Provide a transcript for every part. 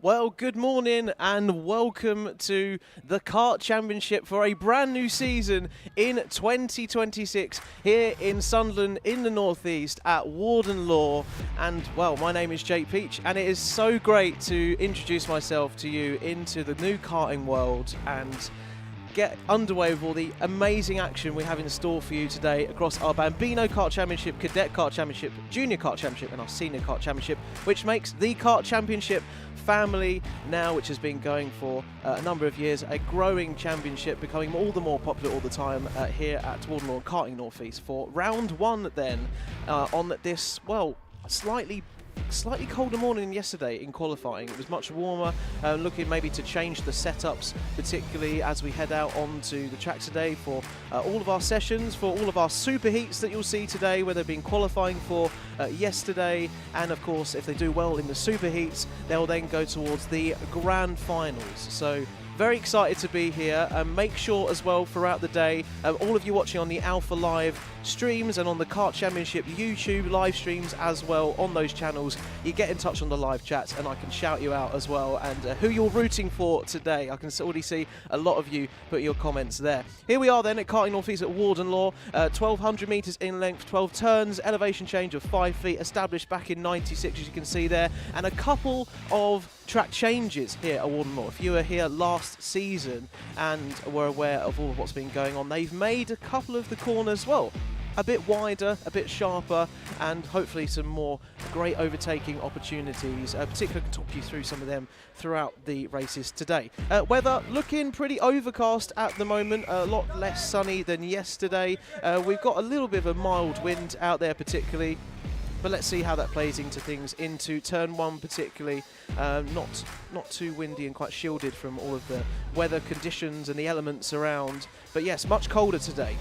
Well, good morning and welcome to the Kart Championship for a brand new season in 2026 here in Sunderland in the Northeast at Warden Law. And well, my name is Jake Peach and it is so great to introduce myself to you into the new karting world and get underway with all the amazing action we have in store for you today across our Bambino Kart Championship, Cadet Kart Championship, Junior Kart Championship and our Senior Kart Championship, which makes the Kart Championship family now, which has been going for a number of years, a growing championship, becoming all the more popular all the time here at Warden Law Karting Northeast for round one then on this, well, slightly colder morning than yesterday in qualifying. It was much warmer, looking maybe to change the setups, particularly as we head out onto the track today for all of our sessions, for all of our super heats that you'll see today, where they've been qualifying for yesterday. And of course, if they do well in the super heats, they'll then go towards the grand finals. So very excited to be here. Make sure as well throughout the day, all of you watching on the Alpha Live streams and on the Kart Championship YouTube live streams as well on those channels, you get in touch on the live chats and I can shout you out as well and who you're rooting for today. I can already see a lot of you put your comments there. Here we are then at Karting Northeast at Warden Law, 1200 metres in length, 12 turns, elevation change of 5 feet, established back in 96 as you can see there, and a couple of track changes here at Warden Law. If you were here last season and were aware of all of what's been going on, they've made a couple of the corners, well, a bit wider, a bit sharper, and hopefully some more great overtaking opportunities. Particularly, I can talk you through some of them throughout the races today. Weather looking pretty overcast at the moment, a lot less sunny than yesterday. We've got a little bit of a mild wind out there particularly, but let's see how that plays into things into turn one particularly. Not too windy and quite shielded from all of the weather conditions and the elements around, but yes, much colder today.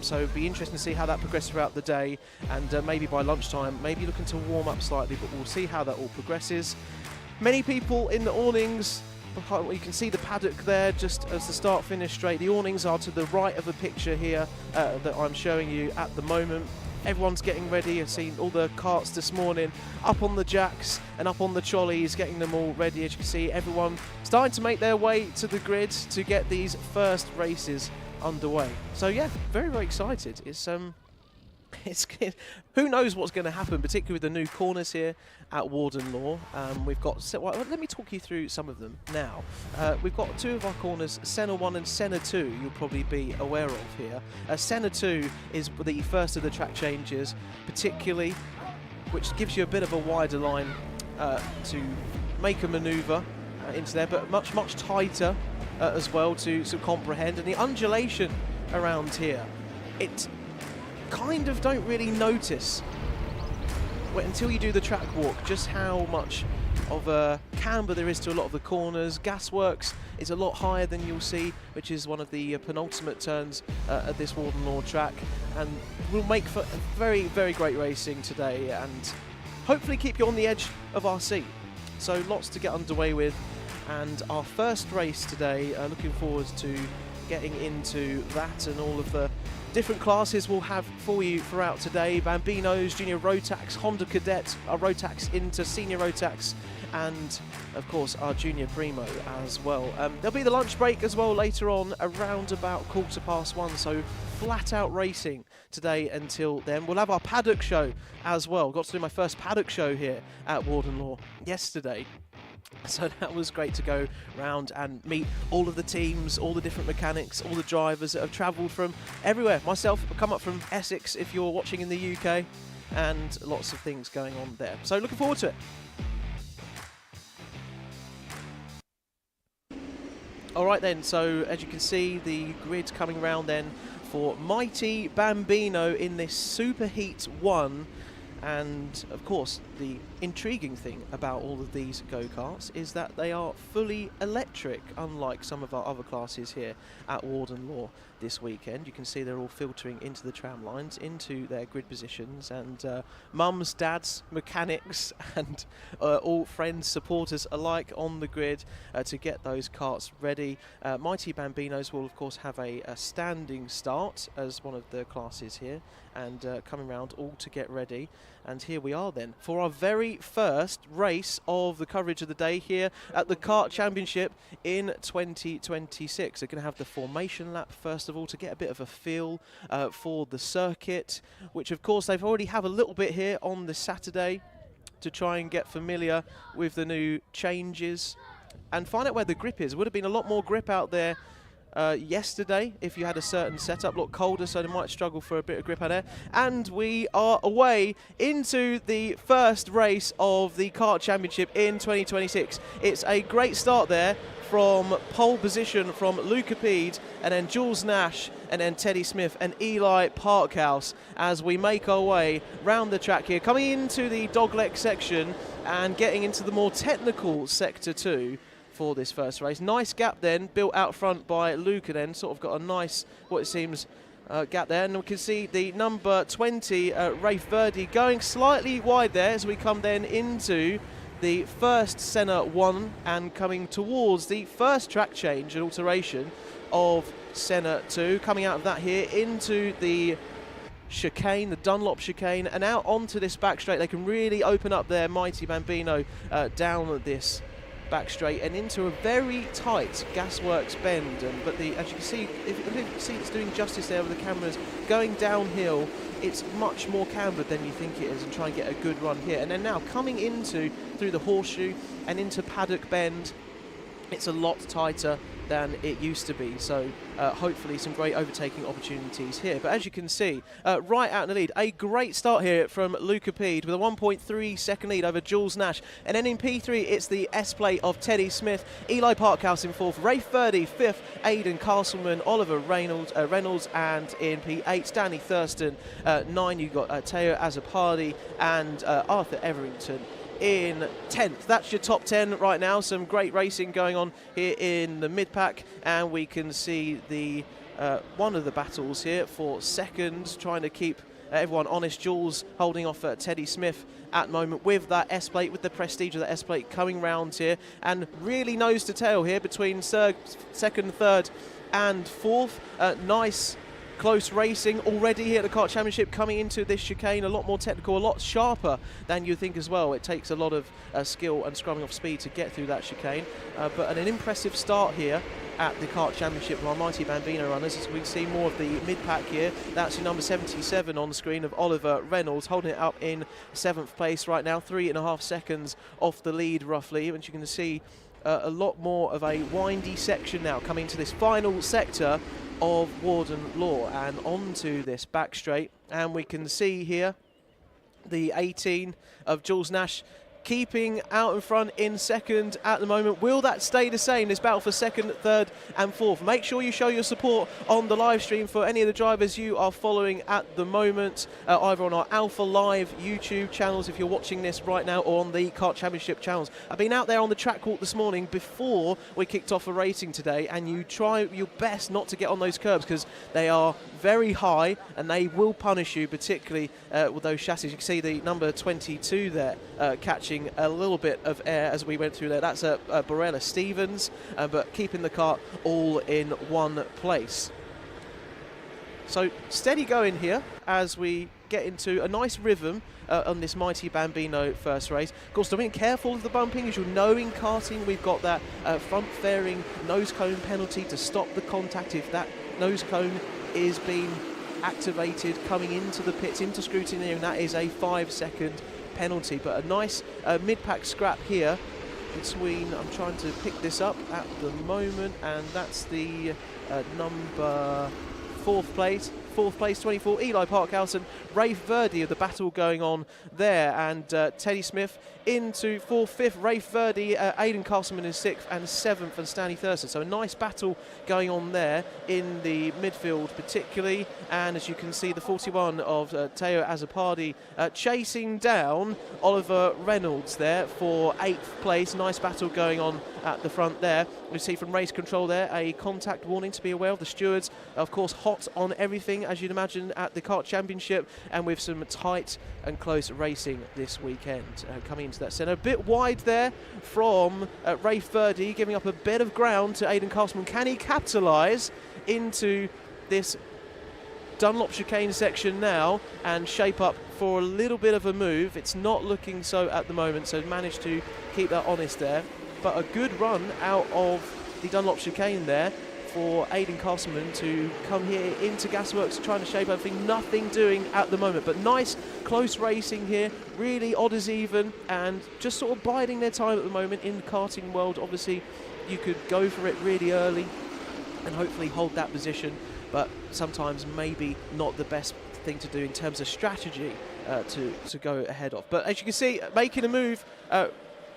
So it'd be interesting to see how that progresses throughout the day, and maybe by lunchtime, maybe looking to warm up slightly, but we'll see how that all progresses. Many people in the awnings. You can see the paddock there just as the start-finish straight. The awnings are to the right of the picture here that I'm showing you at the moment. Everyone's getting ready. I've seen all the carts this morning up on the jacks and up on the trolleys, getting them all ready. As you can see, everyone starting to make their way to the grid to get these first races underway. So yeah, very, very excited. It's who knows what's going to happen, particularly with the new corners here at Warden Law. We've got, well, let me talk you through some of them now. We've got two of our corners, Senna 1 and Senna 2, you'll probably be aware of here. Senna 2 is the first of the track changes, particularly, which gives you a bit of a wider line to make a manoeuvre into there, but much, much tighter as well to comprehend. And the undulation around here, it kind of don't really notice until you do the track walk just how much of a camber there is to a lot of the corners. Gasworks is a lot higher than you'll see, which is one of the penultimate turns at this Warden Law track, and will make for very, very great racing today and hopefully keep you on the edge of our seat. So lots to get underway with, and our first race today, looking forward to getting into that and all of the different classes we'll have for you throughout today. Bambinos, Junior Rotax, Honda Cadet, our Rotax into Senior Rotax, and of course our Junior Primo as well. There'll be the lunch break as well later on around about 1:15, so flat out racing today until then. We'll have our Paddock show as well. Got to do my first Paddock show here at Warden Law yesterday. So that was great to go round and meet all of the teams, all the different mechanics, all the drivers that have travelled from everywhere. Myself, I've come up from Essex if you're watching in the UK, and lots of things going on there. So looking forward to it. Alright then, so as you can see, the grid coming round then for Mighty Bambino in this Super Heat 1. And of course, the intriguing thing about all of these go-karts is that they are fully electric, unlike some of our other classes here at Warden Law this weekend. You can see they're all filtering into the tram lines, into their grid positions, and mums, dads, mechanics, and all friends, supporters alike on the grid to get those karts ready. Mighty Bambinos will of course have a standing start as one of the classes here, and coming around all to get ready. And here we are then for our very first race of the coverage of the day here at the Kart Championship in 2026. They're going to have the formation lap first of all to get a bit of a feel for the circuit, which of course they've already have a little bit here on the Saturday to try and get familiar with the new changes and find out where the grip is. Would have been a lot more grip out there yesterday if you had a certain setup. A lot colder, so they might struggle for a bit of grip out there. And we are away into the first race of the Kart Championship in 2026. It's a great start there from pole position from Luca Pede, and then Jules Nash, and then Teddy Smith and Eli Parkhouse as we make our way round the track here, coming into the dogleg section and getting into the more technical sector too for this first race. Nice gap then built out front by Luca, then sort of got a nice, what it seems, gap there, and we can see the number 20 Rafe Verdi going slightly wide there as we come then into the first Senna 1 and coming towards the first track change and alteration of Senna 2, coming out of that here into the chicane, the Dunlop chicane, and out onto this back straight. They can really open up their mighty Bambino down this back straight and into a very tight gasworks bend, but as you can see, if you can see, it's doing justice there with the cameras going downhill. It's much more cambered than you think it is, and try and get a good run here. And then now coming into through the horseshoe and into Paddock bend, it's a lot tighter than it used to be, so hopefully some great overtaking opportunities here. But as you can see, right out in the lead, a great start here from Luca Pede with a 1.3 second lead over Jules Nash. And then in P3, it's the S-plate of Teddy Smith, Eli Parkhouse in fourth, Rafe Verdi fifth, Aidan Castleman, Oliver Reynolds, and in P8, Stanley Thurston. 9, you've got Teo Azzopardi and Arthur Everington in 10th. That's your top 10 right now. Some great racing going on here in the mid-pack, and we can see the one of the battles here for second, trying to keep everyone honest. Jules holding off Teddy Smith at the moment with that S-plate, with the prestige of that S-plate coming round here, and really nose to tail here between second, third and fourth. Nice close racing already here at the Kart Championship, coming into this chicane, a lot more technical, a lot sharper than you think as well. It takes a lot of skill and scrumming off speed to get through that chicane, but an impressive start here at the Kart Championship from our mighty Bambino runners. As we can see more of the mid-pack here, that's your number 77 on the screen of Oliver Reynolds, holding it up in 7th place right now, 3.5 seconds off the lead roughly, and you can see a lot more of a windy section now coming to this final sector of Warden Law and onto this back straight, and we can see here the 18 of Jules Nash keeping out in front in second at the moment. Will that stay the same, this battle for second, third and fourth? Make sure you show your support on the live stream for any of the drivers you are following at the moment, either on our Alpha Live YouTube channels if you're watching this right now, or on the Kart Championship channels. I've been out there on the track walk this morning before we kicked off a racing today, and you try your best not to get on those curbs because they are very high and they will punish you, particularly with those chassis. You can see the number 22 there catching a little bit of air as we went through there. That's Borella Stevens, but keeping the kart all in one place. So steady going here as we get into a nice rhythm on this mighty Bambino first race. Of course, being careful of the bumping. As you'll know, in karting we've got that front fairing nose cone penalty to stop the contact if that nose cone is being activated coming into the pits, into scrutiny, and that is a 5-second penalty. But a nice mid-pack scrap here between, I'm trying to pick this up at the moment, and that's the number fourth place, 24, Eli Parkhouse and Rafe Verdi of the battle going on there, and Teddy Smith into 4th, 5th, Rafe Verdi, Aidan Castleman in 6th and 7th, and Stanley Thurston. So a nice battle going on there in the midfield particularly, and as you can see the 41 of Teo Azzopardi chasing down Oliver Reynolds there for 8th place. Nice battle going on at the front there. We see from race control there a contact warning to be aware of. The stewards, of course, hot on everything, as you'd imagine, at the Kart Championship, and with some tight and close racing this weekend. Coming into that centre, a bit wide there from Rafe Verdi, giving up a bit of ground to Aidan Castleman. Can he capitalise into this Dunlop chicane section now and shape up for a little bit of a move. It's not looking so at the moment, so managed to keep that honest there. But a good run out of the Dunlop chicane there for Aidan Castleman to come here into Gasworks, trying to shape everything. Nothing doing at the moment, but nice close racing here, really odd as even, and just sort of biding their time at the moment in the karting world. Obviously you could go for it really early and hopefully hold that position, but sometimes maybe not the best thing to do in terms of strategy to go ahead of. But as you can see, making a move,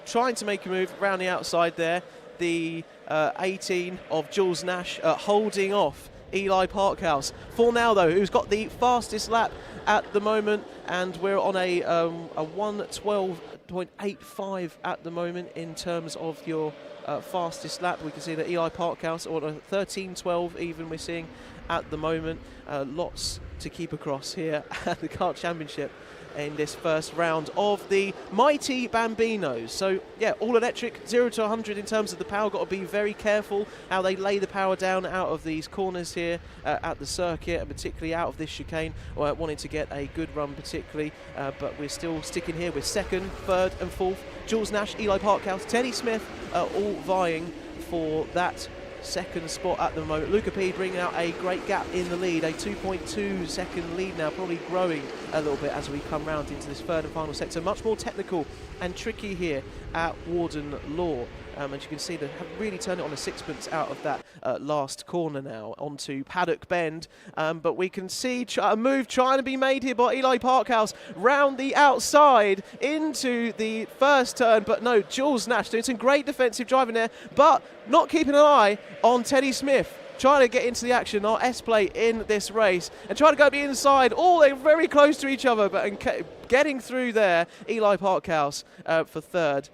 trying to make a move around the outside there, the 18 of Jules Nash holding off Eli Parkhouse for now though, who's got the fastest lap at the moment, and we're on a 1:12.85 at the moment in terms of your fastest lap. We can see that Eli Parkhouse on a 13:12 even we're seeing at the moment. Lots to keep across here at the Kart Championship in this first round of the mighty Bambinos. So yeah, all electric, 0 to 100 in terms of the power. Got to be very careful how they lay the power down out of these corners here at the circuit, and particularly out of this chicane, wanting to get a good run particularly, but we're still sticking here with second, third and fourth. Jules Nash, Eli Parkhouse, Teddy Smith all vying for that second spot at the moment. Luca P bringing out a great gap in the lead, a 2.2 second lead now, probably growing a little bit as we come round into this third and final sector. Much more technical and tricky here at Warden Law. As you can see, they have really turned it on a sixpence out of that last corner now onto Paddock Bend. But we can see a move trying to be made here by Eli Parkhouse round the outside into the first turn. But no, Jules Nash doing some great defensive driving there, but not keeping an eye on Teddy Smith, trying to get into the action, our S-play in this race, and trying to go the inside. Oh, they're very close to each other, but getting through there, Eli Parkhouse for third.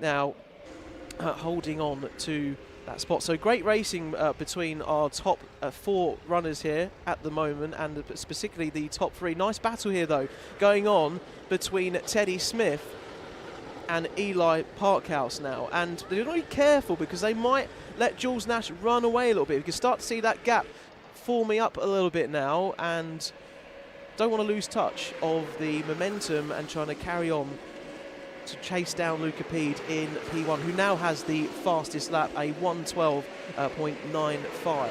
Now, holding on to that spot. So great racing between our top four runners here at the moment, and specifically the top three. Nice battle here though going on between Teddy Smith and Eli Parkhouse now, and they've got to be careful because they might let Jules Nash run away a little bit. We can start to see that gap forming up a little bit now, and don't want to lose touch of the momentum and trying to carry on to chase down Luca Pede in P1, who now has the fastest lap, a 1:12.95,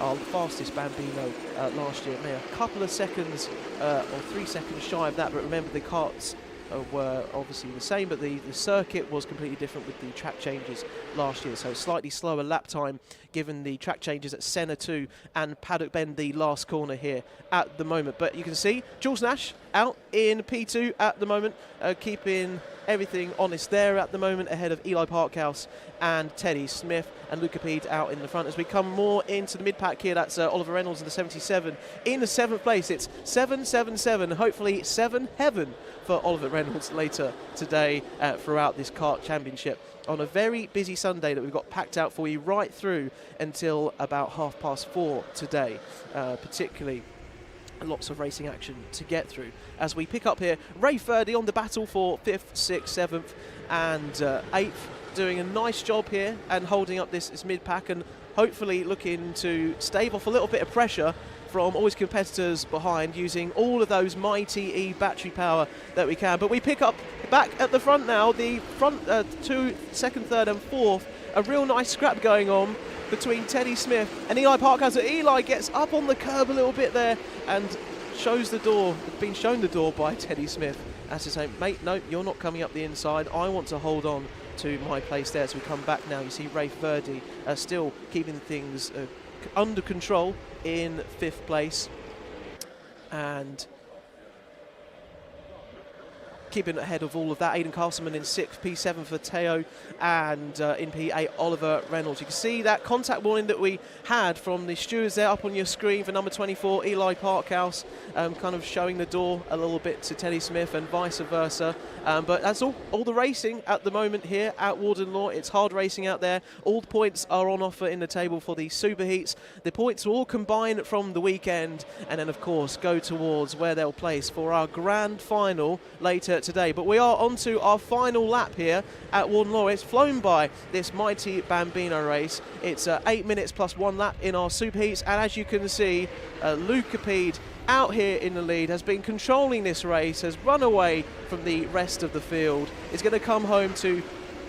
our fastest Bambino last year. Maybe a couple of seconds or 3 seconds shy of that, but remember the karts were obviously the same, but the circuit was completely different with the track changes last year, so slightly slower lap time given the track changes at Senna 2 and Paddock Bend, the last corner here at the moment. But you can see Jules Nash out in P2 at the moment, keeping everything honest there at the moment, ahead of Eli Parkhouse and Teddy Smith, and Luca Pede out in the front. As we come more into the mid-pack here, that's Oliver Reynolds in the 77. In the 7th place, it's 777, hopefully 7 heaven for Oliver Reynolds later today throughout this Kart Championship on a very busy Sunday that we've got packed out for you right through until about 4:30 today, particularly lots of racing action to get through. As we pick up here, Ray Furdy on the battle for 5th, 6th, 7th and 8th, doing a nice job here and holding up this mid-pack, and hopefully looking to stave off a little bit of pressure from all his competitors behind, using all of those mighty E battery power that we can. But we pick up back at the front now, the front two, second, third and fourth, a real nice scrap going on between Teddy Smith and Eli Parkhouse. Eli gets up on the curb a little bit there and shows the door, been shown the door by Teddy Smith, as to say, mate, no, you're not coming up the inside, I want to hold on to my place there. So we come back now, you see Ray Furdy still keeping things under control in 5th place, and keeping ahead of all of that. Aidan Castleman in 6th, P7 for Teo, and in P8 Oliver Reynolds. You can see that contact warning that we had from the stewards there up on your screen for number 24 Eli Parkhouse, kind of showing the door a little bit to Teddy Smith and vice versa. But that's all the racing at the moment here at Warden Law. It's hard racing out there. All the points are on offer in the table for the super heats. The points will all combine from the weekend, and then of course go towards where they'll place for our grand final later today. But we are on to our final lap here at Warden Law. It's flown by, this mighty Bambino race. It's 8 minutes plus 1 lap in our superheats, and as you can see, Luca Pede out here in the lead, has been controlling this race, has run away from the rest of the field, is going to come home to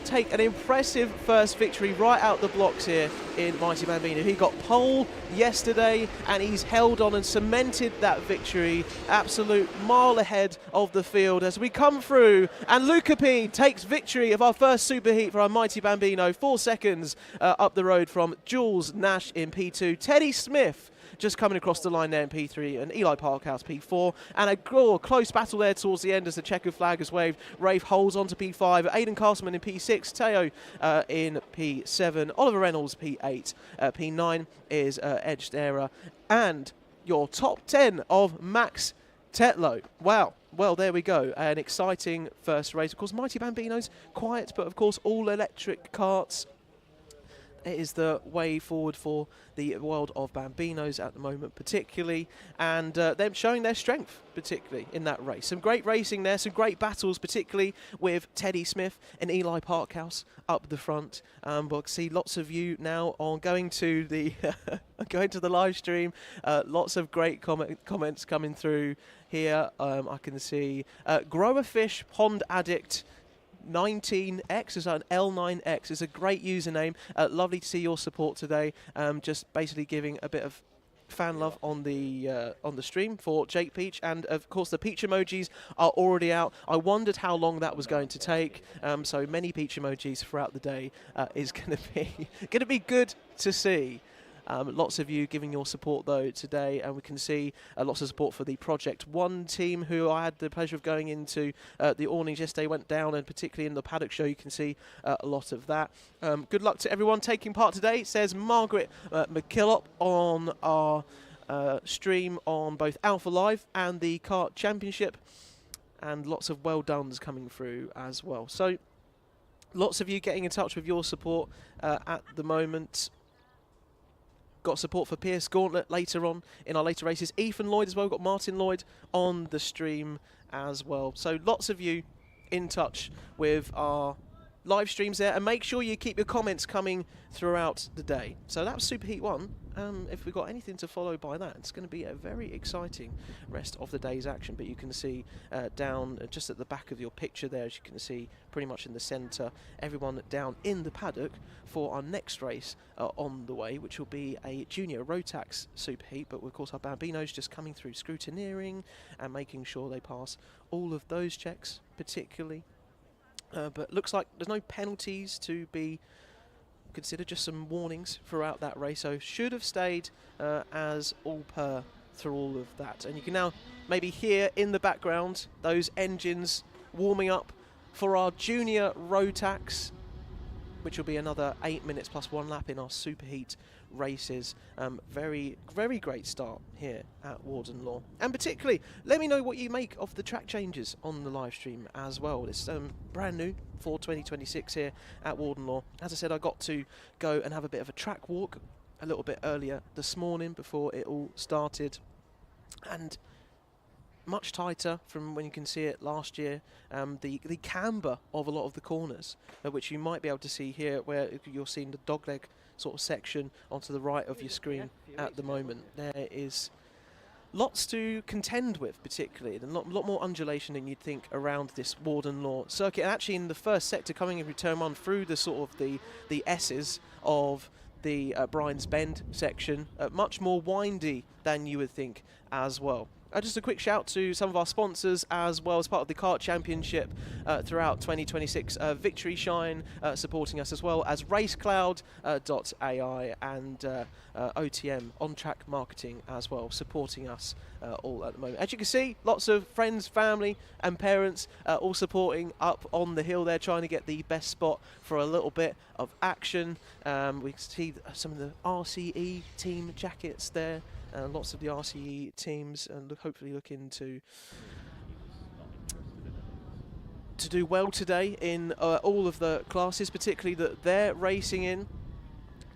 take an impressive first victory right out the blocks here in mighty Bambino. He got pole yesterday and he's held on and cemented that victory, absolute mile ahead of the field as we come through, and Luca P takes victory of our first superheat for our mighty Bambino, 4 seconds up the road from Jules Nash in P2. Teddy Smith just coming across the line there in P3, and Eli Parkhouse P4, and a close battle there towards the end as the checkered flag is waved. Rafe holds on to P5, Aidan Castleman in P6, Teo in P7, Oliver Reynolds P8, P9 is Edged Era, and your top 10 of Max Tetlow. Wow. Well, there we go. An exciting first race. Of course, mighty Bambino's quiet, but of course, all electric karts. It is the way forward for the world of Bambinos at the moment, particularly, and them showing their strength, particularly in that race. Some great racing there, some great battles, particularly with Teddy Smith and Eli Parkhouse up the front. But I see lots of you now on going to the going to the live stream. Lots of great comments coming through here. I can see Grower Fish Pond Addict 19X is an L9X is a great username. Lovely to see your support today. Just basically giving a bit of fan love on the stream for Jake Peach, and of course the Peach emojis are already out. I wondered how long that was going to take. So many Peach emojis throughout the day is going to be good to see. Lots of you giving your support though today, and we can see lots of support for the Project 1 team, who I had the pleasure of going into the awnings yesterday, went down, and particularly in the Paddock show you can see a lot of that. Good luck to everyone taking part today, says Margaret McKillop on our stream on both Alpha Live and the Kart Championship, and lots of well dones coming through as well. So lots of you getting in touch with your support at the moment. Got support for Pierce Gauntlet later on in our later races. Ethan Lloyd as well. We've got Martin Lloyd on the stream as well. So lots of you in touch with our live streams there. And make sure you keep your comments coming throughout the day. So that was Superheat 1. If we've got anything to follow by that, it's going to be a very exciting rest of the day's action. But you can see down just at the back of your picture there, as you can see pretty much in the centre, everyone down in the paddock for our next race on the way, which will be a junior Rotax superheat. But of course our Bambinos just coming through scrutineering and making sure they pass all of those checks particularly. But looks like there's no penalties to be considered, just some warnings throughout that race, so should have stayed as all per through all of that. And you can now maybe hear in the background those engines warming up for our junior Rotax, which will be another 8 minutes plus 1 lap in our superheat races. Very great start here at Warden Law, and particularly let me know what you make of the track changes on the live stream as well. It's brand new for 2026 here at Warden Law. As I said, I got to go and have a bit of a track walk a little bit earlier this morning before it all started, and much tighter from when you can see it last year. The camber of a lot of the corners, which you might be able to see here, where you're seeing the dogleg sort of section onto the right of your screen at the moment. There is lots to contend with, particularly, and a lot more undulation than you'd think around this Warden Law circuit. And actually in the first sector, coming in turn 1 through the sort of the S's of the Brian's Bend section, much more windy than you would think as well. Just a quick shout to some of our sponsors as well as part of the Kart Championship throughout 2026. Victory Shine supporting us, as well as RaceCloud.ai and OTM On Track Marketing as well, supporting us all at the moment. As you can see, lots of friends, family and parents all supporting up on the hill there, trying to get the best spot for a little bit of action. We see some of the RCE team jackets there. Lots of the RCE teams, and hopefully looking to do well today in all of the classes, particularly that they're racing in.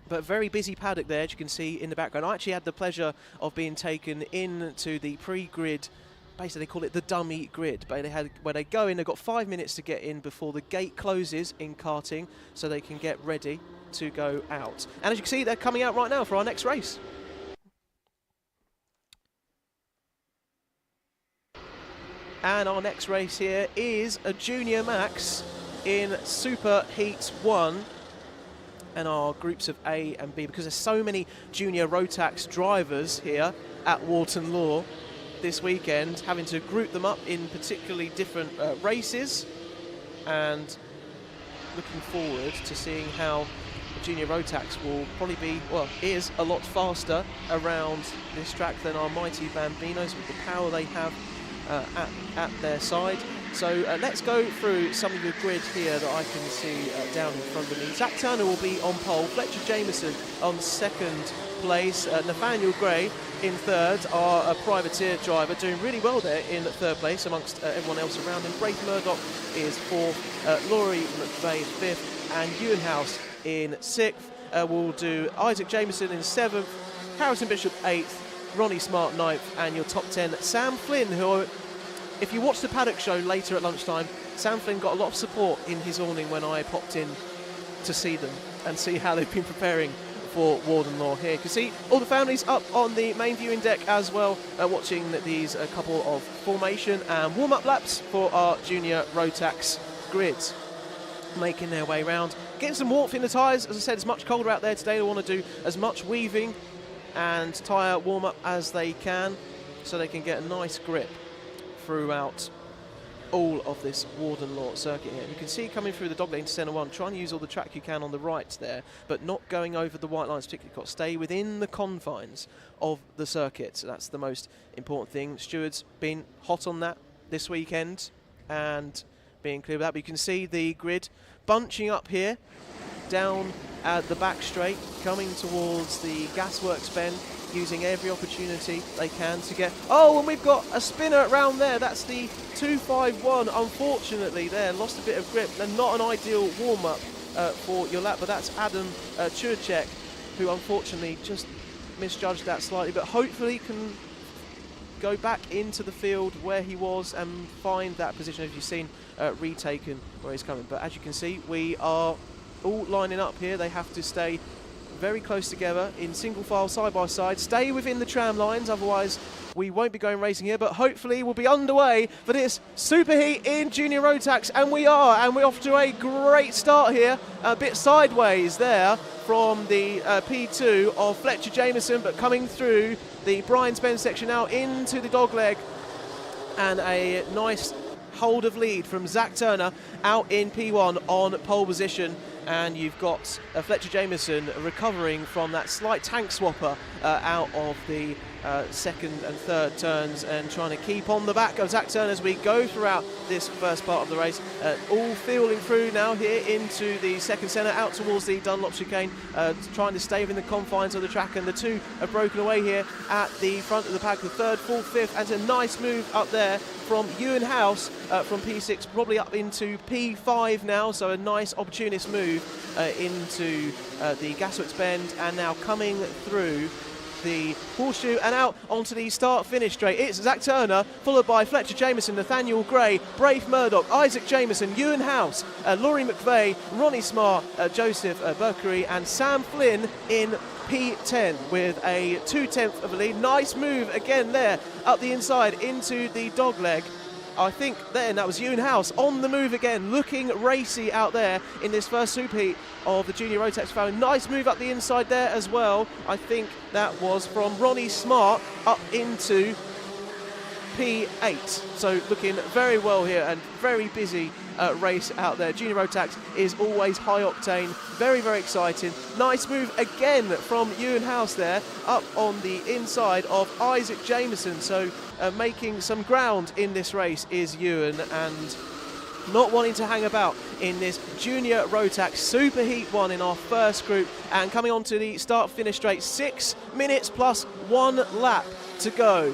But very busy paddock there, as you can see in the background. I actually had the pleasure of being taken into the pre-grid basically they call it the dummy grid. But where they go in, they've got 5 minutes to get in before the gate closes in karting, so they can get ready to go out. And as you can see, they're coming out right now for our next race. And our next race here is a Junior Max in Super Heat 1. And our groups of A and B, because there's so many Junior Rotax drivers here at Warden Law this weekend, having to group them up in particularly different races, and looking forward to seeing how the Junior Rotax will probably be, well, is a lot faster around this track than our mighty Bambinos with the power they have at their side. So let's go through some of the grid here that I can see down in front of me. Zach Turner will be on pole, Fletcher Jameson on second place, Nathaniel Gray in third, our privateer driver, doing really well there in third place amongst everyone else around him. Braith Murdoch is fourth, Laurie McVeigh fifth, and Ewan House in sixth. We'll do Isaac Jameson in seventh, Harrison Bishop eighth, Ronnie Smart ninth, and your top 10, Sam Flynn, who, if you watch the Paddock show later at lunchtime, Sam Flynn got a lot of support in his awning when I popped in to see them and see how they've been preparing for Warden Law here. You can see all the families up on the main viewing deck as well, watching these couple of formation and warm-up laps for our Junior Rotax grids, making their way round. Getting some warmth in the tyres. As I said, it's much colder out there today. They want to do as much weaving and tyre warm-up as they can so they can get a nice grip throughout all of this Warden Law circuit here. You can see coming through the dog lane to centre one, trying to use all the track you can on the right there, but not going over the white lines particularly. Got to stay within the confines of the circuit. So that's the most important thing. Stewards been hot on that this weekend and being clear with that. But you can see the grid bunching up here down at the back straight, coming towards the gasworks bend, using every opportunity they can to get... Oh, and we've got a spinner around there. That's the 251, unfortunately, there. Lost a bit of grip, and not an ideal warm-up for your lap, but that's Adam Churchek, who unfortunately just misjudged that slightly, but hopefully can go back into the field where he was and find that position, as you've seen, retaken where he's coming. But as you can see, we are all lining up here. They have to stay very close together in single file, side by side, stay within the tram lines, otherwise we won't be going racing here. But hopefully we'll be underway for this superheat in Junior Rotax, and we are, and we're off to a great start here, a bit sideways there from the P2 of Fletcher Jameson, but coming through the Brian's Bend section now into the dogleg, and a nice hold of lead from Zach Turner out in P1 on pole position. And you've got Fletcher Jameson recovering from that slight tank swapper out of the second and third turns, and trying to keep on the back of Zach Turner as we go throughout this first part of the race. All feeling through now here into the second centre, out towards the Dunlop chicane, trying to stay within the confines of the track, and the two have broken away here at the front of the pack, the third, fourth, fifth, and a nice move up there from Ewan House from P6, probably up into P5 now, so a nice opportunist move into the Gasworks Bend, and now coming through the horseshoe and out onto the start-finish straight. It's Zach Turner, followed by Fletcher Jameson, Nathaniel Gray, Braith Murdoch, Isaac Jameson, Ewan House, Laurie McVeigh, Ronnie Smart, Joseph Burkery, and Sam Flynn in P10 with a 2/10 of a lead. Nice move again there up the inside into the dogleg. I think then that was Ewan House on the move again, looking racy out there in this first superheat of the Junior Rotax Final. Nice move up the inside there as well. I think that was from Ronnie Smart up into P8. So looking very well here, and very busy race out there. Junior Rotax is always high octane, very, very exciting. Nice move again from Ewan House there, up on the inside of Isaac Jameson. So making some ground in this race is Ewan, and not wanting to hang about in this Junior Rotax Superheat 1 in our first group. And coming on to the start-finish straight, 6 minutes plus 1 lap to go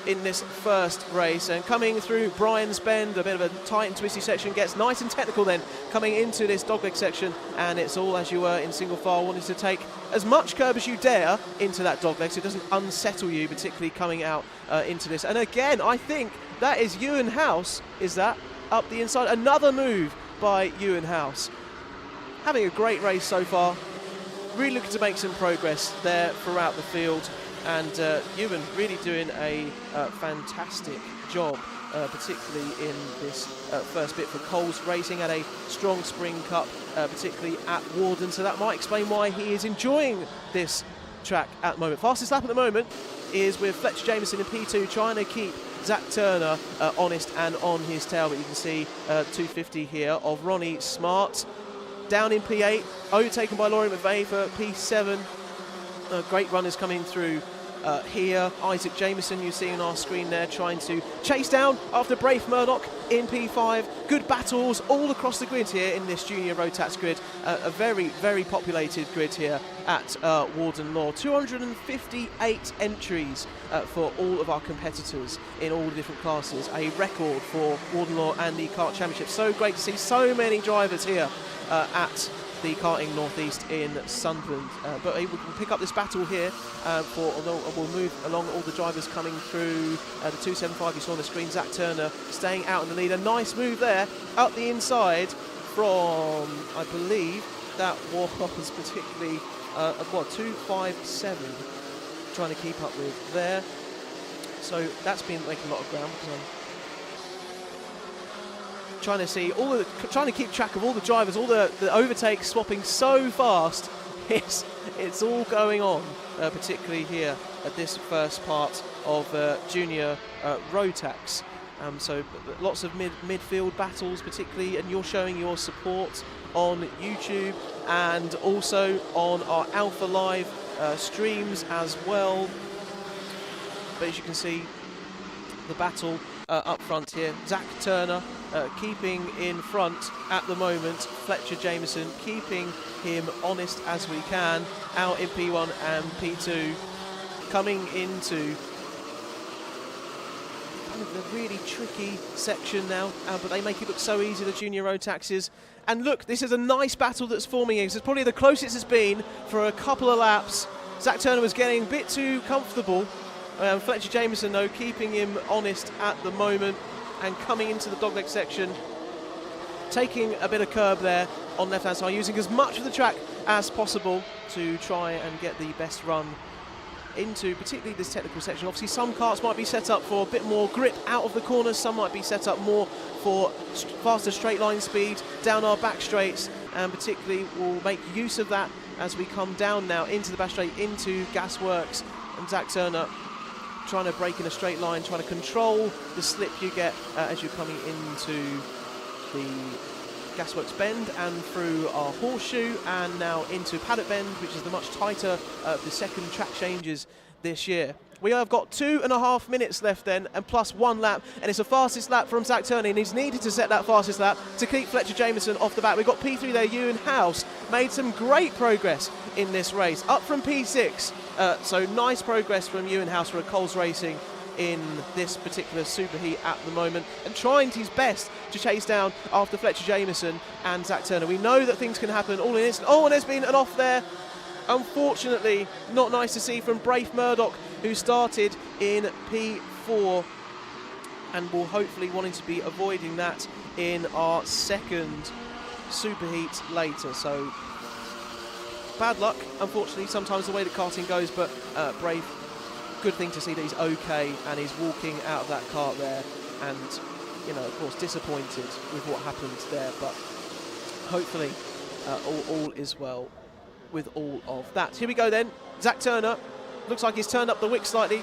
in this first race, and coming through Brian's Bend, a bit of a tight and twisty section, gets nice and technical then coming into this dogleg section, and it's all as you were in single file, wanting to take as much curb as you dare into that dogleg so it doesn't unsettle you, particularly coming out into this. And again, I think that is Ewan House, is that, up the inside. Another move by Ewan House. Having a great race so far, really looking to make some progress there throughout the field, and Ewan really doing a fantastic job, particularly in this first bit for Coles Racing. Had a strong Spring Cup, particularly at Warden, so that might explain why he is enjoying this track at the moment. Fastest lap at the moment is with Fletcher Jameson in P2, trying to keep Zach Turner honest and on his tail, but you can see 250 here of Ronnie Smart down in P8, overtaken by Laurie McVeigh for P7. Great runners coming through here. Isaac Jameson, you see on our screen there, trying to chase down after Braith Murdoch in P5. Good battles all across the grid here in this junior Rotax grid. A very, very populated grid here at Warden Law. 258 entries for all of our competitors in all the different classes. A record for Warden Law and the Kart Championship. So great to see so many drivers here at the Karting Northeast in Sunderland, but we can pick up this battle here although we'll move along all the drivers coming through the 275 you saw on the screen. Zach Turner staying out in the lead. A nice move there up the inside from, I believe that was particularly 257 trying to keep up with there, so that's been making a lot of ground because I'm trying to keep track of all the drivers, all the overtakes swapping so fast. It's all going on, particularly here at this first part of junior Rotax. So lots of midfield battles, particularly, and you're showing your support on YouTube and also on our Alpha Live streams as well. But as you can see, the battle up front here. Zach Turner keeping in front at the moment. Fletcher Jameson keeping him honest as we can. Out in P1 and P2. Coming into kind of the really tricky section now, but they make it look so easy, the junior Rotaxes. And look, this is a nice battle that's forming here. It's probably the closest it's been for a couple of laps. Zach Turner was getting a bit too comfortable. Fletcher Jameson, though, keeping him honest at the moment and coming into the dogleg section, taking a bit of curb there on left-hand side, using as much of the track as possible to try and get the best run into particularly this technical section. Obviously, some karts might be set up for a bit more grip out of the corners, some might be set up more for faster straight line speed down our back straights, and particularly we'll make use of that as we come down now into the back straight, into Gasworks, and Zach Turner trying to break in a straight line, trying to control the slip you get as you're coming into the Gasworks Bend and through our Horseshoe, and now into Paddock Bend, which is the much tighter of the second track changes this year. We have got 2.5 minutes left then, and plus 1 lap, and it's the fastest lap from Zach Turner, and he's needed to set that fastest lap to keep Fletcher Jameson off the back. We've got P3 there. Ewan House made some great progress in this race, up from P6, so nice progress from Ewan House for a Coles Racing in this particular superheat at the moment, and trying his best to chase down after Fletcher Jameson and Zach Turner. We know that things can happen all in an instant. Oh, and there's been an off there. Unfortunately, not nice to see from Braith Murdoch, who started in P4 and will hopefully wanting to be avoiding that in our second superheat later. So bad luck, unfortunately, sometimes the way that karting goes, but Braith, good thing to see that he's okay and he's walking out of that kart there, and, you know, of course, disappointed with what happened there, but hopefully all is well with all of that. Here we go then. Zach Turner looks like he's turned up the wick slightly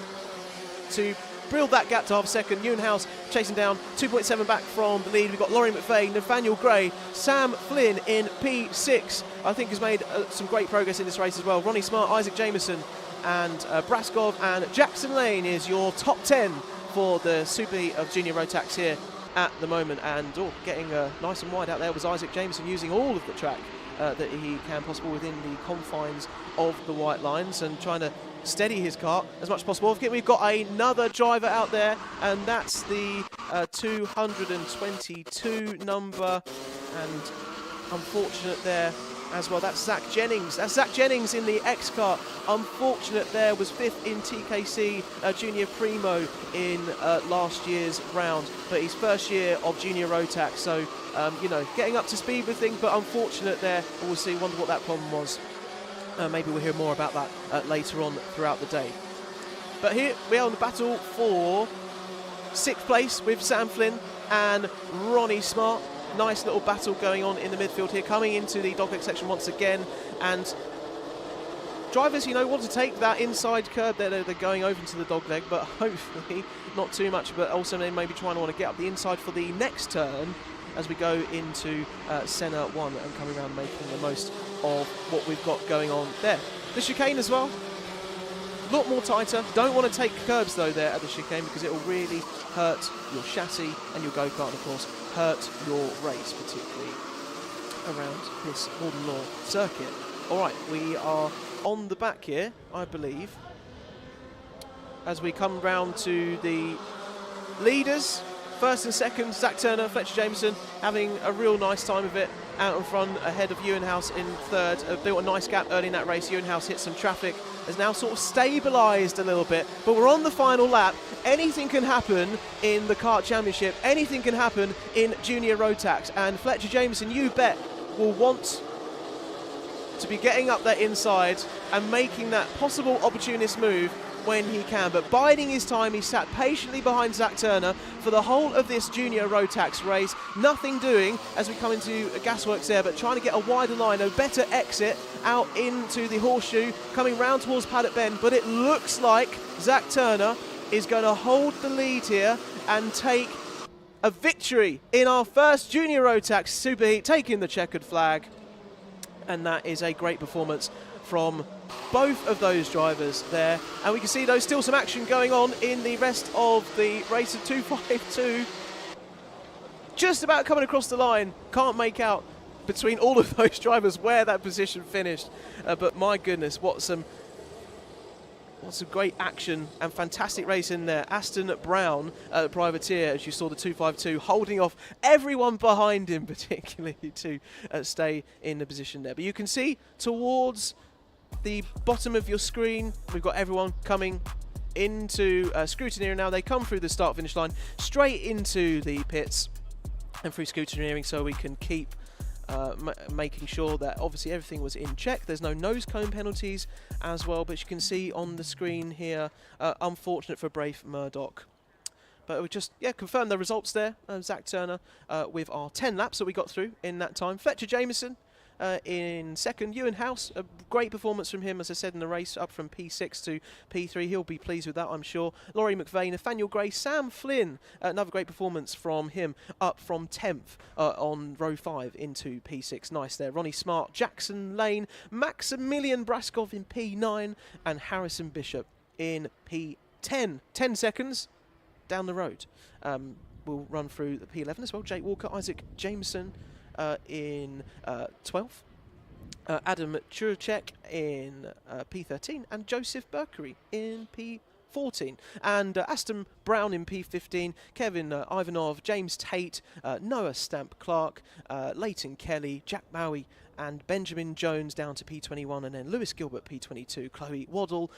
to build that gap to half a second. Ewan House chasing down 2.7 back from the lead. We've got Laurie McVeigh, Nathaniel Gray, Sam Flynn in P6. I think has made some great progress in this race as well. Ronnie Smart, Isaac Jameson and Braskov and Jackson Lane is your top 10 for the superheat of junior Rotax here at the moment. And getting nice and wide out there was Isaac Jameson, using all of the track that he can possible within the confines of the white lines, and trying to steady his kart as much as possible. We've got another driver out there, and that's the 222 number, and unfortunate there as well. That's Zach Jennings. That's Zach Jennings in the X kart. Unfortunate there, was 5th in TKC Junior Primo in last year's round, but his first year of Junior Rotax, so you know, getting up to speed with things, but unfortunate there. We'll see, wonder what that problem was. Maybe we'll hear more about that later on throughout the day. But here we are on the battle for 6th place with Sam Flynn and Ronnie Smart. Nice little battle going on in the midfield here, coming into the dogleg section once again, and drivers, you know, want to take that inside curb there. They're going over to the dogleg, but hopefully not too much, but also they may be trying to want to get up the inside for the next turn as we go into Senna 1 and coming around making the most of what we've got going on there. The chicane as well, a lot more tighter. Don't want to take curbs though there at the chicane, because it will really hurt your chassis and your go-kart, and of course hurt your race, particularly around this Warden Law circuit. All right, we are on the back here, I believe, as we come round to the leaders. First and second, Zach Turner, Fletcher Jameson having a real nice time of it out in front, ahead of Ewenhouse in third. Built a nice gap early in that race. Ewenhouse hit some traffic, has now sort of stabilised a little bit, but we're on the final lap. Anything can happen in the Kart Championship, anything can happen in Junior Rotax, and Fletcher Jameson, you bet, will want to be getting up there inside and making that possible opportunist move when he can, but biding his time. He sat patiently behind Zach Turner for the whole of this Junior Rotax race. Nothing doing as we come into Gasworks there, but trying to get a wider line, a better exit out into the horseshoe, coming round towards Paddock Bend, but it looks like Zach Turner is going to hold the lead here and take a victory in our first Junior Rotax Superheat, taking the checkered flag, and that is a great performance from both of those drivers there. And we can see there's still some action going on in the rest of the race of 252. Just about coming across the line. Can't make out between all of those drivers where that position finished. But my goodness, what some great action and fantastic race in there. Aston Brown, privateer, as you saw the 252, holding off everyone behind him, particularly to stay in the position there. But you can see towards the bottom of your screen, we've got everyone coming into scrutineering now. They come through the start finish line straight into the pits and through scrutineering, so we can keep making sure that obviously everything was in check. There's no nose cone penalties as well, but you can see on the screen here, unfortunate for Brave Murdoch. But we just confirm the results there. Zach Turner with our 10 laps that we got through in that time. Fletcher Jameson in second. Ewenhouse, a great performance from him, as I said, in the race, up from P6 to P3. He'll be pleased with that, I'm sure. Laurie McVeigh, Nathaniel Gray, Sam Flynn, another great performance from him, up from 10th on row 5 into P6. Nice there. Ronnie Smart, Jackson Lane, Maximilian Braskov in P9, and Harrison Bishop in P10. 10 seconds down the road. We'll run through the P11 as well. Jake Walker, Isaac Jameson in 12th, Adam Churchek in P13, and Joseph Berkery in P14, and Aston Brown in P15, Kevin Ivanov, James Tate, Noah Stamp Clark, Leighton Kelly, Jack Bowie, and Benjamin Jones down to P21, and then Lewis Gilbert P22, Chloe Waddle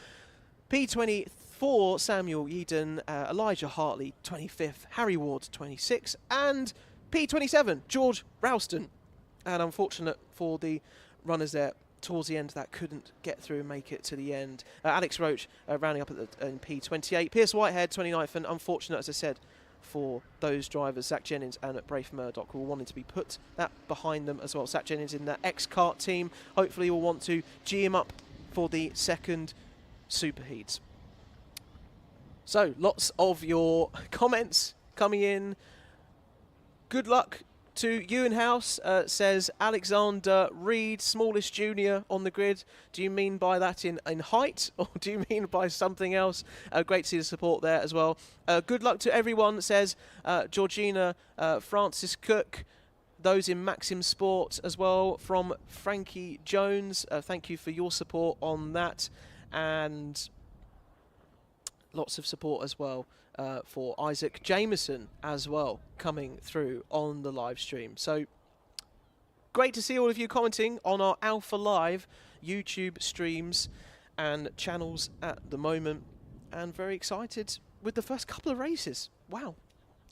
P24, Samuel Eden, Elijah Hartley 25th, Harry Ward 26th, and P27, George Ralston. And unfortunate for the runners there towards the end that couldn't get through and make it to the end. Alex Roach rounding up at in P28. Pierce Whitehead 29th, and unfortunate, as I said, for those drivers, Zach Jennings and Brave Murdoch, who wanted to be put that behind them as well. Zach Jennings in the X-Kart team hopefully will want to G him up for the second Superheats. So lots of your comments coming in. Good luck to Ewenhouse, says Alexander Reed, smallest junior on the grid. Do you mean by that in height, or do you mean by something else? Great to see the support there as well. Good luck to everyone, says Georgina Francis Cook. Those in Maxim Sport as well, from Frankie Jones. Thank you for your support on that. And lots of support as well for Isaac Jameson as well coming through on the live stream. So great to see all of you commenting on our Alpha Live YouTube streams and channels at the moment, and very excited with the first couple of races. Wow,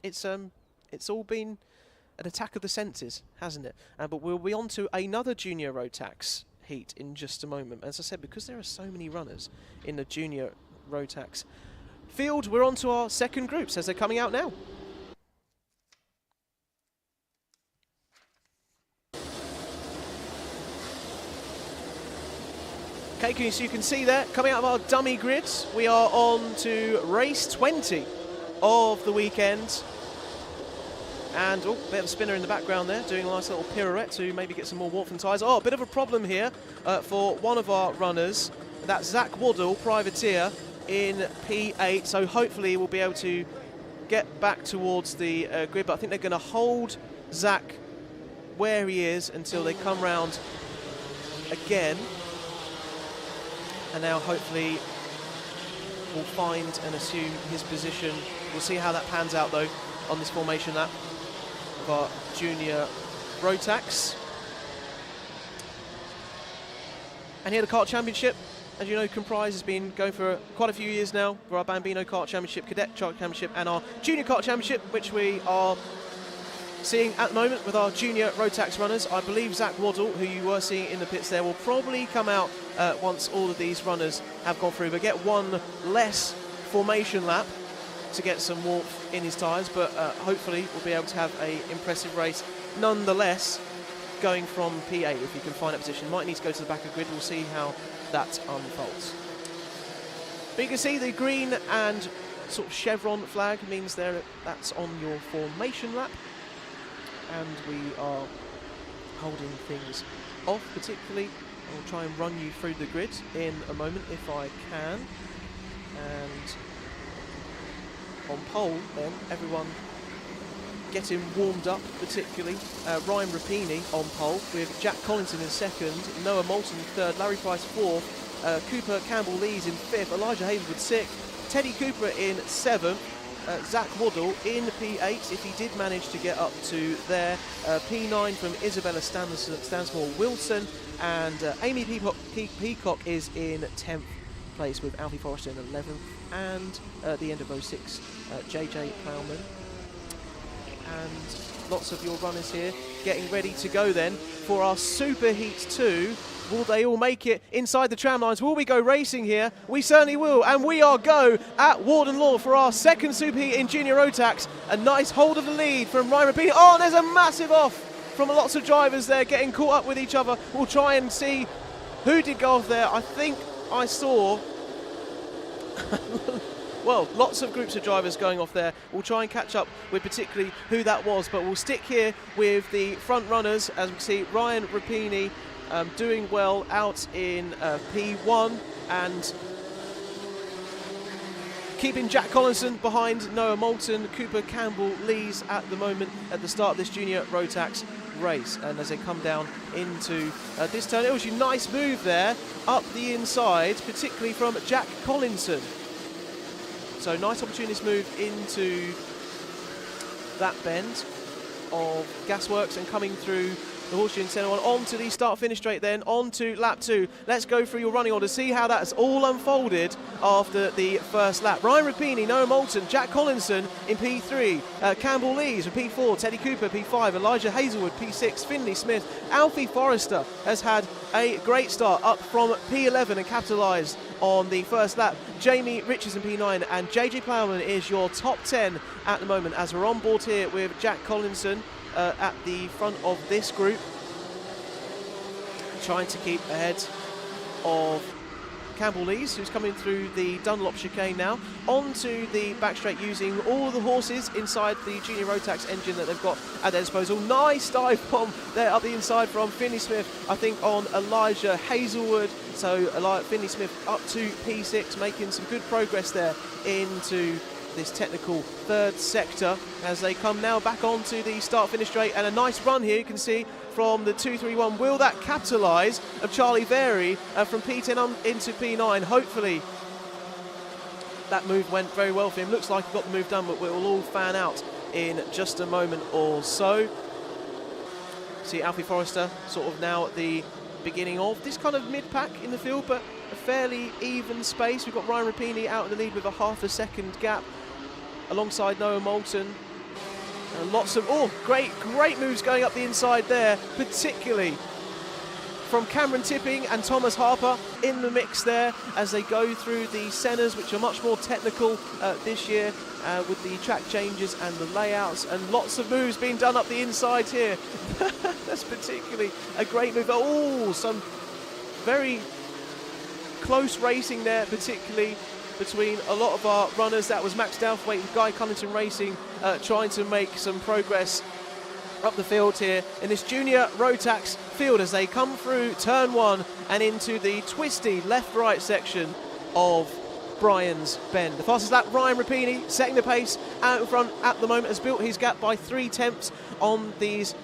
it's all been an attack of the senses, hasn't it? But we'll be on to another junior Rotax heat in just a moment. As I said, because there are so many runners in the junior Rotax field, we're on to our second groups as they're coming out now. Okay, so you can see there, coming out of our dummy grids, we are on to race 20 of the weekend. And, oh, bit of a spinner in the background there, doing a nice little pirouette to maybe get some more Whilton tyres. Oh, a bit of a problem here for one of our runners. That's Zach Waddle, privateer, in P8. So hopefully we'll be able to get back towards the grid. But I think they're going to hold Zach where he is until they come round again. And now hopefully we'll find and assume his position. We'll see how that pans out though on this formation lap of our junior Rotax. And here the Kart Championship, as you know, Comprise has been going for quite a few years now for our Bambino Kart Championship, Cadet Kart Championship and our Junior Kart Championship, which we are seeing at the moment with our junior Rotax runners. I believe Zach Waddle, who you were seeing in the pits there, will probably come out once all of these runners have gone through, but get one less formation lap to get some warmth in his tyres, but hopefully we'll be able to have an impressive race nonetheless, going from P8 if he can find a position. Might need to go to the back of the grid. We'll see how that unfolds. But you can see the green and sort of chevron flag means that's on your formation lap, and we are holding things off particularly. I'll try and run you through the grid in a moment if I can. And on pole then, everyone getting warmed up, particularly Ryan Rapini on pole, with Jack Collinson in second, Noah Moulton third, Larry Price fourth, Cooper Campbell-Lees in fifth, Elijah Hazelwood sixth, Teddy Cooper in seventh, Zach Waddle in P8 if he did manage to get up to there, P9 from Isabella Stansmore-Wilson, and Amy Peacock is in 10th place with Alfie Forrester in 11th, and at the end of 06, JJ Plowman. And lots of your runners here getting ready to go then for our Super Heat 2. Will they all make it inside the tram lines? Will we go racing here? We certainly will, and we are go at Warden Law for our second Super Heat in Junior Rotax. A nice hold of the lead from Ryan Rapini. Oh, and there's a massive off from lots of drivers there getting caught up with each other. We'll try and see who did go off there. I think I saw well, lots of groups of drivers going off there. We'll try and catch up with particularly who that was, but we'll stick here with the front runners. As we can see, Ryan Rapini doing well out in P1 and keeping Jack Collinson behind Noah Moulton, Cooper Campbell-Lees at the moment at the start of this junior Rotax race. And as they come down into this turn, it was a nice move there up the inside, particularly from Jack Collinson. So nice opportunity to move into that bend of Gasworks and coming through the horseshoe and centre one onto the start-finish straight, then on to lap 2. Let's go through your running order, see how that's all unfolded after the first lap. Ryan Rapini, Noah Moulton, Jack Collinson in P3, Campbell-Lees in P4, Teddy Cooper P5, Elijah Hazelwood P6, Finley Smith. Alfie Forrester has had a great start up from P11 and capitalised on the first lap. Jamie Richardson P9 and JJ Plowman is your top 10 at the moment as we're on board here with Jack Collinson at the front of this group, trying to keep ahead of Campbell-Lees, who's coming through the Dunlop chicane now, onto the back straight using all the horses inside the Junior Rotax engine that they've got at their disposal. Nice dive bomb there up the inside from Finley Smith, I think on Elijah Hazelwood. So Finley Smith up to P6, making some good progress there into this technical third sector as they come now back onto the start-finish straight, and a nice run here you can see from the 2-3-1. Will that capitalise of Charlie Very from P10 into P9? Hopefully that move went very well for him. Looks like he got the move done, but we'll all fan out in just a moment or so. See Alfie Forrester sort of now at the beginning of this kind of mid-pack in the field, but a fairly even space. We've got Ryan Rapini out in the lead with a half a second gap alongside Noah Moulton. And lots of, great moves going up the inside there, particularly from Cameron Tipping and Thomas Harper in the mix there as they go through the centres, which are much more technical this year with the track changes and the layouts, and lots of moves being done up the inside here. That's particularly a great move. Some very close racing there, particularly between a lot of our runners. That was Max Douthwaite with Guy Cunnington Racing trying to make some progress up the field here in this junior Rotax field as they come through turn 1 and into the twisty left-right section of Brian's Bend. The fastest lap, Ryan Rapini, setting the pace out in front at the moment, has built his gap by 3/10 on these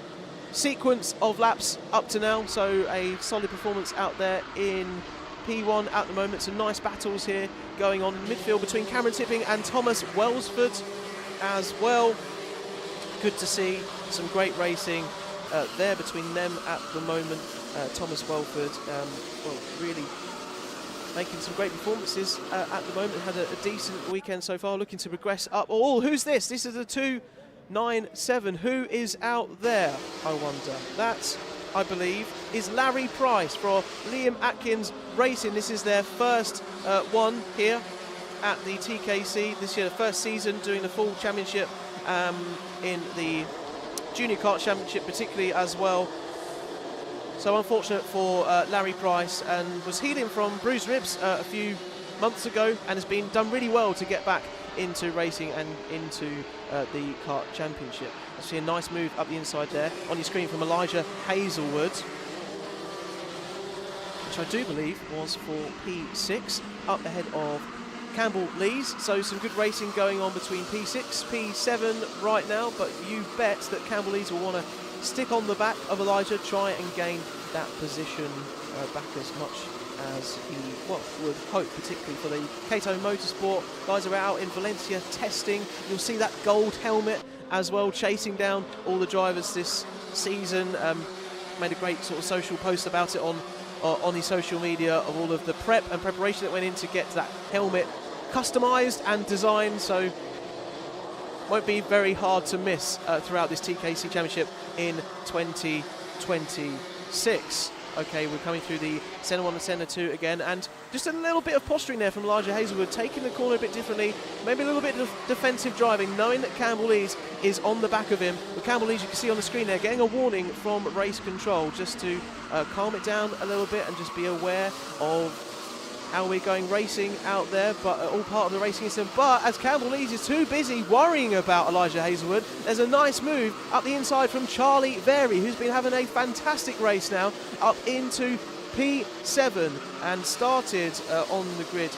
sequence of laps up to now, so a solid performance out there in P1 at the moment. Some nice battles here going on in midfield between Cameron Tipping and Thomas Welsford as well. Good to see some great racing there between them at the moment. Thomas Welsford, really making some great performances at the moment. Had a decent weekend so far, looking to progress up. Who's this? This is the 297. Who is out there, I wonder? That, I believe, is Larry Price for Liam Atkins Racing. This is their first one here at the TKC this year, the first season doing the full championship in the Junior Kart Championship particularly as well. So unfortunate for Larry Price, and was healing from bruised ribs a few months ago, and has been done really well to get back into racing and into the Kart Championship. I see a nice move up the inside there on your screen from Elijah Hazelwood, which I do believe was for P6, up ahead of Campbell Lees. So some good racing going on between P6, P7 right now, but you bet that Campbell Lees will want to stick on the back of Elijah, try and gain that position back as much as he would hope, particularly for the Cato Motorsport. Guys are out in Valencia testing. You'll see that gold helmet as well, chasing down all the drivers this season. Made a great sort of social post about it on his social media of all of the prep and preparation that went in to get that helmet customised and designed, so won't be very hard to miss throughout this TKC Championship in 2026. Okay, we're coming through the centre 1 and centre 2 again, and just a little bit of posturing there from Elijah Hazelwood, taking the corner a bit differently, maybe a little bit of defensive driving, knowing that Campbell Lees is on the back of him. But Campbell Lees, you can see on the screen there, getting a warning from race control just to calm it down a little bit and just be aware of how we're going racing out there, but all part of the racing system. But as Campbell Lees is too busy worrying about Elijah Hazelwood, there's a nice move up the inside from Charlie Very, who's been having a fantastic race now, up into P7 and started on the grid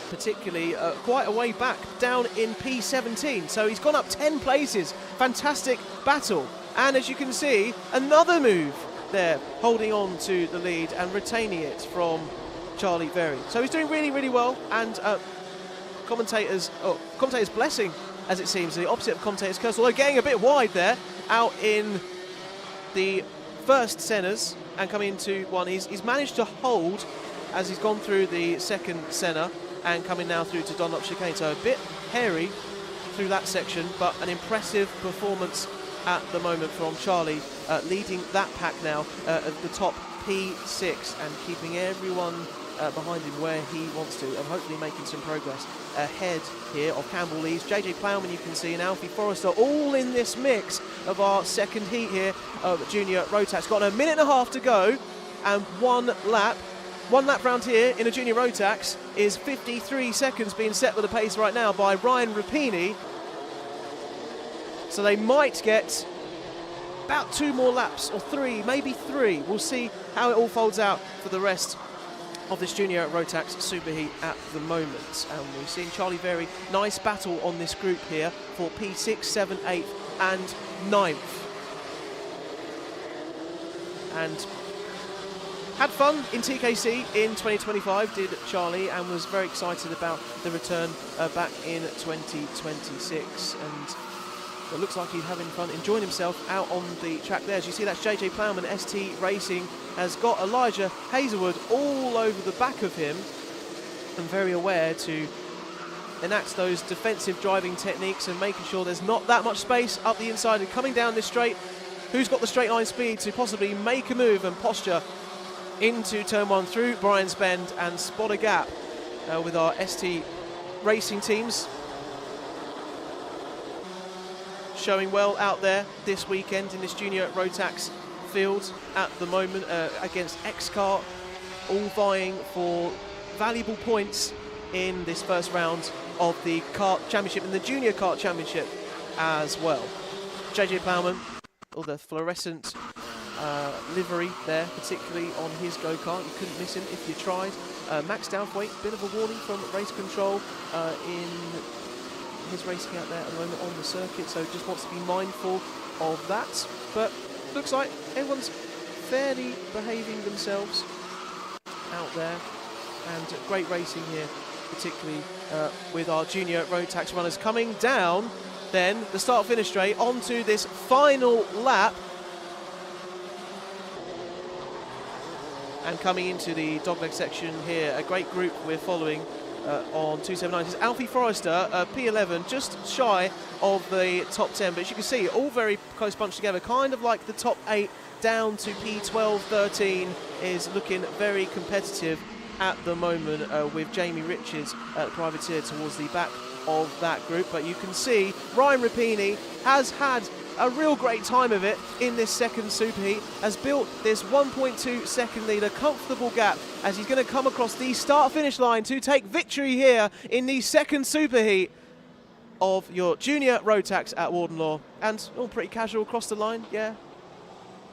particularly quite a way back, down in P17. So he's gone up 10 places. Fantastic battle. And as you can see, another move there, holding on to the lead and retaining it from Charlie Very. So he's doing really, really well, and commentators' blessing, as it seems, the opposite of commentators' curse, although getting a bit wide there, out in the first centres and coming into one. He's managed to hold as he's gone through the second centre and coming now through to Dunlop Chicane. So a bit hairy through that section, but an impressive performance at the moment from Charlie, leading that pack now at the top P6 and keeping everyone behind him where he wants to, and hopefully making some progress ahead here of Campbell Lees, JJ Plowman you can see, and Alfie Forrester, all in this mix of our second heat here of Junior Rotax. Got a minute and a half to go, and one lap round here in a Junior Rotax is 53 seconds being set with the pace right now by Ryan Rapini. So they might get about 2 more laps, or 3, maybe 3. We'll see how it all folds out for the rest of this Junior Rotax Superheat at the moment. And we're seeing Charlie Very, nice battle on this group here for P6, 7, 8 and 9th. And had fun in TKC in 2025, did Charlie, and was very excited about the return back in 2026. And it looks like he's having fun, enjoying himself out on the track there. As you see, that's JJ Plowman. ST Racing has got Elijah Hazelwood all over the back of him, and very aware to enact those defensive driving techniques and making sure there's not that much space up the inside. And coming down this straight, who's got the straight line speed to possibly make a move and posture into turn one through Brian's Bend and spot a gap with our ST Racing teams showing well out there this weekend in this junior Rotax field at the moment against X-Kart, all vying for valuable points in this first round of the Kart Championship and the Junior Kart Championship as well. JJ Plowman, all the fluorescent livery there, particularly on his go-kart. You couldn't miss him if you tried. Max Downthwaite, bit of a warning from race control in his racing out there at the moment on the circuit, so just wants to be mindful of that. But looks like everyone's fairly behaving themselves out there, and great racing here, particularly with our junior Rotax runners coming down then the start-finish straight onto this final lap. And coming into the dogleg section here, a great group we're following on 279. This is Alfie Forrester, P11, just shy of the top 10. But as you can see, all very close bunched together, kind of like the top 8 down to P12, 13 is looking very competitive at the moment with Jamie Richards, privateer, towards the back of that group. But you can see Ryan Rapini has had a real great time of it in this second superheat, has built this 1.2 second lead, a comfortable gap as he's going to come across the start-finish line to take victory here in the second superheat of your junior Rotax at Warden Law. And all pretty casual across the line, yeah.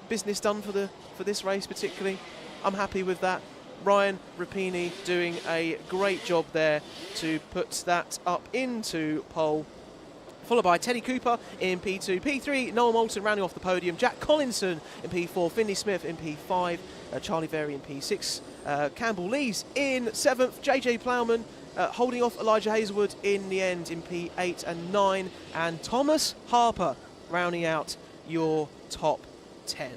Business done for this race particularly. I'm happy with that. Ryan Rapini doing a great job there to put that up into pole. Followed by Teddy Cooper in P2. P3, Noel Moulton rounding off the podium. Jack Collinson in P4. Finley Smith in P5. Charlie Very in P6. Campbell Lees in 7th. JJ Plowman holding off Elijah Hazelwood in the end in P8 and 9. And Thomas Harper rounding out your top 10.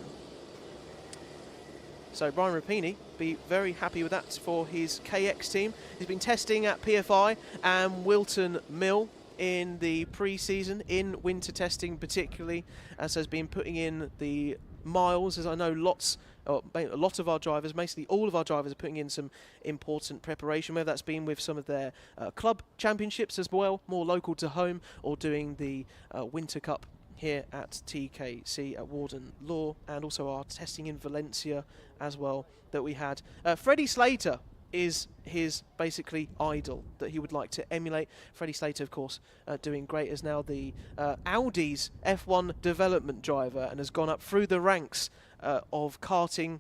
So Brian Rapini be very happy with that for his KX team. He's been testing at PFI and Whilton Mill in the pre-season, in winter testing particularly, as has been putting in the miles, as I know a lot of our drivers, basically all of our drivers, are putting in some important preparation, whether that's been with some of their club championships as well, more local to home, or doing the Winter Cup here at TKC at Warden Law, and also our testing in Valencia as well that we had. Freddie Slater is his basically idol that he would like to emulate. Freddie Slater, of course, doing great as now the Audi's F1 development driver, and has gone up through the ranks of karting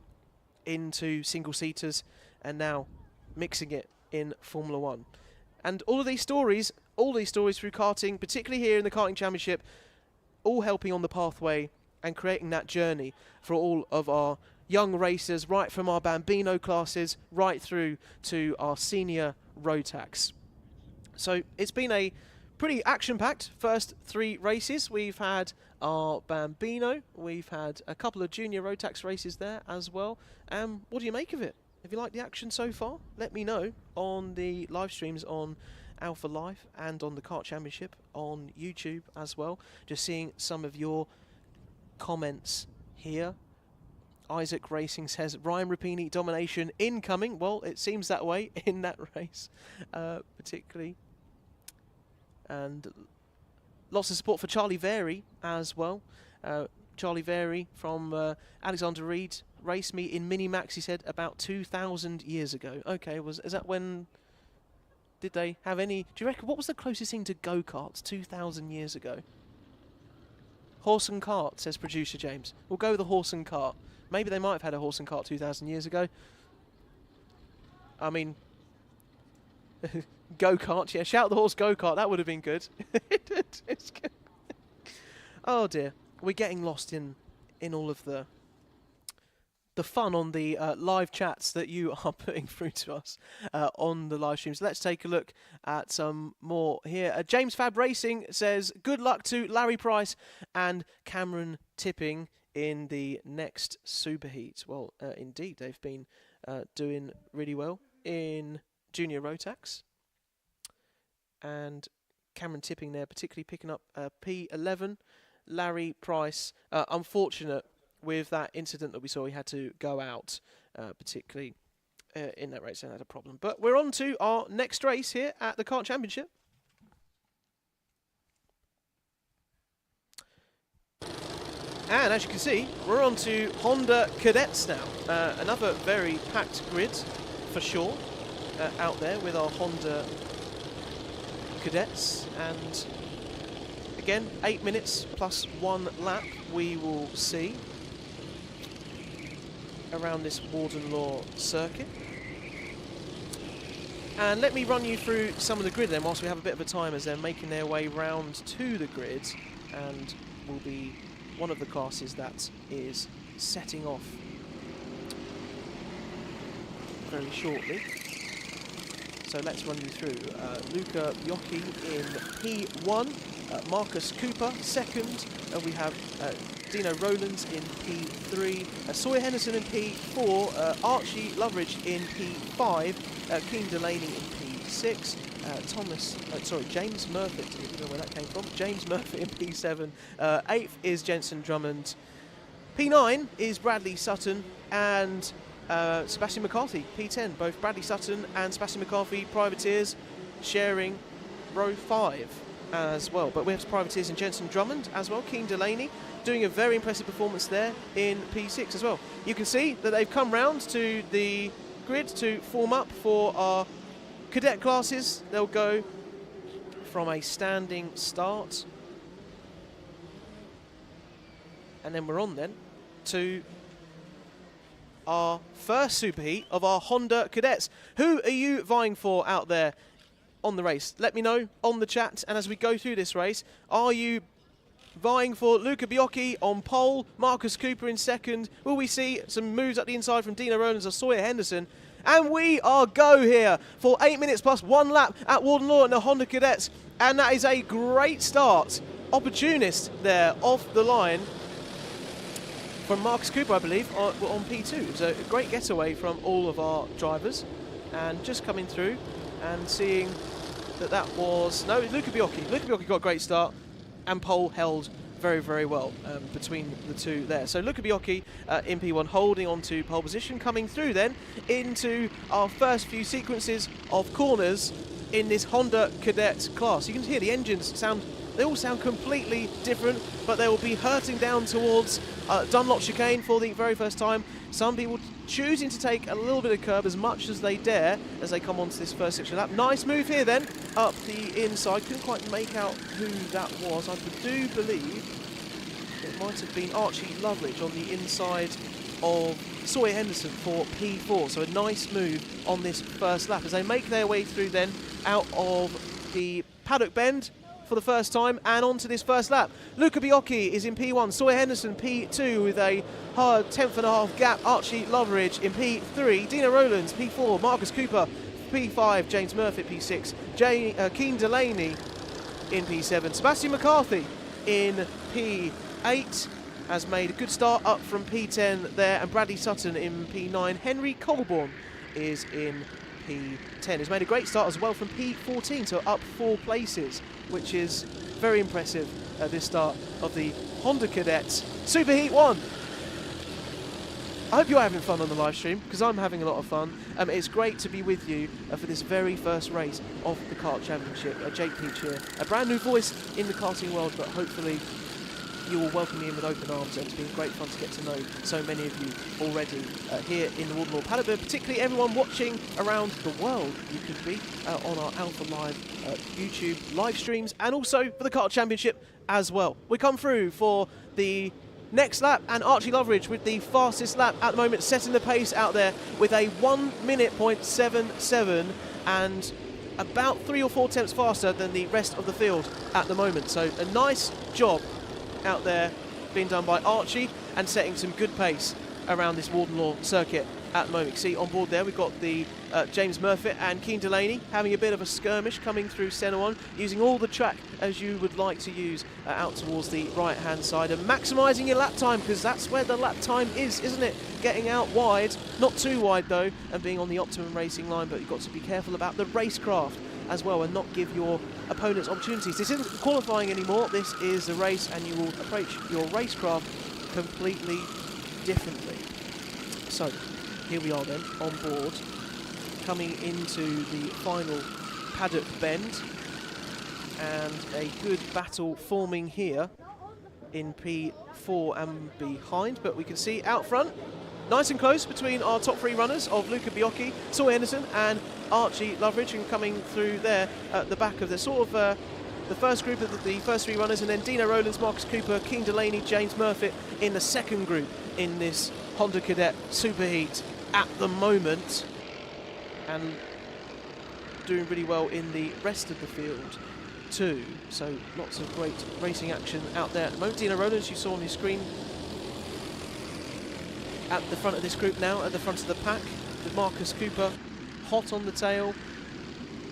into single-seaters and now mixing it in Formula 1. And all these stories through karting, particularly here in the Karting Championship, all helping on the pathway and creating that journey for all of our young racers, right from our Bambino classes right through to our senior Rotax. So it's been a pretty action-packed first 3 races. We've had our Bambino, we've had a couple of junior Rotax races there as well. What do you make of it? Have you liked the action so far? Let me know on the live streams on Alpha Live and on the Kart Championship on YouTube as well. Just seeing some of your comments here. Isaac Racing says Ryan Rapini domination incoming. Well, it seems that way in that race, particularly. And lots of support for Charlie Very as well. Charlie Very from Alexander Reed raced me in Minimax, he said, about 2,000 years ago. Okay, is that when... Did they have any... Do you reckon... What was the closest thing to go-karts 2,000 years ago? Horse and cart, says producer James. We'll go with the horse and cart. Maybe they might have had a horse and cart 2,000 years ago. I mean... go-kart, yeah. Shout the horse go-kart. That would have been good. It's good. Oh, dear. We're getting lost in all of the the fun on the live chats that you are putting through to us on the live streams. Let's take a look at some more here. James Fab Racing says, good luck to Larry Price and Cameron Tipping in the next Superheat. Well, indeed, they've been doing really well in Junior Rotax. And Cameron Tipping there, particularly picking up P11. Larry Price, unfortunate with that incident that we saw. He had to go out, particularly in that race, and had a problem. But we're on to our next race here at the Kart Championship. And as you can see, we're on to Honda Cadets now. Another very packed grid, for sure, out there with our Honda Cadets. And again, 8 minutes plus 1 lap we will see around this Warden Law circuit. And let me run you through some of the grid then, whilst we have a bit of a time as they're making their way round to the grid, and will be one of the classes that is setting off very shortly. So let's run you through. Luca Biocchi in P1, Marcus Cooper second, we have Dino Rowlands in P3, Sawyer Henderson in P4, Archie Loveridge in P5, Keen Delaney in P6, James Murphy, I don't know where that came from, James Murphy in P7, 8th is Jensen Drummond, P9 is Bradley Sutton, and Sebastian McCarthy, P10, both Bradley Sutton and Sebastian McCarthy privateers sharing row 5 as well. But we have privateers in Jensen Drummond as well, Keen Delaney doing a very impressive performance there in P6 as well. You can see that they've come round to the grid to form up for our cadet classes. They'll go from a standing start, and then we're on then to our first superheat of our Honda Cadets. Who are you vying for out there on the race? Let me know on the chat. And as we go through this race, are you vying for Luca Biocchi on pole, Marcus Cooper in second? Will we see some moves up the inside from Dino Rowlands or Sawyer Henderson? And we are go here for 8 minutes plus 1 lap at Warden Law and the Honda Cadets. And that is a great start. Opportunist there off the line from Marcus Cooper, I believe, on P2. It was a great getaway from all of our drivers. And just coming through and seeing that was... No, Luca Biocchi. Luca Biocchi got a great start, and pole held very, very well between the two there. So Luca Biocchi in P1 holding on to pole position, coming through then into our first few sequences of corners in this Honda Cadet class. You can hear the engines sound... They all sound completely different, but they will be hurting down towards Dunlop chicane for the very first time. Some people choosing to take a little bit of curb as much as they dare as they come onto this first section lap. Nice move here then, up the inside. Couldn't quite make out who that was. I do believe it might have been Archie Loveridge on the inside of Sawyer Henderson for P4. So a nice move on this first lap as they make their way through then out of the paddock bend for the first time and onto this first lap. Luca Biocchi is in P1, Sawyer Henderson P2 with a hard 10th.5 gap. Archie Loveridge in P3, Dino Rowlands P4, Marcus Cooper P5, James Murphy P6, Keen Delaney in P7, Sebastian McCarthy in P8 has made a good start up from P10 there, and Bradley Sutton in P9. Henry Colborne is in P10. He's made a great start as well from P14, so up 4 places, which is very impressive at this start of the Honda Cadets Superheat 1. I hope you're having fun on the live stream, because I'm having a lot of fun. It's great to be with you for this very first race of the Kart Championship. Jake Peach here, a brand new voice in the karting world, but hopefully you will welcome me in with open arms. It's been great fun to get to know so many of you already here in the Warden Law Paddock, particularly everyone watching around the world. You could be on our Alpha Live YouTube live streams, and also for the Kart Championship as well. We come through for the next lap, and Archie Loveridge with the fastest lap at the moment, setting the pace out there with a 1:77, and about 3 or 4 tenths faster than the rest of the field at the moment. So a nice job out there being done by Archie and setting some good pace around this Warden Law circuit at the moment. You can see on board there we've got the James Murphy and Keen Delaney having a bit of a skirmish coming through Centre 1, using all the track as you would like to use out towards the right hand side, and maximising your lap time, because that's where the lap time is, isn't it? Getting out wide, not too wide though, and being on the optimum racing line, but you've got to be careful about the racecraft as well and not give your opponents opportunities. This isn't qualifying anymore, this is a race, and you will approach your racecraft completely differently. So here we are then on board, coming into the final paddock bend, and a good battle forming here in P4 and behind, but we can see out front, nice and close between our top three runners of Luca Biocchi, Sawyer Henderson and Archie Loveridge, and coming through there at the back of the sort of the first group of the first three runners, and then Dino Rowlands, Marcus Cooper, Keen Delaney, James Murphy in the second group in this Honda Cadet Superheat at the moment, and doing really well in the rest of the field too. So lots of great racing action out there at the moment. Dino Rowlands, you saw on your screen, at the front of this group now, at the front of the pack, with Marcus Cooper hot on the tail,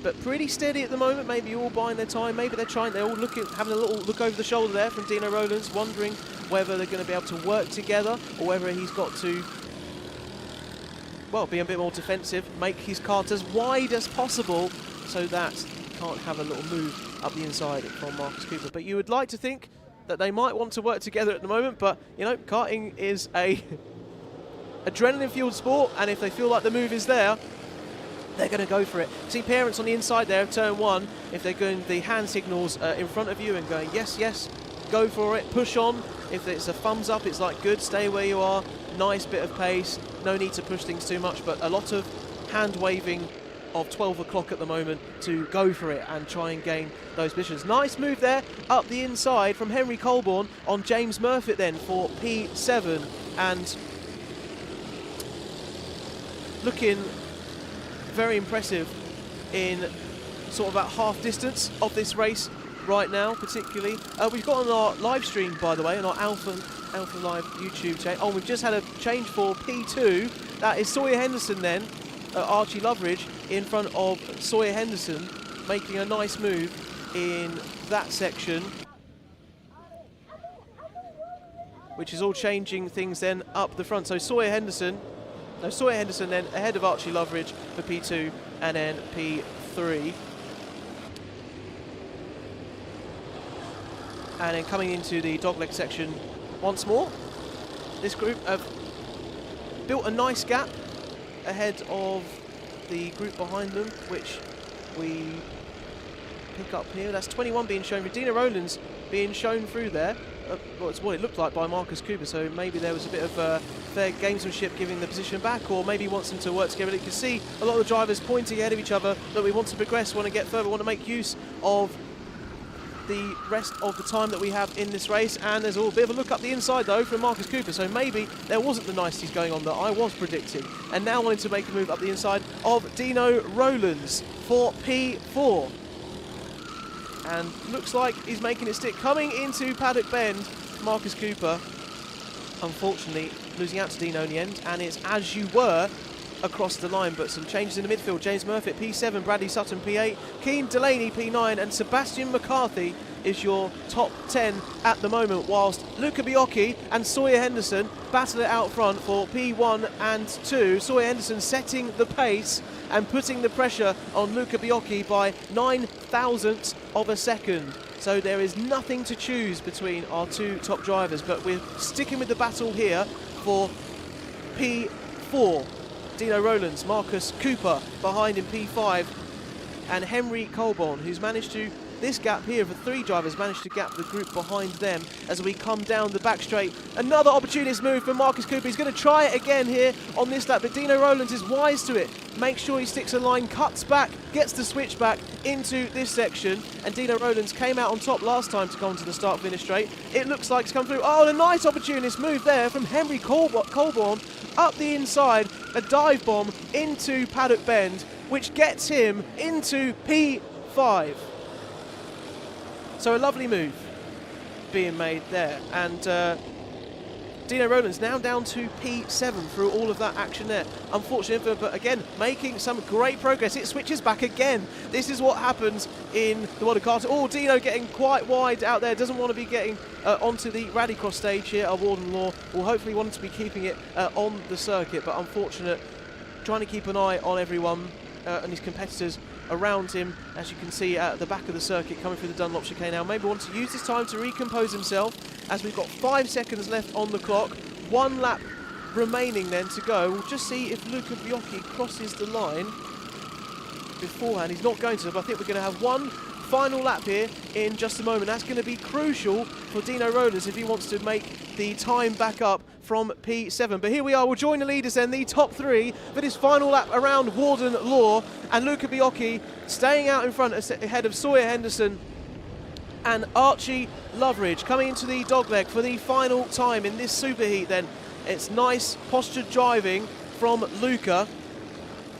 but pretty steady at the moment. Maybe all buying their time, maybe they're all looking, having a little look over the shoulder there from Dino Rowlands, wondering whether they're going to be able to work together or whether he's got to, well, be a bit more defensive, make his kart as wide as possible so that he can't have a little move up the inside from Marcus Cooper. But you would like to think that they might want to work together at the moment, but you know, karting is a adrenaline-fueled sport, and if they feel like the move is there, they're going to go for it. See parents on the inside there of turn 1, if they're going the hand signals in front of you and going, yes, yes, go for it, push on. If it's a thumbs up, it's like, good, stay where you are, nice bit of pace, no need to push things too much, but a lot of hand waving of 12 o'clock at the moment to go for it and try and gain those positions. Nice move there up the inside from Henry Colborne on James Murphy then for P7, and looking very impressive in sort of about half distance of this race right now, particularly. We've got on our live stream, by the way, on our Alpha Live YouTube channel. Oh, we've just had a change for P2. That is Sawyer Henderson then, Archie Loveridge in front of Sawyer Henderson, making a nice move in that section, which is all changing things then up the front. So Sawyer Henderson then ahead of Archie Loveridge for P2 and then P3. And then coming into the dogleg section once more, this group have built a nice gap ahead of the group behind them, which we pick up here. That's 21 being shown, Dino Rowlands being shown through there. Well, it's what it looked like by Marcus Cooper, so maybe there was a bit of fair gamesmanship giving the position back, or maybe he wants them to work together. You can see a lot of the drivers pointing ahead of each other that we want to progress, want to get further, want to make use of the rest of the time that we have in this race. And there's a little bit of a look up the inside though from Marcus Cooper, so maybe there wasn't the niceties going on that I was predicting, and now wanting to make a move up the inside of Dino Rowlands for P4. And looks like he's making it stick. Coming into Paddock Bend, Marcus Cooper, unfortunately, losing out to Dino in the end, and it's as you were across the line, but some changes in the midfield. James Murphy at P7, Bradley Sutton P8, Keen Delaney P9, and Sebastian McCarthy is your top 10 at the moment, whilst Luca Biocchi and Sawyer Henderson battle it out front for P1 and 2. Sawyer Henderson setting the pace and putting the pressure on Luca Biocchi by 0.009 of a second. So there is nothing to choose between our two top drivers, but we're sticking with the battle here for P4. Dino Rowlands, Marcus Cooper behind in P5, and Henry Colborne, who's managed to, this gap here for three drivers, managed to gap the group behind them as we come down the back straight. Another opportunist move for Marcus Cooper. He's going to try it again here on this lap, but Dino Rowlands is wise to it. Makes sure he sticks a line, cuts back, gets the switch back into this section, and Dino Rowlands came out on top last time to come to the start-finish straight. It looks like it's come through. Oh, and a nice opportunist move there from Henry Colborne up the inside, a dive bomb into Paddock Bend, which gets him into P5. So a lovely move being made there, and Dino Rowlands now down to P7 through all of that action there. Unfortunate, but again, making some great progress. It switches back again. This is what happens in the World of Karting. Oh, Dino getting quite wide out there. Doesn't want to be getting onto the Rallycross stage here. Warden Law will hopefully want to be keeping it on the circuit, but unfortunate. Trying to keep an eye on everyone and his competitors around him, as you can see at the back of the circuit coming through the Dunlop chicane now. Maybe wants to use this time to recompose himself, as we've got 5 seconds left on the clock. 1 lap remaining then to go. We'll just see if Luca Biocchi crosses the line beforehand. He's not going to, but I think we're going to have one final lap here in just a moment. That's going to be crucial for Dino Rowlands if he wants to make the time back up from P7. But here we are, we'll join the leaders then, the top 3 for this final lap around Warden Law, and Luca Biocchi staying out in front ahead of Sawyer Henderson and Archie Loveridge coming into the dogleg for the final time in this superheat then. It's nice postured driving from Luca,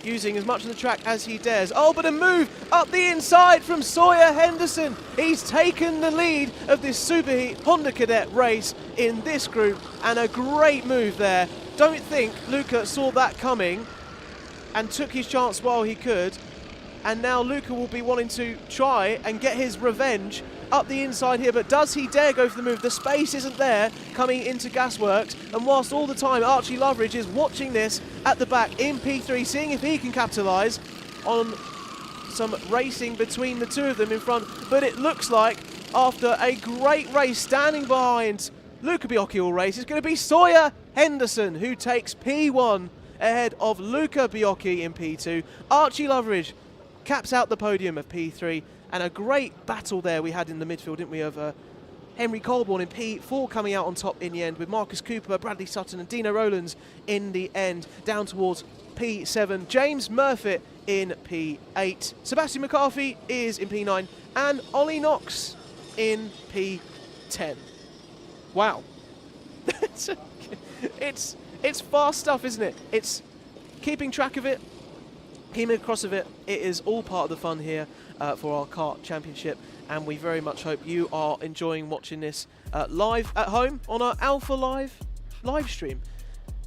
using as much of the track as he dares. Oh, but a move up the inside from Sawyer Henderson. He's taken the lead of this superheat Honda Cadet race in this group, and a great move there. Don't think Luca saw that coming and took his chance while he could. And now Luca will be wanting to try and get his revenge up the inside here, but does he dare go for the move? The space isn't there coming into Gasworks, and whilst all the time Archie Loveridge is watching this at the back in P3, seeing if he can capitalise on some racing between the two of them in front. But it looks like after a great race standing behind Luca Biocchi all race, it's going to be Sawyer Henderson who takes P1 ahead of Luca Biocchi in P2. Archie Loveridge caps out the podium of P3, and a great battle there we had in the midfield, didn't we, of Henry Colborne in P4 coming out on top in the end, with Marcus Cooper, Bradley Sutton and Dino Rowlands in the end, down towards P7. James Murfitt in P8. Sebastian McCarthy is in P9, and Ollie Knox in P10. Wow. it's fast stuff, isn't it? It's keeping track of it, keeping across of it. It is all part of the fun here for our Kart Championship, and we very much hope you are enjoying watching this live at home on our Alpha Live stream.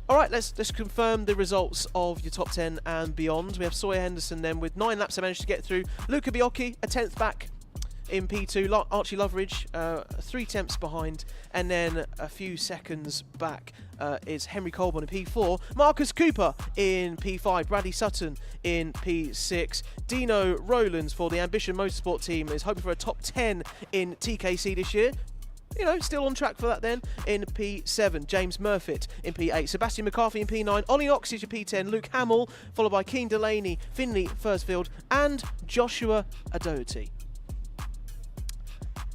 All right, let's confirm the results of your top 10 and beyond. We have Sawyer Henderson then with 9 laps. I managed to get through. Luca Biocchi a 10th back in P2. Archie Loveridge 3 tenths behind, and then a few seconds back is Henry Colborne in P4. Marcus Cooper in P5. Bradley Sutton in P6. Dino Rowlands for the Ambition Motorsport team is hoping for a top 10 in TKC this year. You know, still on track for that then in P7. James Murfitt in P8. Sebastian McCarthy in P9. Ollie Knox is your P10. Luke Hamill, followed by Keane Delaney, Finley Fursfield, and Joshua Adoherty.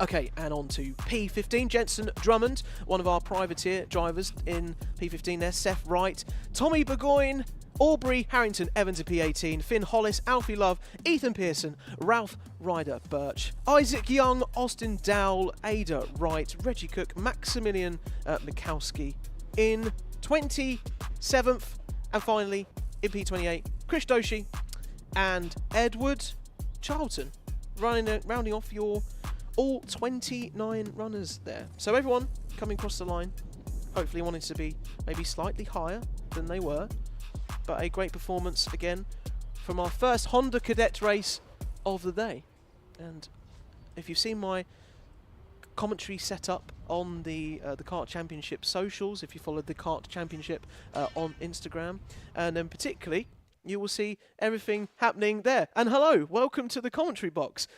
Okay, and on to P15. Jensen Drummond, one of our privateer drivers in P15 there. Seth Wright, Tommy Burgoyne, Aubrey Harrington Evans in P18, Finn Hollis, Alfie Love, Ethan Pearson, Ralph Ryder Birch, Isaac Young, Austin Dowell, Ada Wright, Reggie Cook, Maximilian Mikowski in 27th, and finally in P28, Chris Doshi and Edward Charlton, rounding off your all 29 runners there. So everyone coming across the line, hopefully wanting to be maybe slightly higher than they were, but a great performance again from our first Honda Cadet race of the day. And if you've seen my commentary set up on the Kart Championship socials, if you followed the Kart Championship on Instagram, and then particularly you will see everything happening there. And hello, welcome to the commentary box.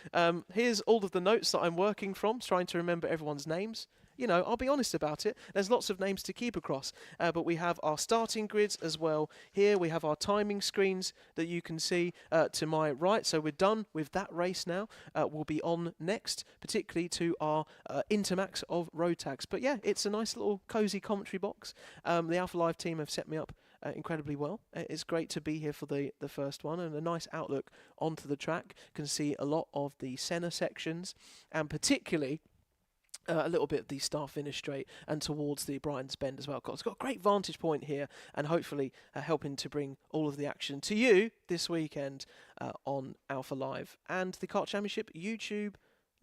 Here's all of the notes that I'm working from, trying to remember everyone's names. You know, I'll be honest about it. There's lots of names to keep across, but we have our starting grids as well. Here we have our timing screens that you can see to my right. So we're done with that race now. We'll be on next, particularly to our Intermax of Rotax. But yeah, it's a nice little cozy commentary box. The Alpha Live team have set me up incredibly well. It's great to be here for the first one, and a nice outlook onto the track. You can see a lot of the Senna sections, and particularly a little bit of the start finish straight and towards the Brighton's Bend as well. It's got a great vantage point here, and hopefully helping to bring all of the action to you this weekend on Alpha Live and the Kart Championship YouTube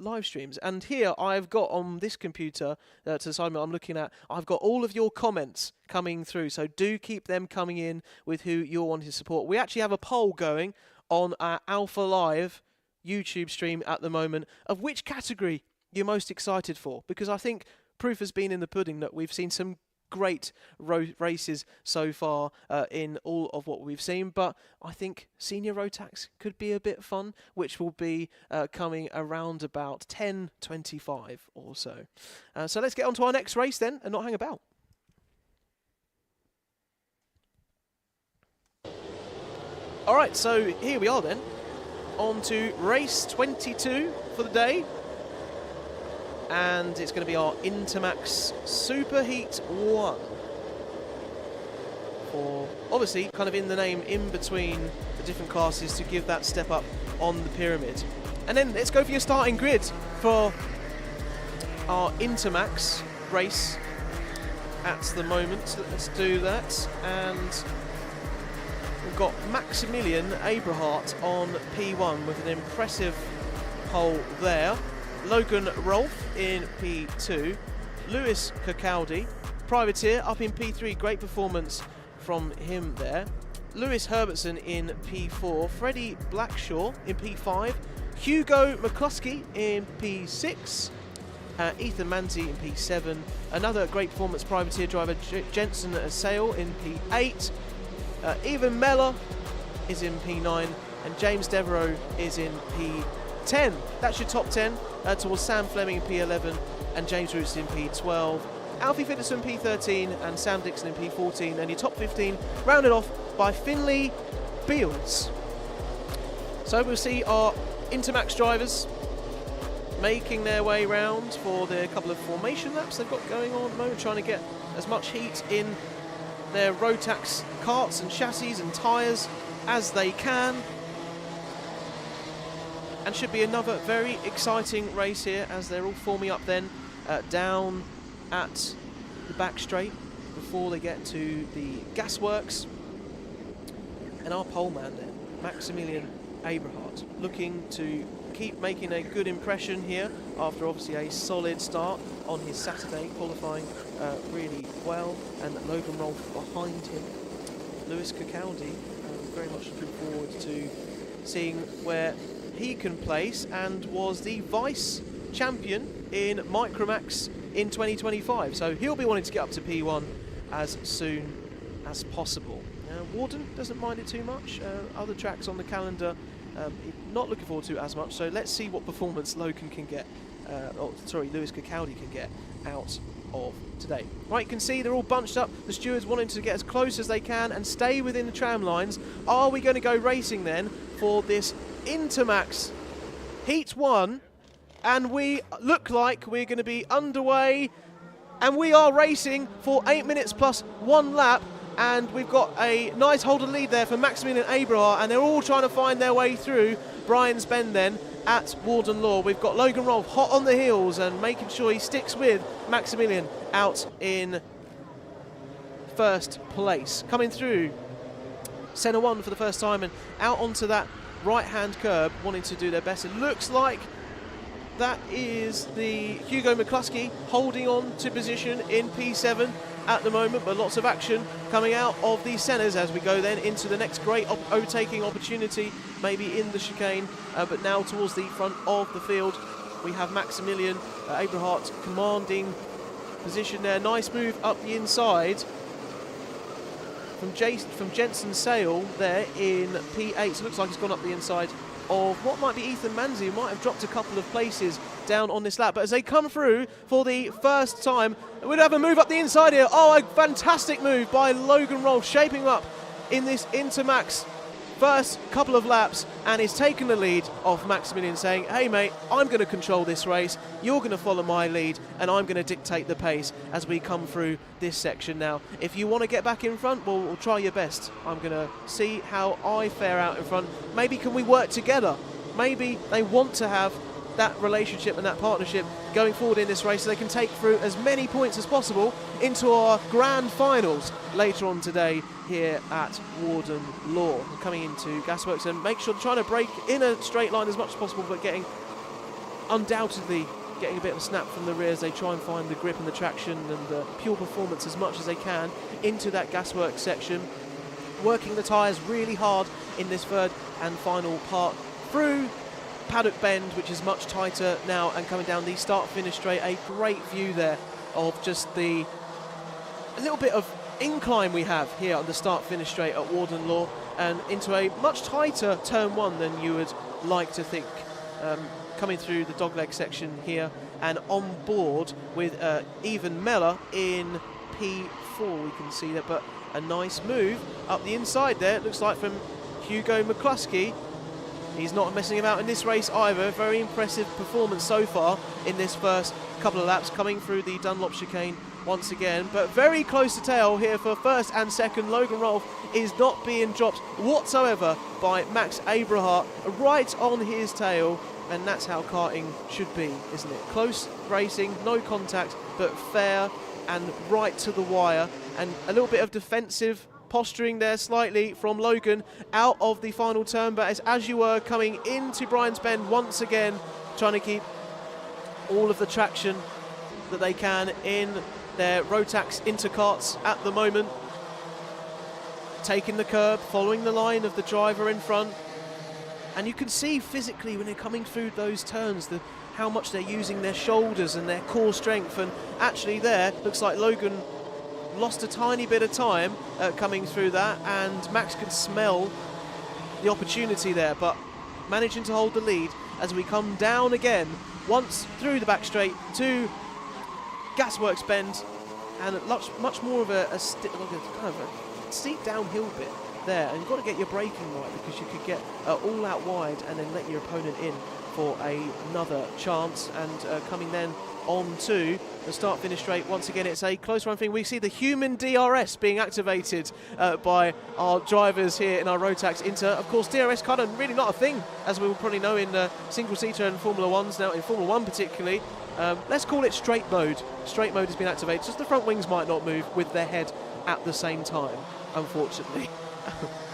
live streams. And here I've got on this computer, to the side I'm looking at, I've got all of your comments coming through. So do keep them coming in with who you're wanting to support. We actually have a poll going on our Alpha Live YouTube stream at the moment of which category you're most excited for, because I think proof has been in the pudding that we've seen some great races so far in all of what we've seen, but I think Senior Rotax could be a bit fun, which will be coming around about 10:25 or so. So let's get on to our next race then and not hang about. All right, so here we are then, on to race 22 for the day. And it's going to be our Intermax Superheat 1. For obviously, kind of in the name, in between the different classes to give that step up on the pyramid. And then let's go for your starting grid for our Intermax race at the moment. So let's do that. And we've got Maximilian Abrahart on P1 with an impressive pole there. Logan Rolfe in P2, Lewis Kirkcaldy, Privateer up in P3, great performance from him there. Lewis Herbertson in P4, Freddie Blackshaw in P5, Hugo McCluskey in P6, Ethan Manzi in P7, another great performance Privateer driver Jensen Sale in P8, Evan Meller is in P9, and James Devereaux is in P10. That's your top 10. Towards Sam Fleming in P11 and James Roots in P12. Alfie Fitterson in P13 and Sam Dixon in P14. And your top 15 rounded off by Finley Beals. So we'll see our Intermax drivers making their way round for the couple of formation laps they've got going on at the moment, trying to get as much heat in their Rotax karts and chassis and tyres as they can. And should be another very exciting race here as they're all forming up then down at the back straight before they get to the gasworks. And our pole man then, Maximilian Abrahart, looking to keep making a good impression here after obviously a solid start on his Saturday, qualifying really well. And Logan Rolfe behind him. Lewis Kirkcaldy, very much looking forward to seeing where he can place, and was the vice champion in Micromax in 2025, so he'll be wanting to get up to P1 as soon as possible. Warden doesn't mind it too much. Other tracks on the calendar not looking forward to as much, so let's see what performance Logan can get, Lewis Kirkcaldy can get out of today. Right, you can see they're all bunched up, the stewards wanting to get as close as they can and stay within the tram lines. Are we going to go racing then for this Intermax Heat 1? And we look like we're going to be underway, and we are racing for 8 minutes plus 1 lap, and we've got a nice hold of lead there for Maximilian Abrahart, and they're all trying to find their way through Brian's Bend then at Warden Law. We've got Logan Rolfe hot on the heels and making sure he sticks with Maximilian out in first place. Coming through Centre 1 for the first time and out onto that right-hand curb, wanting to do their best. It looks like that is the Hugo McCluskey holding on to position in P7 at the moment, but lots of action coming out of these centres as we go then into the next great overtaking opportunity, maybe in the chicane, but now towards the front of the field we have Maximilian Abrahart commanding position there. Nice move up the inside from Jensen Sale there in P8. So it looks like he's gone up the inside of what might be Ethan Manzi, who might have dropped a couple of places down on this lap. But as they come through for the first time, we'd have a move up the inside here. Oh, a fantastic move by Logan Rolfe, shaping up in this Intermax first couple of laps, and is taking the lead off Maximilian, saying, hey mate, I'm going to control this race, you're going to follow my lead, and I'm going to dictate the pace as we come through this section now. If you want to get back in front, well, we'll try your best. I'm going to see how I fare out in front. Maybe can we work together? Maybe they want to have that relationship and that partnership going forward in this race so they can take through as many points as possible into our grand finals later on today here at Warden Law. We're coming into Gasworks and make sure trying to break in a straight line as much as possible, but getting undoubtedly getting a bit of a snap from the rear as they try and find the grip and the traction and the pure performance as much as they can into that gasworks section. Working the tyres really hard in this third and final part through Paddock Bend, which is much tighter now, and coming down the start-finish straight. A great view there of just a little bit of incline we have here on the start-finish straight at Warden Law, and into a much tighter turn one than you would like to think. Coming through the dogleg section here, and on board with Even Meller in P4, we can see that, but a nice move up the inside there, it looks like, from Hugo McCluskey. He's not messing about in this race either. Very impressive performance so far in this first couple of laps, coming through the Dunlop chicane once again, but very close to tail here for first and second. Logan Rolfe is not being dropped whatsoever by Max Abrahart, right on his tail. And that's how karting should be, isn't it? Close racing, no contact, but fair and right to the wire. And a little bit of defensive posturing there slightly from Logan out of the final turn, but as you were coming into Bryan's Bend once again, trying to keep all of the traction that they can in their Rotax Interkarts at the moment. Taking the curb, following the line of the driver in front. And you can see physically when they're coming through those turns how much they're using their shoulders and their core strength. And actually there, looks like Logan lost a tiny bit of time coming through that, and Max could smell the opportunity there, but managing to hold the lead as we come down again, once through the back straight to Gasworks Bend, and much more of a kind of a steep downhill bit there, and you've got to get your braking right, because you could get all out wide and then let your opponent in for another chance. And coming then on to the start-finish straight, once again it's a close run thing. We see the human DRS being activated by our drivers here in our Rotax Inter. Of course, DRS kind of really not a thing, as we will probably know in single-seater and Formula 1s now, in Formula 1 particularly. Let's call it straight mode. Straight mode has been activated, just the front wings might not move with their head at the same time, unfortunately.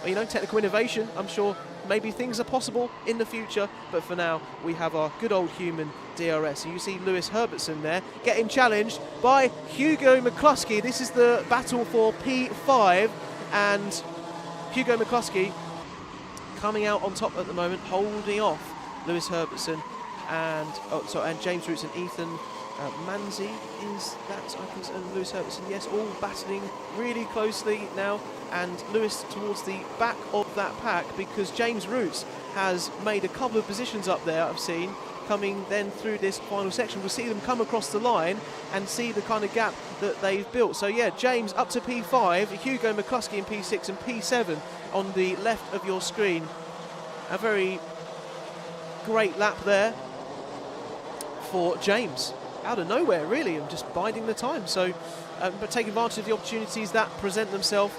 You know, technical innovation, I'm sure maybe things are possible in the future, but for now we have our good old human DRS. So you see Lewis Herbertson there getting challenged by Hugo McCluskey. This is the battle for P5, and Hugo McCluskey coming out on top at the moment, holding off Lewis Herbertson and James Roots and Ethan Manzi is that, and Lewis Herbertson, yes, all battling really closely now, and Lewis towards the back of that pack, because James Roots has made a couple of positions up there, I've seen, coming then through this final section. We'll see them come across the line and see the kind of gap that they've built. So yeah, James up to P5, Hugo McCluskey in P6 and P7 on the left of your screen. A very great lap there for James. Out of nowhere, really, and just biding the time. So, but taking advantage of the opportunities that present themselves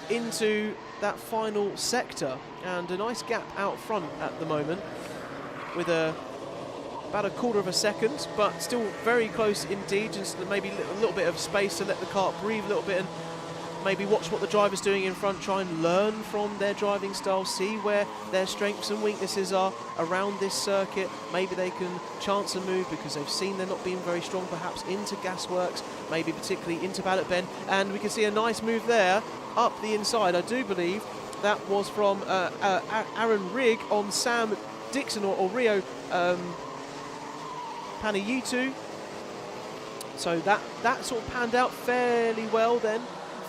into that final sector, and a nice gap out front at the moment, with about a quarter of a second, but still very close indeed. Just maybe a little bit of space to let the kart breathe a little bit, and maybe watch what the driver's doing in front, try and learn from their driving style, see where their strengths and weaknesses are around this circuit. Maybe they can chance a move because they've seen they're not being very strong, perhaps into Gasworks, maybe particularly into Paddock Bend. And we can see a nice move there up the inside. I do believe that was from Aaron Rigg on Sam Dixon or Rio Panayitu. So that sort of panned out fairly well then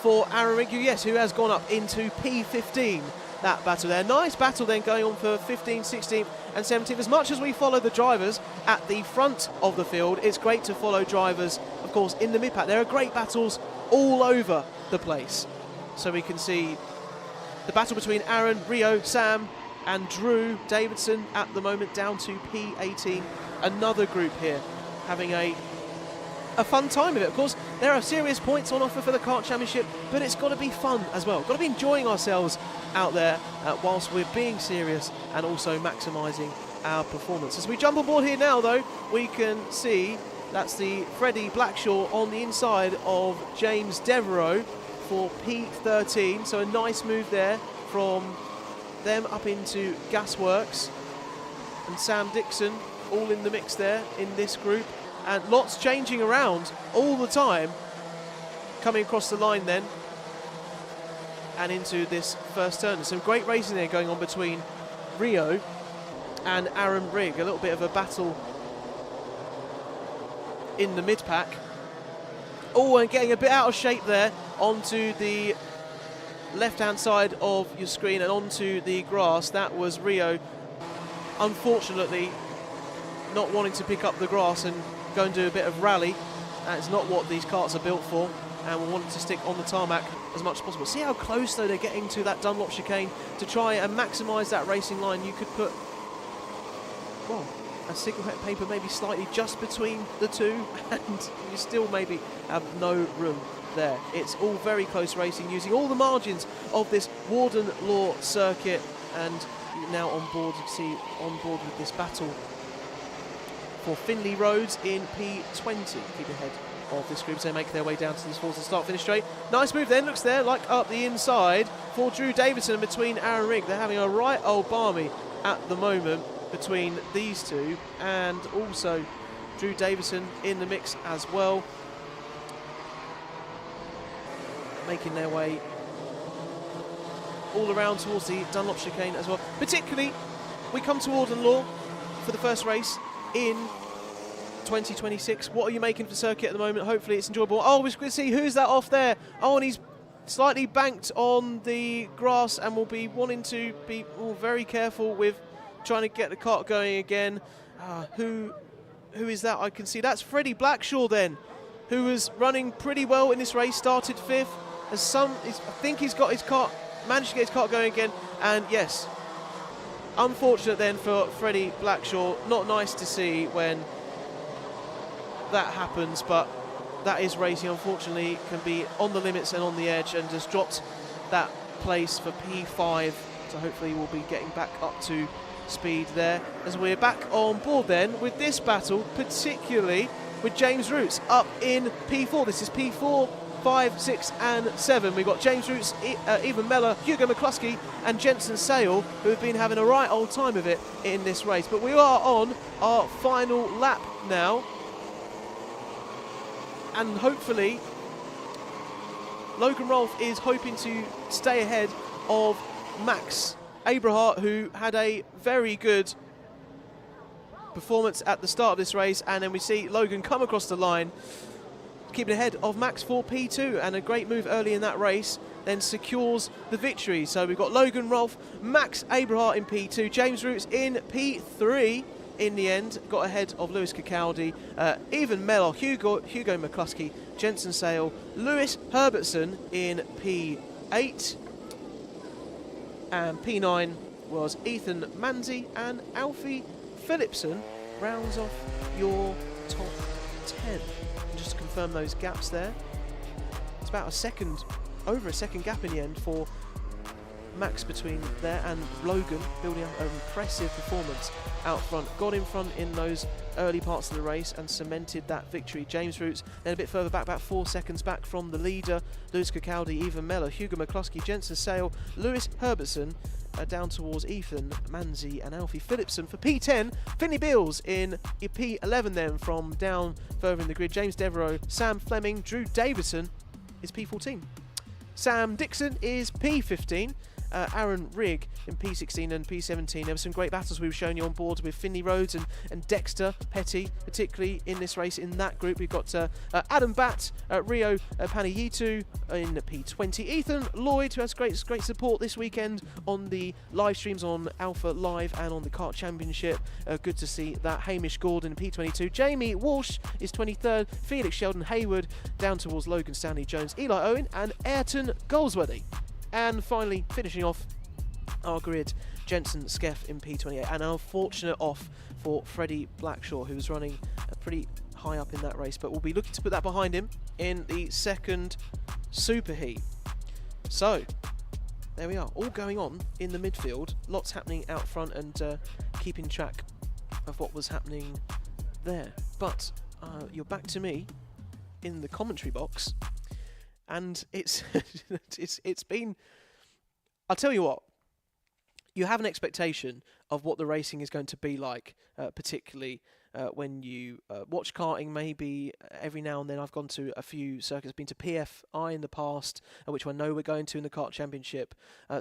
for Aaron Rigg, who has gone up into P15, that battle there. Nice battle then going on for 15th, 16th and 17th. As much as we follow the drivers at the front of the field, it's great to follow drivers, of course, in the mid-pack. There are great battles all over the place. So we can see the battle between Aaron, Rio, Sam and Drew Davidson at the moment down to P18. Another group here having a fun time of it. Of course, there are serious points on offer for the Kart Championship, but it's got to be fun as well. Got to be enjoying ourselves out there whilst we're being serious and also maximising our performance. As we jump on board here now, though, we can see that's the Freddie Blackshaw on the inside of James Devereaux for P13. So a nice move there from them up into Gasworks. And Sam Dixon all in the mix there in this group, and lots changing around all the time, coming across the line then and into this first turn. Some great racing there going on between Rio and Aaron Rigg. A little bit of a battle in the mid-pack. Oh, and getting a bit out of shape there onto the left-hand side of your screen and onto the grass. That was Rio, unfortunately, not wanting to pick up the grass and go and do a bit of rally. That's not what these karts are built for, and we wanted to stick on the tarmac as much as possible. See how close, though, they're getting to that Dunlop chicane to try and maximise that racing line. You could put, well, a cigarette paper maybe slightly just between the two, and you still maybe have no room there. It's all very close racing, using all the margins of this Warden Law circuit, and now on board, you see, on board with this battle for Finley Roads in P20. Keep ahead of this group as they make their way down to this fourth and start-finish straight. Nice move then, looks there, like up the inside for Drew Davidson and between Aaron Rigg. They're having a right old balmy at the moment between these two, and also Drew Davison in the mix as well, making their way all around towards the Dunlop chicane as well. Particularly, we come to Warden Law for the first race in 2026. What are you making for the circuit at the moment? Hopefully it's enjoyable. Oh, we're going to see who's that off there. Oh, and he's slightly banked on the grass and will be wanting to be very careful with trying to get the kart going again. Who is that? I can see that's Freddie Blackshaw then, who was running pretty well in this race, started fifth. I think he's got his kart, managed to get his kart going again, and yes, unfortunate then for Freddie Blackshaw. Not nice to see when that happens, but that is racing. Unfortunately, can be on the limits and on the edge, and just dropped that place for P5. So hopefully we'll be getting back up to speed there as we're back on board then with this battle, particularly with James Roots up in P4. This is P4, 5, 6 and 7. We've got James Roots, Evan Meller, Hugo McCluskey and Jensen Sale, who have been having a right old time of it in this race. But we are on our final lap now, and hopefully Logan Rolfe is hoping to stay ahead of Max Abrahart, who had a very good performance at the start of this race, and then we see Logan come across the line, keeping ahead of Max for P2, and a great move early in that race then secures the victory. So we've got Logan Rolfe, Max Abrahart in P2, James Roots in P3 in the end, got ahead of Lewis Cacaldi, Evan Mellor, Hugo McCluskey, Jensen Sale, Lewis Herbertson in P8, and P9 was Ethan Manzi, and Alfie Phillipson rounds off your top 10. And just to confirm those gaps there, it's about over a second gap in the end for Max between there and Logan, building up an impressive performance out front. Got in front in those early parts of the race and cemented that victory. James Roots then a bit further back, about 4 seconds back from the leader, Lewis Cacaldi, Evan Mellor, Hugo McCluskey, Jensen Sale, Lewis Herbertson, down towards Ethan Manzi and Alfie Phillipson. For P10, Finley Beals in P11 then, from down further in the grid, James Devereaux, Sam Fleming, Drew Davison is P14. Sam Dixon is P15. Aaron Rigg in P16 and P17. There were some great battles we were showing you on board with Finley Rhodes and Dexter Petty, particularly in this race. In that group, we've got Adam Batt, Rio Panayitu in P20. Ethan Lloyd, who has great support this weekend on the live streams on Alpha Live and on the Kart Championship. Good to see that. Hamish Gordon in P22. Jamie Walsh is 23rd. Felix Sheldon Hayward down towards Logan Stanley Jones, Eli Owen and Ayrton Goldsworthy. And finally, finishing off our grid, Jensen Skeff in P28. And an unfortunate off for Freddie Blackshaw, who was running pretty high up in that race, but we'll be looking to put that behind him in the second superheat. So, there we are, all going on in the midfield. Lots happening out front, and keeping track of what was happening there. But you're back to me in the commentary box. And it's been, I'll tell you what, you have an expectation of what the racing is going to be like, particularly when you watch karting. Maybe every now and then I've gone to a few circuits, been to PFI in the past, which I know we're going to in the Kart Championship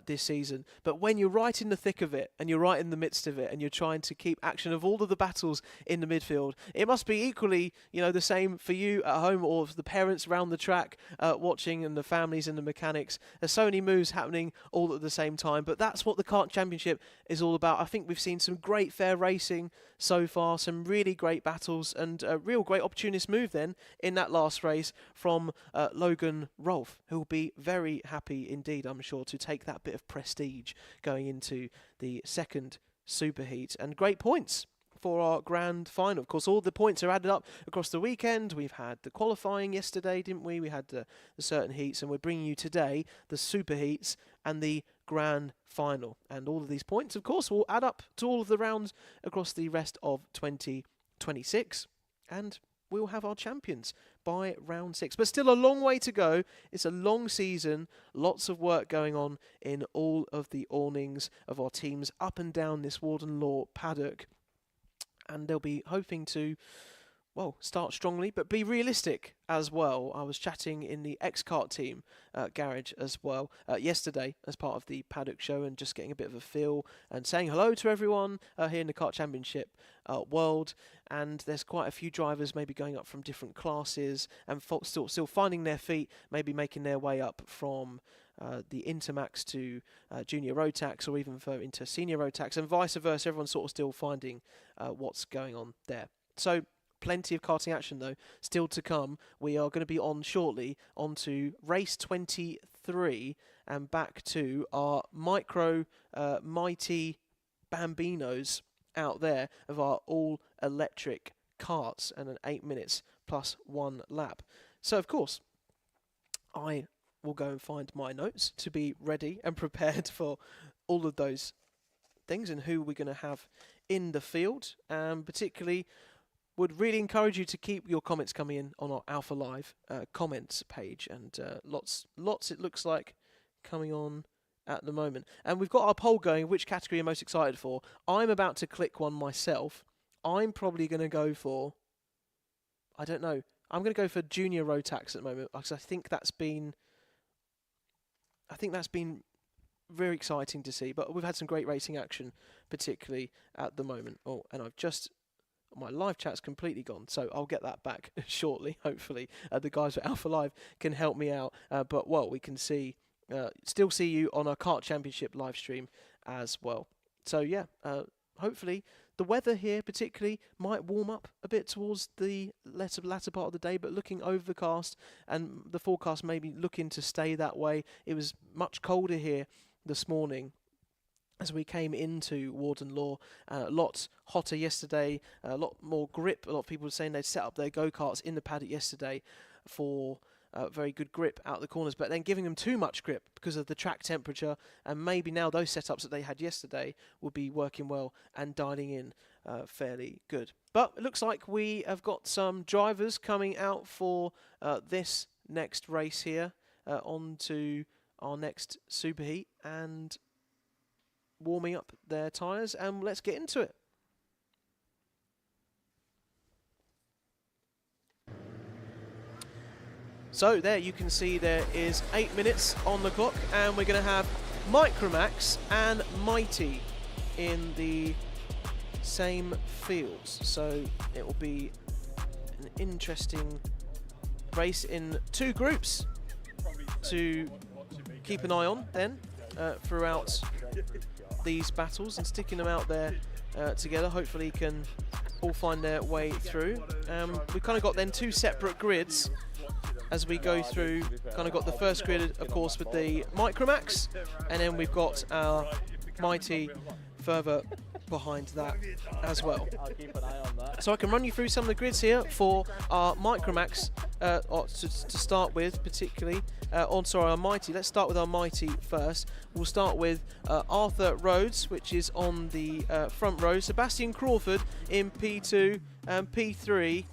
this season. But when you're right in the thick of it, and you're right in the midst of it, and you're trying to keep action of all of the battles in the midfield, it must be equally, the same for you at home or for the parents around the track watching, and the families and the mechanics. There's so many moves happening all at the same time, but that's what the Kart Championship is all about. I think we've seen some great fair racing so far, some really great battles, and a real great opportunist move then in that last race from Logan Rolfe, who will be very happy indeed, I'm sure, to take that bit of prestige going into the second superheat. And great points for our grand final. Of course, all the points are added up across the weekend. We've had the qualifying yesterday, didn't we? We had the certain heats, and we're bringing you today the superheats and the grand final. And all of these points, of course, will add up to all of the rounds across the rest of 2026, and we'll have our champions by round 6. But still a long way to go. It's a long season, lots of work going on in all of the awnings of our teams up and down this Warden Law paddock, and they'll be hoping to, well, start strongly, but be realistic as well. I was chatting in the Kart team garage as well yesterday as part of the Paddock show, and just getting a bit of a feel and saying hello to everyone here in the Kart Championship world. And there's quite a few drivers maybe going up from different classes and still finding their feet, maybe making their way up from the Intermax to junior Rotax, or even into senior Rotax, and vice versa. Everyone's sort of still finding what's going on there. So plenty of karting action, though, still to come. We are going to be on shortly onto race 23 and back to our micro mighty Bambinos out there of our all-electric karts, and an 8 minutes plus 1 lap. So, of course, I will go and find my notes to be ready and prepared for all of those things and who we're going to have in the field. Particularly, would really encourage you to keep your comments coming in on our Alpha Live comments page, and lots it looks like coming on at the moment. And we've got our poll going, which category you're most excited for. I'm about to click one myself. I'm probably going to go for, I don't know, I'm going to go for junior Rotax at the moment, because I think that's been very exciting to see. But we've had some great racing action, particularly at the moment. Oh, and my live chat's completely gone, so I'll get that back shortly. Hopefully, the guys at Alpha Live can help me out. But well, we can still see you on our Kart Championship live stream as well. So yeah, hopefully the weather here particularly might warm up a bit towards the latter part of the day, but looking overcast, and the forecast maybe looking to stay that way. It was much colder here this morning as we came into Warden Law. A lot hotter yesterday, a lot more grip. A lot of people were saying they'd set up their go-karts in the paddock yesterday for very good grip out the corners, but then giving them too much grip because of the track temperature, and maybe now those setups that they had yesterday will be working well and dialing in fairly good. But it looks like we have got some drivers coming out for this next race here, on to our next superheat, and warming up their tyres, and let's get into it. So there you can see there is 8 minutes on the clock, and we're going to have Micromax and Mighty in the same fields. So it will be an interesting race in 2 groups to keep an eye on then throughout these battles, and sticking them out there together. Hopefully can all find their way through. We've kind of got then 2 separate grids as we go through. Kind of got the first grid, of course, with the Micromax, and then we've got our Mighty further behind that as well. I'll keep an eye on that. So I can run you through some of the grids here for our Micromax to start with, particularly. Our Mighty. Let's start with our Mighty first. We'll start with Arthur Rhodes, which is on the front row. Sebastian Crawford in P2 and P3.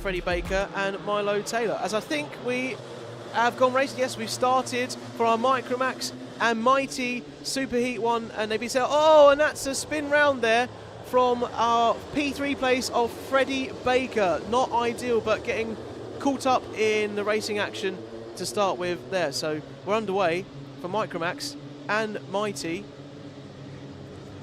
Freddie Baker and Milo Taylor. As I think we have gone racing, yes, we've started for our Micromax and Mighty Superheat 1, and they've been saying, oh, and that's a spin round there from our P3 place of Freddie Baker. Not ideal, but getting caught up in the racing action to start with there. So we're underway for Micromax and Mighty.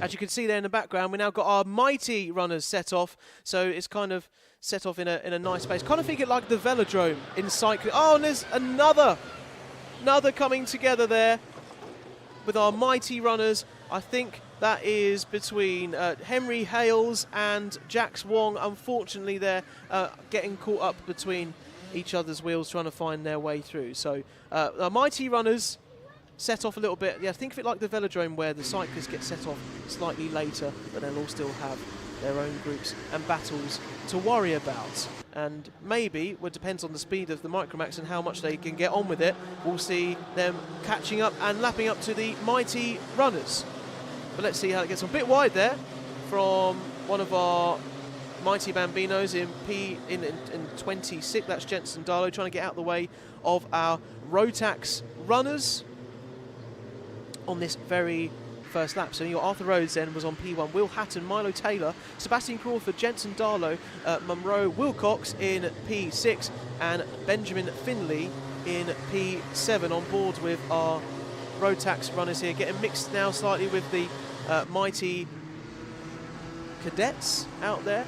As you can see there in the background, we now got our Mighty runners set off. So it's kind of set off in a nice space. Kind of think it like the velodrome in cycling. Oh, and there's another coming together there with our Mighty runners. I think that is between Henry Hales and Jax Wong. Unfortunately, they're getting caught up between each other's wheels, trying to find their way through. So our Mighty runners set off a little bit. Yeah, think of it like the velodrome where the cyclists get set off slightly later, but they'll all still have their own groups and battles to worry about. And maybe, well, it depends on the speed of the Micromax and how much they can get on with it, we'll see them catching up and lapping up to the Mighty runners. But let's see how it gets on. A bit wide there from one of our Mighty Bambinos in 26. That's Jensen Darlow trying to get out of the way of our Rotax runners on this very first lap. So your Arthur Rhodes then was on P1, Will Hatton, Milo Taylor, Sebastian Crawford, Jensen Darlow, Munro Wilcox in P6, and Benjamin Finley in P7 on board with our Rotax runners here, getting mixed now slightly with the Mighty Cadets out there,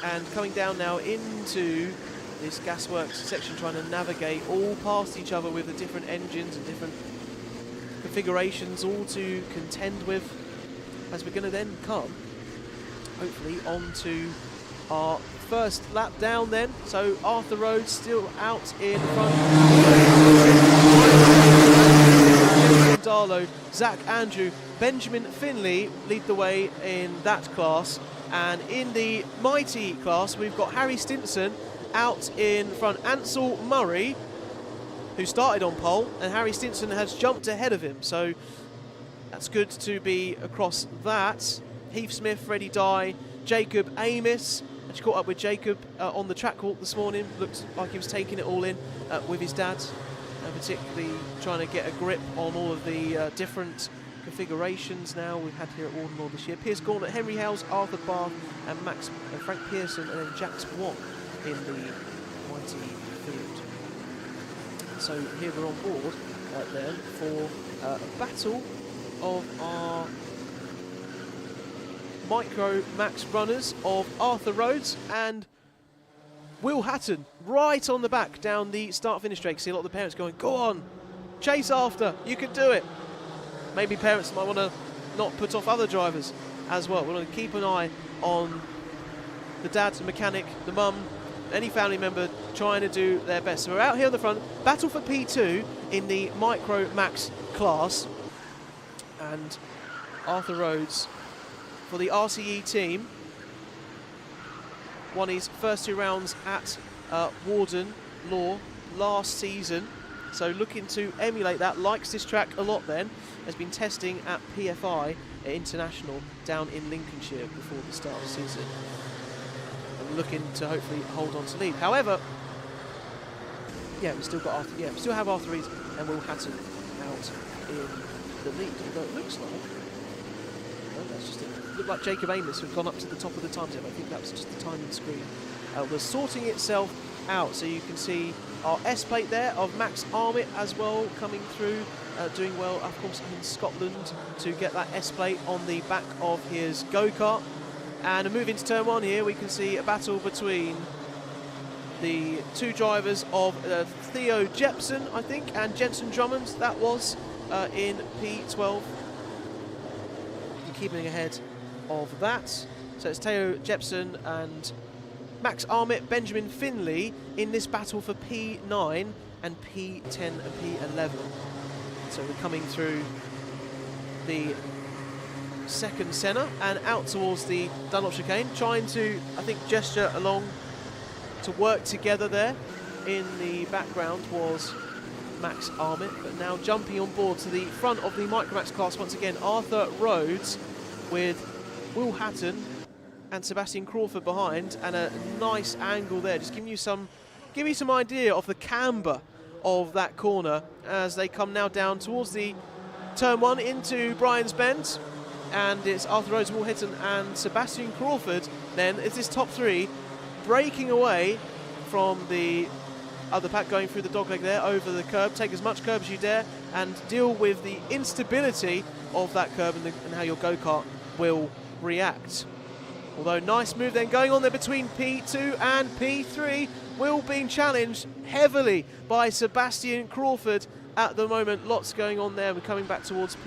and coming down now into this gasworks section, trying to navigate all past each other with the different engines and different configurations all to contend with, as we're going to then come hopefully onto our first lap down then. So Arthur Rhodes still out in front. Darlow, Zach Andrew, Benjamin Finley lead the way in that class, and in the Mighty class we've got Harry Stinson out in front. Ansel Murray, who started on pole, and Harry Stinson has jumped ahead of him, so that's good to be across that. Heath Smith, Freddie Dye, Jacob Amos. Actually caught up with Jacob on the track walk this morning. Looked like he was taking it all in with his dad, particularly trying to get a grip on all of the different configurations now we've had here at Warden Law this year. Piers Gauntlet, Henry Hales, Arthur Barth, and Frank Pearson, and then Jax Wong in the Mighty field. So here we're on board then for a battle of our Micromax runners of Arthur Rhodes and Will Hatton right on the back down the start-finish straight. See a lot of the parents going, go on, chase after, you can do it. Maybe parents might want to not put off other drivers as well. We want to keep an eye on the dad, the mechanic, the mum, any family member trying to do their best. So we're out here on the front, battle for P2 in the Micromax class, and Arthur Rhodes for the RCE team won his first 2 rounds at Warden Law last season, so looking to emulate that. Likes this track a lot then, has been testing at PFI International down in Lincolnshire before the start of the season, looking to hopefully hold on to lead. However, yeah, we still got Arthur. Yeah, we still have Arthur Reed and Will Hatton out in the lead. Although it looks like, no, that's just it. Looked like Jacob Amos had gone up to the top of the time zone. I think that was just the timing screen was sorting itself out. So you can see our S plate there of Max Armit as well coming through, doing well, of course, in Scotland to get that S plate on the back of his go-kart. And a move into turn 1 here, we can see a battle between the 2 drivers of Theo Jepson, I think, and Jensen Drummond, that was in P12. Keeping ahead of that. So it's Theo Jepson and Max Armit, Benjamin Finley in this battle for P9 and P10 and P11. So we're coming through the second centre and out towards the Dunlop chicane, trying to, I think, gesture along to work together there. In the background was Max Armit, but now jumping on board to the front of the Micromax class once again, Arthur Rhodes with Will Hatton and Sebastian Crawford behind, and a nice angle there, just giving you some idea of the camber of that corner as they come now down towards the turn 1 into Brian's Bend. And it's Arthur Rhodes, Will Hitton and Sebastian Crawford then is this top 3 breaking away from the other pack, going through the dogleg there over the curb. Take as much curb as you dare and deal with the instability of that curb and how your go-kart will react. Although nice move then going on there between P2 and P3. Will being challenged heavily by Sebastian Crawford at the moment. Lots going on there. We're coming back towards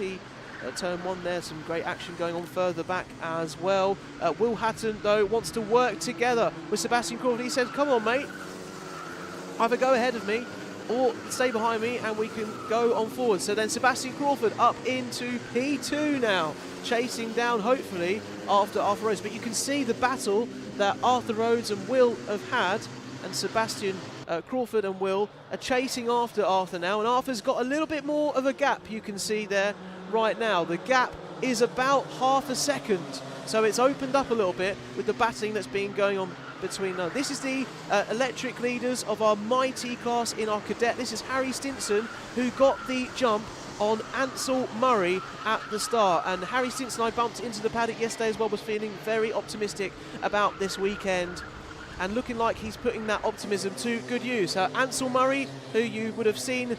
turn 1 there. Some great action going on further back as well. Will Hatton, though, wants to work together with Sebastian Crawford. He said, come on, mate. Either go ahead of me or stay behind me and we can go on forward. So then Sebastian Crawford up into P2 now, chasing down, hopefully, after Arthur Rhodes. But you can see the battle that Arthur Rhodes and Will have had, and Sebastian Crawford and Will are chasing after Arthur now, and Arthur's got a little bit more of a gap, you can see there right now. The gap is about half a second, so it's opened up a little bit with the battling that's been going on between them. This is the electric leaders of our mighty class in our cadet. This is Harry Stinson, who got the jump on Ansel Murray at the start, and Harry Stinson, I bumped into the paddock yesterday as well, was feeling very optimistic about this weekend and looking like he's putting that optimism to good use. Ansel Murray, who you would have seen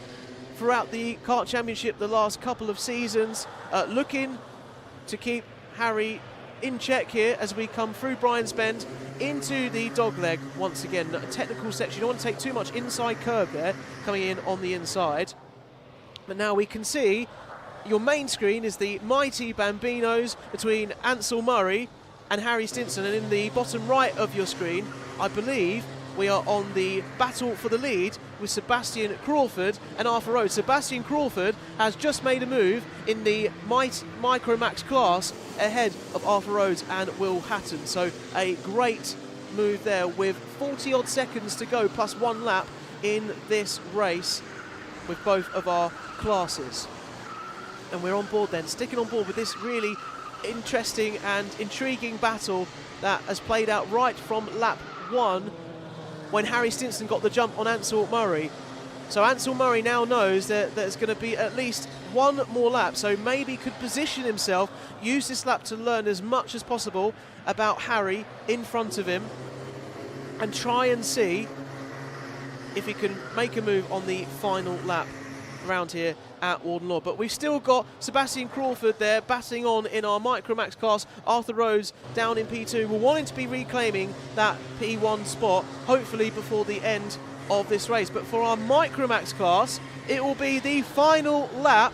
throughout the Kart Championship the last couple of seasons, looking to keep Harry in check here as we come through Brian's Bend into the dogleg once again. A technical section, you don't want to take too much inside curb there, coming in on the inside. But now we can see your main screen is the mighty Bambinos between Ansel Murray and Harry Stinson, and in the bottom right of your screen, I believe we are on the battle for the lead with Sebastian Crawford and Arthur Rhodes. Sebastian Crawford has just made a move in the Micromax class ahead of Arthur Rhodes and Will Hatton. So a great move there with 40 odd seconds to go plus 1 lap in this race with both of our classes. And we're on board then, sticking on board with this really interesting and intriguing battle that has played out right from lap 1 when Harry Stinson got the jump on Ansel Murray. So Ansel Murray now knows that there's going to be at least 1 more lap, so maybe could position himself, use this lap to learn as much as possible about Harry in front of him and try and see if he can make a move on the final lap around here at Warden Law. But we've still got Sebastian Crawford there battling on in our Micromax class. Arthur Rhodes down in P2. We're wanting to be reclaiming that P1 spot, hopefully before the end of this race. But for our Micromax class, it will be the final lap,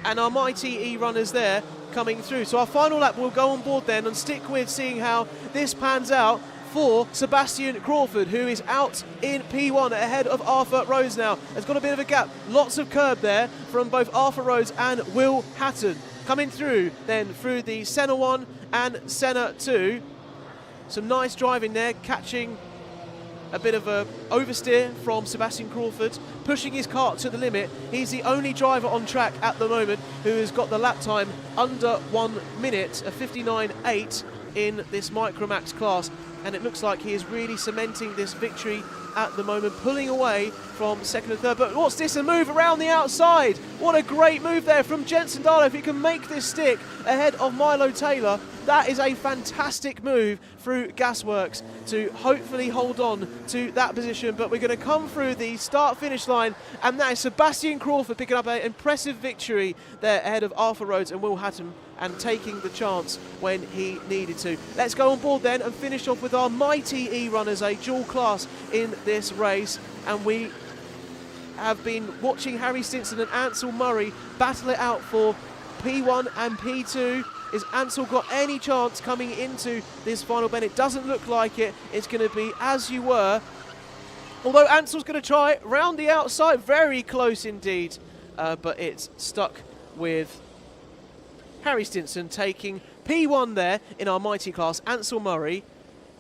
and our mighty E-runners there coming through. So our final lap will go on board then and stick with seeing how this pans out for Sebastian Crawford, who is out in P1 ahead of Arthur Rhodes now. There's got a bit of a gap, lots of curb there from both Arthur Rhodes and Will Hatton. Coming through then through the Senna 1 and Senna 2. Some nice driving there, catching a bit of a oversteer from Sebastian Crawford, pushing his kart to the limit. He's the only driver on track at the moment who has got the lap time under 1 minute, a 59.8 in this Micromax class. And it looks like he is really cementing this victory at the moment, pulling away from second and third. But what's this, a move around the outside? What a great move there from Jensen Darlow. If he can make this stick ahead of Milo Taylor, that is a fantastic move through Gasworks to hopefully hold on to that position. But we're going to come through the start-finish line, and that is Sebastian Crawford picking up an impressive victory there ahead of Arthur Rhodes and Will Hatton, and taking the chance when he needed to. Let's go on board then and finish off with our mighty E-runners, a dual class in this race. And we have been watching Harry Stinson and Ansel Murray battle it out for P1 and P2. Is Ansel got any chance coming into this final bend? It doesn't look like it. It's going to be as you were. Although Ansel's going to try round the outside, very close indeed. But it's stuck with Harry Stinson taking P1 there in our mighty class. Ansel Murray,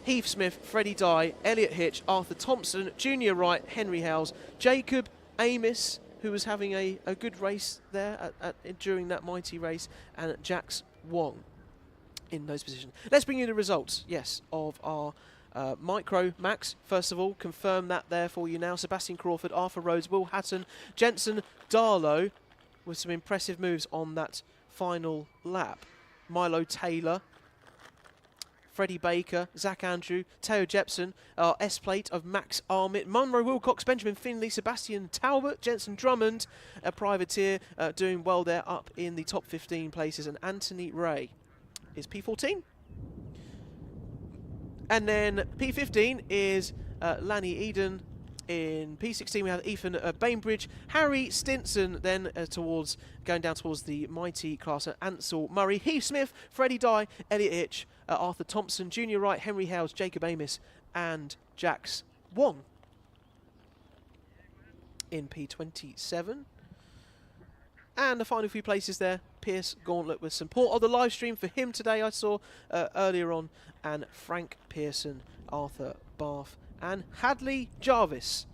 Heath Smith, Freddie Dye, Elliot Hitch, Arthur Thompson, Junior Wright, Henry Howes, Jacob Amos, who was having a good race there during that mighty race, and Jax Wong in those positions. Let's bring you the results, yes, of our Micro Max, first of all, confirm that there for you now. Sebastian Crawford, Arthur Rhodes, Will Hatton, Jensen Darlow with some impressive moves on that final lap. Milo Taylor, Freddie Baker, Zach Andrew, Teo Jepson, our S-plate of Max Armit, Munro Wilcox, Benjamin Finley, Sebastian Talbot, Jensen Drummond, a privateer doing well there up in the top 15 places, and Anthony Ray is P14. And then P15 is Lanny Eden. In P16 we have Ethan Bainbridge, Harry Stinson, then going down towards the mighty class at Ansel Murray, Heath Smith, Freddie Dye, Elliot Hitch, Arthur Thompson, Junior Wright, Henry Hales, Jacob Amos, and Jax Wong. In P27. And the final few places there, Pierce Gauntlet with support of the live stream for him today, I saw earlier on, and Frank Pearson, Arthur Bath, and Hadley Jarvis,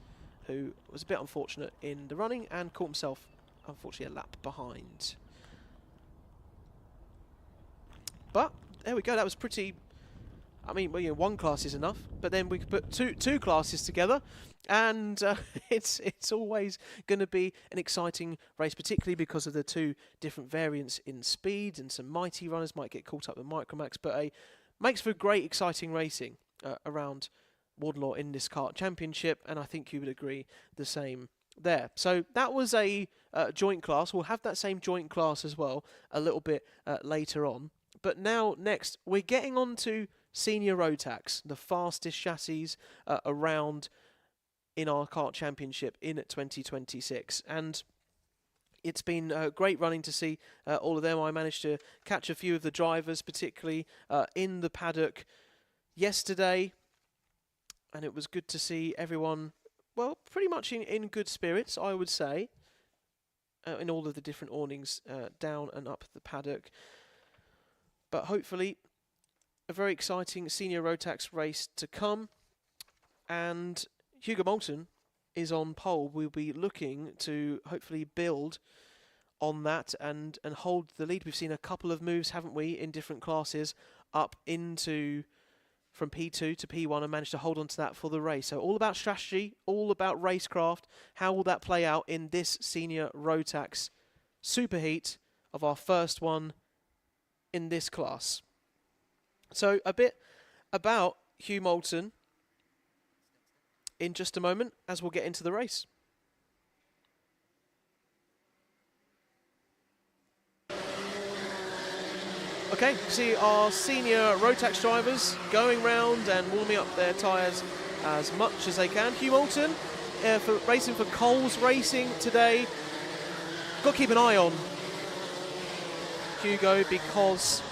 who was a bit unfortunate in the running and caught himself, unfortunately, a lap behind. But there we go. That was pretty. I mean, well, you know, one class is enough, but then we could put two classes together, and it's always going to be an exciting race, particularly because of the two different variants in speed, and some mighty runners might get caught up with Micromax, but makes for great, exciting racing around Warden Law in this Kart Championship, and I think you would agree the same there. So that was a joint class. We'll have that same joint class as well a little bit later on. But now, next, we're getting on to Senior Rotax, the fastest chassis around in our Kart Championship in 2026. And it's been great running to see all of them. I managed to catch a few of the drivers, particularly in the paddock yesterday. And it was good to see everyone, well, pretty much in good spirits, I would say, in all of the different awnings down and up the paddock. But hopefully, a very exciting Senior Rotax race to come. And Hugo Moulton is on pole. We'll be looking to hopefully build on that and hold the lead. We've seen a couple of moves, haven't we, in different classes up into from P2 to P1 and managed to hold on to that for the race. So all about strategy, all about racecraft. How will that play out in this Senior Rotax Superheat of our first one in this class? So a bit about Hugh Moulton in just a moment as we'll get into the race. Okay, see our Senior Rotax drivers going round and warming up their tyres as much as they can. Hugh Moulton for racing for Coles Racing today. Got to keep an eye on Hugo because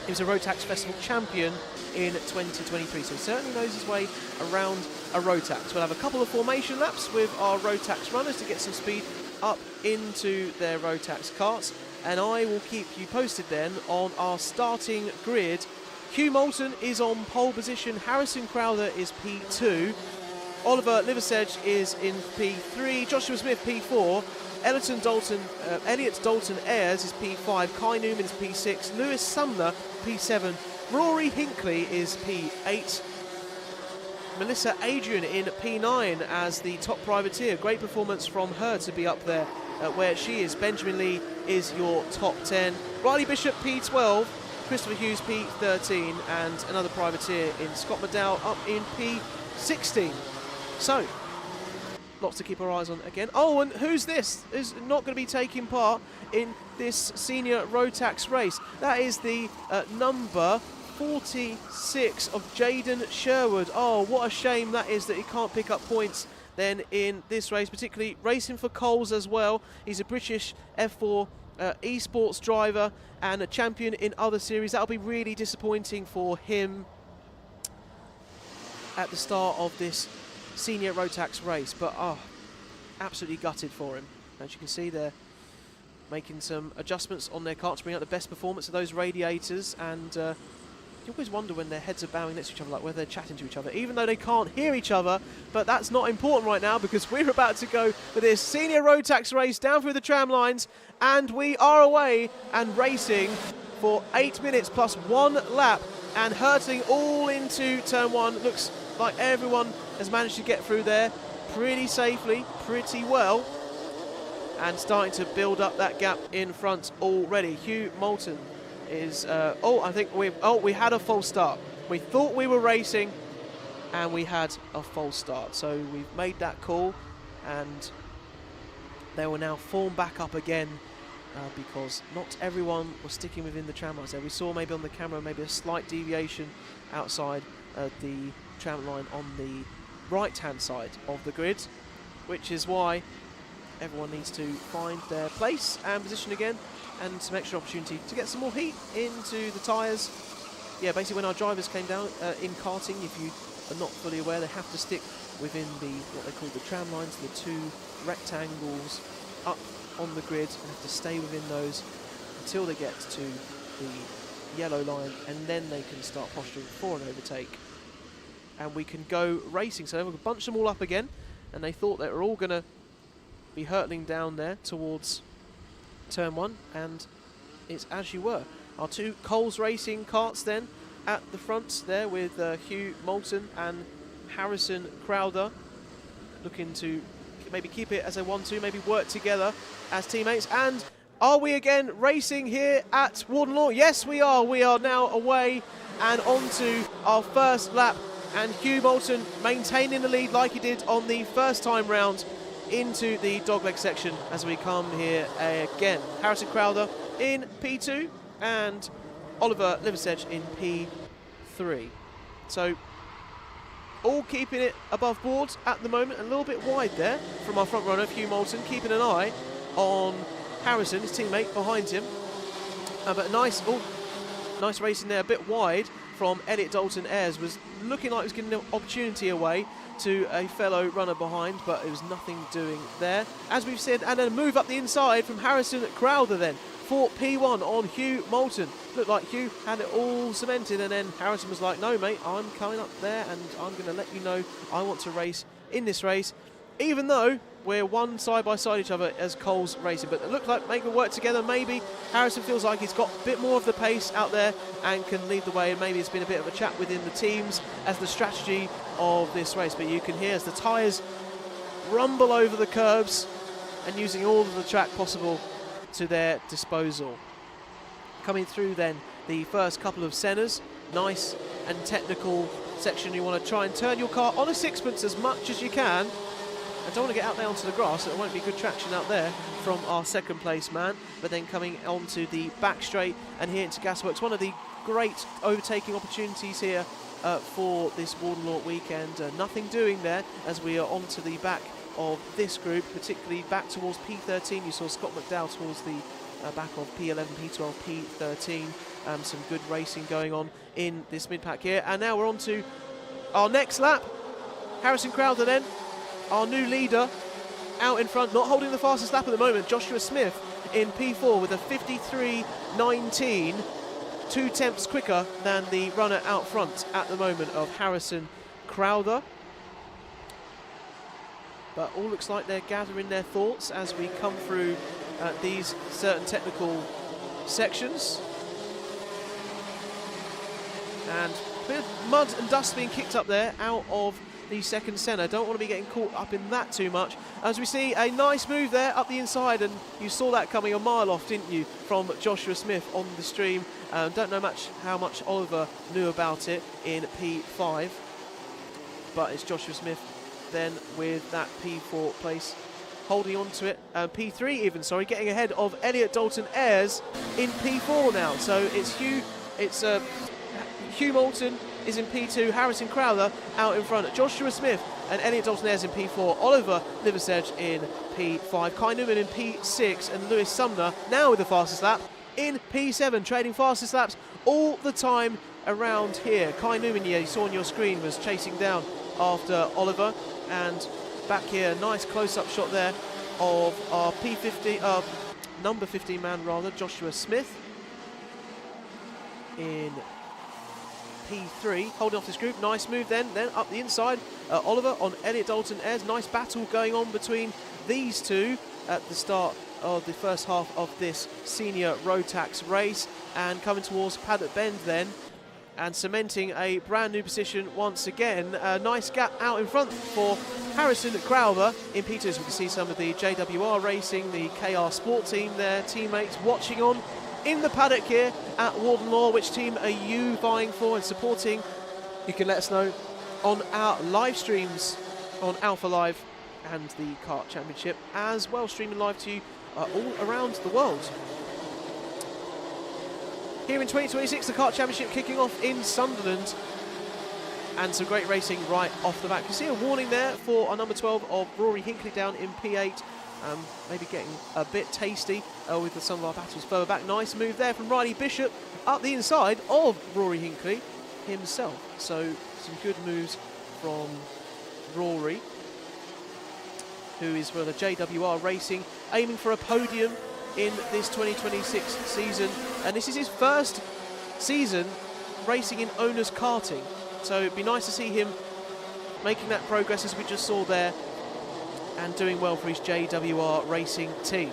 he was a Rotax Festival champion in 2023, so he certainly knows his way around a Rotax. We'll have a couple of formation laps with our Rotax runners to get some speed up into their Rotax karts, and I will keep you posted then on our starting grid. Hugh Moulton is on pole position, Harrison Crowther is P2, Oliver Liversedge is in P3, Joshua Smith P4, Elliot Dalton Ayres is P5, Kai Newman is P6, Lewis Sumner P7, Rory Hinkley is P8, Melissa Adrian in P9 as the top privateer. Great performance from her to be up there where she is. Benjamin Lee is your top 10. Riley Bishop P12, Christopher Hughes P13, and another privateer in Scott McDowell up in P16. So, lots to keep our eyes on again. Oh, and who's this? Is not going to be taking part in this Senior Rotax race. That is the number 46 of Jaden Sherwood. Oh, what a shame that is that he can't pick up points then in this race, particularly racing for Coles as well. He's a British F4 esports driver and a champion in other series. That'll be really disappointing for him at the start of this Senior Rotax race, but absolutely gutted for him. As you can see, they're making some adjustments on their kart to bring out the best performance of those radiators, and you always wonder when their heads are bowing next to each other, like whether they're chatting to each other, even though they can't hear each other. But that's not important right now because we're about to go for this Senior Rotax race down through the tram lines, and we are away and racing for 8 minutes plus 1 lap and hurtling all into turn one. Looks like everyone has managed to get through there pretty safely, pretty well, and starting to build up that gap in front already. Hugh Moulton is, I think we had a false start. We thought we were racing and we had a false start. So we've made that call and they will now form back up again because not everyone was sticking within the tram lines there. We saw maybe on the camera maybe a slight deviation outside the tram line on the right-hand side of the grid, which is why everyone needs to find their place and position again, and some extra opportunity to get some more heat into the tyres. Yeah, basically when our drivers came down in karting, if you are not fully aware, they have to stick within what they call the tram lines, the two rectangles up on the grid, and have to stay within those until they get to the yellow line, and then they can start posturing for an overtake. And we can go racing. So we'll bunch them all up again, and they thought they were all going to be hurtling down there towards turn one, and it's as you were. Our two Coles Racing karts then at the front there with Hugh Moulton and Harrison Crowther, looking to maybe keep it as they want to, maybe work together as teammates. And are we again racing here at Warden Law? Yes, we are. We are now away and on to our first lap, and Hugh Moulton maintaining the lead like he did on the first time round into the dogleg section as we come here again. Harrison Crowther in P2 and Oliver Liversedge in P3. So all keeping it above board at the moment. A little bit wide there from our front runner, Hugh Moulton, keeping an eye on Harrison, his teammate behind him. But nice racing there, a bit wide from Elliot Dalton Ayres. Was looking like he was getting an opportunity away to a fellow runner behind, but it was nothing doing there. As we've said, and then a move up the inside from Harrison Crowther then for P1 on Hugh Moulton. Looked like Hugh had it all cemented, and then Harrison was like, no mate, I'm coming up there and I'm going to let you know I want to race in this race, even though we're one side by side each other as Coles Racing. But it looked like they could work together. Maybe Harrison feels like he's got a bit more of the pace out there and can lead the way, and maybe it's been a bit of a chat within the teams as the strategy of this race. But you can hear as the tyres rumble over the curbs and using all of the track possible to their disposal. Coming through then the first couple of centres, nice and technical section. You want to try and turn your car on a sixpence as much as you can. I don't want to get out there onto the grass, so there won't be good traction out there from our second place man. But then coming onto the back straight and here into Gasworks, one of the great overtaking opportunities here for this Warden Law weekend. Nothing doing there as we are onto the back of this group, particularly back towards P13. You saw Scott McDowell towards the back of P11, P12, P13. Some good racing going on in this mid-pack here. And now we're on to our next lap. Harrison Crowther then, our new leader, out in front, not holding the fastest lap at the moment. Joshua Smith in P4 with a 53.19, 2 tenths quicker than the runner out front at the moment of Harrison Crowther. But all looks like they're gathering their thoughts as we come through these certain technical sections. And a bit of mud and dust being kicked up there out of the second centre. Don't want to be getting caught up in that too much. As we see a nice move there up the inside, and you saw that coming a mile off, didn't you, from Joshua Smith on the stream. Don't know how much Oliver knew about it in P5, but it's Joshua Smith then with that P4 place, holding on to it. P3 even, sorry, getting ahead of Elliot Dalton Ayres in P4 now. So it's Hugh Moulton is in P2, Harrison Crowther out in front, Joshua Smith and Elliot Dalton Ayres in P4, Oliver Liversedge in P5, Kai Newman in P6, and Lewis Sumner now with the fastest lap in P7, trading fastest laps all the time around here. Kai Newman, yeah, you saw on your screen, was chasing down after Oliver, and back here, nice close-up shot there of our P50, number 15 man rather, Joshua Smith in P3, holding off this group. Nice move then up the inside, Oliver on Elliot Dalton Ayres. Nice battle going on between these two at the start of the first half of this senior Rotax race. And coming towards Paddock Bend then, and cementing a brand new position once again. A nice gap out in front for Harrison Crowther in P2. As we can see some of the JWR Racing, the KR Sport team, their teammates watching on in the paddock here at Warden Law. Which team are you vying for and supporting? You can let us know on our live streams on Alpha Live and the Kart Championship, as well streaming live to you all around the world. Here in 2026, the Kart Championship kicking off in Sunderland, and some great racing right off the bat. You can see a warning there for our number 12 of Rory Hinkley down in P8. Maybe getting a bit tasty with some of our battles further back. Nice move there from Riley Bishop up the inside of Rory Hinkley himself. So some good moves from Rory, who is for the JWR Racing, aiming for a podium in this 2026 season. And this is his first season racing in owners karting. So it'd be nice to see him making that progress as we just saw there, and doing well for his JWR Racing team.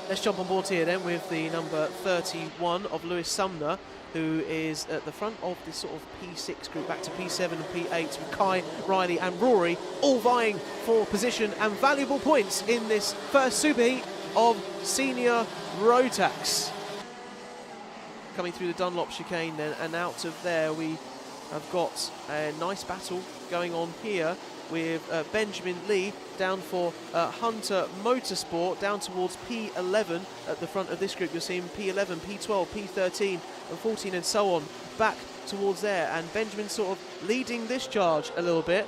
Let's jump on board here then with the number 31 of Lewis Sumner, who is at the front of this sort of P6 group, back to P7 and P8 with Kai, Riley and Rory, all vying for position and valuable points in this first superheat of senior Rotax. Coming through the Dunlop chicane then, and out of there we have got a nice battle going on here with Benjamin Lee down for Hunter Motorsport, down towards P11 at the front of this group. You'll see him P11, P12, P13 and 14 and so on, back towards there. And Benjamin sort of leading this charge a little bit,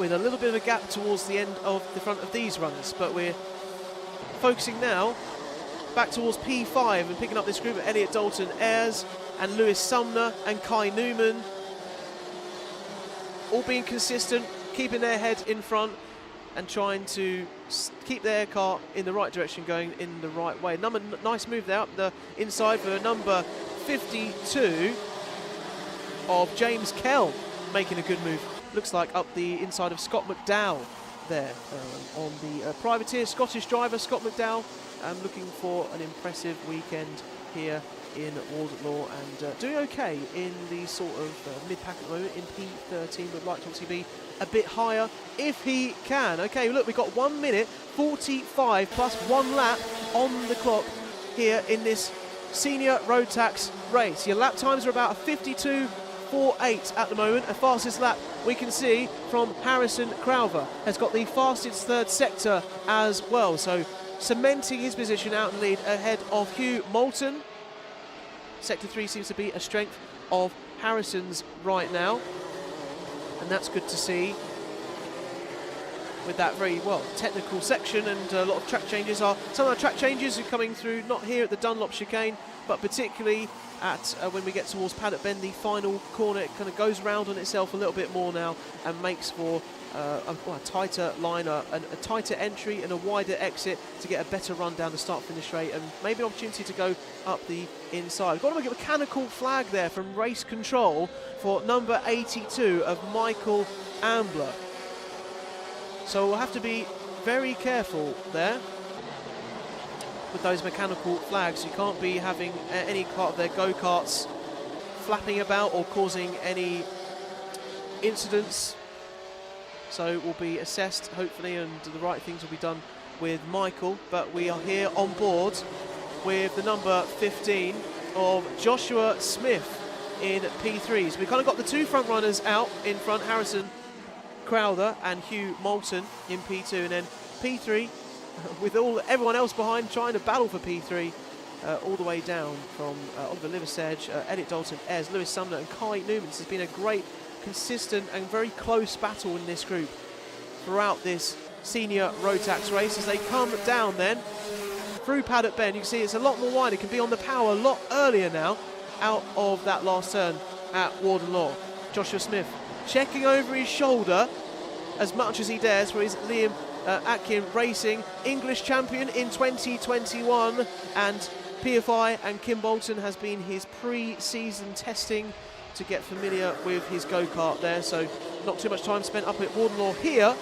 with a little bit of a gap towards the end of the front of these runs. But we're focusing now back towards P5 and picking up this group of Elliot Dalton Ayres and Lewis Sumner and Kai Newman, all being consistent, keeping their head in front and trying to keep their car in the right direction, going in the right way. Nice move there up the inside for number 52 of James Kell, making a good move. Looks like up the inside of Scott McDowell there on the privateer. Scottish driver Scott McDowell looking for an impressive weekend here in Warden Law, and doing okay in the sort of mid-pack at the moment in P13, but like to obviously be a bit higher if he can. Okay, look, we've got 1 minute 45 plus 1 lap on the clock here in this senior Rotax race. Your lap times are about a 52.48 at the moment. The fastest lap we can see from Harrison Crowther has got the fastest third sector as well, so cementing his position out in lead ahead of Hugh Moulton. Sector 3 seems to be a strength of Harrison's right now, and that's good to see with that very well technical section, and a lot of track changes. Some of the track changes are coming through not here at the Dunlop chicane, but particularly at when we get towards Paddock Bend, the final corner. It kind of goes round on itself a little bit more now and makes for a tighter line, a tighter entry and a wider exit to get a better run down the start-finish straight, and maybe an opportunity to go up the inside. Got a mechanical flag there from race control for number 82 of Michael Ambler. So we'll have to be very careful there with those mechanical flags. You can't be having any part of their go-karts flapping about or causing any incidents. So it will be assessed, hopefully, and the right things will be done with Michael. But we are here on board with the number 15 of Joshua Smith in P3. So we kind of got the two front runners out in front, Harrison Crowther and Hugh Moulton in P2, and then P3 with everyone else behind trying to battle for P3 all the way down from Oliver Liversedge, Elliot Dalton Ayres, Lewis Sumner and Kai Newman. This has been a great, consistent and very close battle in this group throughout this senior Rotax race. As they come down then through Paddock Bend, you can see it's a lot more wide. It can be on the power a lot earlier now out of that last turn at Warden Law. Joshua Smith checking over his shoulder as much as he dares for his Liam Atkin Racing English champion in 2021, and PFI and Kim Bolton has been his pre-season testing to get familiar with his go-kart there, so not too much time spent up at Warden Law here,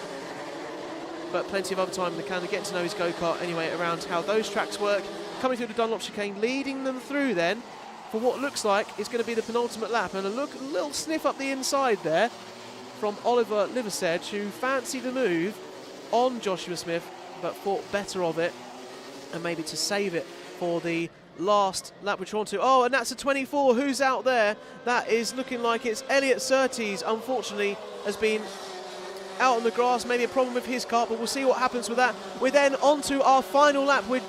but plenty of other time to kind of get to know his go-kart anyway around how those tracks work. Coming through the Dunlop chicane, leading them through then for what looks like is going to be the penultimate lap. And a little sniff up the inside there from Oliver Liversedge, who fancied a move on Joshua Smith, but thought better of it and maybe to save it for the last lap we're on to. Oh, and that's a 24. Who's out there? That is looking like it's Elliot Surtees, unfortunately, has been out on the grass. Maybe a problem with his kart, but we'll see what happens with that. We're then on to our final lap. We're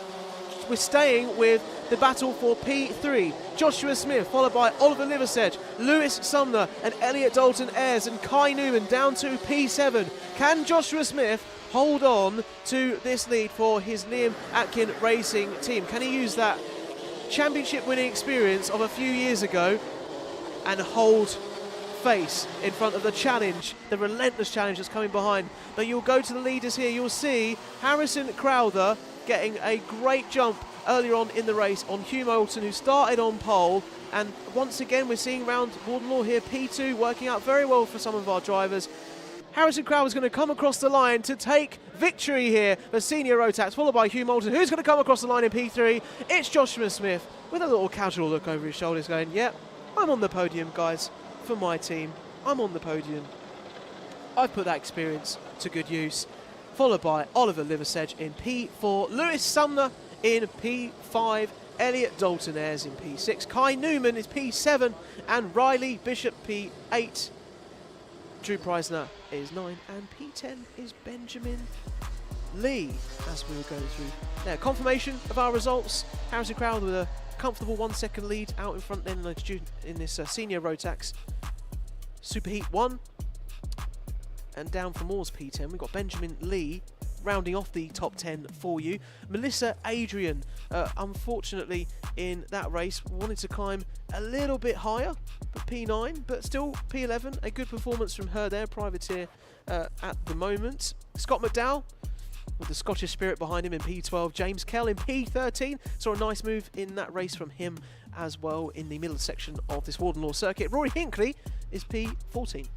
staying with the battle for P3. Joshua Smith, followed by Oliver Liversedge, Lewis Sumner, and Elliot Dalton Ayres, and Kai Newman down to P7. Can Joshua Smith hold on to this lead for his Liam Atkin Racing team? Can he use that championship winning experience of a few years ago and hold face in front of the challenge, the relentless challenge that's coming behind? But you'll go to the leaders here. You'll see Harrison Crowther getting a great jump earlier on in the race on Hugh Moulton, who started on pole. And once again, we're seeing around Warden Law here, P2 working out very well for some of our drivers. Harrison Crowther's going to come across the line to take victory here for Senior Rotax, followed by Hugh Moulton, who's going to come across the line in P3. It's Joshua Smith with a little casual look over his shoulders going, yeah, I'm on the podium, guys, for my team. I'm on the podium. I've put that experience to good use. Followed by Oliver Liversedge in P4, Lewis Sumner in P5, Elliot Dalton Ayres in P6, Kai Newman is P7, and Riley Bishop P8. Drew Preisner is 9, and P10 is Benjamin Lee, as we were going through there. Confirmation of our results. Harrison Crowther with a comfortable 1 second lead out in front then in this Senior Rotax Superheat 1. And down from Moore's P10, we've got Benjamin Lee rounding off the top 10 for you. Melissa Adrian, unfortunately in that race, wanted to climb a little bit higher, but P9, but still P11. A good performance from her there, privateer at the moment. Scott McDowell with the Scottish spirit behind him in P12. James Kell in P13. Saw a nice move in that race from him as well in the middle section of this Warden Law circuit. Rory Hinckley is P14.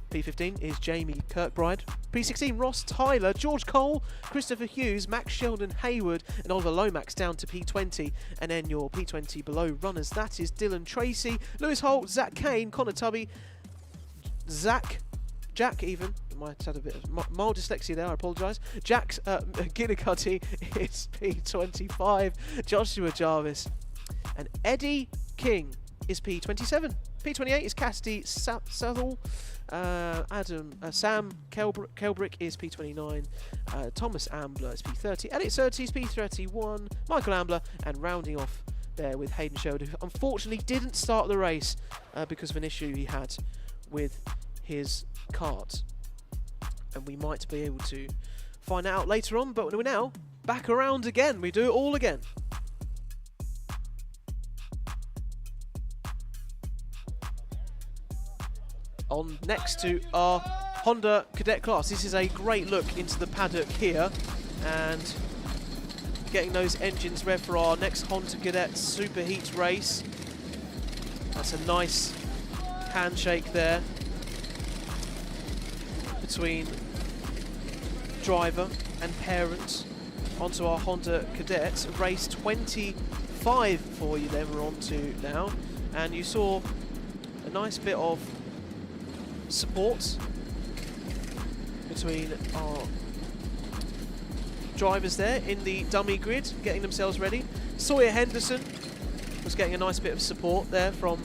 P15 is Jamie Kirkbride. P16, Ross Tyler, George Cole, Christopher Hughes, Max Sheldon Hayward, and Oliver Lomax down to P20. And then your P20 below runners, that is Dylan Tracy, Lewis Holt, Zach Kane, Connor Tubby, Jack even. I might have had a bit of mild dyslexia there, I apologise. Jack Gillicuddy is P25, Joshua Jarvis, and Eddie King is P27. P28 is Cassidy Southall. Sam Kelbrick is P29, Thomas Ambler is P30, Elliot Surtees P31, Michael Ambler, and rounding off there with Hayden Sherwood, who unfortunately didn't start the race because of an issue he had with his kart. And we might be able to find out later on, but we're now back around again. We do it all again. On next to our Honda Cadet class. This is a great look into the paddock here and getting those engines revved for our next Honda Cadet Superheat race. That's a nice handshake there between driver and parent onto our Honda Cadet. Race 25 for you then we're on to now, and you saw a nice bit of support between our drivers there in the dummy grid, getting themselves ready. Sawyer Henderson was getting a nice bit of support there from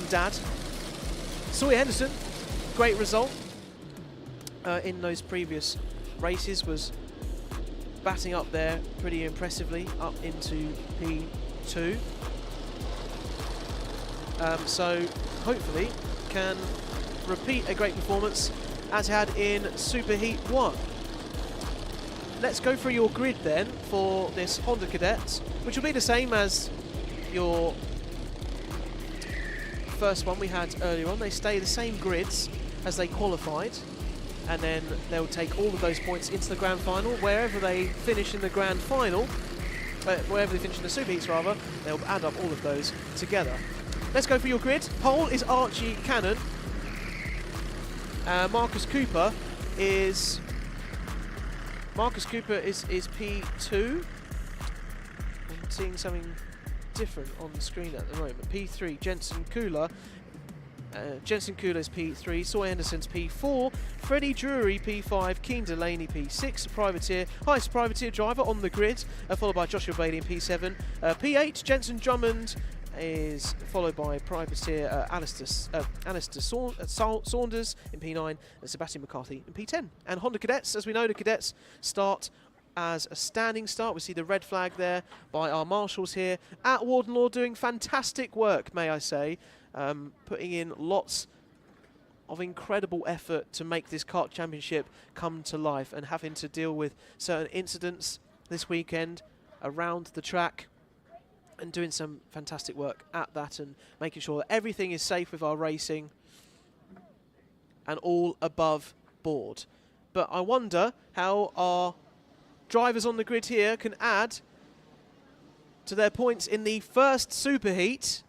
Dad. Sawyer Henderson, great result in those previous races, was batting up there pretty impressively up into P2. So hopefully can repeat a great performance as had in Superheat 1. Let's go through your grid then for this Honda Cadet, which will be the same as your first one we had earlier on. They stay the same grids as they qualified, and then they'll take all of those points into the grand final. Wherever they finish in the grand final, wherever they finish in the Superheats rather, they'll add up all of those together. Let's go for your grid. Pole is Archie Cannon. Marcus Cooper is P2. I'm seeing something different on the screen at the moment. P3, Jensen Kula. Jensen Kula's P3, Sawyer Henderson's P4, Freddie Drury P5, Keen Delaney P6, Privateer, highest Privateer driver on the grid, followed by Joshua Bailey in P7. P8, Jensen Drummond is followed by Privateer Alistair Saunders in P9, and Sebastian McCarthy in P10. And Honda Cadets, as we know, the Cadets start as a standing start. We see the red flag there by our marshals here at Warden Law, doing fantastic work, may I say. Putting in lots of incredible effort to make this Kart Championship come to life, and having to deal with certain incidents this weekend around the track, and doing some fantastic work at that, and making sure that everything is safe with our racing and all above board. But I wonder how our drivers on the grid here can add to their points in the first superheat,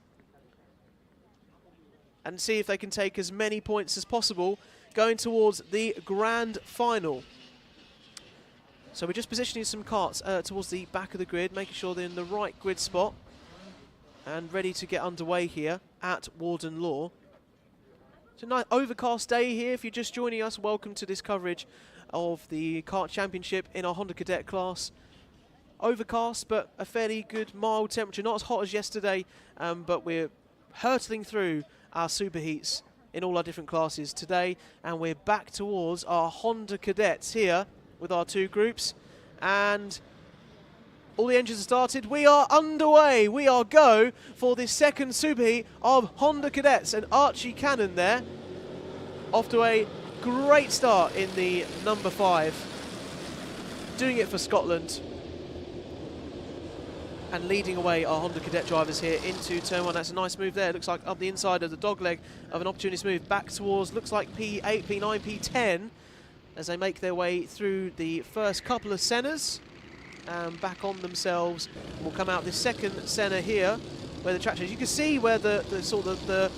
and see if they can take as many points as possible going towards the grand final. So we're just positioning some karts towards the back of the grid, making sure they're in the right grid spot and ready to get underway here at Warden Law. It's a nice overcast day here. If you're just joining us, welcome to this coverage of the Kart Championship in our Honda Cadet class. Overcast, but a fairly good mild temperature, not as hot as yesterday, but we're hurtling through our superheats in all our different classes today, and we're back towards our Honda Cadets here with our two groups, and all the engines are started. We are underway. We are go for this second superheat of Honda Cadets, and Archie Cannon there off to a great start in the number 5, doing it for Scotland, and leading away our Honda Cadet drivers here into turn 1. That's a nice move there. Looks like up the inside of the dogleg of an opportunist move back towards, looks like P8, P9, P10, as they make their way through the first couple of centres and back on themselves. We'll come out this second centre here where the track is. You can see where the sort of the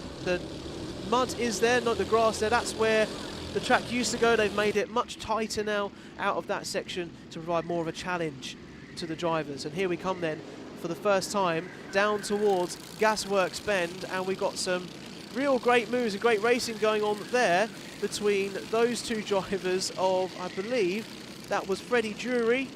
mud is there, not the grass there. That's where the track used to go. They've made it much tighter now out of that section to provide more of a challenge to the drivers. And here we come then for the first time down towards Gasworks Bend, and we've got some real great moves and great racing going on there between those two drivers of, I believe that was Freddie Drury,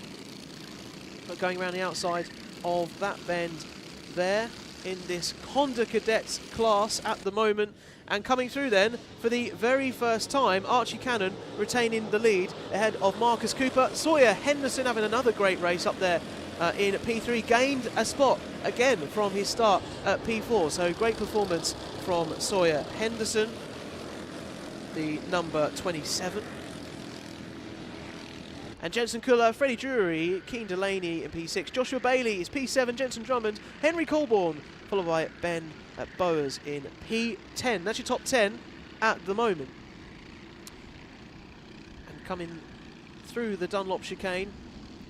but going around the outside of that bend there in this Honda Cadets class at the moment. And coming through then for the very first time, Archie Cannon retaining the lead ahead of Marcus Cooper. Sawyer Henderson having another great race up there in P3, gained a spot again from his start at P4. So great performance from Sawyer Henderson, the number 27. And Jensen Kuller, Freddie Drury, Keen Delaney in P6. Joshua Bailey is P7, Jensen Drummond, Henry Colborne, followed by Ben Bowers in P10. That's your top 10 at the moment. And coming through the Dunlop chicane,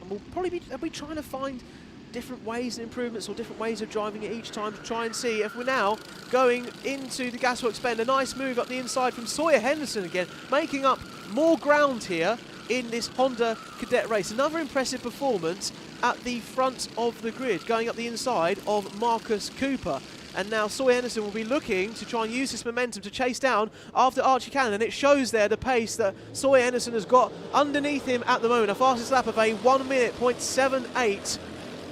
and we'll probably be trying to find different ways and improvements or different ways of driving it each time to try and see if we're now going into the Gasworks Bend. A nice move up the inside from Sawyer Henderson again, making up more ground here in this Honda Cadet race. Another impressive performance at the front of the grid, going up the inside of Marcus Cooper. And now Sawyer Henderson will be looking to try and use this momentum to chase down after Archie Cannon, and it shows there the pace that Sawyer Henderson has got underneath him at the moment. A fastest lap of a 1 minute .78,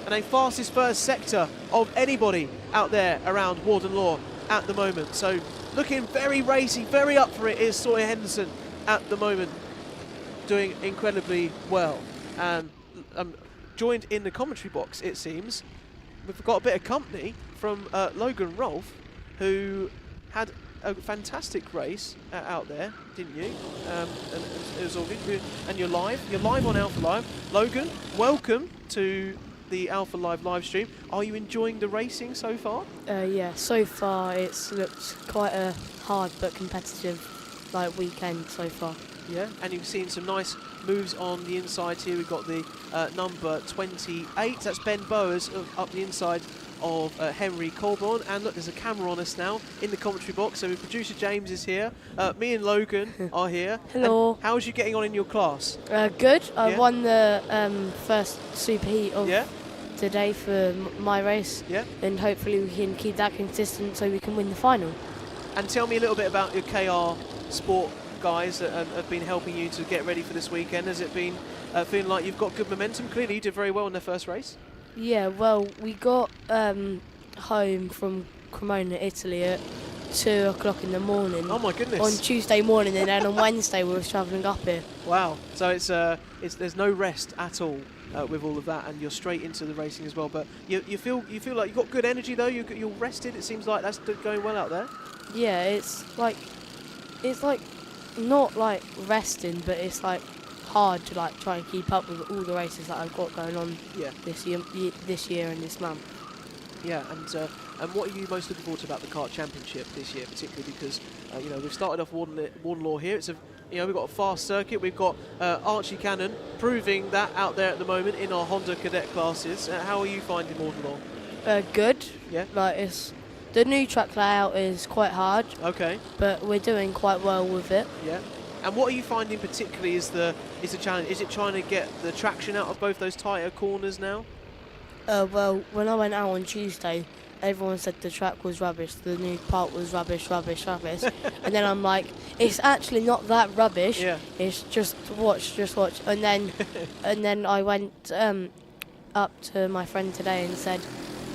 and a fastest first sector of anybody out there around Warden Law at the moment. So looking very racy, very up for it is Sawyer Henderson at the moment, doing incredibly well. And joined in the commentary box, it seems, we've got a bit of company from Logan Rolfe, who had a fantastic race out there, didn't you? And it was all good. And you're live on Alpha Live. Logan, welcome to the Alpha Live live stream. Are you enjoying the racing so far? Yeah, so far it's looked quite a hard but competitive weekend so far. Yeah, and you've seen some nice moves on the inside here. We've got the number 28, that's Ben Bowers up the inside of Henry Colborne. And look, there's a camera on us now in the commentary box. So producer James is here. Me and Logan are here. Hello. And how's you getting on in your class? Good. I won the first superheat of today for my race. Yeah. And hopefully we can keep that consistent so we can win the final. And tell me a little bit about your KR Sport guys that have been helping you to get ready for this weekend. Has it been feeling like you've got good momentum? Clearly you did very well in the first race. Yeah, well, we got home from Cremona, Italy at 2 o'clock in the morning. Oh my goodness. On Tuesday morning, and then on Wednesday we were travelling up here. Wow. So it's there's no rest at all with all of that, and you're straight into the racing as well. But you feel like you've got good energy though. You're rested. It seems like that's going well out there. Yeah, it's like not like resting, but it's like hard to like try and keep up with all the races that I've got going on. Yeah. This year and this month. Yeah, and what are you most looking forward to about the Kart Championship this year, particularly because we've started off Warden Law here. It's we've got a fast circuit. We've got Archie Cannon proving that out there at the moment in our Honda Cadet classes. How are you finding Warden Law? Good. Yeah. Like the new track layout is quite hard. Okay. But we're doing quite well with it. Yeah. And what are you finding particularly is the challenge? Is it trying to get the traction out of both those tighter corners now? Well, when I went out on Tuesday, everyone said the track was rubbish, the new part was rubbish. And then I'm like, it's actually not that rubbish. Yeah. It's just watch. And then I went up to my friend today and said,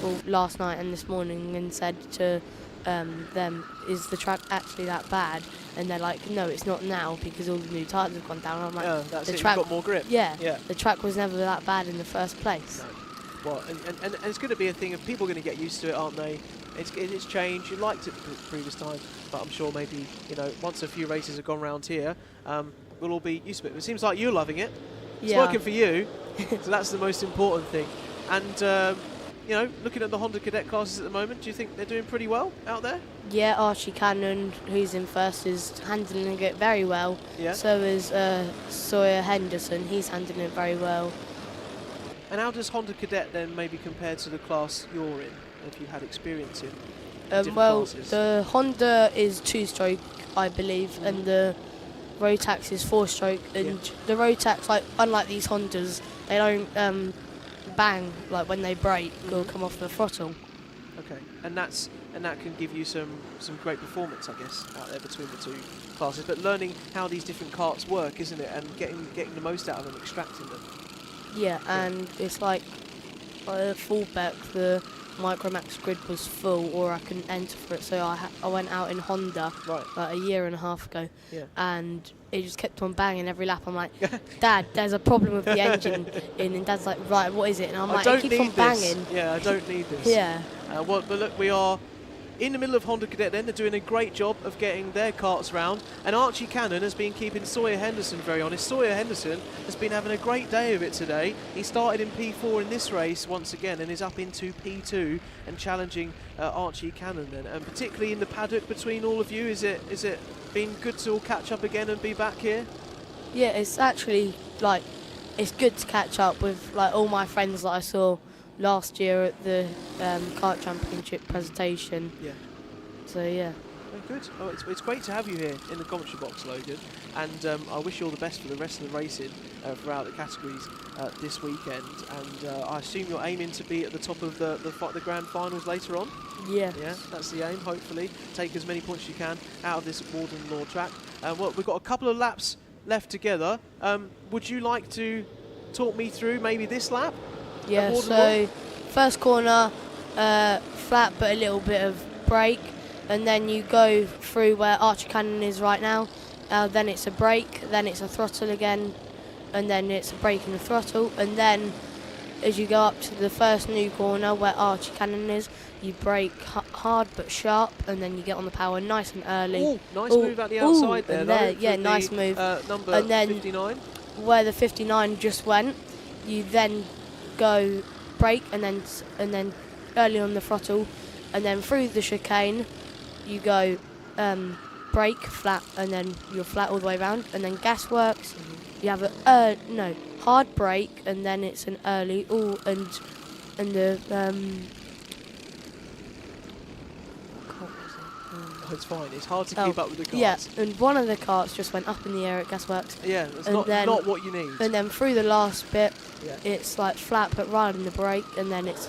well, last night and this morning, and said to them, is the track actually that bad? And they're like, no, it's not now because all the new tyres have gone down. And I'm like, oh, that's the it. track, You've got more grip. Yeah. Yeah. The track was never that bad in the first place. No. Well, and it's going to be a thing of people are going to get used to it, aren't they? It's changed. You liked it the previous time, but I'm sure maybe once a few races have gone round here, we'll all be used to it. It seems like you're loving it. It's working for you, so that's the most important thing. And looking at the Honda Cadet classes at the moment, do you think they're doing pretty well out there? Yeah, Archie Cannon, who's in first, is handling it very well. Yeah. So is Sawyer Henderson. He's handling it very well. And how does Honda Cadet then maybe compare to the class you're in, if you had experience in different well, classes? the Honda is 2-stroke, I believe, and the Rotax is 4-stroke. And the Rotax, like unlike these Hondas, they don't bang like when they brake or come off the throttle. Okay, and that can give you some great performance, I guess, out there between the two classes. But learning how these different karts work, isn't it, and getting the most out of them, extracting them. Yeah, and it's like full back, the Micromax grid was full, or I couldn't enter for it, so I went out in Honda like a year and a half ago, and it just kept on banging every lap. I'm like, Dad, there's a problem with the engine, and Dad's like, right, what is it? And I'm like, it keeps on banging. Yeah, I don't need this. Yeah. But look, we are in the middle of Honda Cadet then. They're doing a great job of getting their karts round, and Archie Cannon has been keeping Sawyer Henderson very honest. Sawyer Henderson has been having a great day of it today. He started in P4 in this race once again and is up into P2 and challenging Archie Cannon then. And particularly in the paddock between all of you, is it been good to all catch up again and be back here? Yeah, it's actually like, it's good to catch up with like all my friends that I saw last year at the Kart Championship presentation. Yeah. So yeah. Oh, good. Oh, it's great to have you here in the commentary box, Logan. And I wish you all the best for the rest of the racing throughout the categories this weekend. And I assume you're aiming to be at the top of the grand finals later on. Yeah. Yeah, that's the aim. Hopefully, take as many points as you can out of this Warden Law track. Well, we've got a couple of laps left together. Would you like to talk me through maybe this lap? Yeah, so first corner, flat but a little bit of brake, and then you go through where Archie Cannon is right now, then it's a brake, then it's a throttle again, and then it's a brake and a throttle, and then as you go up to the first new corner where Archie Cannon is, you brake hard but sharp, and then you get on the power nice and early. Ooh, nice move at the outside there. Yeah, nice move. Number and then 59. Where the 59 just went, you then go brake and then early on the throttle, and then through the chicane you go brake flat, and then you're flat all the way around, and then gas works. You have a hard brake, and then it's an early and the it's fine. It's hard to keep up with the carts. Yeah, and one of the carts just went up in the air at Gasworks. Yeah, it's And not what you need. And then through the last bit, Yeah. it's like flat but right on the brake, and then it's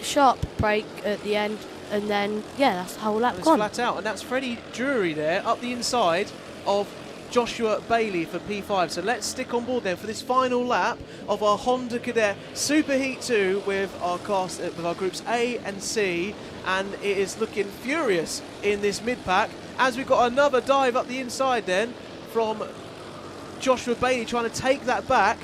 sharp brake at the end, and then that's the whole lap It's gone. flat out, and that's Freddie Drury there up the inside of Joshua Bailey for P5. So let's stick on board then for this final lap of our Honda Cadet Super Heat 2 with our class, with our groups A and C, and it is looking furious in this mid-pack as we've got another dive up the inside then from Joshua Bailey trying to take that back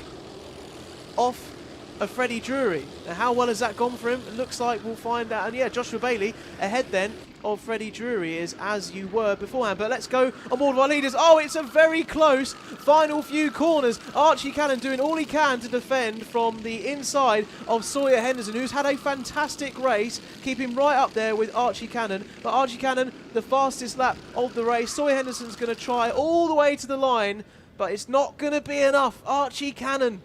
off of Freddie Drury. Now, how well has that gone for him? It looks like we'll find out. And yeah, Joshua Bailey ahead then of Freddie Drury is as you were beforehand. But let's go on board with our leaders. Oh, it's a very close final few corners. Archie Cannon doing all he can to defend from the inside of Sawyer Henderson, who's had a fantastic race, keeping right up there with Archie Cannon. But Archie Cannon, the fastest lap of the race. Sawyer Henderson's going to try all the way to the line, but it's not going to be enough. Archie Cannon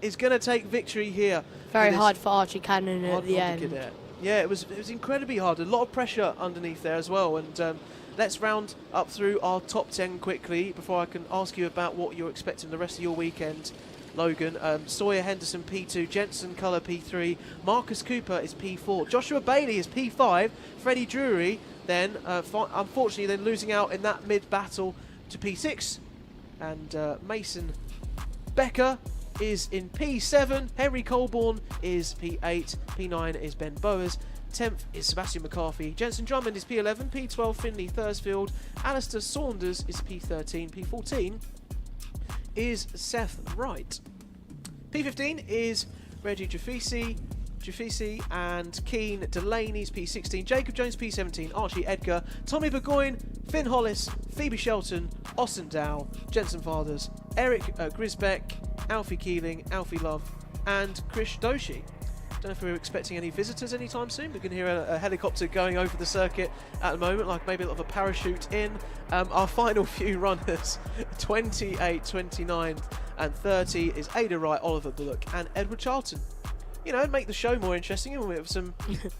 is going to take victory here. Very hard for Archie Cannon at the end. Cadet. Yeah, it was incredibly hard. A lot of pressure underneath there as well. And let's round up through our top 10 quickly before I can ask you about what you're expecting the rest of your weekend, Logan. Sawyer Henderson P2, Jensen Culler P3, Marcus Cooper is P4, Joshua Bailey is P5, Freddie Drury then unfortunately then losing out in that mid-battle to P6, and Mason Becker is in P7, Henry Colborne is P8, P9 is Ben Bowers, 10th is Sebastian McCarthy, Jensen Drummond is P11, P12 Finley Thursfield, Alistair Saunders is P13, P14 is Seth Wright, P15 is Reggie Jafisi and Keane Delaney's P16, Jacob Jones P17, Archie Edgar, Tommy Burgoyne, Finn Hollis, Phoebe Shelton, Austin Dow, Jensen Fathers, Eric Grisbeck, Alfie Keeling, Alfie Love and Krish Doshi. Don't know if we're expecting any visitors anytime soon. We can hear a helicopter going over the circuit at the moment, like maybe a little of a parachute in. Our final few runners, 28, 29 and 30 is Ada Wright, Oliver Bullock and Edward Charlton. You know, make the show more interesting with some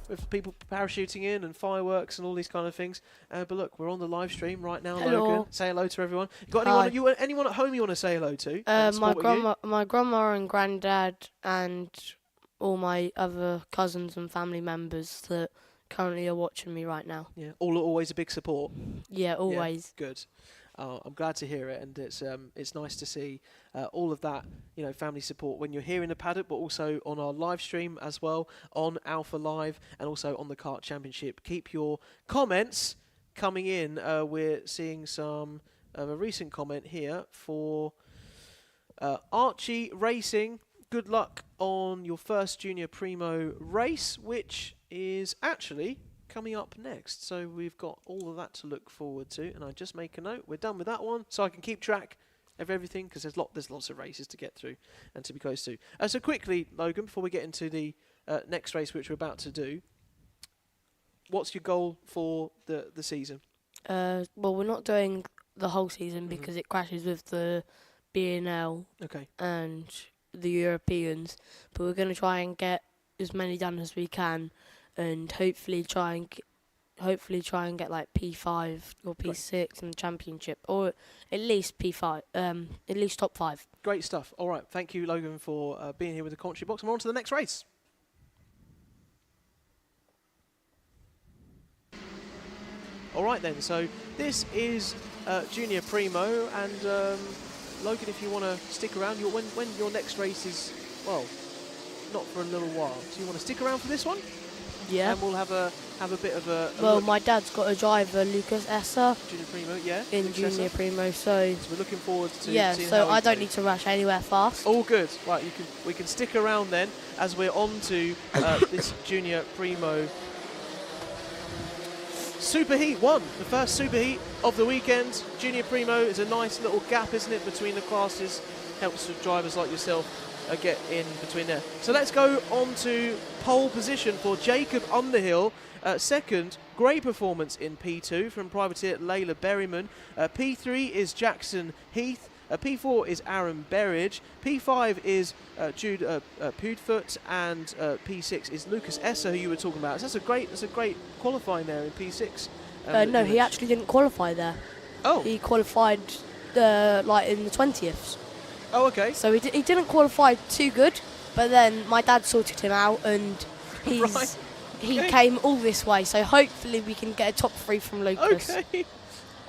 with people parachuting in and fireworks and all these kind of things. But look, we're on the live stream right now. Hello. Logan, say hello to everyone. You got anyone at home you want to say hello to? My grandma and granddad and all my other cousins and family members that currently are watching me right now. Yeah, always a big support. Yeah, always. Yeah, good. I'm glad to hear it, and it's nice to see all of that, you know, family support when you're here in the paddock, but also on our live stream as well on Alpha Live and also on the Kart Championship. Keep your comments coming in. We're seeing some a recent comment here for Archie Racing. Good luck on your first Junior Primo race, which is actually coming up next. So we've got all of that to look forward to, and I just make a note. We're done with that one, so I can keep track of everything, because there's lots of races to get through and to be close to. So quickly, Logan, before we get into the next race, which we're about to do, what's your goal for the season? Well, we're not doing the whole season because it crashes with the BNL and the Europeans, but we're going to try and get as many done as we can, and hopefully try and get like P5 or P6 in the championship, or at least P5, at least top 5. Great stuff. All right, thank you, Logan, for being here with the commentary box. And we're on to the next race. All right then, so this is Junior Primo, and Logan, if you want to stick around, when your next race is, well, not for a little while. So you want to stick around for this one? Yeah. And we'll have a bit of a well, look. my dad's got a driver, Lucas Esser. Junior Primo, yeah. In Lucas Junior Esser. Primo, so we're looking forward to yeah. seeing So how I don't need to rush anywhere fast. All good. Right, we can stick around then as we're on to this Junior Primo Super Heat 1, the first Super Heat of the weekend. Junior Primo is a nice little gap, isn't it, between the classes? Helps with drivers like yourself get in between there. So let's go on to pole position for Jacob Underhill. Second, great performance in P2 from privateer Layla Berryman. P3 is Jackson Heath. P4 is Aaron Berridge. P5 is Jude Pudfoot, and P6 is Lucas Esser, who you were talking about. So that's a great qualifying there in P6 No, he actually didn't qualify there. Oh. He qualified like in the 20th. Oh, okay. So he didn't qualify too good, but then my dad sorted him out, and he came all this way. So hopefully we can get a top 3 from Lucas. Okay.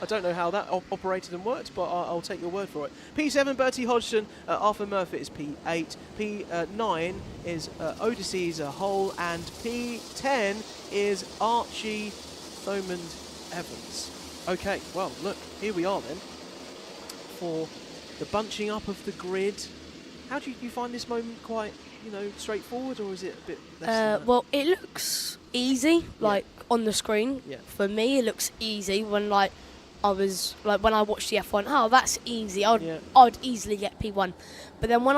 I don't know how that operated and worked, but I'll take your word for it. P7, Bertie Hodgson. Arthur Murphy is P8. P9 is Odysseus Hole. And P10 is Archie Thomond Evans. Okay, well, look, here we are then for the bunching up of the grid. How do you find this moment? Quite, straightforward, or is it a bit less than that? Well, it looks easy, like on the screen. Yeah. For me, it looks easy when when I watched the F1. Oh, that's easy. I'd easily get P1. But then when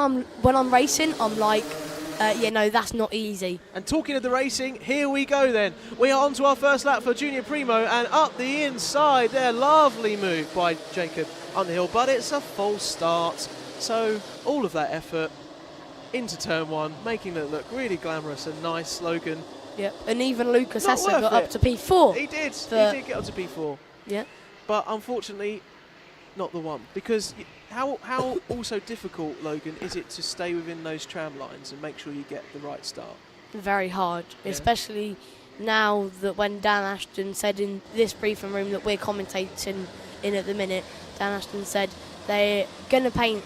I'm racing, I'm like, no, that's not easy. And talking of the racing, here we go then. We are on to our first lap for Junior Primo, and up the inside there, lovely move by Jacob Underhill, but it's a false start. So all of that effort into turn 1, making it look really glamorous and nice. Logan. Yep, and even Lucas Not Hesse worth got it. up to P4. He did get up to P4. Yeah. But unfortunately, not the one. Because how also difficult, Logan, is it to stay within those tram lines and make sure you get the right start? Very hard, especially now that when Dan Ashton said in this briefing room that we're commentating in at the minute, Dan Ashton said they're going to paint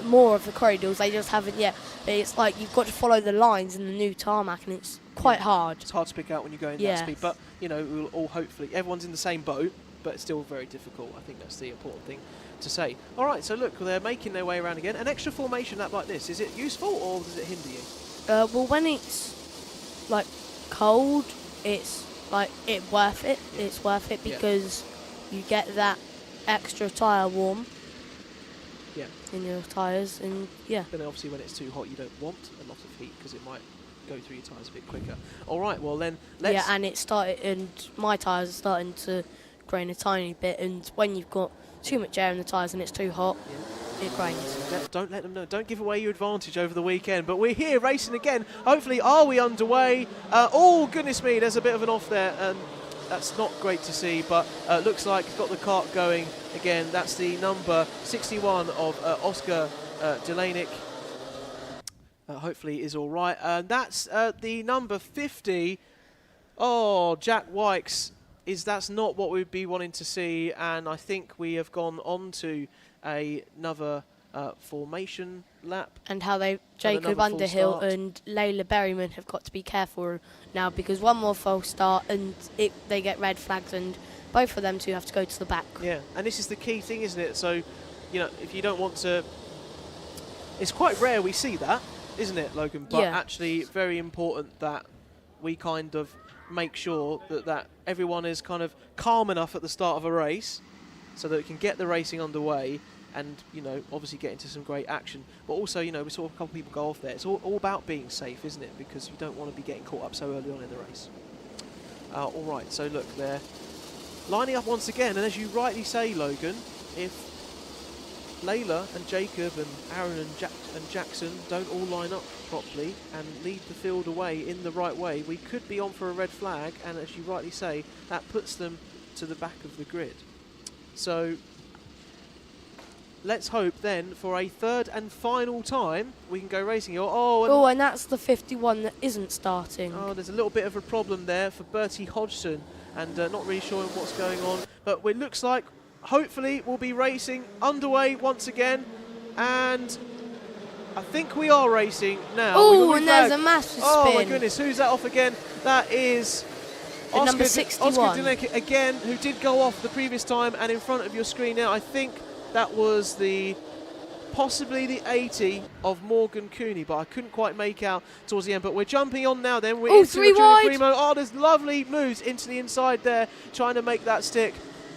more of the corridors. They just haven't yet. It's like you've got to follow the lines in the new tarmac, and it's quite hard. It's hard to pick out when you go in that speed, but we'll all hopefully, everyone's in the same boat, but it's still very difficult. I think that's the important thing to say. All right, so look, they're making their way around again. An extra formation lap like this, is it useful or does it hinder you? Well, when it's like cold, it's like worth it. Yeah. It's worth it because you get that extra tyre warm. Yeah. In your tyres, and But then obviously when it's too hot, you don't want a lot of heat because it might go through your tyres a bit quicker. All right, well then let's... Yeah, and my tyres are starting to grain a tiny bit, and when you've got too much air in the tyres and it's too hot, it grains. Don't let them know. Don't give away your advantage over the weekend. But we're here racing again. Hopefully, are we underway? Oh, goodness me, there's a bit of an off there, and that's not great to see, but looks like it's got the kart going again. That's the number 61 of Oscar Delanic. Hopefully is all right. That's the number 50. Oh, Jack Wykes. That's not what we'd be wanting to see, and I think we have gone on to another formation lap. And how Jacob Underhill and Layla Berryman have got to be careful now, because one more false start and they get red flags, and both of them two have to go to the back. Yeah, and this is the key thing, isn't it? So, if you don't want to... It's quite rare we see that, isn't it, Logan? But actually very important that we kind of make sure that everyone is kind of calm enough at the start of a race so that it can get the racing underway and, obviously get into some great action. But also, we saw a couple of people go off there. It's all about being safe, isn't it? Because you don't want to be getting caught up so early on in the race. All right, so look, they're lining up once again. And as you rightly say, Logan, if Layla and Jacob and Aaron and Jackson don't all line up properly and lead the field away in the right way, we could be on for a red flag, and as you rightly say, that puts them to the back of the grid. So let's hope then for a third and final time we can go racing. And that's the 51 that isn't starting. Oh, there's a little bit of a problem there for Bertie Hodgson, and not really sure what's going on, but it looks like hopefully we'll be racing underway once again, and I think we are racing now. Oh, and there's a massive spin. Oh my goodness, who's that off again? That is Oscar, number 61. Oscar Delanic again, who did go off the previous time, and in front of your screen now, I think that was possibly the 80 of Morgan Cooney, but I couldn't quite make out towards the end. But we're jumping on now then. We're into the Junior Primo. Oh, there's lovely moves into the inside there, trying to make that stick.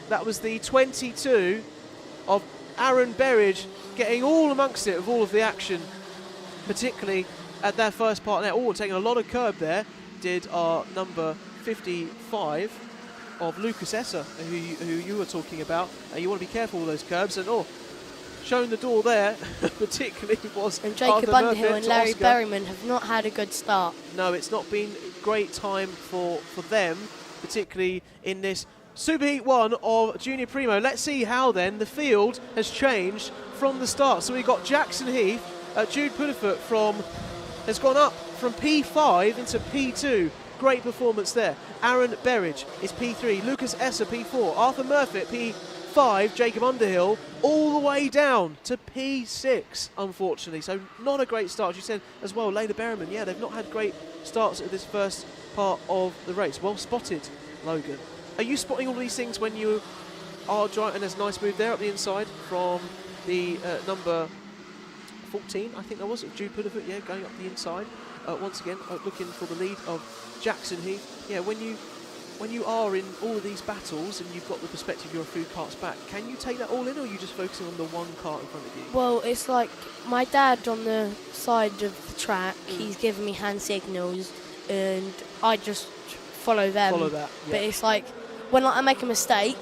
That was the 22 of Aaron Berridge, getting all amongst it with all of the action, particularly at their first part there. Oh, taking a lot of curb there, did our number 55 of Lucas Esser, who you were talking about. You want to be careful with those curbs, and showing the door there, particularly was and Jacob Underhill and Larry Berryman have not had a good start. No, it's not been a great time for them. particularly in this Superheat 1 of Junior Primo. Let's see how then the field has changed from the start. So we've got Jackson Heath, Jude Puddifoot has gone up from P5 into P2. Great performance there. Aaron Berridge is P3, Lucas Esser P4, Arthur Murphy P5, Jacob Underhill all the way down to P6, unfortunately. So not a great start. As you said as well, Layla Berriman, yeah, they've not had great starts at this first part of the race. Well spotted, Logan. Are you spotting all these things when you are driving? And there's a nice move there up the inside from the number 14, I think that was, Jude Puddifoot, yeah, going up the inside. Once again, looking for the lead of Jackson Heath. Yeah, when you are in all of these battles and you've got the perspective of your food carts back, can you take that all in, or are you just focusing on the one cart in front of you? Well, it's like my dad on the side of the track, he's giving me hand signals and I just follow them. Follow that, yeah. But it's like when I make a mistake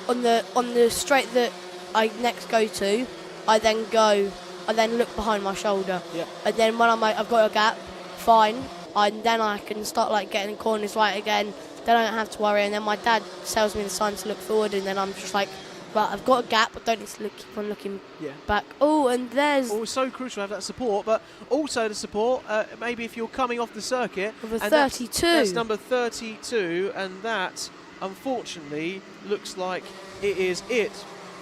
on the straight that I next go to, I then look behind my shoulder. Yeah. And then when I've got a gap, fine. Then I can start like getting corners right again. Then I don't have to worry. And then my dad tells me the sign to look forward, and then I'm just like, right, I've got a gap. I don't need to keep on looking back. Oh, and there's... Oh, it's so crucial to have that support, but also the support, maybe if you're coming off the circuit. With a 32. That's number 32, and that, unfortunately, looks like it is it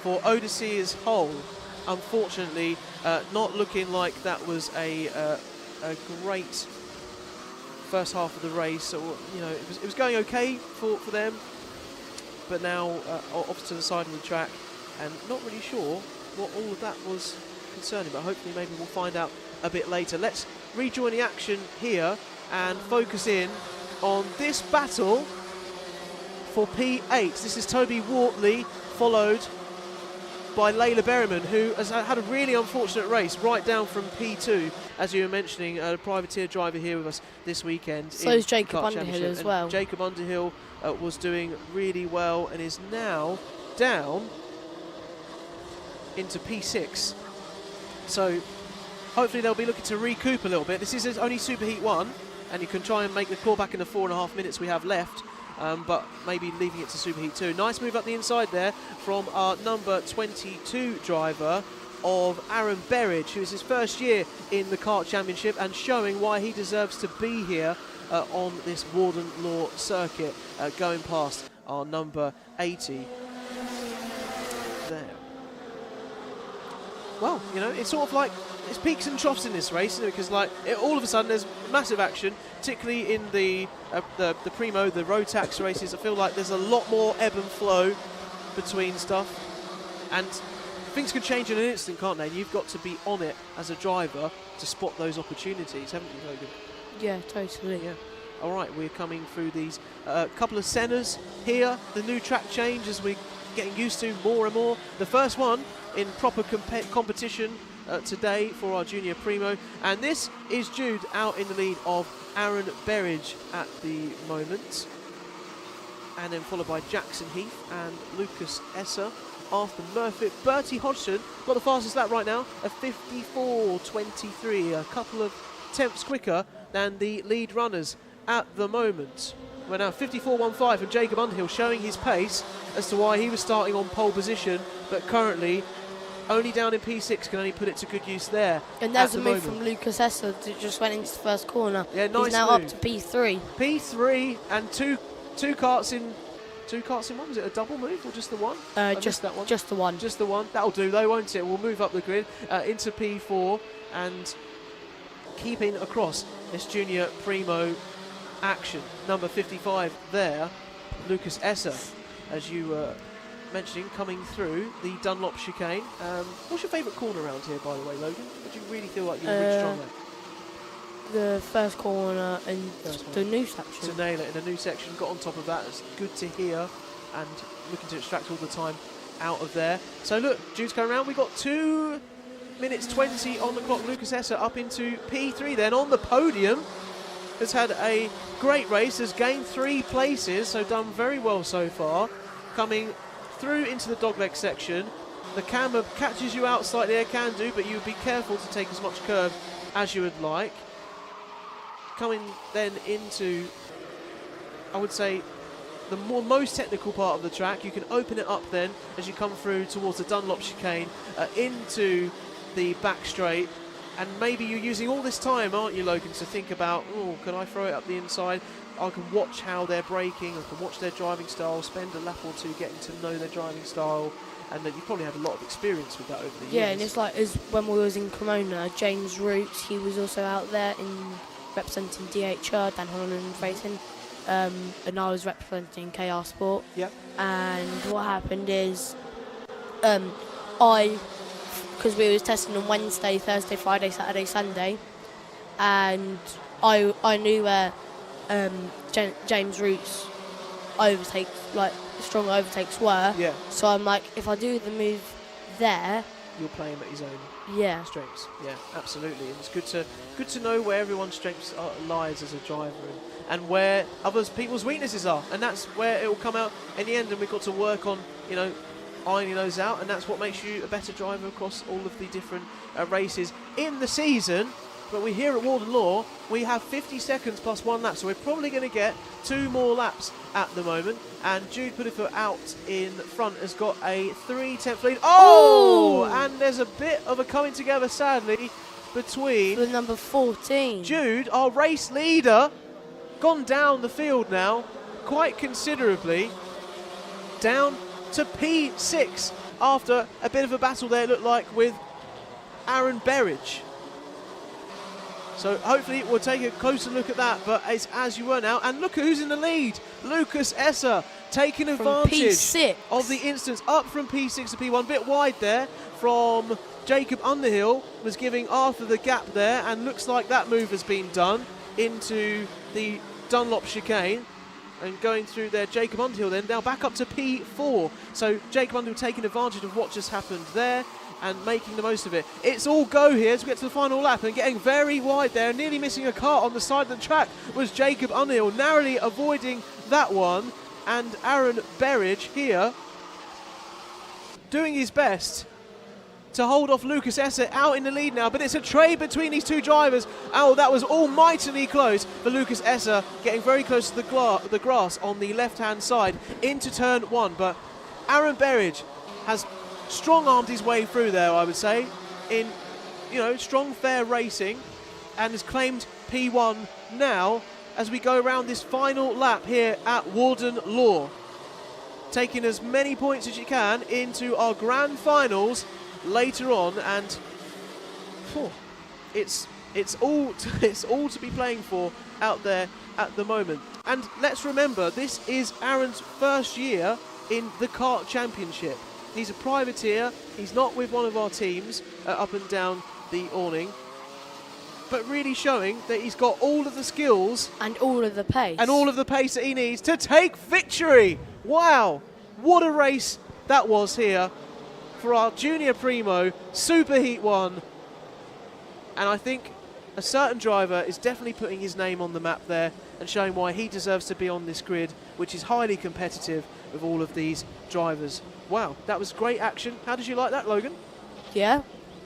for Odysseus Hull. Unfortunately, not looking like that was a great first half of the race. So, you know, it was going okay for them, but now off to the side of the track, and not really sure what all of that was concerning, but hopefully maybe we'll find out a bit later. Let's rejoin the action here and focus in on this battle for P8. This is Toby Wortley, followed by Layla Berriman, who has had a really unfortunate race right down from P2, as you were mentioning, a privateer driver here with us this weekend. So is Jacob Kart Underhill as and well. Jacob Underhill was doing really well and is now down into P6. So hopefully they'll be looking to recoup a little bit. This is only Superheat 1, and you can try and make the call back in the 4.5 minutes we have left. But maybe leaving it to Superheat 2. Nice move up the inside there from our number 22 driver of Aaron Berridge, who is his first year in the Kart Championship and showing why he deserves to be here on this Warden Law circuit, going past our number 80 there. Well, you know, it's sort of like it's peaks and troughs in this race, because like all of a sudden there's massive action, particularly in the Primo, the Rotax races. I feel like there's a lot more ebb and flow between stuff, and things can change in an instant, can't they? And you've got to be on it as a driver to spot those opportunities, haven't you, Logan? Yeah, totally. Yeah. All right, we're coming through these couple of Sennas here. The new track change as we're getting used to more and more. The first one in proper competition today for our Junior Primo, and this is Jude out in the lead of Aaron Berridge at the moment, and then followed by Jackson Heath and Lucas Esser, Arthur Murphy. Bertie Hodgson got the fastest lap right now, a 54.23, a couple of tenths quicker than the lead runners at the moment. We're now 54.15 from Jacob Underhill, showing his pace as to why he was starting on pole position, but currently only down in P6, can only put it to good use there. And there's a move from Lucas Esser that just went into the first corner. Yeah, nice. He's now move. up to P3. P3 and two carts in. Two carts in one. Was it a double move or just the one? Just that one. Just the one. Just the one. That'll do though, won't it? We'll move up the grid into P4 and keeping across this Junior Primo action. Number 55 there, Lucas Esser, as you were mentioning, coming through the Dunlop chicane. What's your favourite corner around here, by the way, Logan? What do you really feel like you're really strong at? The first corner and the new section. To nail it in a new section, got on top of that. It's good to hear, and looking to extract all the time out of there. So look, Jude's coming around. We've got 2 minutes 20 on the clock. Lucas Esser up into P3 then on the podium. Has had a great race, has gained 3 places, so done very well so far. Coming through into the dogleg section. The camber catches you out slightly there, can do, but you would be careful to take as much curve as you would like. Coming then into, I would say, the most technical part of the track. You can open it up then as you come through towards the Dunlop chicane into the back straight. And maybe you're using all this time, aren't you, Logan, to think about, oh, can I throw it up the inside? I can watch how they're braking, I can watch their driving style, spend a lap or two getting to know their driving style, and that you've probably had a lot of experience with that over the years. Yeah, and it's like as when we was in Cremona, James Roots, he was also out there representing DHR, Dan Holland Racing, and I was representing KR Sport. Yep. And what happened is, because we was testing on Wednesday, Thursday, Friday, Saturday, Sunday, and I knew where James Roots overtakes, like strong overtakes were. Yeah. So I'm like, if I do the move there, You'll play him at his own strengths. Yeah, absolutely. And it's good to know where everyone's strengths lies as a driver and where people's weaknesses are, and that's where it will come out in the end. And we've got to work on, ironing those out, and that's what makes you a better driver across all of the different races in the season. But we here at Warden Law, we have 50 seconds plus 1 lap, so we're probably going to get 2 more laps at the moment. And Jude Pudifoot out in front has got a 3/10 lead. Oh! Ooh. And there's a bit of a coming together, sadly, between the number 14. Jude, our race leader, gone down the field now quite considerably, down to P6 after a bit of a battle there, it looked like, with Aaron Berridge. So hopefully we'll take a closer look at that, but it's as you were now. And look at who's in the lead. Lucas Esser taking advantage P6. of the instance, up from P6 to P1, bit wide there from Jacob Underhill, was giving Arthur the gap there, and looks like that move has been done into the Dunlop chicane. And going through there, Jacob Underhill then now back up to P4. So Jacob Underhill taking advantage of what just happened there and making the most of it. It's all go here as we get to the final lap, and getting very wide there, nearly missing a car on the side of the track was Jacob Underhill, narrowly avoiding that one. And Aaron Berridge here doing his best to hold off Lucas Esser, out in the lead now, but it's a trade between these two drivers. Oh, that was almightily close for Lucas Esser, getting very close to the grass on the left-hand side into turn 1, but Aaron Berridge has strong-armed his way through there, I would say, in strong, fair racing, and has claimed P1 now as we go around this final lap here at Warden Law, taking as many points as you can into our grand finals later on. And it's all to be playing for out there at the moment. And let's remember, this is Aaron's first year in the Kart Championship. He's a privateer. He's not with one of our teams up and down the awning, but really showing that he's got all of the skills and all of the pace that he needs to take victory. Wow, what a race that was here for our junior Primo Super Heat 1. And I think a certain driver is definitely putting his name on the map there and showing why he deserves to be on this grid, which is highly competitive with all of these drivers. Wow, that was great action. How did you like that, Logan? Yeah,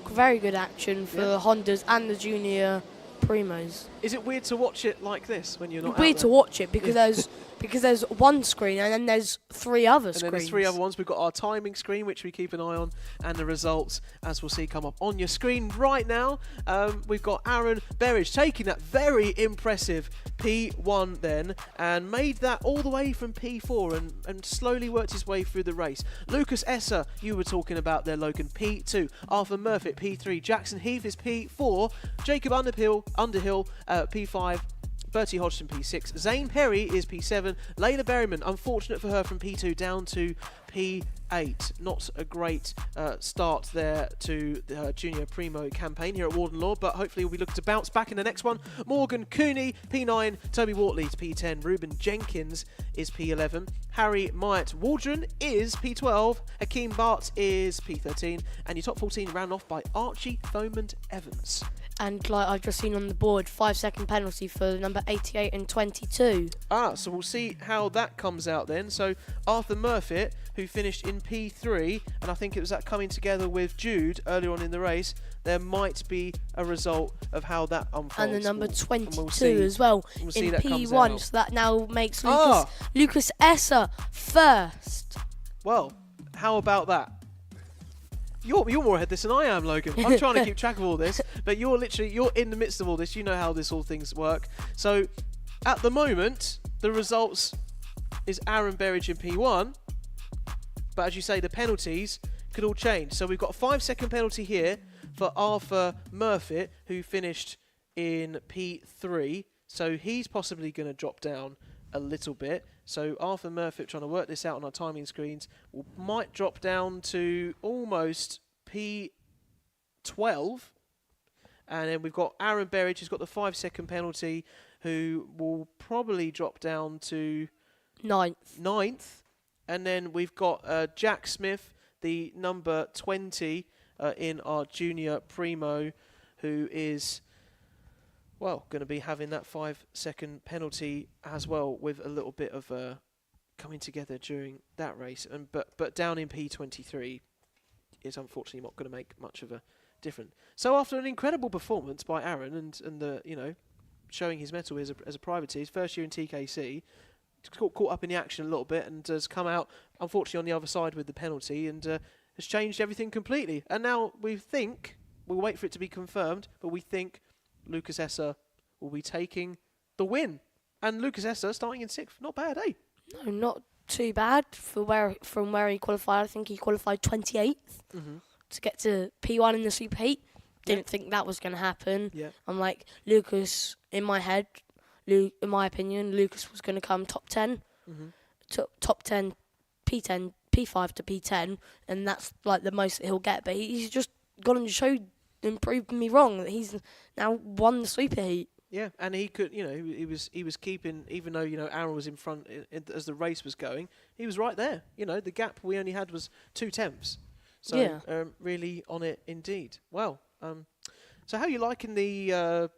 very good action for the Hondas and the junior Primos. Is it weird to watch it like this when you're not out weird there? to watch it because there's one screen and then there's 3 other screens. And then there's 3 other ones. We've got our timing screen, which we keep an eye on, and the results, as we'll see, come up on your screen right now. We've got Aaron Berridge taking that very impressive P1 then, and made that all the way from P4 and slowly worked his way through the race. Lucas Esser, you were talking about there, Logan, P2. Arthur Murphy, P3. Jackson Heath is P4. Jacob Underhill, P5. Bertie Hodgson P6, Zane Perry is P7, Layla Berryman, unfortunate for her, from P2 down to P8. Not a great start there to the Junior Primo campaign here at Warden Law, but hopefully we'll be looking to bounce back in the next one. Morgan Cooney, P9, Toby Wortley is P10, Ruben Jenkins is P11, Harry Myatt Waldron is P12, Hakeem Bart is P13, and your top 14 ran off by Archie Thomond Evans. And like I've just seen on the board, 5-second penalty for number 88 and 22. So we'll see how that comes out then. So Arthur Murphy who finished in P3, and I think it was that coming together with Jude earlier on in the race, there might be a result of how that unfolds. And the number 22 see. as well We'll see in that comes P1, out. so that now makes Ah! Lucas Esser first. Well, how about that? You're more ahead of this than I am, Logan. I'm trying to keep track of all this, but you're in the midst of all this. You know how all things work. So, at the moment, the results is Aaron Berridge in P1, but as you say, the penalties could all change. So we've got a 5-second penalty here for Arthur Murfitt, who finished in P3. So he's possibly going to drop down a little bit. So Arthur Murfitt, trying to work this out on our timing screens, might drop down to almost P12. And then we've got Aaron Berridge, who's got the 5-second penalty, who will probably drop down to ninth. And then we've got Jack Smith, the number 20 in our junior Primo, who is, well, going to be having that 5-second penalty as well, with a little bit of coming together during that race. But down in P23 is unfortunately not going to make much of a difference. So after an incredible performance by Aaron and the showing his mettle as a privateer, his first year in TKC, caught up in the action a little bit and has come out unfortunately on the other side with the penalty and has changed everything completely. And now we'll wait for it to be confirmed, but we think Lucas Esser will be taking the win. And Lucas Esser starting in 6th, not bad, eh? No, not too bad from where he qualified. I think he qualified 28th to get to P1 in the Super Heat. Didn't think that was going to happen. Yeah. I'm like, Lucas, in my head, in my opinion, Lucas was going to come top 10, top 10, P10, P5 to P10, and that's like the most that he'll get. But he's just gone and showed and proved me wrong that he's now won the Super Heat. Yeah, and he could, he was keeping, even though Aaron was in front as the race was going, he was right there. The gap we only had was 2/10. So yeah. Really on it indeed. Well, so how are you liking the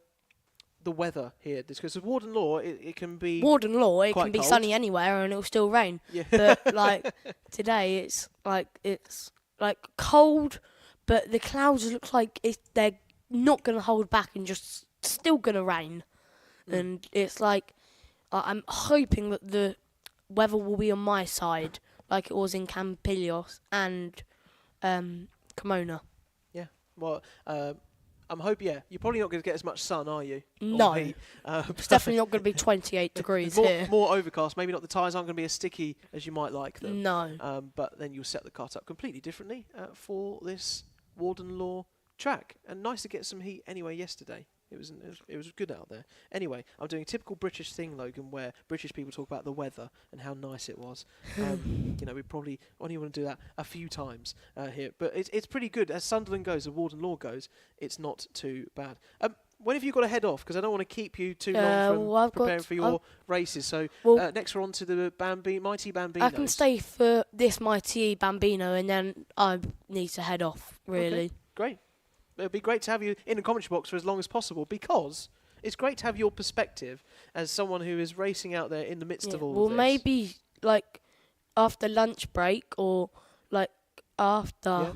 weather here? Because with Warden Law, it can be it can be cold. Sunny anywhere and it'll still rain. Yeah. But like today, it's like cold, but the clouds look like they're not going to hold back and just still going to rain. And it's like I'm hoping that the weather will be on my side, like it was in Campillos and Cremona. Yeah. Well. I'm hoping, you're probably not going to get as much sun, are you? No. It's definitely not going to be 28 degrees here. More overcast. Maybe not. The tyres aren't going to be as sticky as you might like them. No. But then you'll set the kart up completely differently for this Warden Law track. And nice to get some heat anyway yesterday. It was good out there. Anyway, I'm doing a typical British thing, Logan, where British people talk about the weather and how nice it was. We probably only want to do that a few times here, but it's pretty good. As Sunderland goes, as Warden Law goes, it's not too bad. When have you got to head off? Because I don't want to keep you too long from preparing for your races. So next we're on to the mighty Bambino. I can stay for this mighty Bambino, and then I need to head off. Really, okay, great. It would be great to have you in the commentary box for as long as possible, because it's great to have your perspective as someone who is racing out there in the midst of all of this. Well, maybe like after lunch break, or like after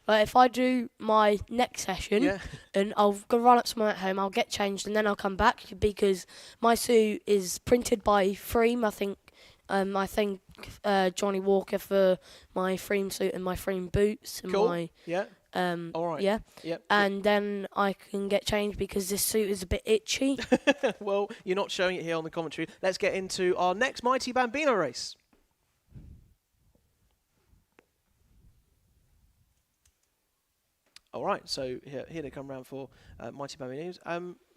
if I do my next session and I'll go run up somewhere at home, I'll get changed and then I'll come back, because my suit is printed by Freem. I think Johnny Walker for my Freem suit and my Freem boots and my all right. Yeah. Yep. And then I can get changed because this suit is a bit itchy. Well, you're not showing it here on the commentary. Let's get into our next Mighty Bambino race. All right, so here they come round for Mighty Bambinos.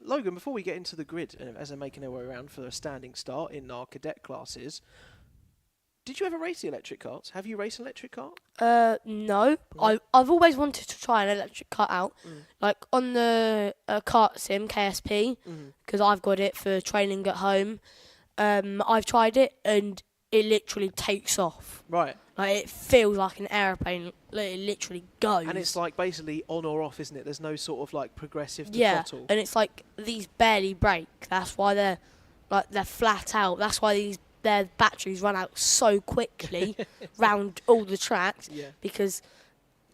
Logan, before we get into the grid, as they're making their way around for a standing start in our cadet classes, did you ever race the electric karts? Have you raced an electric kart? No. I've always wanted to try an electric kart out, like on the kart sim KSP, because I've got it for training at home. I've tried it and it literally takes off. Right. Like it feels like an aeroplane. Like it literally goes. And it's like basically on or off, isn't it? There's no sort of like progressive to throttle. And it's like these barely brake. That's why they're flat out. That's why their batteries run out so quickly round all the tracks because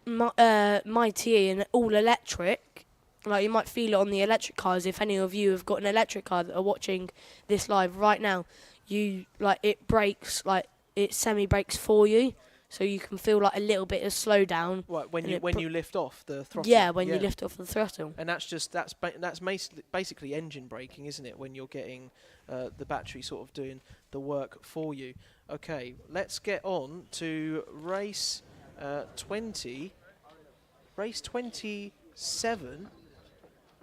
Mighty and all electric. Like, you might feel it on the electric cars. If any of you have got an electric car that are watching this live right now, it brakes, like it semi-brakes for you, so you can feel like a little bit of slowdown. Right, when you lift off the throttle. Yeah, when you lift off the throttle. And that's basically engine braking, isn't it? When you're getting the battery sort of doing the work for you. Okay, let's get on to race 20, race 27,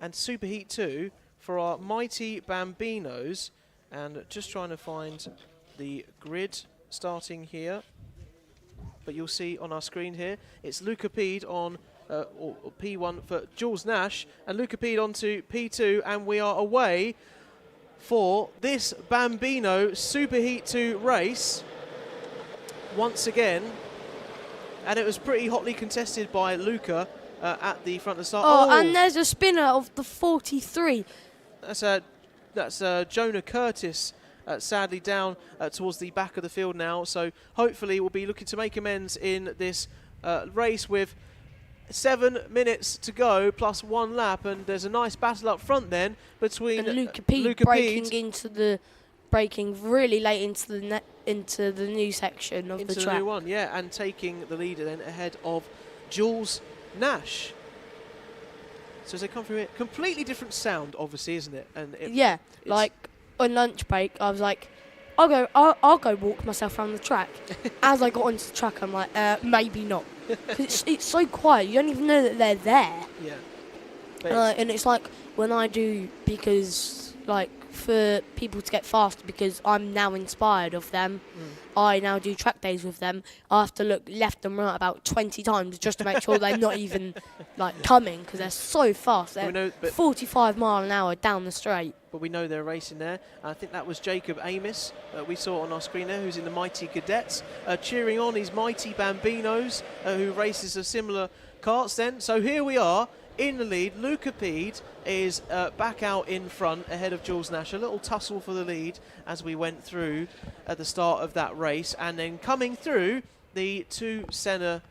and Superheat 2 for our mighty Bambinos. And just trying to find the grid starting here. But you'll see on our screen here, it's Luca Pede on or P1 for Jules Nash, and Luca Pede on to P2, and we are away for this Bambino Superheat 2 race once again. And it was pretty hotly contested by Luca at the front of the start. Oh, and there's a spinner of the 43. That's Jonah Curtis, sadly down towards the back of the field now. So hopefully we'll be looking to make amends in this race with 7 minutes to go plus 1 lap. And there's a nice battle up front then between Luca Pede braking really late into the new section of the track. Into the new one, yeah, and taking the leader then ahead of Jules Nash. So as they come through here, completely different sound, obviously, isn't it? And like on lunch break, I was like, I'll go walk myself around the track. As I got onto the track, I'm like, maybe not, because it's so quiet. You don't even know that they're there. Yeah. And it's like when I do, because like for people to get faster, because I'm now inspired of them. I now do track days with them. I have to look left and right about 20 times just to make sure they're not even like coming, because they're so fast. They're 45 mile an hour down the straight. But we know they're racing there. I think that was Jacob Amos we saw on our screen there, who's in the mighty Cadets, cheering on his mighty Bambinos, who races a similar karts then. So here we are in the lead. Luca Pede is back out in front ahead of Jules Nash. A little tussle for the lead as we went through at the start of that race, and then coming through the 2 Senna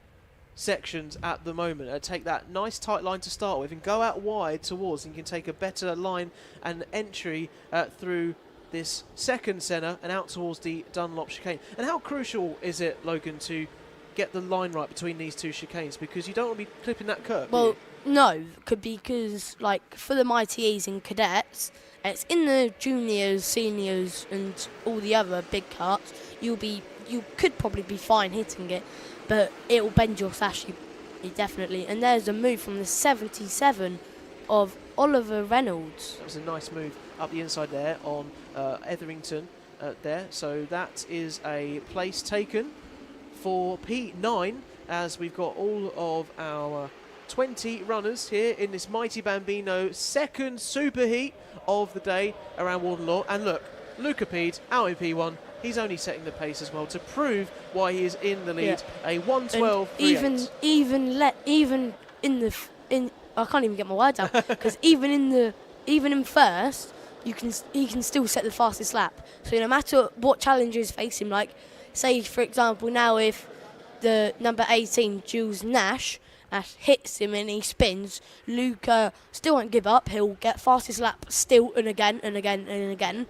sections at the moment. Take that nice tight line to start with and go out wide towards, and you can take a better line and entry through this second Senna and out towards the Dunlop chicane. And how crucial is it, Logan, to get the line right between these 2 chicanes, because you don't want to be clipping that curve? Well, no, because like for the Mighties and Cadets, it's in the juniors, seniors, and all the other big karts. You could probably be fine hitting it, but it will bend your sash, definitely. And there's a move from the 77 of Oliver Reynolds. That was a nice move up the inside there on Etherington there. So that is a place taken for P9, as we've got all of our 20 runners here in this mighty Bambino second superheat of the day around Warden Law. And look, Luca Pede out in P1. He's only setting the pace as well to prove why he is in the lead. A 1:12. Even in I can't even get my words out, because even in first, he can still set the fastest lap. So no matter what challenges face him, like say for example now if the number 18 Jules Nash hits him and he spins, Luca still won't give up. He'll get fastest lap still and again and again and again,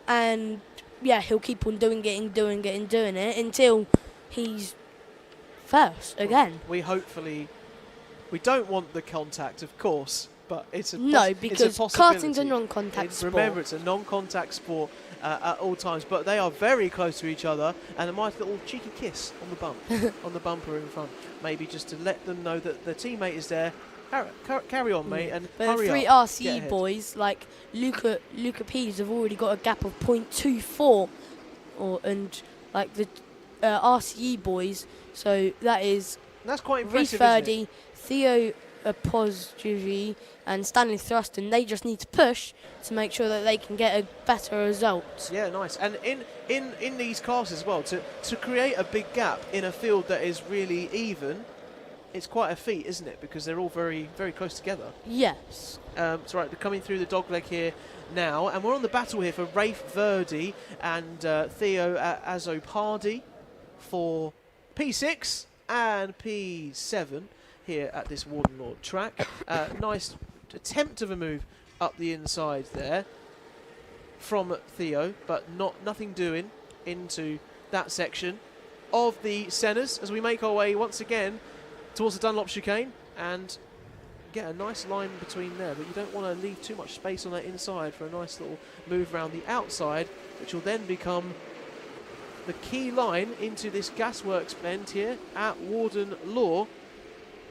and yeah, he'll keep on doing it until he's first again. We don't want the contact, of course, but it's a because karting's a non-contact sport. Remember, it's a non-contact sport at all times, but they are very close to each other, and a nice little cheeky kiss on the bump, on the bumper in front, maybe just to let them know that the teammate is there. Carry on, mate, and but hurry the 3 up. RCE boys, like Luca P's, have already got a gap of 0.24, and like the RCE boys, so that's quite impressive. Reese Furdy, Theo Apostrophe and Stanley Thruston, they just need to push to make sure that they can get a better result. Yeah, nice. And in these cars as well, to create a big gap in a field that is really even, it's quite a feat, isn't it? Because they're all very, very close together. Yes. So right, they're coming through the dogleg here now, and we're on the battle here for Rafe Verdi and Theo Azopardi for P6 and P7 here at this Warden Law track. Nice attempt of a move up the inside there from Theo, but nothing doing into that section of the centres as we make our way once again towards the Dunlop chicane and get a nice line between there, but you don't want to leave too much space on that inside for a nice little move around the outside, which will then become the key line into this gasworks bend here at Warden Law.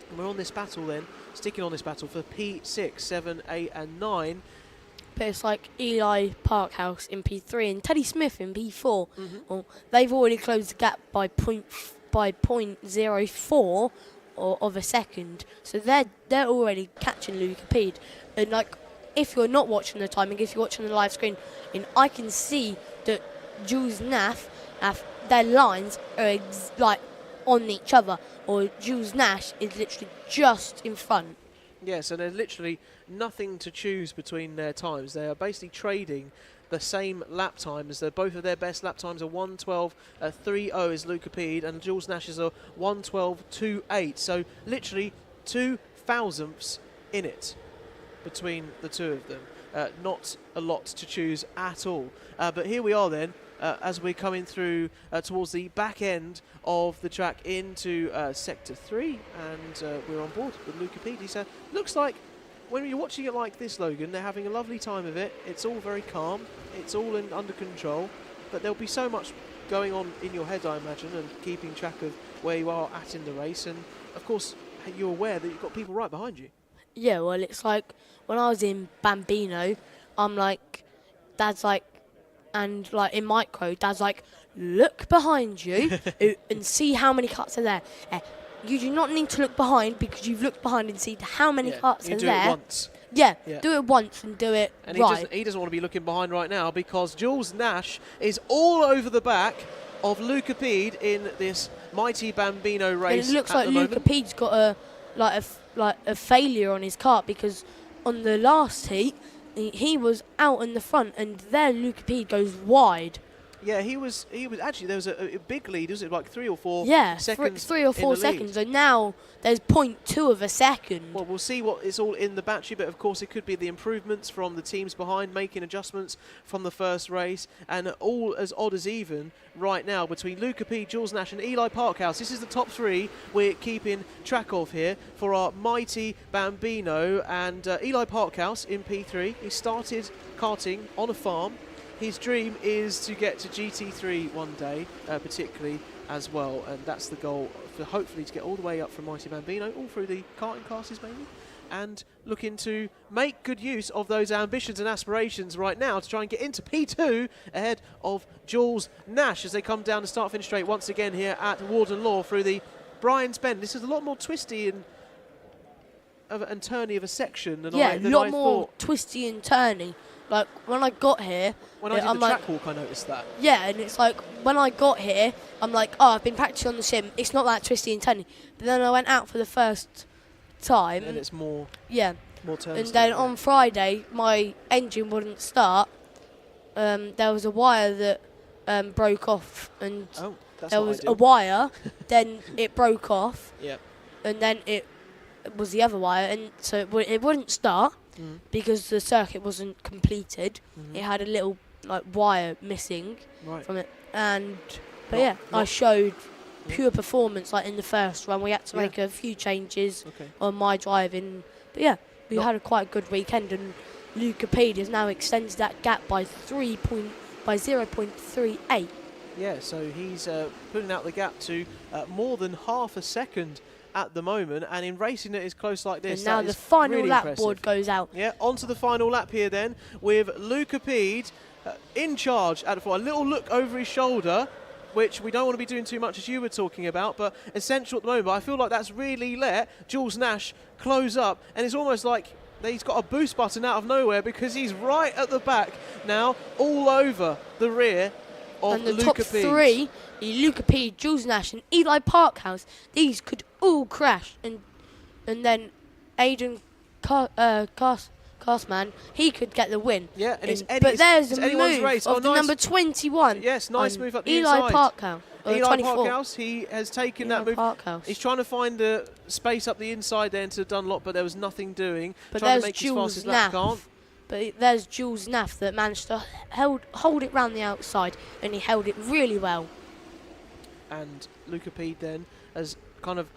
And we're on this battle then, sticking on this battle for P6, 7, 8 and 9. But it's like Eli Parkhouse in P3 and Teddy Smith in P4. Well, they've already closed the gap by 0.04 of a second, so they're already catching Luca Pede. And like, if you're not watching the timing, if you're watching the live screen, and I can see that Jules Naff, their lines are like on each other, or Jules Nash is literally just in front. Yeah, so there's literally nothing to choose between their times. They are basically trading the same lap times. Both of their best lap times are 1:12.30 is Luca Pede, and Jules Nash's are 1:12.28. So literally 2 thousandths in it between the two of them. Not a lot to choose at all. But here we are then, as we're coming through towards the back end of the track into Sector 3, and we're on board with Luca Pede. So looks like when you're watching it like this, Logan, they're having a lovely time of it. It's all very calm. It's all under control. But there'll be so much going on in your head, I imagine, and keeping track of where you are at in the race. And, of course, you're aware that you've got people right behind you. Yeah, well, it's like when I was in Bambino, I'm like, Dad's like, and like in micro, Dad's like, look behind you and see how many cuts are there. You do not need to look behind because you've looked behind and seen how many cuts are do there. It once. Yeah, do it once and do it and right. He doesn't want to be looking behind right now because Jules Nash is all over the back of Luca Pede in this mighty Bambino race. And it looks like Luca Pede's got a failure on his kart, because on the last heat he was out in the front, and there Luca Pede goes wide. Yeah, he was actually, there was a big lead, was it like 3 or 4 seconds? 3 or 4 seconds, and now there's 0.2 of a second. Well, we'll see what is all in the battery, but of course it could be the improvements from the teams behind, making adjustments from the first race, and all as odd as even right now between Luca Pede, Jules Nash and Eli Parkhouse. This is the top 3 we're keeping track of here for our mighty Bambino, and Eli Parkhouse in P3. He started karting on a farm. His dream is to get to GT3 one day, particularly as well, and that's the goal, for hopefully to get all the way up from Mighty Bambino, all through the karting classes maybe, and looking to make good use of those ambitions and aspirations right now to try and get into P2 ahead of Jules Nash as they come down the start-finish straight once again here at Warden Law through the Brian's Bend. This is a lot more twisty and turny of a section than I thought. Yeah, a lot more twisty and turny. Like, when I got here... When I did the track walk, I noticed that. Yeah, and it's like, when I got here, I'm like, oh, I've been practicing on the sim. It's not that twisty and turny. But then I went out for the first time. And it's more... Yeah. More turns. And then on Friday, my engine wouldn't start. There was a wire that broke off. And there was a wire, then it broke off. Yeah. And then it was the other wire. And so it wouldn't start. Because the circuit wasn't completed. It had a little like wire missing from it, but I showed pure performance like in the first run. We had to make a few changes on my driving, but we had a quite good weekend, and Luca Pede has now extended that gap by 0.38. Yeah, so he's putting out the gap to more than half a second at the moment, and in racing it is close like this. And now the final lap board goes out. Yeah, onto the final lap here then with Luca Pede in charge at the front. A little look over his shoulder, which we don't want to be doing too much as you were talking about, but essential at the moment. But I feel like that's really let Jules Nash close up, and it's almost like he's got a boost button out of nowhere because he's right at the back now, all over the rear of and the Luca top Pede. 3, Luca Pede, Jules Nash, and Eli Parkhouse. These could all crash, and then Aiden Castman, he could get the win. Yeah, and it's but there's a anyone's move race. of the number 21. Yes, nice move up the Eli inside. Parkhouse. Eli 24. Parkhouse, he has taken that move. Parkhouse. He's trying to find the space up the inside there into Dunlop, but there was nothing doing. But trying there's to make Jules his fastest lap, can't. But there's Jules Naff that managed to hold it round the outside, and he held it really well. And Luca Pede then has kind of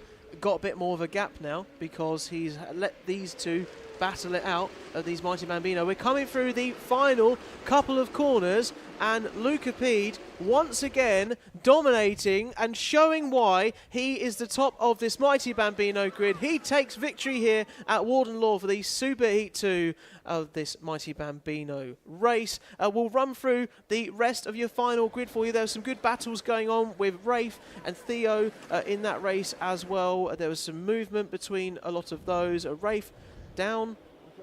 got a bit more of a gap now because he's let these two battle it out of these mighty Bambino. We're coming through the final couple of corners, and Luca Pede once again dominating and showing why he is the top of this mighty Bambino grid. He takes victory here at Warden Law for the Super Heat 2 of this mighty Bambino race. We'll run through the rest of your final grid for you. There were some good battles going on with Rafe and Theo in that race as well. There was some movement between a lot of those. Rafe down,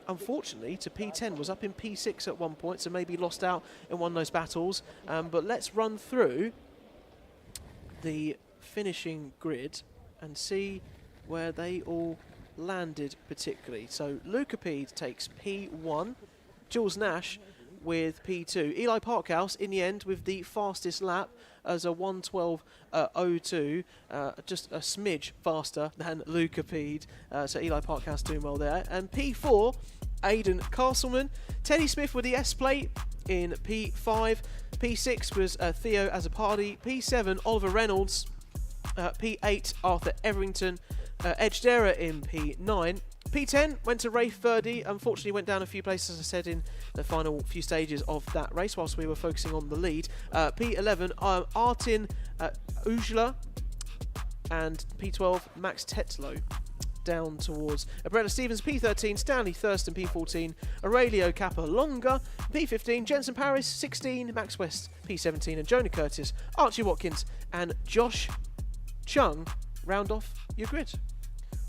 unfortunately, to P10, was up in P6 at one point, so maybe lost out in one of those battles. But let's run through the finishing grid and see where they all landed particularly. So Luca Pede takes P1, Jules Nash with P2, Eli Parkhouse in the end with the fastest lap as a 1:12.02, just a smidge faster than Luca Pede. So Eli Parkhouse doing well there. And P4, Aidan Castleman. Teddy Smith with the S plate in P5. P6 was Theo as a party. P7, Oliver Reynolds. P8, Arthur Everington. Edge Dara in P9. P10 went to Rafe Verdi. Unfortunately went down a few places, as I said, in the final few stages of that race whilst we were focusing on the lead. P11, Artin Ujla. And P12, Max Tetlow. Down towards Brella Stevens, P13, Stanley Thurston, P14, Aurelio Capalonga, P15, Jensen Paris, 16, Max West, P17, and Jonah Curtis, Archie Watkins, and Josh Chung round off your grid.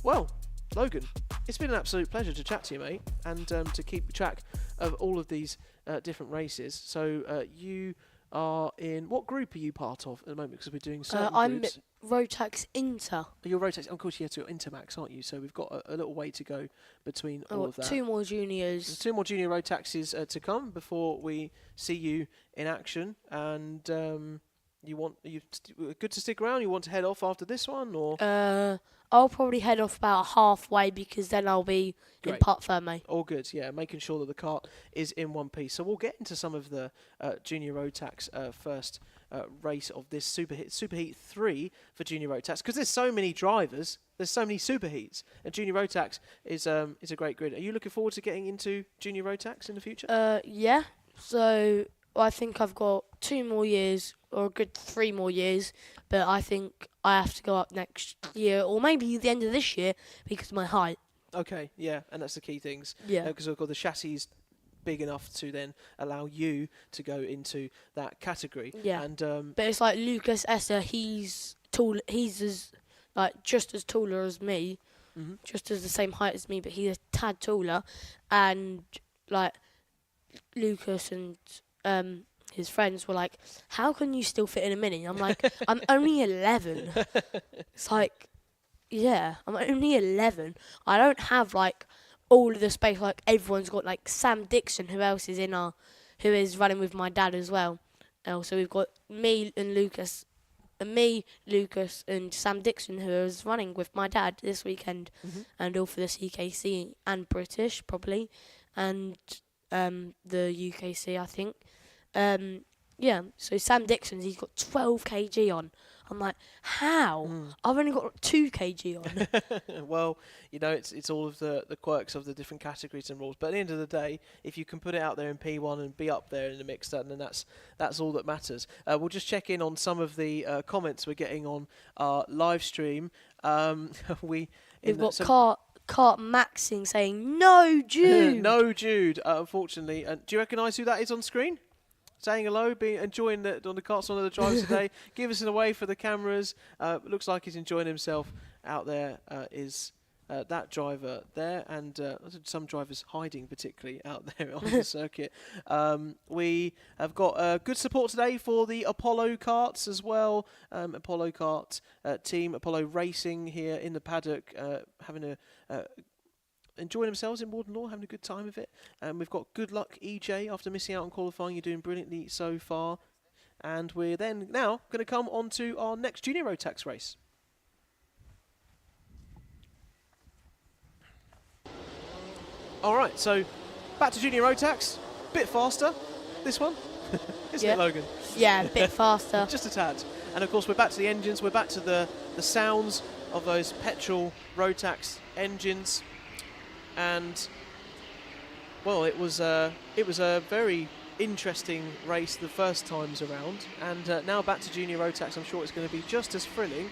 Well, Logan, it's been an absolute pleasure to chat to you, mate, and to keep track of all of these different races. So you are in, what group are you part of at the moment? Because we're doing certain groups. Rotax Inter. You're Rotax, of course. You're Intermax, aren't you? So we've got a little way to go between all of that. 2 more juniors. There's 2 more junior Rotaxes to come before we see you in action. And good to stick around? You want to head off after this one, or? I'll probably head off about halfway because then I'll be in Part Ferme. All good, yeah. Making sure that the kart is in one piece. So we'll get into some of the junior Rotax first race of this Super Heat 3 for junior Rotax, because there's so many drivers, there's so many Super Heats, and junior Rotax is a great grid. Are you looking forward to getting into junior Rotax in the future? Yeah. So I think I've got 2 more years, or a good 3 more years, but I think I have to go up next year, or maybe the end of this year, because of my height. Okay, yeah, and that's the key things. Yeah. Because I've got the chassis big enough to then allow you to go into that category. Yeah. And but it's like Lucas Esser, he's tall. He's just as taller as me, just as the same height as me, but he's a tad taller. And like Lucas and his friends were like, "How can you still fit in a mini?" I'm like, "I'm only 11." It's like, yeah, I'm only 11. I don't have like all of the space like everyone's got. Like Sam Dixon, who is running with my dad as well. So we've got me, Lucas, and Sam Dixon, who is running with my dad this weekend, and all for the CKC and British probably, and the UKC, I think. Yeah, so Sam Dixon's, he's got 12 kg on. I'm like, how? I've only got 2 kg on. Well, you know, it's all of the quirks of the different categories and rules. But at the end of the day, if you can put it out there in P1 and be up there in the mix, then that's all that matters. We'll just check in on some of the comments we're getting on our live stream. We've got Kart Maxing saying, "No, Jude." No, Jude. Unfortunately, do you recognise who that is on screen? Saying hello, enjoying on the karts on the drivers today. Give us an away for the cameras. Looks like he's enjoying himself out there. Is that driver there, and some drivers hiding particularly out there on the circuit. We have got good support today for the Apollo karts as well. Apollo kart team, Apollo Racing here in the paddock, having a enjoying themselves in Warden Law, having a good time of it. We've got Good Luck EJ after missing out on qualifying. You're doing brilliantly so far. And we're then now going to come on to our next junior Rotax race. All right, so back to junior Rotax. Bit faster, this one, isn't it, Logan? Yeah, a bit faster. Just a tad. And of course, we're back to the engines. We're back to the sounds of those petrol Rotax engines. And well, it was a very interesting race the first times around, and now back to junior Rotax. I'm sure it's going to be just as thrilling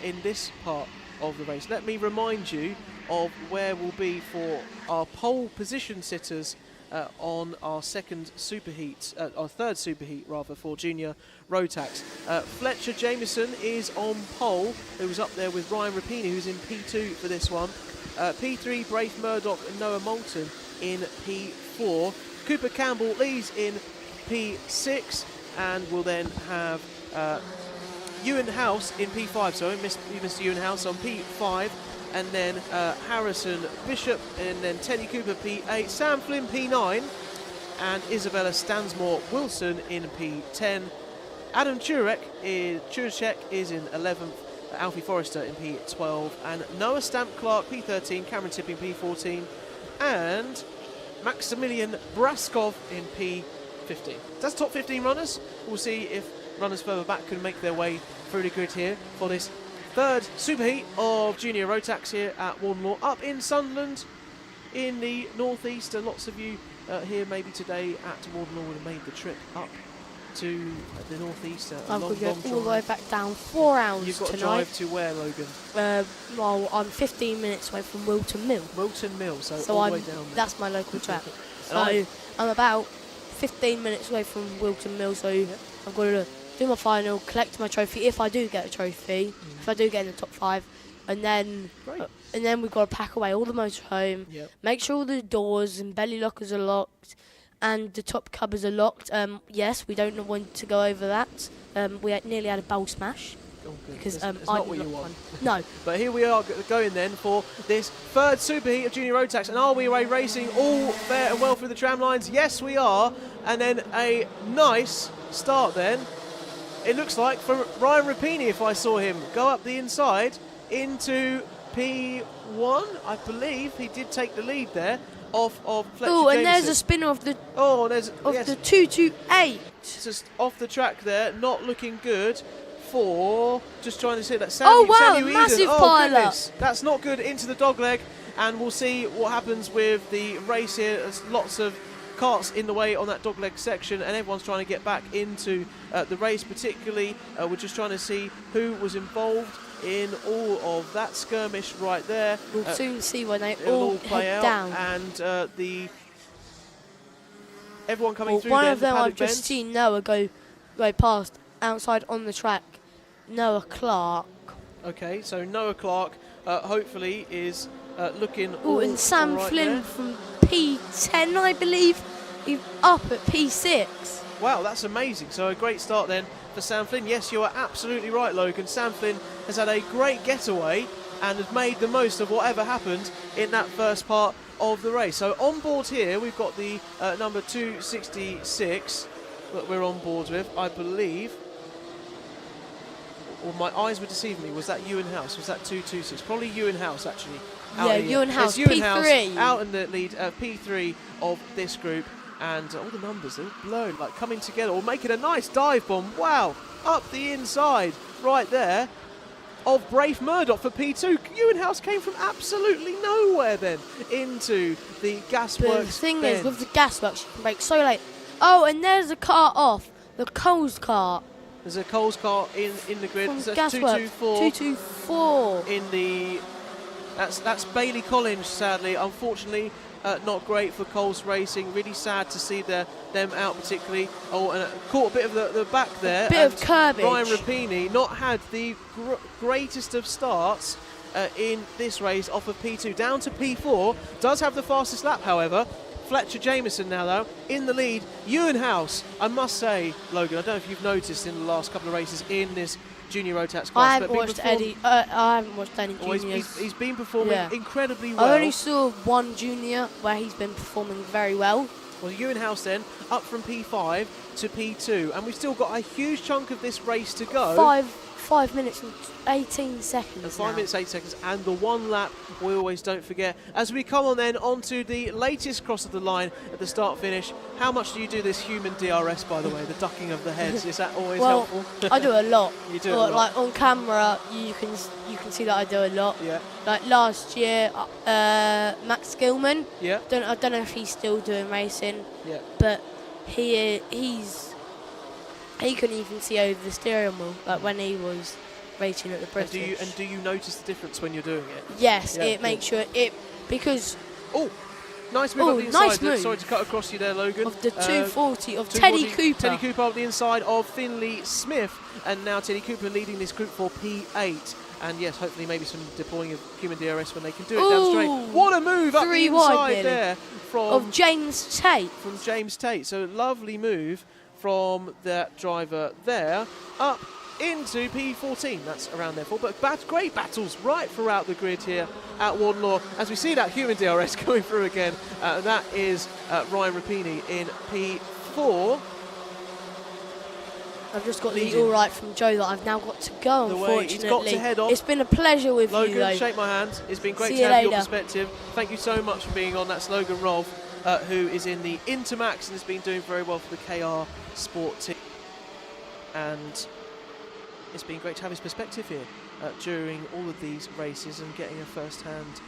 in this part of the race. Let me remind you of where we'll be for our pole position sitters on our second superheat, our third superheat rather, for junior Rotax. Fletcher Jameson is on pole, who was up there with Ryan Rapini, who's in P2 for this one. P3, Braith Murdoch and Noah Moulton in P4. Cooper Campbell leads in P6, and we'll then have Ewan House in P5. So you missed Ewan House on P5, and then Harrison Bishop, and then Teddy Cooper P8, Sam Flynn P9, and Isabella Stansmore Wilson in P10. Adam Turek is in 11th. Alfie Forrester in P12, and Noah Stamp Clark P13, Cameron Tipping P14, and Maximilian Braskov in P15. That's top 15 runners. We'll see if runners further back can make their way through the grid here for this third superheat of junior Rotax here at Warden Law, up in Sunderland in the northeast. And lots of you here maybe today at Warden Law would have made the trip up to the northeast. I've got to go all the way back down 4 hours. You've got tonight. to drive to where, Logan? Well, I'm 15 minutes away from Whilton Mill. Whilton Mill, so all the way down there. That's my local track. So I'm about 15 minutes away from Whilton Mill, so I've got to do my final, collect my trophy if I do get a trophy, if I do get in the top 5, and then we've got to pack away all the motorhome, make sure all the doors and belly lockers are locked, and the top cupboards are locked. Yes, we don't want to go over that. We nearly had a bowl smash. Because it's I not what did you not want. No. But here we are going then for this third superheat of junior Rotax. And are we racing all fair and well through the tram lines? Yes, we are. And then a nice start then. It looks like from Ryan Rapini, if I saw him go up the inside into P1. I believe he did take the lead there. Off of Fletcher Oh, and Jameson. there's a spinner of the the 228. Just off the track there, not looking good for, just trying to see that Oh wow, Sandy massive Eden. pile up. That's not good into the dogleg, and we'll see what happens with the race here. There's lots of karts in the way on that dogleg section, and everyone's trying to get back into the race. Particularly, we're just trying to see who was involved in all of that skirmish right there. We'll soon see when they all play head out, down. and everyone coming through. One there, of them the I've Paddock just bend. seen Noah go past outside on the track. Noah Clark. Okay, so Noah Clark hopefully is looking Oh, and Sam all right Flynn there. from P10, I believe. He's up at P6. Wow, that's amazing. So a great start then for Sam Flynn. Yes, you are absolutely right, Logan. Sam Flynn has had a great getaway and has made the most of whatever happened in that first part of the race. So on board here, we've got the number 266 that we're on board with, I believe. Or my eyes were deceiving me. Was that Ewan House? Was that 226? Probably Ewan House, actually. Yeah, Ewan House, Ewan P3. House out in the lead, P3 of this group. And all the numbers, they're blown, like coming together, or making a nice dive bomb. Wow, up the inside, right there, of Braith Murdoch for P2. Ewan House came from absolutely nowhere then into the gasworks. But the thing is, with the gasworks, you can brake so late. Oh, and there's a cart off, the Coles cart. There's a Coles cart in the grid. From So gasworks, 224. in the. That's Bailey Collins, sadly. Unfortunately, not great for Coles Racing. Really sad to see them out, particularly. Oh, and caught a bit of the back there. Bit of curbage. Ryan Rapini not had the greatest of starts in this race off of P2. Down to P4. Does have the fastest lap, however. Fletcher Jameson now, though, in the lead. Ewan House, I must say, Logan, I don't know if you've noticed in the last couple of races in this junior Rotax class. I haven't watched any. I haven't watched any juniors. He's been performing incredibly well. I only saw one junior where he's been performing very well. Well, Ewan House then up from P5 to P2, and we've still got a huge chunk of this race to go. 5 minutes and 18 seconds. And 5 minutes, 8 seconds, and the one lap we always don't forget. As we come on then onto the latest cross of the line at the start finish. How much do you do this human DRS, by the way, the ducking of the heads? Is that always helpful? I do a lot. You do a lot. Like on camera, you can see that I do a lot. Yeah. Like last year, Max Gilman. Yeah. I don't know if he's still doing racing. Yeah. But he couldn't even see over the steering wheel, like when he was racing at the British. And do you notice the difference when you're doing it? Yes, yeah, it makes sure because. Oh, nice move up the inside. Nice move. Sorry to cut across you there, Logan. Of the 240 of Teddy Cooper. Teddy Cooper up the inside of Finley Smith, and now Teddy Cooper leading this group for P8. And yes, hopefully maybe some deploying of human DRS when they can do it down straight. What a move up the inside there from James Tate. From James Tate. So lovely move from that driver there up into P14. That's around there. But great battles right throughout the grid here at Warden Law. As we see that human DRS going through again, that is Ryan Rapini in P4. I've just got the all right from Joe that I've now got to go, unfortunately. He's got to head off. It's been a pleasure with Logan, you, though. shake my hand. It's been great See to you have your later. perspective. Thank you so much for being on. That's Logan Rolfe, who is in the Intermax and has been doing very well for the KR Sport team. And it's been great to have his perspective here during all of these races and getting a first-hand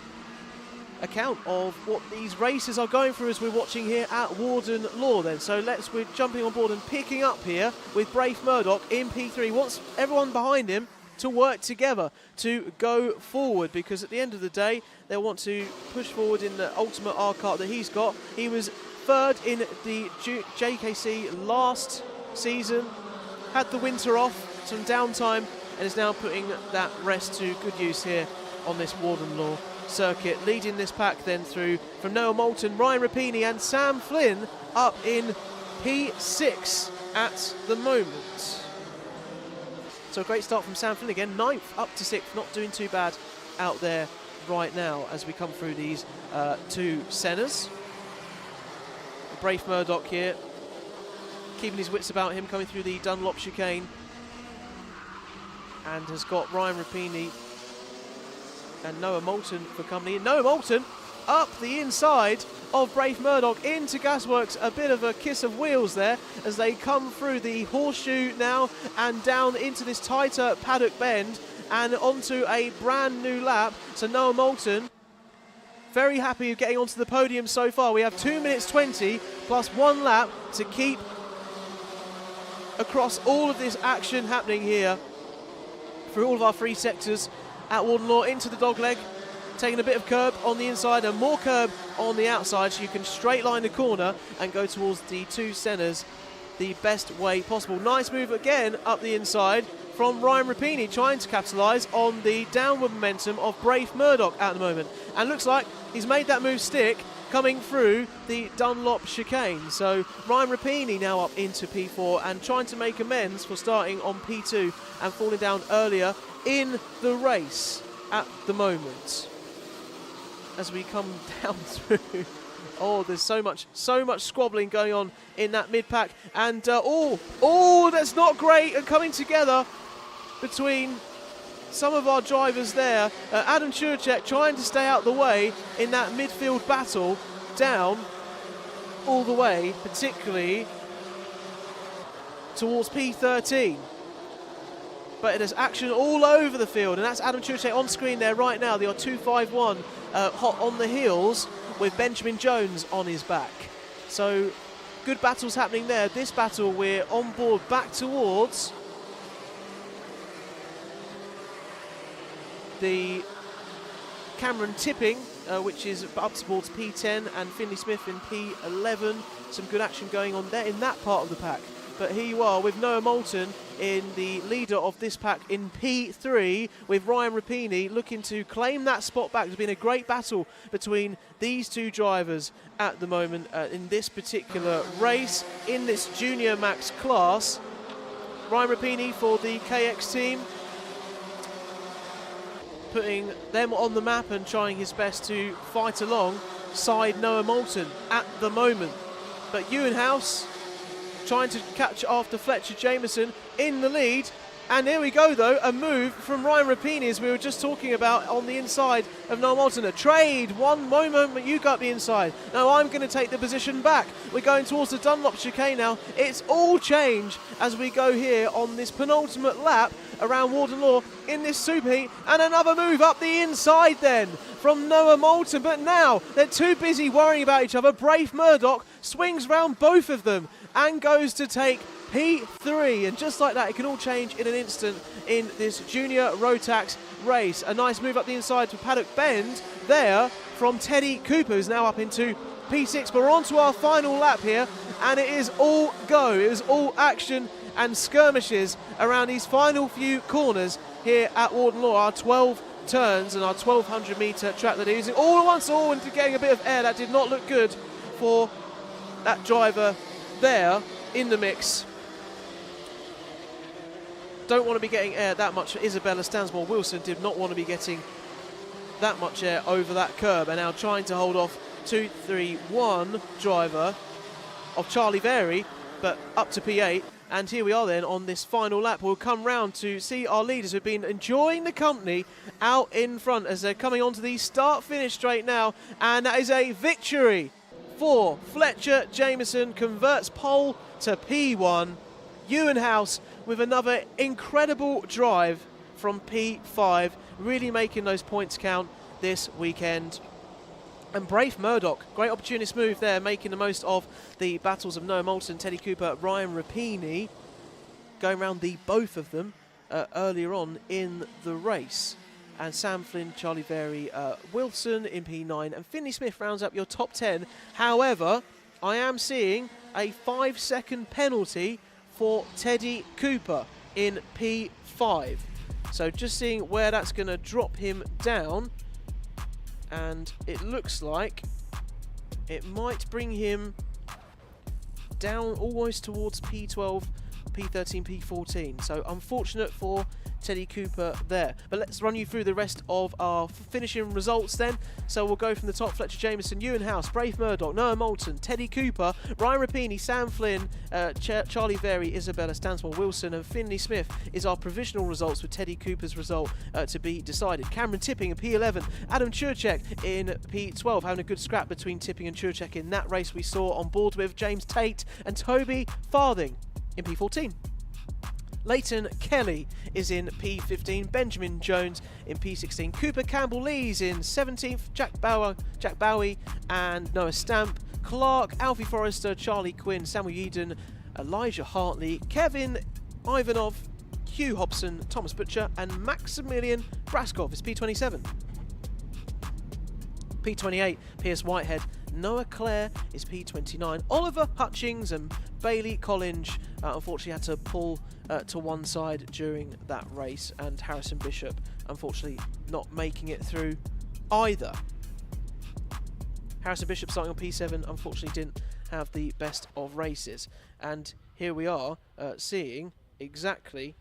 account of what these races are going through as we're watching here at Warden Law then. So we're jumping on board and picking up here with Braith Murdoch in P3. Wants everyone behind him to work together to go forward, because at the end of the day they'll want to push forward in the ultimate R-Kart that he's got. He was third in the JKC last season, had the winter off, some downtime, and is now putting that rest to good use here on this Warden Law circuit. Leading this pack then through from Noah Moulton, Ryan Rapini and Sam Flynn up in P6 at the moment. So a great start from Sam Flynn again, 9th up to 6th, not doing too bad out there right now as we come through these two Sennas. Braith Murdoch here, keeping his wits about him, coming through the Dunlop chicane, and has got Ryan Rapini and Noah Moulton for company. Noah Moulton up the inside of Braith Murdoch into Gasworks. A bit of a kiss of wheels there as they come through the horseshoe now and down into this tighter paddock bend and onto a brand new lap. So Noah Moulton very happy with getting onto the podium so far. We have 2 minutes 20 plus 1 lap to keep across all of this action happening here through all of our 3 sectors at Warden Law into the dogleg, taking a bit of curb on the inside and more curb on the outside, so you can straight line the corner and go towards the 2 Sennas the best way possible. Nice move again up the inside from Ryan Rapini, trying to capitalise on the downward momentum of Braith Murdoch at the moment, and looks like he's made that move stick coming through the Dunlop chicane. So Ryan Rapini now up into P4 and trying to make amends for starting on P2 and falling down earlier in the race at the moment. As we come down through, there's so much squabbling going on in that mid-pack, and that's not great, and coming together between some of our drivers there. Adam Churchek trying to stay out the way in that midfield battle down all the way, particularly towards P13. But there's action all over the field, and that's Adam Churchek on screen there right now. They are 251 hot on the heels with Benjamin Jones on his back. So good battles happening there. This battle we're on board back towards the Cameron Tipping, which is up towards P10, and Finley Smith in P11. Some good action going on there in that part of the pack. But here you are with Noah Moulton in the leader of this pack in P3, with Ryan Rapini looking to claim that spot back. There's been a great battle between these two drivers at the moment in this particular race, in this Junior Max class. Ryan Rapini for the KX team, putting them on the map and trying his best to fight alongside Noah Moulton at the moment. But Ewan House trying to catch after Fletcher Jameson in the lead. And here we go, though, a move from Ryan Rapini, as we were just talking about, on the inside of Noah Moulton. A trade, one moment, but you got the inside. Now I'm going to take the position back. We're going towards the Dunlop chicane now. It's all change as we go here on this penultimate lap around Warden Law in this superheat. And another move up the inside then from Noah Moulton. But now they're too busy worrying about each other. Brave Murdoch swings round both of them and goes to take P3, and just like that it can all change in an instant in this junior Rotax race. A nice move up the inside to Paddock Bend there from Teddy Cooper, who's now up into P6. But we're on to our final lap here, and it is all go. It is all action and skirmishes around these final few corners here at Warden Law. Our 12 turns and our 1200 metre track that they're using all at once, all into getting a bit of air. That did not look good for that driver there in the mix. Don't want to be getting air that much. Isabella Stansmore Wilson did not want to be getting that much air over that curb, and now trying to hold off 2-3-1 driver of Charlie Vary, but up to P8. And here we are then on this final lap. We'll come round to see our leaders who've been enjoying the company out in front as they're coming onto the start-finish straight now, and that is a victory for Fletcher Jameson. Converts pole to P1. Ewan House with another incredible drive from P5, really making those points count this weekend. And Brave Murdoch, great opportunist move there, making the most of the battles of Noah Moulton, Teddy Cooper, Ryan Rapini, going around the both of them earlier on in the race. And Sam Flynn, Charlie Vary, Wilson in P9, and Finley Smith rounds up your top 10. However, I am seeing a 5-second penalty for Teddy Cooper in P5. So just seeing where that's going to drop him down, and it looks like it might bring him down almost towards P12, P13, P14. So unfortunate for Teddy Cooper there. But let's run you through the rest of our finishing results then. So we'll go from the top: Fletcher Jameson, Ewan House, Brave Murdoch, Noah Moulton, Teddy Cooper, Ryan Rapini, Sam Flynn, Charlie Vary, Isabella Stansmore Wilson, and Finley Smith is our provisional results, with Teddy Cooper's result to be decided. Cameron Tipping in P11, Adam Churchek in P12, having a good scrap between Tipping and Churchek in that race we saw on board with James Tate and Toby Farthing in P14. Leighton Kelly is in P15, Benjamin Jones in P16, Cooper Campbell Lees in 17th, Jack Bowie and Noah Stamp, Clark, Alfie Forrester, Charlie Quinn, Samuel Eden, Elijah Hartley, Kevin Ivanov, Hugh Hobson, Thomas Butcher and Maximilian Braskov is P27. P28, Pierce Whitehead, Noah Clare is P29, Oliver Hutchings and Bailey Collins unfortunately had to pull to one side during that race, and Harrison Bishop unfortunately not making it through either. Harrison Bishop starting on P7 unfortunately didn't have the best of races, and here we are seeing exactly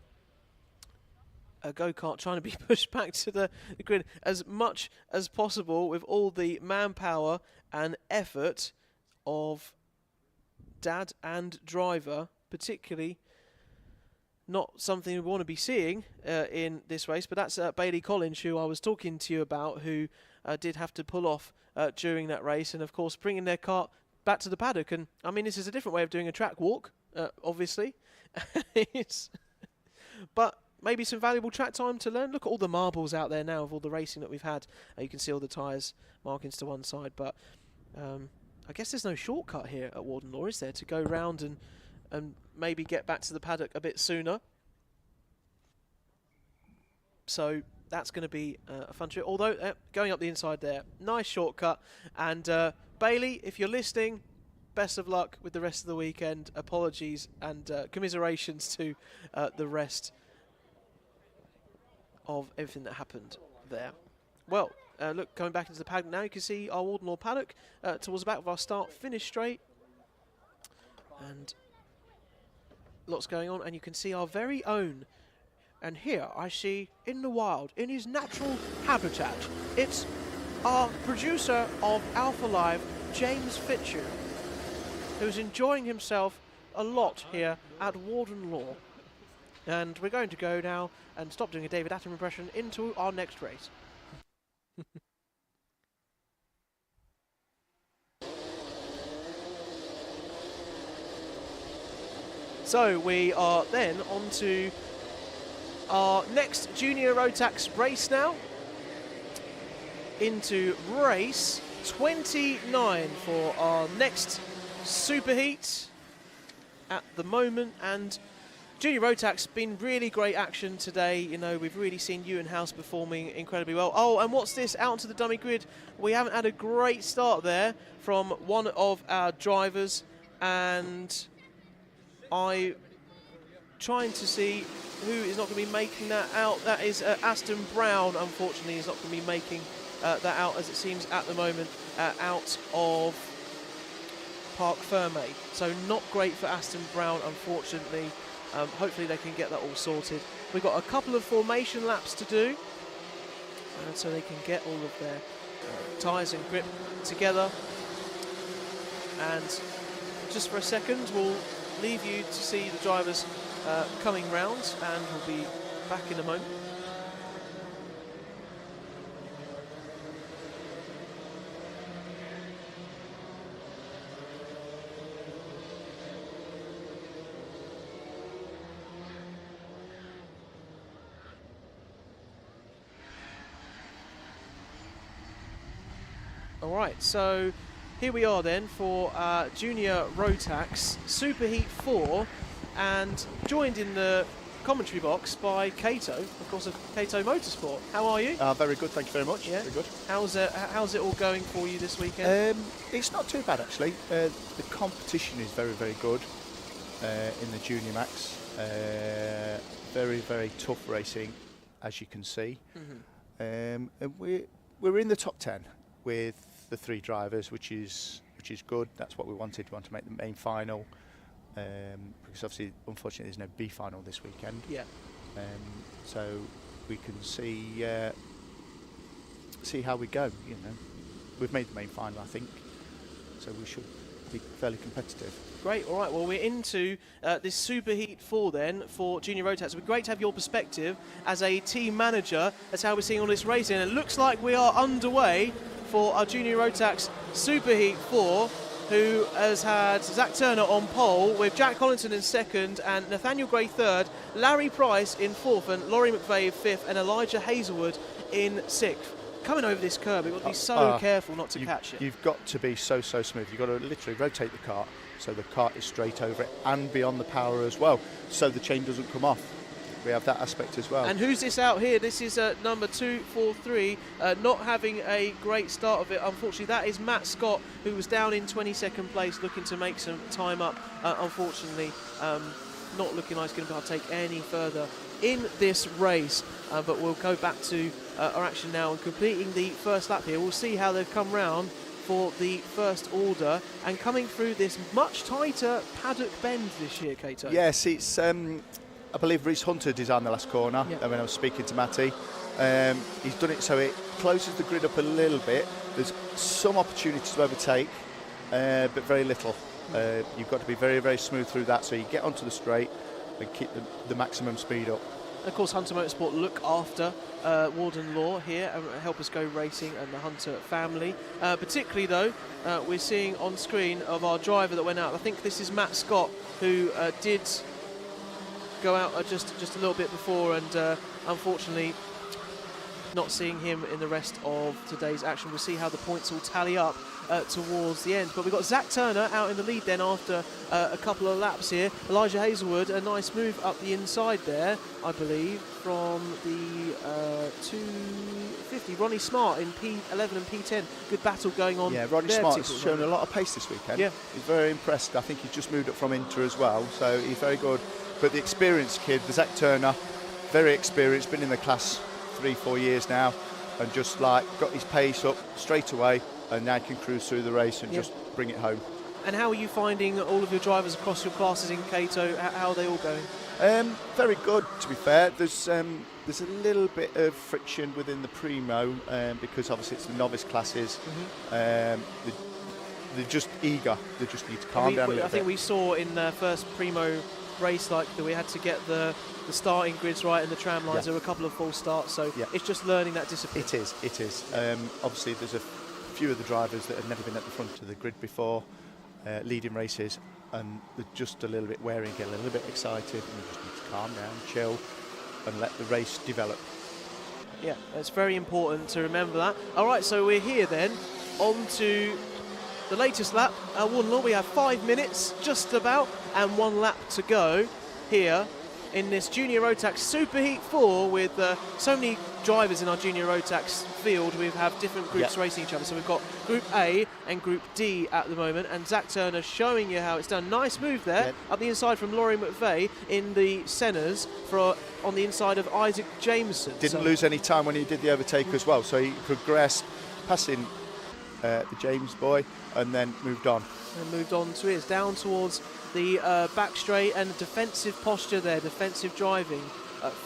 a go-kart trying to be pushed back to the grid as much as possible with all the manpower and effort of dad and driver, particularly not something we want to be seeing in this race. But that's Bailey Collins, who I was talking to you about, who did have to pull off during that race, and of course bringing their kart back to the paddock. And I mean, this is a different way of doing a track walk, obviously. But maybe some valuable track time to learn. Look at all the marbles out there now of all the racing that we've had. You can see all the tyres markings to one side, but I guess there's no shortcut here at Warden Law, is there, to go round and maybe get back to the paddock a bit sooner. So that's going to be a fun trip. Although going up the inside there, nice shortcut. And Bailey, if you're listening, best of luck with the rest of the weekend. Apologies and commiserations to the rest of everything that happened there. Well, look, coming back into the paddock now, you can see our Warden Law paddock towards the back of our start, finish straight. And lots going on, and you can see our very own. And here I see, in the wild, in his natural habitat, it's our producer of Alpha Live, James Fitchew, who's enjoying himself a lot here at Warden Law. And we're going to go now and stop doing a David Attenborough impression into our next race. So we are then on to our next Junior Rotax race now, into race 29 for our next superheat at the moment. And Junior Rotax been really great action today. You know, we've really seen Ewan House performing incredibly well. Oh, and what's this? Out onto the dummy grid. We haven't had a great start there from one of our drivers, and I'm trying to see who is not going to be making that out. That is Aston Brown, unfortunately, is not going to be making that out, as it seems at the moment, out of Parc Fermé. So not great for Aston Brown, unfortunately. Hopefully they can get that all sorted. We've got a couple of formation laps to do, so they can get all of their tyres and grip together. And just for a second, we'll leave you to see the drivers coming round, and we'll be back in a moment. All right, so here we are then for Junior Rotax Superheat 4, and joined in the commentary box by Kato, of course, of Kato Motorsport. How are you? Very good, thank you very much. Yeah. Very good. How's it all going for you this weekend? It's not too bad, actually. The competition is very, very good in the Junior Max. Very, very tough racing, as you can see. And we're in the top 10 with the 3 drivers, which is good. That's what we wanted. We want to make the main final, because obviously, unfortunately, there's no B final this weekend. Yeah. So we can see how we go. You know, we've made the main final, I think, so we should be fairly competitive. Great. All right. Well, we're into this Superheat 4 then for Junior Rotax. It'd be great to have your perspective as a team manager as how we're seeing all this racing. And it looks like we are underway for our Junior Rotax Superheat 4, who has had Zach Turner on pole, with Jack Collinson in second and Nathaniel Gray third, Larry Price in fourth, and Laurie McVeigh fifth, and Elijah Hazelwood in sixth. Coming over this curb, you've got to be so careful not to catch it. You've got to be so smooth. You've got to literally rotate the kart so the kart is straight over it and beyond the power as well, so the chain doesn't come off. We have that aspect as well. And who's this out here? This is number 243, not having a great start of it. Unfortunately, that is Matt Scott, who was down in 22nd place, looking to make some time up. Unfortunately, not looking like he's going to be able to take any further in this race. But we'll go back to our action now and completing the first lap here. We'll see how they've come round for the first order, and coming through this much tighter paddock bend this year, Kato. Yes, it's I believe Reece Hunter designed the last corner. Yep. When I was speaking to Matty, he's done it so it closes the grid up a little bit. There's some opportunity to overtake, but very little. You've got to be very, very smooth through that, so you get onto the straight and keep the maximum speed up. And of course, Hunter Motorsport look after Warden Law here and help us go racing, and the Hunter family. Particularly though, we're seeing on screen of our driver that went out. I think this is Matt Scott, who did go out just a little bit before, and unfortunately not seeing him in the rest of today's action. We'll see how the points all tally up towards the end. But we've got Zach Turner out in the lead then after a couple of laps here. Elijah Hazelwood, a nice move up the inside there, I believe, from the 250 safety. Ronnie Smart in P11 and P10. Good battle going on. Yeah, Ronnie there Smart's particularly. shown a lot of pace this weekend. Yeah. He's very impressed. I think he's just moved up from Inter as well, so he's very good. But the experienced kid, the Zach Turner, very experienced, been in the class 3-4 years now, and just like got his pace up straight away, and now can cruise through the race and just bring it home. And how are you finding all of your drivers across your classes in Cato? How are they all going? Very good, to be fair. There's a little bit of friction within the Primo because obviously it's the novice classes. They're just eager. They just need to calm down a little bit. I think we saw in the first Primo race that we had to get the starting grids right and the tram lines. There were a couple of false starts, so it's just learning that discipline. It is. Obviously, there's a few of the drivers that have never been at the front of the grid before, leading races, and they're just a little bit wary and get a little bit excited, and you just need to calm down, chill, and let the race develop. Yeah, it's very important to remember that. All right, so we're here then, on to the latest lap at Warden Law. We have 5 minutes, just about, and 1 lap to go here in this Junior Rotax Superheat 4 with so many drivers in our Junior Rotax field. We have different groups racing each other. So we've got Group A and Group D at the moment, and Zach Turner showing you how it's done. Nice move there up the inside from Laurie McVeigh in the centres on the inside of Isaac Jameson. Didn't lose any time when he did the overtake as well, so he progressed, passing the James boy, and then moved on. And moved on to his, down towards the back straight, and defensive posture there, defensive driving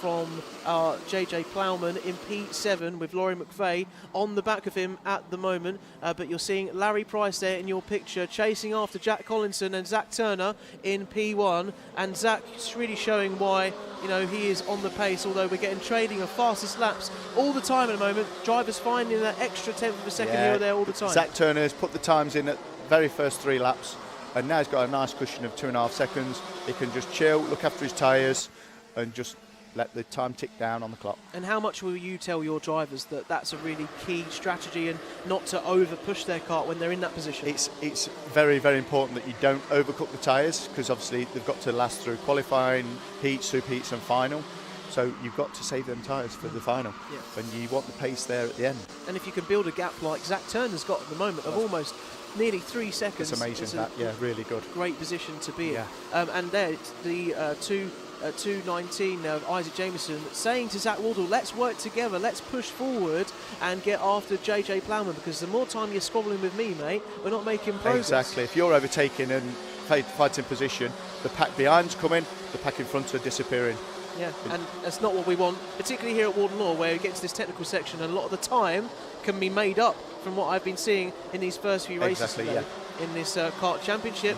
from our JJ Plowman in P7 with Laurie McVeigh on the back of him at the moment. But you're seeing Larry Price there in your picture chasing after Jack Collinson and Zach Turner in P1. And Zach's really showing why he is on the pace, although we're getting trading of fastest laps all the time at the moment. Drivers finding that extra tenth of a second here or there all the time. Zach Turner's put the times in at the very first 3 laps, and now he's got a nice cushion of 2.5 seconds. He can just chill, look after his tyres, and just let the time tick down on the clock. And how much will you tell your drivers that that's a really key strategy, and not to over push their kart when they're in that position? It's very, very important that you don't overcook the tyres, because obviously they've got to last through qualifying, heats, super heats and final. So you've got to save them tyres for the final, and you want the pace there at the end. And if you can build a gap like Zach Turner's got at the moment of almost nearly 3 seconds. It's amazing, really good. Great position to be in. And there, it's the 2:19 of Isaac Jameson saying to Zach Wardle, let's work together, let's push forward and get after JJ Plowman, because the more time you're squabbling with me, mate, we're not making progress. Exactly. If you're overtaking and fighting position, the pack behind's coming, the pack in front are disappearing. Yeah, and that's not what we want, particularly here at Warden Law, where it gets to this technical section, and a lot of the time can be made up from what I've been seeing in these first few races today in this Kart Championship.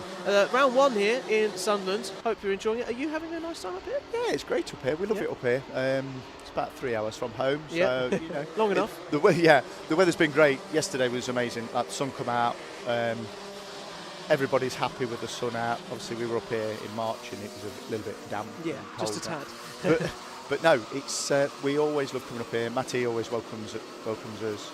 Round 1 here in Sunderland. Hope you're enjoying it. Are you having a nice time up here? Yeah, it's great up here. We love it up here. It's about 3 hours from home, so long enough. The weather's been great. Yesterday was amazing. Like, the sun come out. Everybody's happy with the sun out. Obviously, we were up here in March and it was a little bit damp. Yeah, just a tad. But no, it's we always love coming up here. Matty always welcomes us,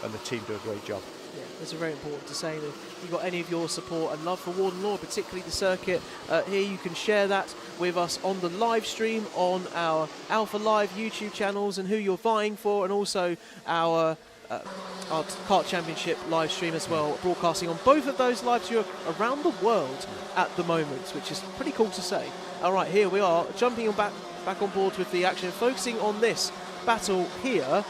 and the team do a great job. Yeah, it's very important to say that if you've got any of your support and love for Warden Law, particularly the circuit here, you can share that with us on the live stream on our Alpha Live YouTube channels, and who you're vying for, and also our Kart Championship live stream as well, broadcasting on both of those live streams around the world at the moment, which is pretty cool to say. All right, here we are, jumping back on board with the action, focusing on this battle here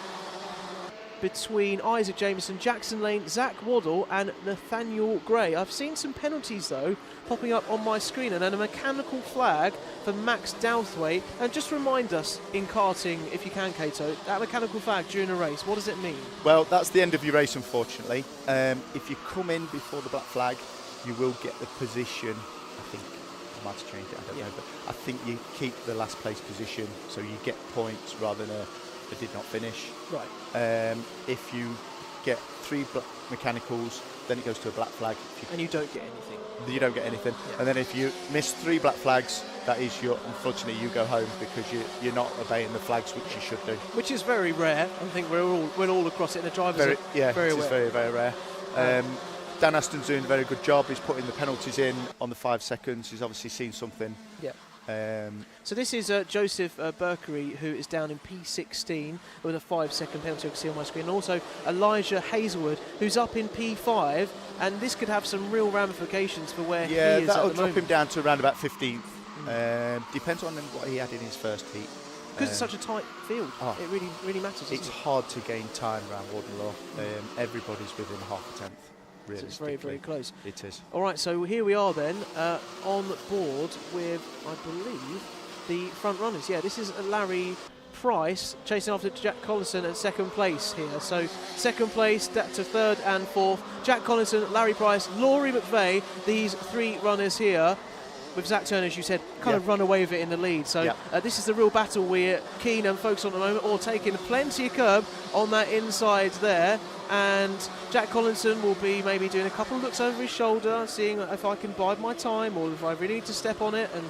between Isaac Jameson, Jackson Lane, Zach Waddle and Nathaniel Gray. I've seen some penalties though popping up on my screen, and then a mechanical flag for Max Douthwaite. And just remind us in karting, if you can, Cato, that mechanical flag during a race, what does it mean? Well, that's the end of your race, unfortunately. If you come in before the black flag, you will get the position. I think I might have changed it, I don't know, but I think you keep the last place position, so you get points rather than a did not finish. Right. If you get 3 mechanicals, then it goes to a black flag. And you don't get anything. You don't get anything. Yeah. And then if you miss 3 black flags, that is unfortunately you go home, because you're not obeying the flags, which you should do. Which is very rare. I think we're all across it, and the drivers are very aware. It's very, very rare. Dan Aston's doing a very good job. He's putting the penalties in on the 5 seconds. He's obviously seen something. Yeah. So this is Joseph Berkery, who is down in P16 with a 5-second penalty, I can see on my screen. And also Elijah Hazelwood, who's up in P5, and this could have some real ramifications for where he is at the that'll moment. drop him down to around about 15th. Depends on what he had in his first heat. Because it's such a tight field, it really, really matters. It's hard to gain time around Warden Law. Everybody's within half a tenth. So it's very, very close. It is. All right, so here we are then on board with, I believe, the front runners. Yeah, this is Larry Price chasing after Jack Collinson at second place here. So second place to third and fourth. Jack Collinson, Larry Price, Laurie McVeigh, these three runners here. With Zach Turner, as you said, kind of run away with it in the lead. So this is the real battle we're keen and focused on at the moment, or taking plenty of curb on that inside there. And Jack Collinson will be maybe doing a couple of looks over his shoulder, seeing if I can bide my time or if I really need to step on it and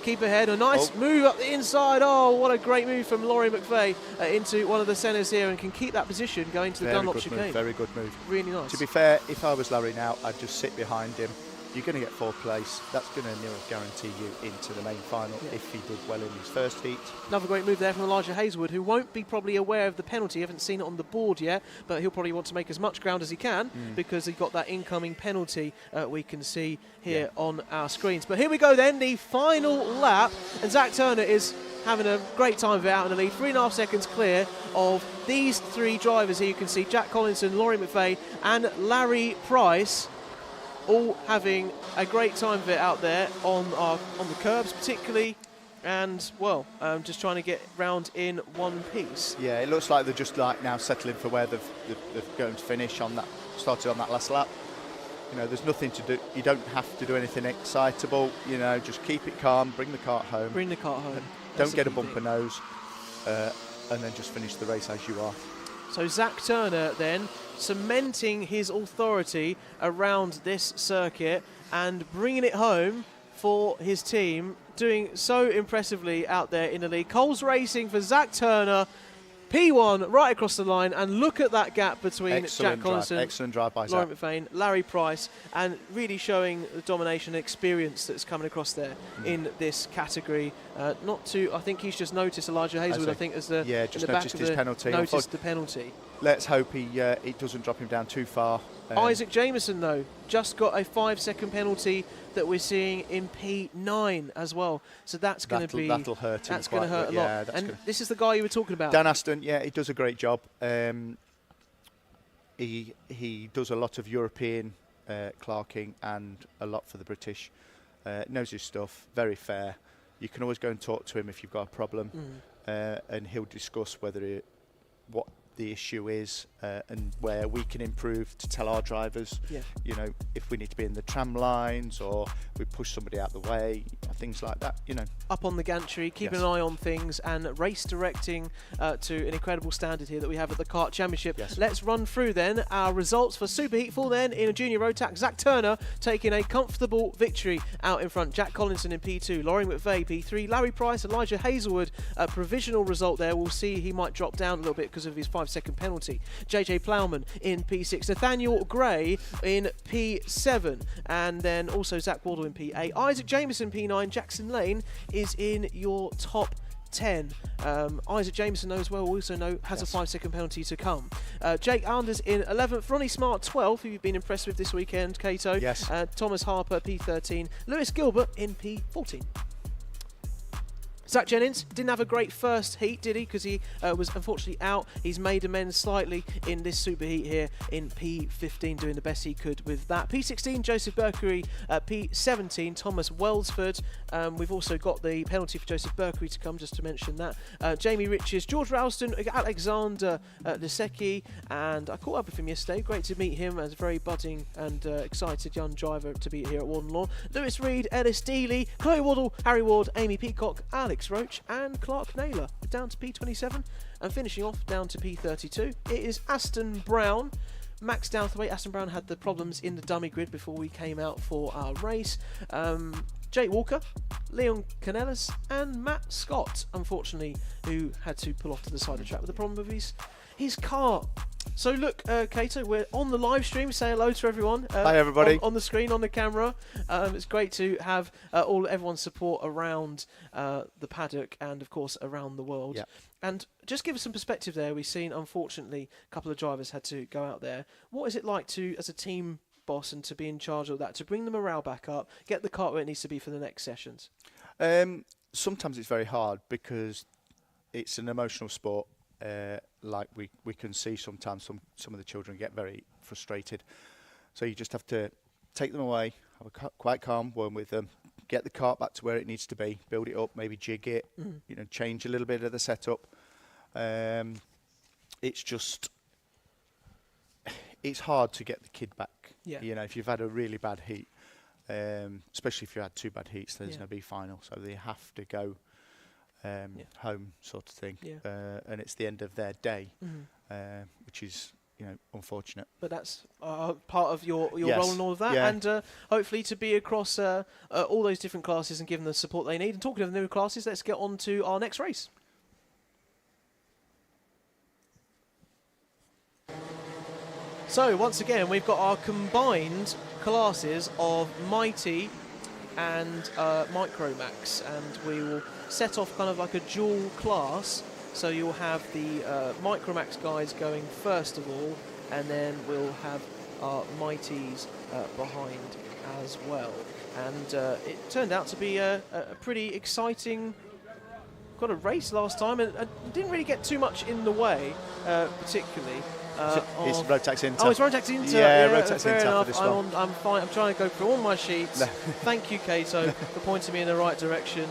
keep ahead. A nice move up the inside. Oh, what a great move from Laurie McVeigh into one of the centres here, and can keep that position going to the Dunlop chicane. Very good move. Really nice. To be fair, if I was Larry now, I'd just sit behind him. You're going to get fourth place. That's going to nearly guarantee you into the main final if he did well in his first heat. Another great move there from Elijah Hazelwood, who won't be probably aware of the penalty. Haven't seen it on the board yet, but he'll probably want to make as much ground as he can because he got that incoming penalty we can see here on our screens. But here we go then, the final lap, and Zach Turner is having a great time of it out in the lead, 3.5 seconds clear of these three drivers here. You can see Jack Collinson, Laurie McVeigh and Larry Price, all having a great time of it out there on the curbs particularly, and just trying to get round in one piece. Yeah, it looks like they're just like now settling for where they're going to finish on that, started on that last lap. You know, there's nothing to do. You don't have to do anything excitable. You know, just keep it calm, bring the kart home. Bring the kart home. Don't get a bumper nose, and then just finish the race as you are. So Zach Turner then cementing his authority around this circuit and bringing it home for his team, doing so impressively out there in the lead. Coles Racing for Zach Turner, P1 right across the line, and look at that gap between Jack Collinson, excellent drive by Laurie McVeigh, Larry Price, and really showing the domination and experience that's coming across there in this category. I think he's just noticed Elijah Hazelwood, I think, as the just noticed his penalty. Noticed the penalty. Let's hope he doesn't drop him down too far. Isaac Jameson, though, just got a 5-second penalty that we're seeing in P9 as well. So that's going to be... That'll hurt him. That's going to hurt a lot. And this is the guy you were talking about. Dan Aston, he does a great job. He does a lot of European clarking and a lot for the British. Knows his stuff, very fair. You can always go and talk to him if you've got a problem, and he'll discuss what the issue is and where we can improve to tell our drivers, you know, if we need to be in the tram lines or we push somebody out the way, things like that, you know. Up on the gantry, keeping an eye on things, and race directing to an incredible standard here that we have at the Kart Championship. Let's run through then our results for Superheat 4 then in a junior Rotax. Zach Turner taking a comfortable victory out in front. Jack Collinson in P2, Laurie McVeigh P3, Larry Price, Elijah Hazelwood, a provisional result there. We'll see he might drop down a little bit because of his 5-second penalty. JJ Plowman in P6, Nathaniel Gray in P7, and then also Zach Wardle in P8, Isaac Jameson P9, Jackson Lane is in your top 10. Isaac Jameson, though, as well, we also know has a 5-second penalty to come. Jake Anders in 11th, Ronnie Smart 12th, who you've been impressed with this weekend, Cato. Thomas Harper P13, Lewis Gilbert in P14. Zach Jennings didn't have a great first heat, did he? Because he was unfortunately out. He's made amends slightly in this super heat here in P15, doing the best he could with that. P16, Joseph Berkery. P17, Thomas Welsford. We've also got the penalty for Joseph Berkery to come, just to mention that. Jamie Riches, George Ralston, Alexander Lisecki, and I caught up with him yesterday. Great to meet him as a very budding and excited young driver to be here at Warden Law. Lewis Reed, Ellis Dealey, Chloe Waddle, Harry Ward, Amy Peacock, Alex Roach and Clark Naylor down to P27, and finishing off down to P32 it is Aston Brown. Max Douthwaite. Aston Brown had the problems in the dummy grid before we came out for our race. Jake Walker, Leon Canellas and Matt Scott, unfortunately, who had to pull off to the side of the track with the problem with his car So look, Kato, we're on the live stream. Say hello to everyone. Hi, everybody. On the screen, on the camera. It's great to have everyone's support around the paddock and, of course, around the world. Yeah. And just give us some perspective there. We've seen, unfortunately, a couple of drivers had to go out there. What is it like to, as a team boss, and to be in charge of that, to bring the morale back up, get the kart where it needs to be for the next sessions? Sometimes it's very hard because it's an emotional sport. Like we can see sometimes some of the children get very frustrated. So you just have to take them away, have a quite calm one with them, get the kart back to where it needs to be, build it up, maybe jig it, change a little bit of the setup. It's just, it's hard to get the kid back. Yeah. If you've had a really bad heat, especially if you had 2 bad heats, there's no B final, so they have to go home, sort of thing. Yeah. And it's the end of their day, which is unfortunate. But that's part of your Yes. role in all of that, Yeah. and hopefully to be across all those different classes and give them the support they need. And talking of the new classes, let's get on to our next race. So once again, we've got our combined classes of Mighty and Micromax, and we will set off kind of like a dual class. So you'll have the Micromax guys going first of all, and then we'll have our Mighties behind as well. And it turned out to be a pretty exciting kind of race last time, and didn't really get too much in the way, particularly. It's Rotax Inter. Oh, it's Rotax Inter. Yeah, Rotax fair Inter enough. for this one. I'm fine. I'm trying to go through all my sheets. Thank you, Kato, for pointing me in the right direction,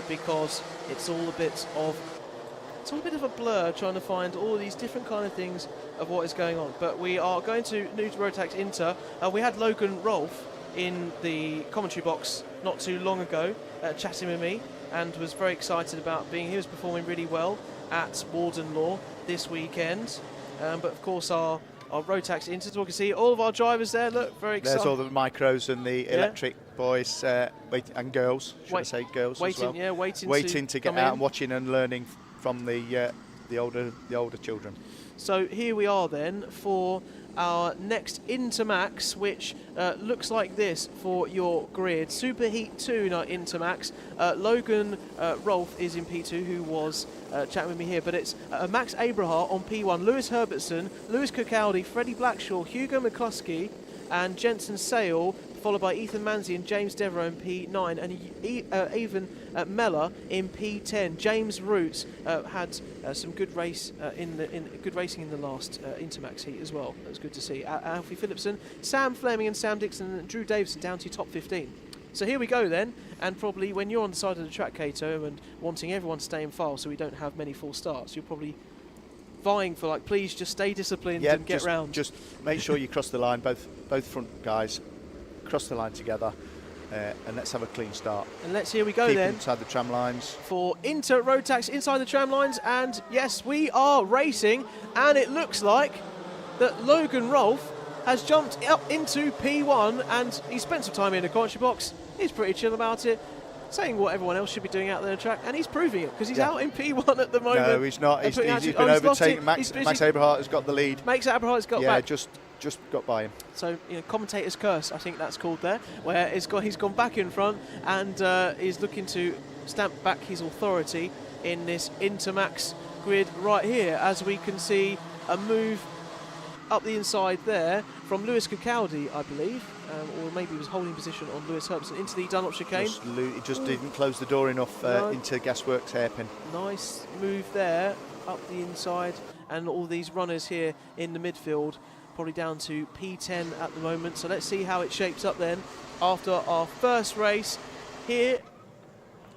because it's all a bit of a blur trying to find all these different kind of things of what is going on. But we are going to new to Rotax Inter. We had Logan Rolfe in the commentary box not too long ago, chatting with me, and was very excited about being. He was performing really well at Warden Law this weekend. But of course, our Rotax Inter, we can see all of our drivers there. Look, very excited. There's all the micros and the electric boys and girls. Should I say girls waiting, as well? waiting to get out and watching and learning from the older children. So here we are then for our next Intermax, which looks like this for your grid. Superheat 2 in our Intermax. Logan Rolfe is in P2, who was chatting with me here, but it's Max Abrahart on P1, Lewis Herbertson, Lewis Kirkcaldy, Freddie Blackshaw, Hugo McCluskey, and Jensen Sale, followed by Ethan Manzi and James Devereux in P9, and even Mellor in P10. James Roots had some good racing in the last Intermax heat as well. That was good to see. Alfie Phillipson, Sam Fleming, and Sam Dixon, and Drew Davison down to top 15. So here we go then, and probably when you're on the side of the track, Kato, and wanting everyone to stay in file so we don't have many false starts, you're probably vying for, like, please just stay disciplined and get round. Just make sure you cross the line, both front guys cross the line together, and let's have a clean start. And here we go. Keep then inside the tram lines for Inter Rotax inside the tram lines, and yes, we are racing, and it looks like that Logan Rolfe has jumped up into P1, and he spent some time in the commentary box. He's pretty chill about it, saying what everyone else should be doing out there on the track, and he's proving it because he's out in P1 at the moment. No, he's not. He's been overtaken. Max Abrahart has got the lead. Max Abrahart's got back. just got by him. So, commentator's curse, I think that's called there, where he's gone back in front and is looking to stamp back his authority in this Intermax grid right here, as we can see a move up the inside there from Lewis Kirkcaldy, I believe, or maybe he was holding position on Lewis Herbertson into the Dunlop chicane. He just didn't close the door enough into Gasworks hairpin. Nice move there up the inside, and all these runners here in the midfield probably down to P10 at the moment. So let's see how it shapes up then after our first race here.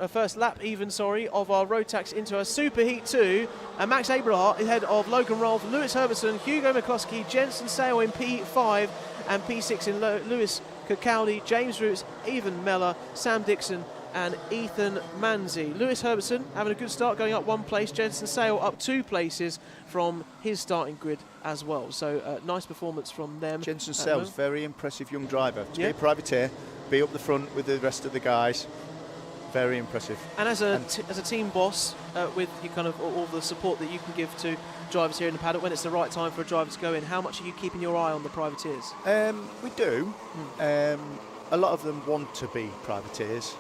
First lap even, of our Rotax into a Superheat 2, and Max Abrahart ahead of Logan Rolfe, Lewis Herbertson, Hugo McCluskey, Jensen Sale in P5, and P6 in Lewis Kirkcaldy, James Roots, Ethan Mellor, Sam Dixon, and Ethan Manzi. Lewis Herbertson having a good start, going up 1 place. Jensen Sale up 2 places from his starting grid as well. So nice performance from them. Jensen Sale's very impressive young driver. To be a privateer, be up the front with the rest of the guys. Very impressive. And as a team boss, with you kind of all the support that you can give to drivers here in the paddock, when it's the right time for a driver to go in, how much are you keeping your eye on the privateers? We do. A lot of them want to be privateers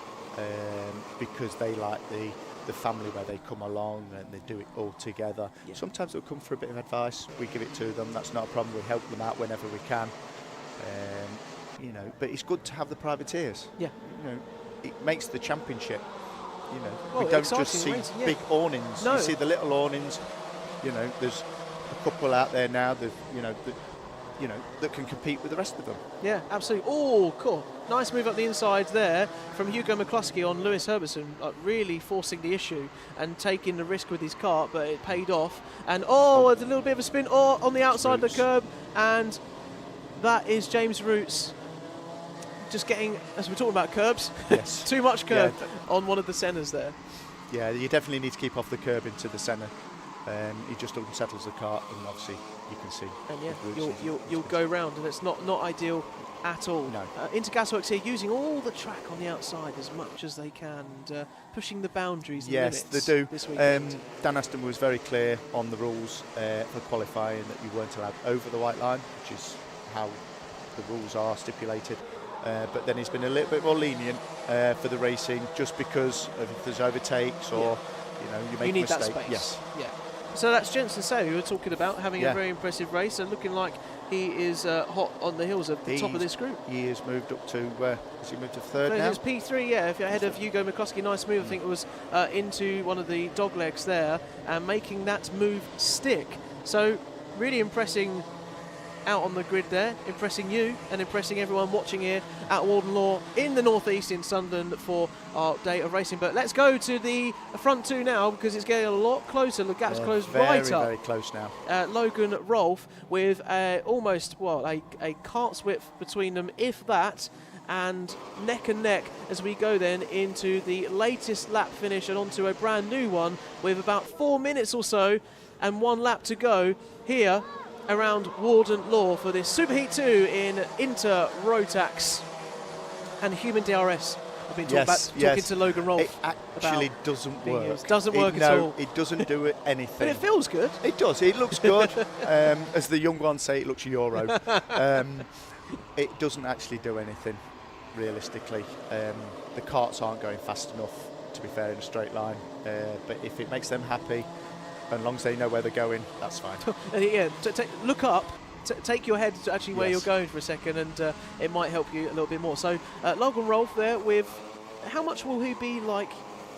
because they like the family where they come along and they do it all together. Yeah. Sometimes they'll come for a bit of advice. We give it to them. That's not a problem. We help them out whenever we can. You know, but it's good to have the privateers. Yeah. You know, it makes the championship. You know, we don't just see big awnings. No. You see the little awnings. You know, there's a couple out there now that that can compete with the rest of them. Yeah, absolutely. Oh, cool. Nice move up the inside there from Hugo McCluskey on Lewis Herberson, really forcing the issue and taking the risk with his kart, but it paid off. And it's a little bit of a spin on the outside of the curb, and that is James Roots just getting, as we're talking about curbs, yes. Too much curb on one of the centres there. Yeah, you definitely need to keep off the curb into the centre. He just unsettles the kart, and obviously you can see. And yeah, you'll go round, and it's not ideal at all. No. Intergasworks here using all the track on the outside as much as they can, and pushing the boundaries. Yes, they do. This weekend. Dan Aston was very clear on the rules for qualifying that you weren't allowed over the white line, which is how the rules are stipulated. But then he's been a little bit more lenient for the racing, just because of if there's overtakes or you make a mistake. That space. Yes. Yeah. So that's Jensen Say we were talking about, having a very impressive race and looking like he is hot on the heels of the top of this group. He has moved up to, has he moved to third now? It was P3, yeah, ahead of Hugo McCluskey. Nice move, I think it was into one of the dog legs there and making that move stick. So really impressing out on the grid there, impressing you and impressing everyone watching here at Warden Law in the northeast in Sunderland for our day of racing. But let's go to the front two now, because it's getting a lot closer. The gap's closed right up. Very close now. Logan Rolfe with almost a cart's width between them, if that, and neck as we go then into the latest lap finish and onto a brand new one with about 4 minutes or so and 1 lap to go here around Warden Law for this Superheat 2 in Inter Rotax and Human DRS. I've been talking to Logan Rolfe. It actually doesn't work. Doesn't work at all. It doesn't do anything. But it feels good. It does. It looks good. As the young ones say, it looks Euro. It doesn't actually do anything, realistically. The karts aren't going fast enough, to be fair, in a straight line. But if it makes them happy, and as long as they know where they're going, that's fine. Yeah, look up, take your head to actually where you're going for a second, and it might help you a little bit more. So Logan Rolfe there with, how much will he be like,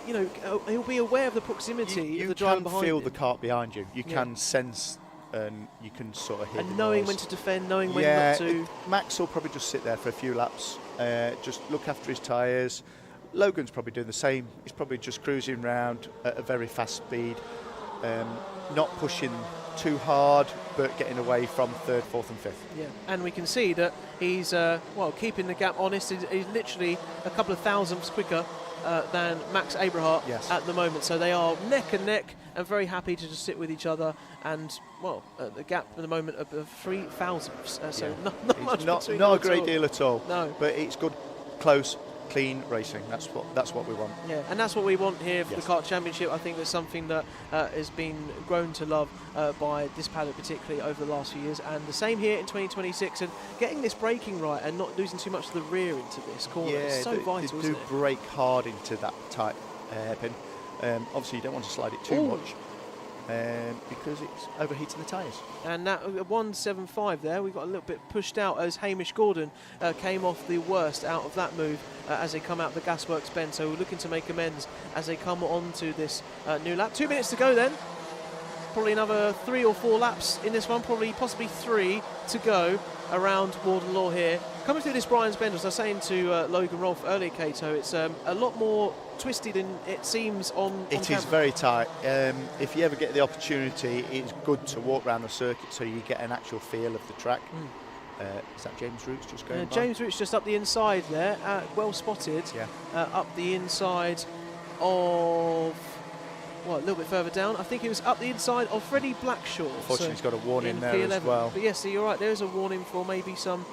he'll be aware of the proximity of the driver behind him. You can feel the kart behind you. You can sense, and you can sort of hear the knowing noise. When to defend, knowing when not to. Max will probably just sit there for a few laps, just look after his tyres. Logan's probably doing the same. He's probably just cruising around at a very fast speed. Not pushing too hard, but getting away from third, fourth and fifth. Yeah, and we can see that he's keeping the gap honest. He's literally a couple of thousandths quicker than Max Abrahart at the moment. So they are neck and neck and very happy to just sit with each other. And the gap at the moment of 3 thousandths. So not much between them. Not a great deal at all. No, but it's good, close, clean racing. That's what we want. Yeah, and that's what we want here for the Kart Championship. I think that's something that has been grown to love by this paddock, particularly over the last few years, and the same here in 2026. And getting this braking right and not losing too much of the rear into this corner is so vital. They do brake hard into that tight hairpin. Obviously, you don't want to slide it too much. Because it's overheating the tyres. And that 175 there, we got a little bit pushed out as Hamish Gordon came off the worst out of that move as they come out the Gasworks bend. So we're looking to make amends as they come on to this new lap. 2 minutes to go then. Probably another 3 or 4 laps in this one, possibly 3 to go around Warden Law here. Coming through this Brian's Bend, as I was saying to Logan Rolfe earlier, Kato, it's a lot more twisted than it seems on It is very tight. If you ever get the opportunity, it's good to walk around the circuit so you get an actual feel of the track. Is that James Roots just going by? James Roots just up the inside there, well spotted. Yeah. Up the inside of... a little bit further down. I think it was up the inside of Freddie Blackshaw. Unfortunately, he's got a warning there P11. As well. But yes, you're right. There is a warning for maybe some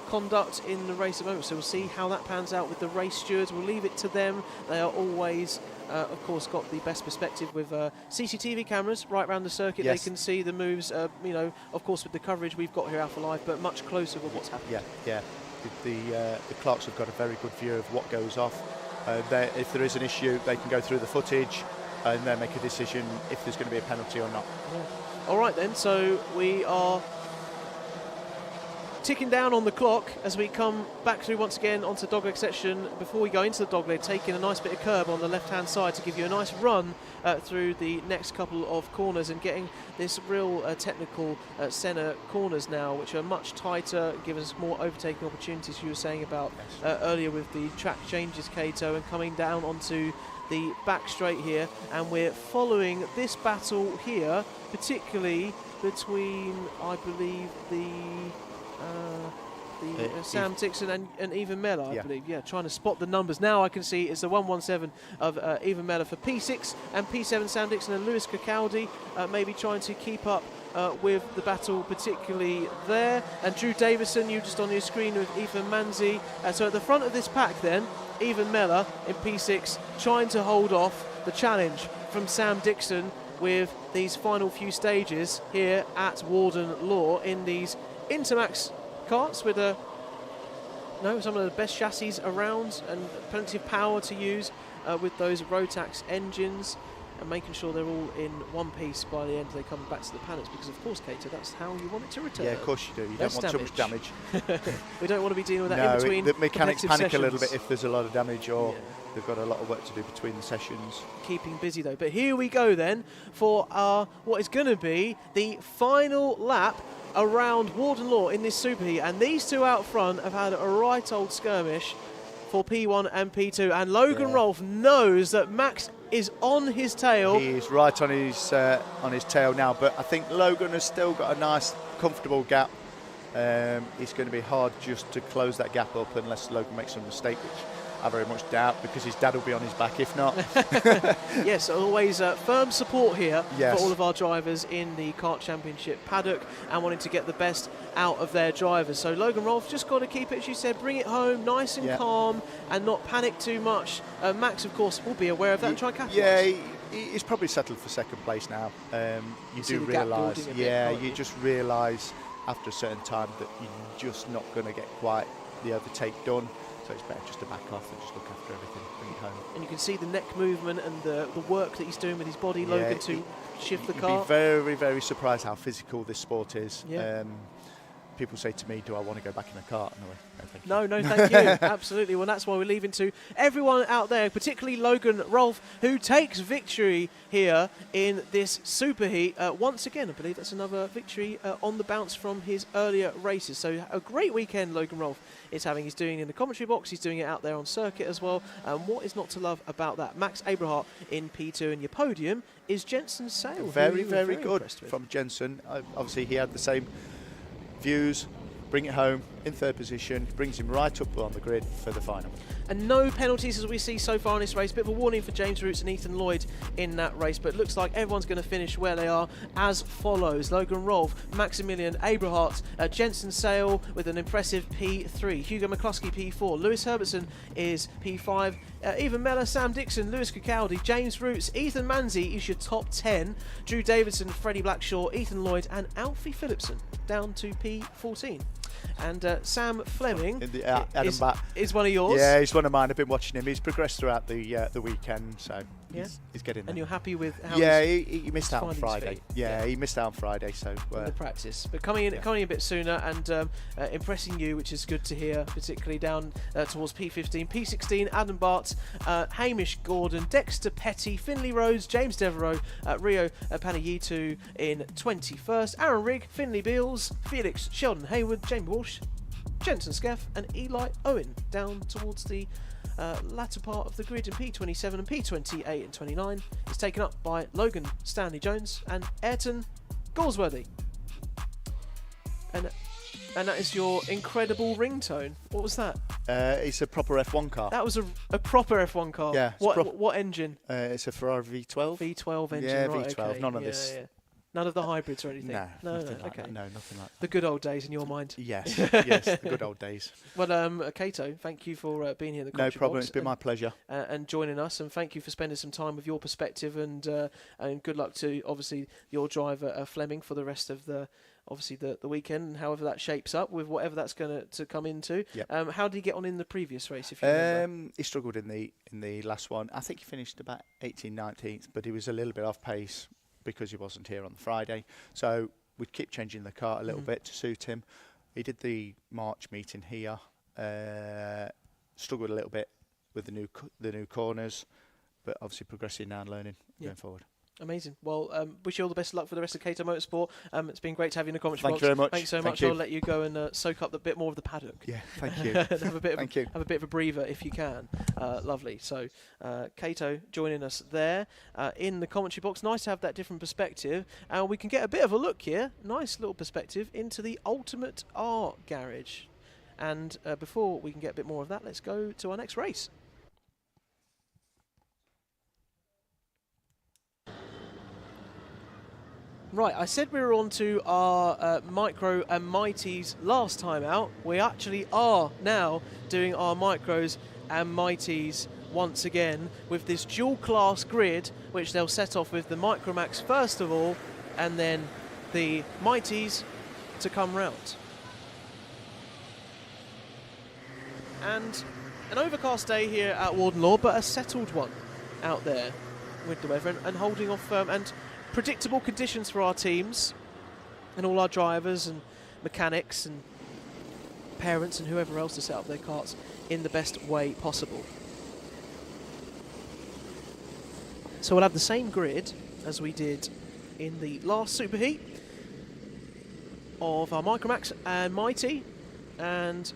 conduct in the race at the moment, so we'll see how that pans out with the race stewards. We'll leave it to them. They are always, of course, got the best perspective with CCTV cameras right around the circuit. Yes. They can see the moves, you know, of course, with the coverage we've got here Alpha Live, but much closer with what's happening. Yeah. The clerks have got a very good view of what goes off. If there is an issue, they can go through the footage and then make a decision if there's going to be a penalty or not. Yeah. All right then, so we are ticking down on the clock as we come back through once again onto the dogleg section. Before we go into the dogleg, taking a nice bit of curb on the left-hand side to give you a nice run through the next couple of corners and getting this real technical centre corners now, which are much tighter, give us more overtaking opportunities. You were saying about earlier with the track changes, Kato, and coming down onto the back straight here, and we're following this battle here, particularly between, I believe, Sam Dixon and Ethan Mellor, I believe. Yeah, trying to spot the numbers. Now I can see it's the 117 of Ethan Mellor for P6 and P7 Sam Dixon and Lewis Cacaldi maybe trying to keep up with the battle, particularly there. And Drew Davison, you just on your screen with Ethan Manzi. So at the front of this pack then, Ethan Mellor in P6 trying to hold off the challenge from Sam Dixon with these final few stages here at Warden Law in these Intermax karts with some of the best chassis around and plenty of power to use with those Rotax engines, and making sure they're all in one piece by the end they come back to the Paddocks, because of course, Kato, that's how you want it to return. Yeah, of course you do. You don't want too much damage. We don't want to be dealing with that in between. The mechanics panic sessions. a little bit if there's a lot of damage, or they've got a lot of work to do between the sessions. Keeping busy though. But here we go then for what is going to be the final lap around Warden Law in this Super Heat, and these two out front have had a right old skirmish for P1 and P2, and Logan Rolfe knows that Max is on his tail. He is right on his tail now, but I think Logan has still got a nice comfortable gap. It's going to be hard just to close that gap up unless Logan makes some mistake, which I very much doubt, because his dad will be on his back if not. Yes, always firm support here for all of our drivers in the Kart Championship paddock, and wanting to get the best out of their drivers. So Logan Rolfe just got to keep it, as you said, bring it home nice and calm and not panic too much. Max, of course, will be aware of that and try and capitalise. Yeah, he's probably settled for second place now. You do the gap realise, building a bit, you just realise after a certain time that you're just not going to get quite the overtake done. So it's better just to back off and just look after everything, bring it home. And you can see the neck movement and the work that he's doing with his body, Logan, to shift the car. You'd be very, very surprised how physical this sport is. Yeah. People say to me, do I want to go back in a kart? And I went, no, thank you. No, thank you. Absolutely. Well, that's why we're leaving to everyone out there, particularly Logan Rolfe, who takes victory here in this Super Heat. Once again, I believe that's another victory on the bounce from his earlier races. So a great weekend Logan Rolfe is having. He's doing it in the commentary box. He's doing it out there on circuit as well. And what is not to love about that? Max Abrahart in P2, and your podium is Jensen Sale. Very good from Jensen. Obviously, he had the same views, bring it home in third position, brings him right up on the grid for the final. And no penalties as we see so far in this race. Bit of a warning for James Roots and Ethan Lloyd in that race, but it looks like everyone's going to finish where they are as follows: Logan Rolfe, Maximilian Abrahart, Jensen Sale with an impressive P3, Hugo McCluskey P4, Lewis Herbertson is P5, Ethan Mellor, Sam Dixon, Lewis Cacaldi, James Roots, Ethan Manzi is your top 10, Drew Davidson, Freddie Blackshaw, Ethan Lloyd and Alfie Phillipson down to P14. And Sam Fleming is one of yours. Yeah, he's one of mine. I've been watching him. He's progressed throughout the weekend, so he's getting there. And you're happy with how he missed out on Friday. Yeah, he missed out on Friday, so the practice. But coming in a bit sooner and impressing you, which is good to hear, particularly down towards P15, P16, Adam Bart, Hamish Gordon, Dexter Petty, Finley Rhodes, James Devereaux, Rio Panayitu in 21st, Aaron Rigg, Finley Beals, Felix Sheldon Hayward, James Walsh, Jensen Skeff and Eli Owen down towards the latter part of the grid in P27, and P28 and 29 is taken up by Logan Stanley Jones and Ayrton Galsworthy. And that is your incredible ringtone. What was that? It's a proper F1 car. That was a proper F1 car. Yeah. What engine? It's a Ferrari V12. V12 engine. Yeah, right, V12. okay. None of this None of the hybrids or anything? No, nothing like okay. that. No, nothing like that. The good old days in your mind. Yes, yes, the good old days. Well, Kato, thank you for being here in the No commentary problem, box it's been my pleasure. and joining us, and thank you for spending some time with your perspective, and good luck to obviously your driver Fleming for the rest of the weekend, and however that shapes up with whatever that's going to come into. Yep. How did he get on in the previous race, if you remember? He struggled in the last one. I think he finished about 18th, 19th, but he was a little bit off pace because he wasn't here on the Friday. So we'd keep changing the car a little bit to suit him. He did the March meeting here, struggled a little bit with the new corners, but obviously progressing now and learning going forward. Amazing. Well, wish you all the best of luck for the rest of Kato Motorsport. It's been great to have you in the commentary box. Thank you very much. Thanks so much. I'll let you go and soak up a bit more of the paddock. Yeah, thank you. Have a bit of a breather if you can. Lovely. So, Kato joining us there in the commentary box. Nice to have that different perspective. And we can get a bit of a look here, nice little perspective, into the Ultimate R garage. And before we can get a bit more of that, let's go to our next race. Right, I said we were on to our Micro and Mighties last time out. We actually are now doing our Micros and Mighties once again with this dual class grid, which they'll set off with the Micromax first of all, and then the Mighties to come round. And an overcast day here at Warden Law, but a settled one out there with the weather and holding off and predictable conditions for our teams and all our drivers and mechanics and parents and whoever else to set up their karts in the best way possible. So we'll have the same grid as we did in the last Superheat of our Micromax and Mighty, and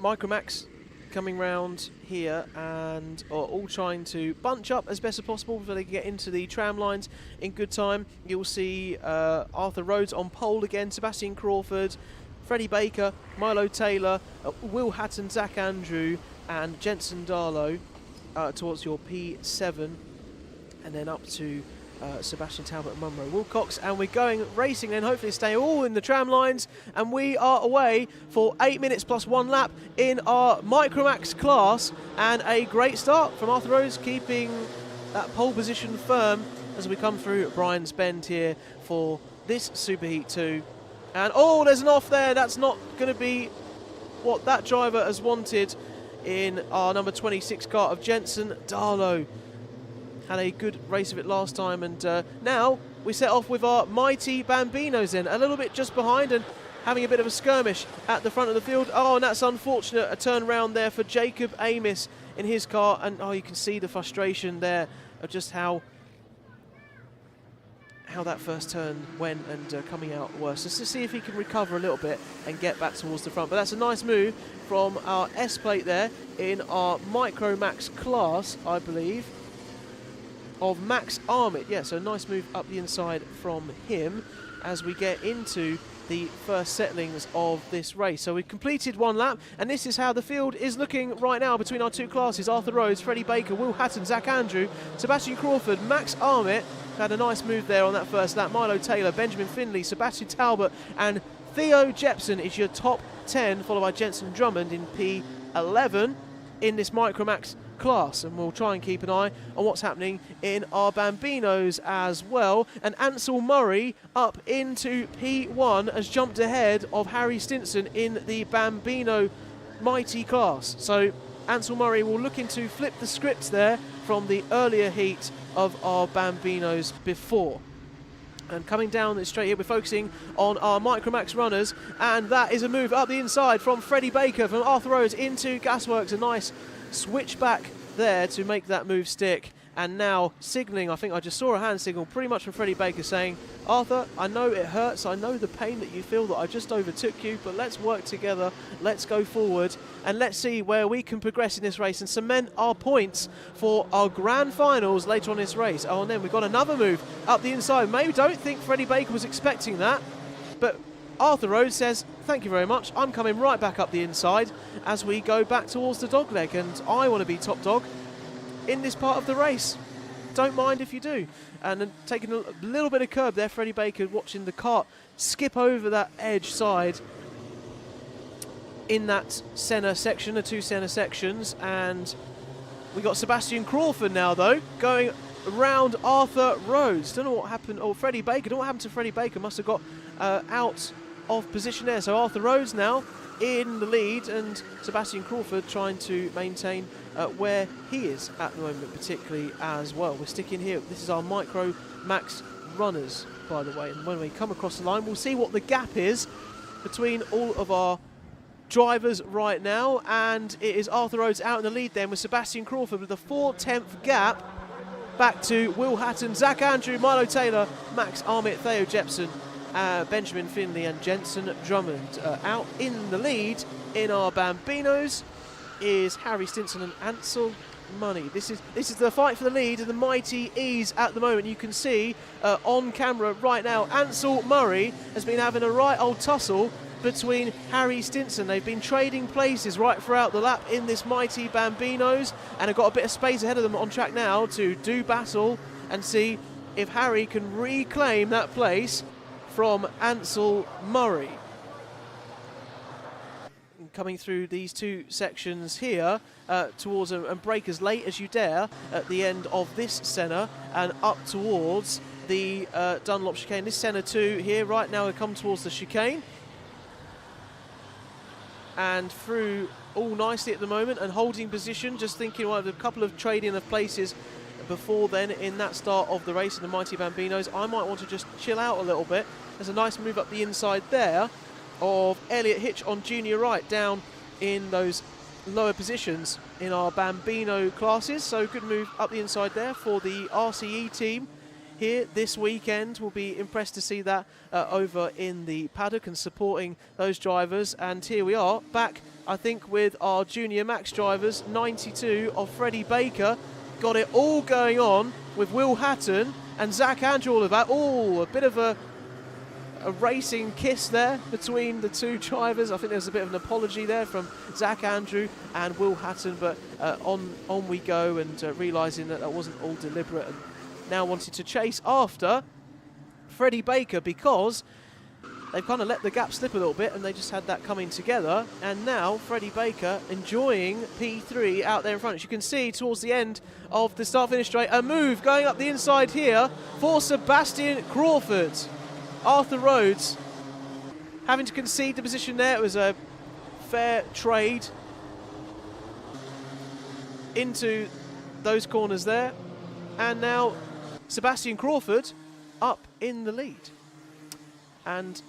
Micromax coming round here and are all trying to bunch up as best as possible so they can get into the tram lines in good time. You'll see Arthur Rhodes on pole again, Sebastian Crawford, Freddie Baker, Milo Taylor, Will Hatton, Zach Andrew and Jensen Darlow towards your P7, and then up to Sebastian Talbot and Munro Wilcox, and we're going racing and hopefully stay all in the tram lines, and we are away for 8 minutes plus 1 lap in our Micromax class, and a great start from Arthur Rose, keeping that pole position firm as we come through Brian's Bend here for this Superheat 2. And oh, there's an off there. That's not going to be what that driver has wanted in our number 26 kart of Jensen Darlow. Had a good race of it last time, and now we set off with our mighty Bambinos in, a little bit just behind and having a bit of a skirmish at the front of the field. Oh, and that's unfortunate, a turn round there for Jacob Amos in his car, and oh, you can see the frustration there of just how that first turn went and coming out worse. Just to see if he can recover a little bit and get back towards the front. But that's a nice move from our S-plate there in our Micromax class, I believe, of Max Armit. Yeah, so a nice move up the inside from him as we get into the first settlings of this race. So we've completed 1 lap, and this is how the field is looking right now between our 2 classes. Arthur Rhodes, Freddie Baker, Will Hatton, Zach Andrew, Sebastian Crawford, Max Armit. Had a nice move there on that first lap. Milo Taylor, Benjamin Finley, Sebastian Talbot and Theo Jepson is your top 10, followed by Jensen Drummond in P11 in this Micromax class, and we'll try and keep an eye on what's happening in our Bambinos as well. And Ansel Murray up into P1 has jumped ahead of Harry Stinson in the Bambino Mighty class. So Ansel Murray will looking to flip the script there from the earlier heat of our Bambinos before. And coming down straight here, we're focusing on our Micromax runners, and that is a move up the inside from Freddie Baker from Arthur Rhodes into Gasworks. A nice switch back there to make that move stick. And now signalling, I think I just saw a hand signal pretty much from Freddie Baker saying, Arthur, I know it hurts, I know the pain that you feel that I just overtook you, but let's work together, let's go forward, and let's see where we can progress in this race and cement our points for our grand finals later on in this race. Oh, and then we've got another move up the inside. Maybe don't think Freddie Baker was expecting that, but Arthur Rhodes says, thank you very much, I'm coming right back up the inside as we go back towards the dogleg, and I want to be top dog in this part of the race. don't mind if you do. And then taking a little bit of curb there, Freddie Baker watching the kart skip over that edge side in that centre section, the 2 centre sections. And we got Sebastian Crawford now, though, going around Arthur Rhodes. Don't know what happened. Oh, Freddie Baker. Don't know what happened to Freddie Baker. Must have got out of position there. So Arthur Rhodes now in the lead, and Sebastian Crawford trying to maintain where he is at the moment, particularly as well. We're sticking here. This is our Micro Max runners, by the way. And when we come across the line, we'll see what the gap is between all of our drivers right now. And it is Arthur Rhodes out in the lead then, with Sebastian Crawford with a 4/10 gap back to Will Hatton, Zach Andrew, Milo Taylor, Max Armit, Theo Jepson, Benjamin Finley and Jensen Drummond. Out in the lead in our Bambinos is Harry Stinson and Ansel Money. This is the fight for the lead in the Mighty E's at the moment. You can see on camera right now, Ansel Murray has been having a right old tussle between Harry Stinson. They've been trading places right throughout the lap in this Mighty Bambinos, and have got a bit of space ahead of them on track now to do battle and see if Harry can reclaim that place from Ansel Murray. Coming through these 2 sections here towards and brake as late as you dare at the end of this centre and up towards the Dunlop chicane. This centre 2 here right now, we come towards the chicane and through all nicely at the moment and holding position, just thinking, well, a couple of trading of places before then in that start of the race in the Mighty Bambinos. I might want to just chill out a little bit. There's a nice move up the inside there of Elliot Hitch on junior right, down in those lower positions in our Bambino classes. So good move up the inside there for the RCE team here this weekend. We'll be impressed to see that over in the paddock and supporting those drivers. And here we are back, I think, with our Junior Max drivers. 92 of Freddie Baker. Got it all going on with Will Hatton and Zach Andrew all of that. Oh, a bit of a racing kiss there between the 2 drivers. I think there's a bit of an apology there from Zach Andrew and Will Hatton, but on we go, and realising that wasn't all deliberate, and now wanted to chase after Freddie Baker because they've kind of let the gap slip a little bit and they just had that coming together. And now Freddie Baker enjoying P3 out there in front. As you can see towards the end of the start-finish straight, a move going up the inside here for Sebastian Crawford. Arthur Rhodes having to concede the position there. It was a fair trade into those corners there. And now Sebastian Crawford up in the lead. And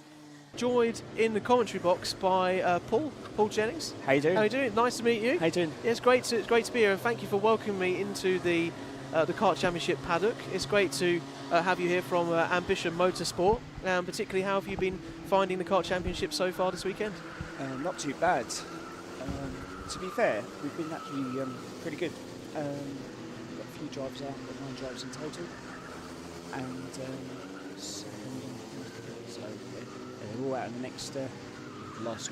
joined in the commentary box by Paul Jennings. How you doing? How you doing? Nice to meet you. How you doing? Yeah, it's great to be here, and thank you for welcoming me into the Kart Championship paddock. It's great to have you here from Ambition Motorsport. Particularly, how have you been finding the Kart Championship so far this weekend? Not too bad. To be fair, we've been actually pretty good. Got a few drivers out, got 9 drivers in total, and so they're all out in the next last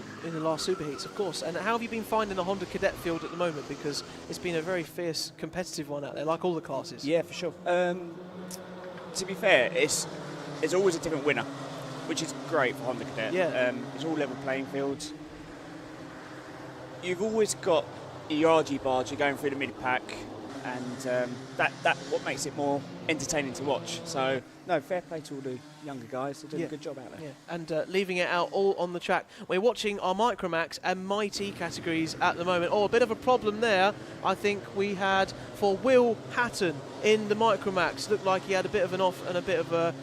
superheats, of course. And how have you been finding the Honda Cadet field at the moment? Because it's been a very fierce, competitive one out there, like all the classes. Yeah, for sure. To be fair, it's always a different winner, which is great for Honda Cadet. Yeah. It's all level playing fields. You've always got your RG barge, you're going through the mid-pack, and that what makes it more entertaining to watch. So, no, fair play to all the younger guys. They're doing a good job out there. Yeah. And leaving it out all on the track. We're watching our Micromax and Mighty categories at the moment. Oh, a bit of a problem there, I think we had for Will Hatton in the Micromax. Looked like he had a bit of an off and a bit of a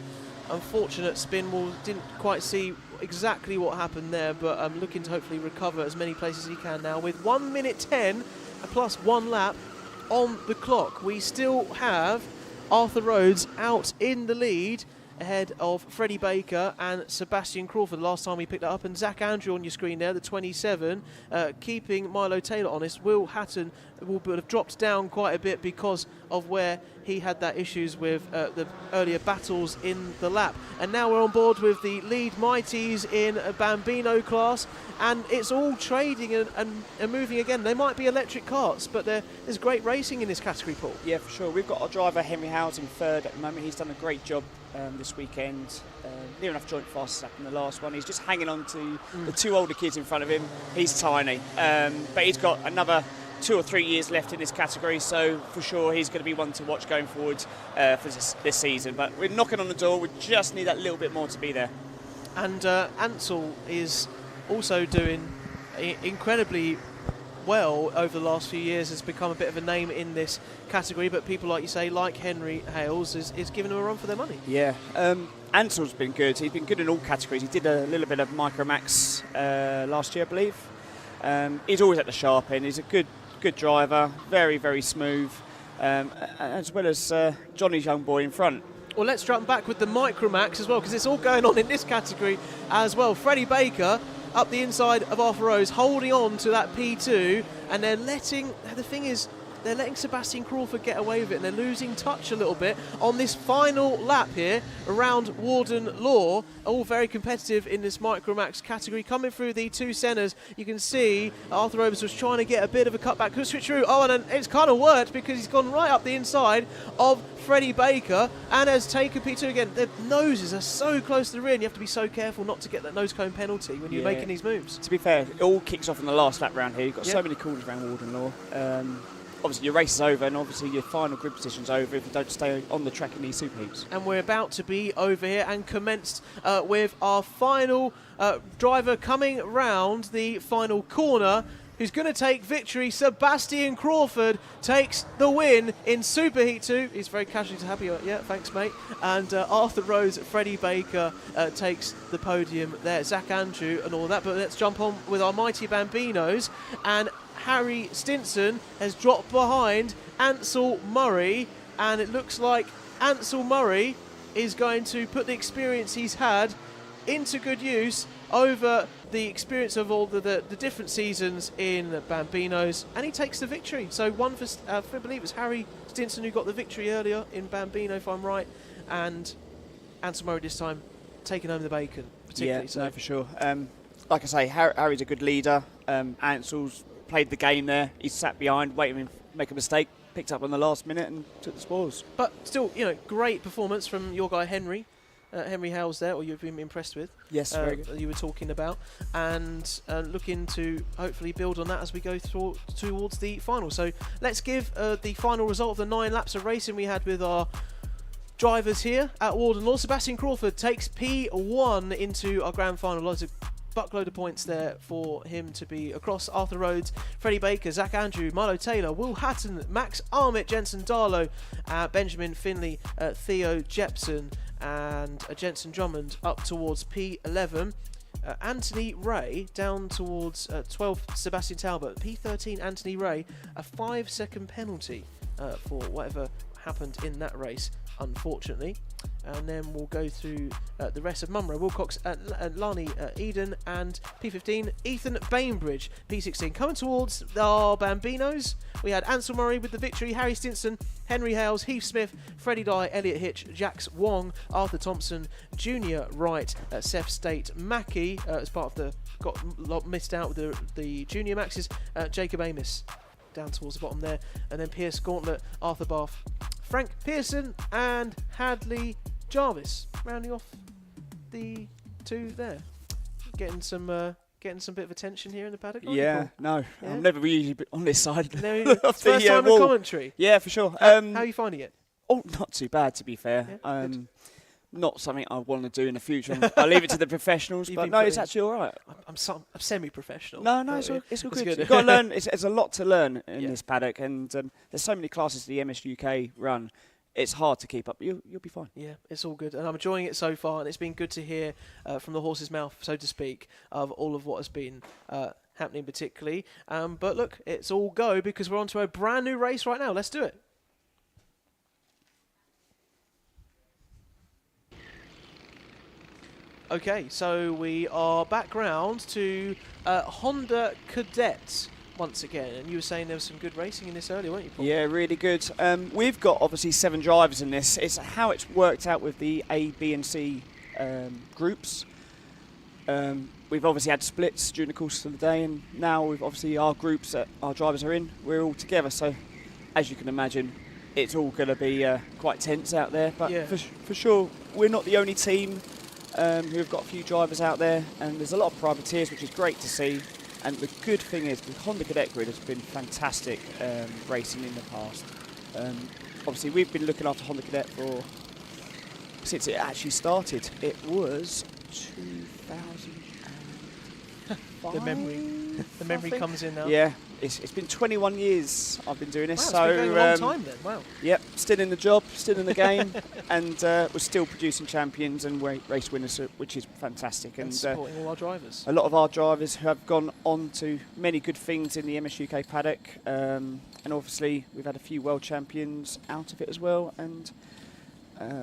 unfortunate spin. We didn't quite see exactly what happened there, but I'm looking to hopefully recover as many places as he can now. With 1 minute 10 plus 1 lap on the clock, we still have Arthur Rhodes out in the lead ahead of Freddie Baker and Sebastian Crawford. Last time we picked that up, and Zach Andrew on your screen there, the 27, keeping Milo Taylor honest. Will Hatton will have dropped down quite a bit because of where he had that issues with the earlier battles in the lap. And now we're on board with the lead Mighties in a Bambino class, and it's all trading and moving again. They might be electric karts, but there's great racing in this category, Paul. Yeah, for sure. We've got our driver Henry Howes in third at the moment. He's done a great job this weekend. Near enough joint fastest lap in the last one. He's just hanging on to the two older kids in front of him. He's tiny, but he's got another 2 or 3 years left in this category, so for sure he's going to be one to watch going forward for this season. But we're knocking on the door. We just need that little bit more to be there. And Ansel is also doing incredibly well over the last few years, has become a bit of a name in this category, but people like you say, like Henry Hales, is giving them a run for their money. Yeah, Ansel's been good. He's been good in all categories. He did a little bit of Micromax last year, I believe. He's always at the sharp end. He's a good driver, very, very smooth, as well as Johnny's young boy in front. Well, let's jump back with the Micromax as well, because it's all going on in this category as well. Freddie Baker up the inside of Arthur Rose, holding on to that P2, and they're letting Sebastian Crawford get away with it, and they're losing touch a little bit on this final lap here around Warden Law. All very competitive in this Micromax category. Coming through the two centres, you can see Arthur Rose was trying to get a bit of a cutback. Could switch through. Oh, and it's kind of worked, because he's gone right up the inside of Freddie Baker and has taken P2 again. Their noses are so close to the rear, and you have to be so careful not to get that nose cone penalty when you're making these moves. To be fair, it all kicks off in the last lap round here. You've got so many corners around Warden Law. Obviously your race is over, and obviously your final grid position's over if you don't stay on the track in these super heats. And we're about to be over here and commenced with our final driver coming round the final corner, who's going to take victory. Sebastian Crawford takes the win in Super Heat 2. He's very casually happy. Yeah, thanks, mate. And Arthur Rose, Freddie Baker takes the podium there. Zach Andrew and all that. But let's jump on with our mighty Bambinos. And Harry Stinson has dropped behind Ansel Murray. And it looks like Ansel Murray is going to put the experience he's had into good use over the experience of all the different seasons in Bambinos, and he takes the victory. So one for, I believe it's Harry Stinson who got the victory earlier in Bambino, if I'm right, and Ansel Murray this time taking home the bacon, particularly. Yeah, so. No, for sure. Like I say, Harry's a good leader. Ansel's played the game there. He sat behind, waiting for him to make a mistake, picked up on the last minute and took the spoils. But still, great performance from your guy Henry Hales there, or you've been impressed with. Yes, very good. You were talking about, and looking to hopefully build on that as we go towards the final. So let's give the final result of the 9 laps of racing we had with our drivers here at Warden Law. Sebastian Crawford takes P1 into our grand final. Loads of buckload of points there for him to be across. Arthur Rhodes, Freddie Baker, Zach Andrew, Milo Taylor, Will Hatton, Max Armit, Jensen Darlow, Benjamin Finley, Theo Jepson, and Jensen Drummond up towards P11. Anthony Ray down towards 12, Sebastian Talbot. P13, Anthony Ray, a 5-second penalty for whatever happened in that race, unfortunately. And then we'll go through the rest of Munro, Wilcox, Lani Eden, and P15, Ethan Bainbridge. P16, coming towards our Bambinos, we had Ansel Murray with the victory, Harry Stinson, Henry Hales, Heath Smith, Freddie Dye, Elliot Hitch, Jax Wong, Arthur Thompson, Junior Wright, Seth State, Mackie, as part of missed out with the Junior Maxes, Jacob Amos down towards the bottom there, and then Pierce Gauntlet, Arthur Bath, Frank Pearson, and Hadley Jarvis, rounding off the 2 there. Getting some bit of attention here in the paddock. Yeah, no, yeah. I'm never really on this side. No, first time in commentary. Yeah, for sure. How are you finding it? Oh, not too bad, to be fair. Yeah, not something I want to do in the future. I'll leave it to the professionals, but no, it's actually all right. I'm semi-professional. No, it's all good. You've got to learn. There's a lot to learn in this paddock, and there's so many classes the MS UK run. It's hard to keep up, but you'll be fine. Yeah, it's all good, and I'm enjoying it so far, and it's been good to hear from the horse's mouth, so to speak, of all of what has been happening particularly. But look, it's all go, because we're on to a brand new race right now. Let's do it. Okay, so we are back round to Honda Cadet once again, and you were saying there was some good racing in this earlier, weren't you, Paul? Yeah, really good. We've got obviously 7 drivers in this. It's how it's worked out with the A, B and C groups. We've obviously had splits during the course of the day, and now we've obviously our groups that our drivers are in, we're all together. So as you can imagine, it's all going to be quite tense out there. But Yeah. for sure, we're not the only team who have got a few drivers out there, and there's a lot of privateers, which is great to see. And the good thing is the Honda Cadet grid has been fantastic racing in the past. Obviously, we've been looking after Honda Cadet since it actually started. It was 2005. The memory comes in now. Yeah, it's been 21 years I've been doing this. Wow, so it's been going a long time then. Wow. Yep, still in the job, still in the game, and we're still producing champions and race winners, which is fantastic. And supporting all our drivers. A lot of our drivers have gone on to many good things in the MSUK paddock, and obviously we've had a few world champions out of it as well. And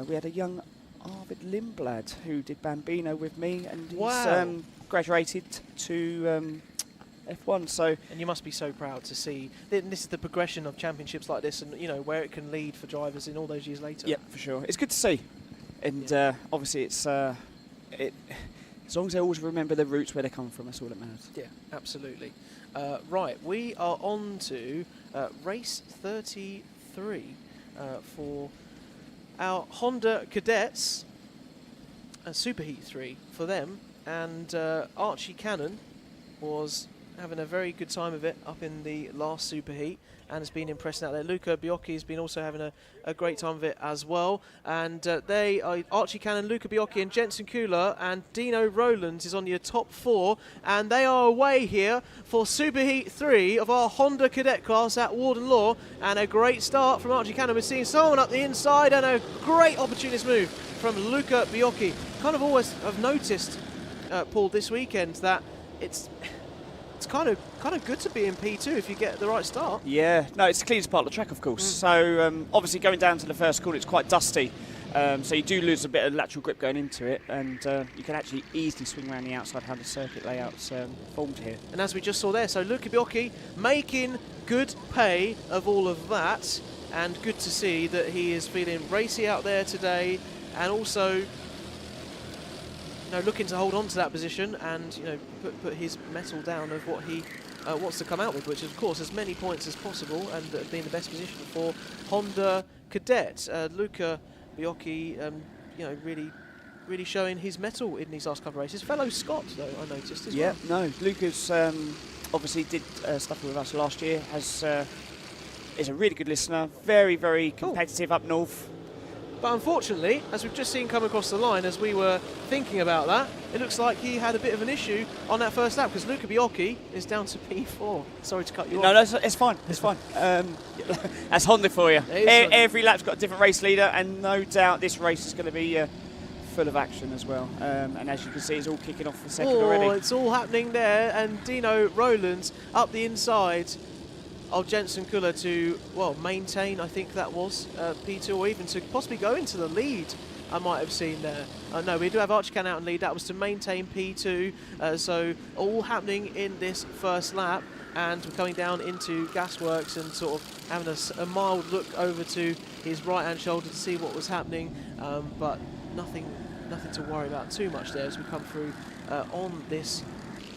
we had a young Arvid Lindblad who did Bambino with me, and Wow. he's graduated to F1. So And you must be so proud to see. This is the progression of championships like this, and where it can lead for drivers in all those years later. yeah, for sure, it's good to see. And obviously, it's as long as they always remember their roots, where they come from. That's all that matters. Yeah, absolutely. Right, we are on to race 33 for our Honda Cadets, Superheat 3 for them, and Archie Cannon was having a very good time of it up in the last Superheat and has been impressing out there. Luca Biocchi has been also having a great time of it as well, and they are Archie Cannon, Luca Biocchi and Jensen Kula, and Dino Rowlands is on your top 4, and they are away here for Superheat 3 of our Honda Cadet class at Warden Law, and a great start from Archie Cannon. We're seeing someone up the inside, and a great opportunist move from Luca Biocchi. Kind of always have noticed, Paul, this weekend that it's kind of good to be in P2 if you get the right start. Yeah, no, it's the cleanest part of the track, of course. So obviously going down to the first corner, it's quite dusty. So you do lose a bit of lateral grip going into it, and you can actually easily swing around the outside how the circuit layout's formed here. And as we just saw there, so Luca Biocchi making good pay of all of that, and good to see that he is feeling racy out there today, and also looking to hold on to that position and put his mettle down of what he wants to come out with, which is, of course, as many points as possible, and being the best position for Honda Cadet. Luca Biocchi, really showing his mettle in these last couple of races. Fellow Scot, though, I noticed as well. Yeah, no, Luca's obviously did stuff with us last year. Is a really good listener, very, very competitive up north. But unfortunately, as we've just seen come across the line, as we were thinking about that, it looks like he had a bit of an issue on that first lap, because Luca Biocchi is down to P4. Sorry to cut you off. No, it's fine. It's fine. That's Honda for you. Every lap's got a different race leader, and no doubt this race is going to be full of action as well. And as you can see, it's all kicking off for second already. It's all happening there, and Dino Rowlands up the inside of Jensen Kula to, maintain, I think that was, P2, or even to possibly go into the lead, I might have seen there. No, we do have Archie Cannon out in lead. That was to maintain P2. So all happening in this first lap, and we're coming down into Gasworks and sort of having a mild look over to his right-hand shoulder to see what was happening, but nothing to worry about too much there as we come through on this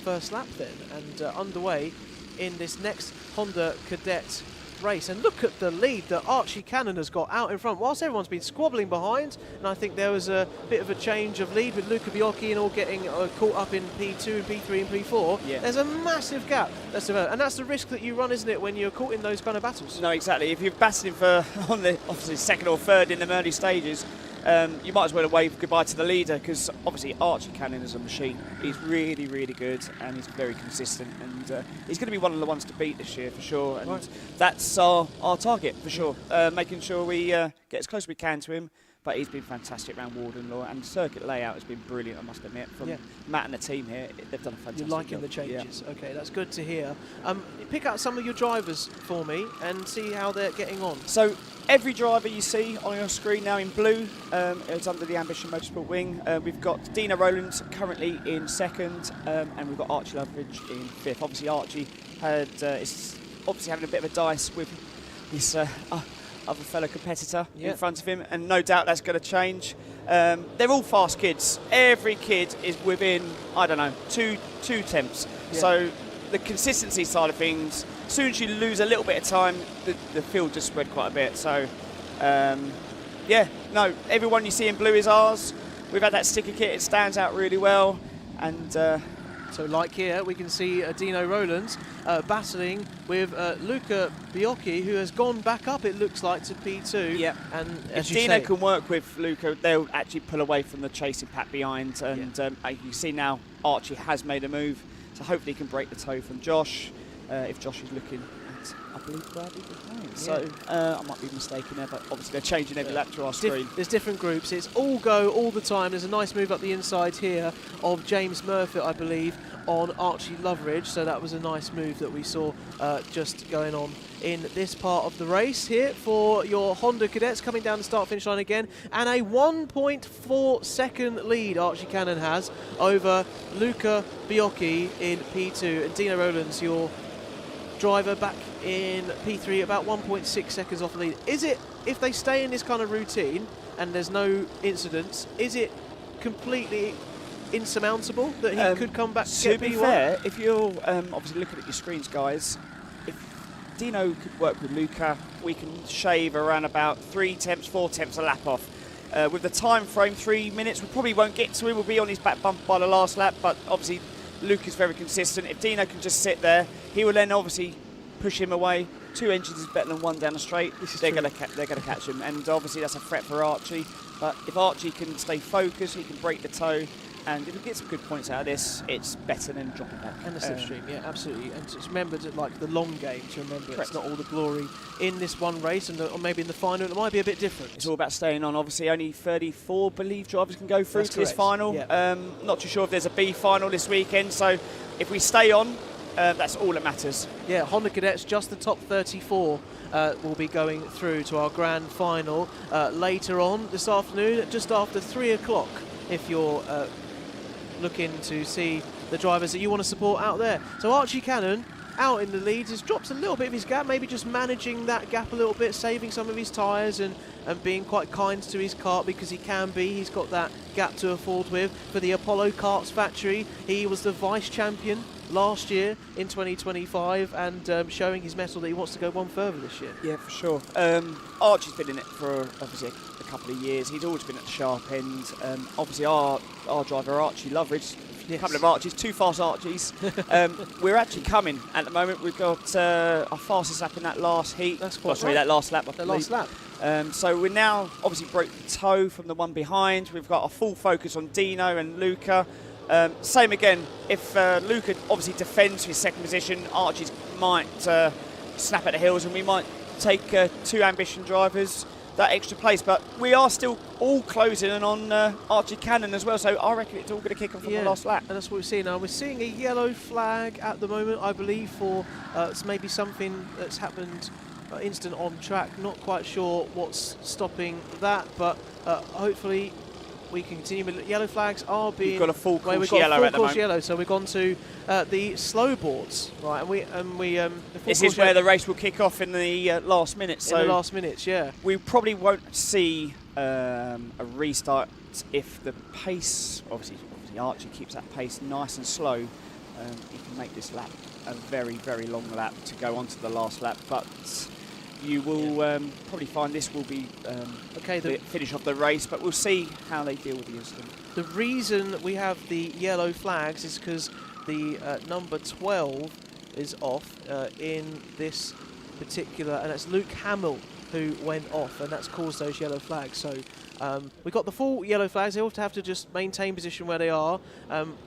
first lap then, and underway in this next Honda Cadet race. And look at the lead that Archie Cannon has got out in front, whilst everyone's been squabbling behind. And I think there was a bit of a change of lead with Luca Biocchi and all getting caught up in P2 and P3 and P4. Yeah. There's a massive gap that's developed, and that's the risk that you run, isn't it, when you're caught in those kind of battles? No, exactly. If you're battling for on the obviously second or third in the early stages, you might as well wave goodbye to the leader, because obviously Archie Cannon is a machine. He's really, really good, and he's very consistent, and he's going to be one of the ones to beat this year for sure. And that's our target for sure, making sure we get as close as we can to him. But he's been fantastic around Warden Law, and the circuit layout has been brilliant, I must admit, from Matt and the team here. They've done a fantastic job. You're liking the changes. Yeah. Okay, that's good to hear. Pick out some of your drivers for me and see how they're getting on. So every driver you see on your screen now in blue is under the Ambition Motorsport wing. We've got Dino Rowlands currently in 2nd, and we've got Archie Loveridge in 5th. Obviously, Archie is obviously having a bit of a dice with his other fellow competitor in front of him, and no doubt that's going to change. They're all fast kids. Every kid is within, I don't know, two tenths. Yeah. So the consistency side of things, as soon as you lose a little bit of time, the field just spread quite a bit. So, everyone you see in blue is ours. We've had that sticker kit, it stands out really well. And so like here, we can see Dino Rowlands battling with Luca Biocchi, who has gone back up, it looks like, to P2. Yeah. And if Dino can work with Luca, they'll actually pull away from the chasing pack behind. And you can see now Archie has made a move, so hopefully he can break the toe from Josh. If Josh is looking at, I believe, Bradley behind. Yeah. So I might be mistaken there, but obviously they're changing every lap to our screen. There's different groups. It's all go all the time. There's a nice move up the inside here of James Murphy, I believe, on Archie Loveridge. So that was a nice move that we saw just going on in this part of the race here for your Honda Cadets, coming down the start-finish line again. And a 1.4 second lead Archie Cannon has over Luca Biocchi in P2. And Dino Rowlands, your driver, back in P3, about 1.6 seconds off the lead. Is it, if they stay in this kind of routine and there's no incidents, is it completely insurmountable that he could come back to be fair, if you're obviously looking at your screens, guys, if Dino could work with Luca, we can shave around about 3 tenths, 4 tenths a lap off. With the time frame, 3 minutes, we probably won't get to him. We'll be on his back bumper by the last lap, but obviously Luke is very consistent. If Dino can just sit there, he will then obviously push him away. 2 engines is better than 1 down the straight. They're going to catch him, and obviously that's a threat for Archie. But if Archie can stay focused, he can break the toe, and if he gets some good points out of this, it's better than dropping back. And the slipstream, yeah, absolutely. And to remember that, like the long game, to remember it's not all the glory in this one race, and or maybe in the final it might be a bit different. It's all about staying on. Obviously, only 34, believe, drivers can go through to this final. Yeah. Not too sure if there's a B final this weekend, so if we stay on, that's all that matters. Yeah, Honda Cadets, just the top 34 will be going through to our grand final later on this afternoon, just after 3 o'clock, if you're looking to see the drivers that you want to support out there. So Archie Cannon out in the lead, has dropped a little bit of his gap, maybe just managing that gap a little bit, saving some of his tyres and being quite kind to his kart, because he can be. He's got that gap to afford with. For the Apollo Karts factory, he was the vice champion last year in 2025, and showing his mettle that he wants to go one further this year. Yeah, for sure. Archie's been in it for obviously a couple of years. He's always been at the sharp end. Obviously our driver Archie Loveridge, a couple of Archies, 2 fast Archies. We're actually coming at the moment. We've got our fastest lap in that last heat. That's quite sorry, that last lap. The last lap. So we're now obviously broke the toe from the one behind. We've got a full focus on Dino and Luca. Same again, if Luca obviously defends his second position, Archie might snap at the heels, and we might take 2 ambition drivers that extra place. But we are still all closing in on Archie Cannon as well, so I reckon it's all going to kick off on the last lap. And that's what we're seeing now. We're seeing a yellow flag at the moment, I believe, for maybe something that's happened instant on track. Not quite sure what's stopping that, but hopefully we can continue. With yellow flags are being. We've got a full course we've got yellow a full at the course moment. yellow, so we've gone to the slow boards, right? And we this is where the race will kick off in the last minutes. So in the last minutes, yeah. We probably won't see a restart if the pace. Obviously Archie keeps that pace nice and slow. He can make this lap a very, very long lap to go on to the last lap, but you will probably find this will be the finish off the race, but we'll see how they deal with the incident. The reason we have the yellow flags is because the number 12 is off in this particular, and that's Luke Hamill who went off, and that's caused those yellow flags. So we got the full yellow flags. They all have to just maintain position where they are.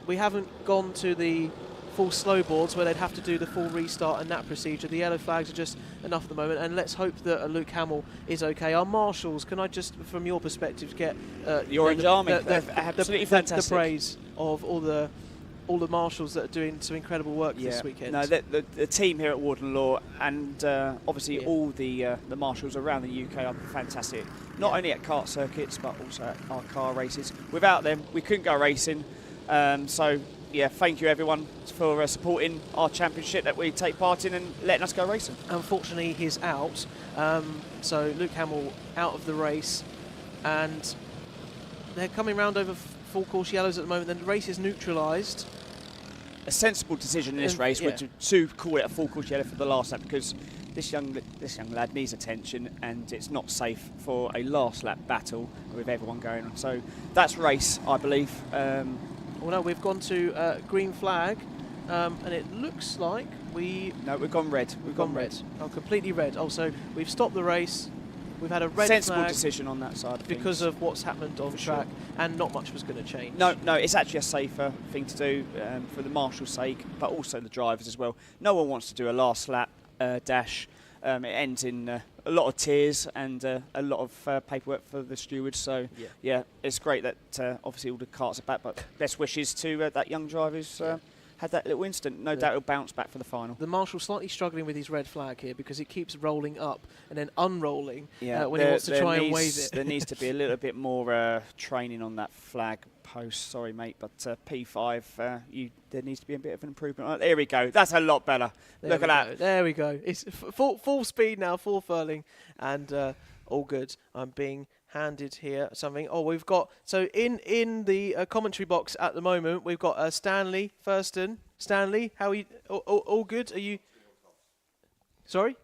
We haven't gone to the full slow boards where they'd have to do the full restart and that procedure. The yellow flags are just enough at the moment, and let's hope that Luke Hamill is okay. Our marshals, can I just, from your perspective, get the Orange Army, absolutely fantastic. The praise of all the all the marshals that are doing some incredible work this weekend. No, the team here at Warden Law and obviously all the marshals around the UK are fantastic. Not only at kart circuits but also at our car races. Without them, we couldn't go racing. So yeah, thank you everyone for supporting our championship that we take part in and letting us go racing. Unfortunately, he's out. So Luke Hamill out of the race, and they're coming round over full course yellows at the moment. Then the race is neutralised. A sensible decision in this race was to call it a full course yellow for the last lap, because this young lad needs attention, and it's not safe for a last lap battle with everyone going on. So that's race, I believe. Well, no, we've gone to green flag, and it looks like we've gone red. We've gone red. Oh, completely red. Oh, so we've stopped the race. We've had a red sensible flag decision on that side of because things. of what's happened on track, and not much was going to change. No, it's actually a safer thing to do for the marshal's sake, but also the drivers as well. No one wants to do a last lap dash. It ends in a lot of tears and a lot of paperwork for the stewards. So yeah, it's great that obviously all the karts are back. But best wishes to that young driver who's had that little incident. No doubt he'll bounce back for the final. The marshal slightly struggling with his red flag here because it keeps rolling up and then unrolling when he wants to try and wave it. There needs to be a little bit more training on that flag post. Sorry, mate, but P5, there needs to be a bit of an improvement. Oh, there we go. That's a lot better. Look at that. There we go. It's full speed now, full furling, and all good. I'm being handed here something. Oh, we've got, so in the commentary box at the moment, we've got Stanley Thurston. Stanley, how are you? All good? Are you? Sorry?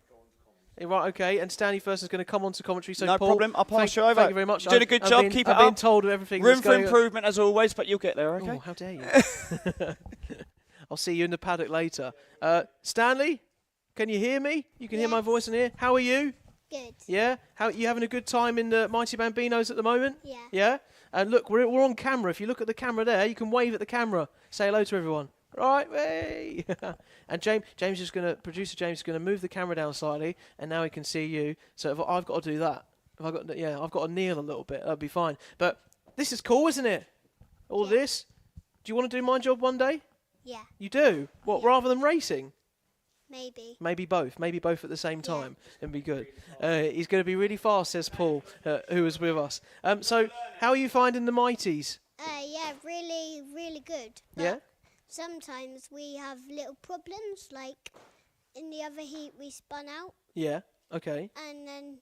Right, okay. And Stanley Thurston's going to come on to commentary. So no Paul, problem. I'll pass you over. Thank you very much. You're doing a good job. Keep it up. I'm being told of everything. Room for improvement as always, but you'll get there, okay? Oh, how dare you? I'll see you in the paddock later. Stanley, can you hear me? You can hear my voice in here. How are you? Good. Yeah? How you having a good time in the Mighty Bambinos at the moment? Yeah. Yeah? And look, we're on camera. If you look at the camera there, you can wave at the camera. Say hello to everyone. Right, hey! And James is going to, producer James is going to move the camera down slightly, and now he can see you. So if I've got to do that. I've got to kneel a little bit. That'll be fine. But this is cool, isn't it? All this. Do you want to do my job one day? Yeah. You do? What, rather than racing? Maybe. Maybe both. Maybe both at the same time. It'd be good. He's going to be really fast, says Paul, who was with us. So, how are you finding the Mighties? Yeah, really, really good. But Yeah? sometimes we have little problems, like in the other heat we spun out. Yeah, okay. And then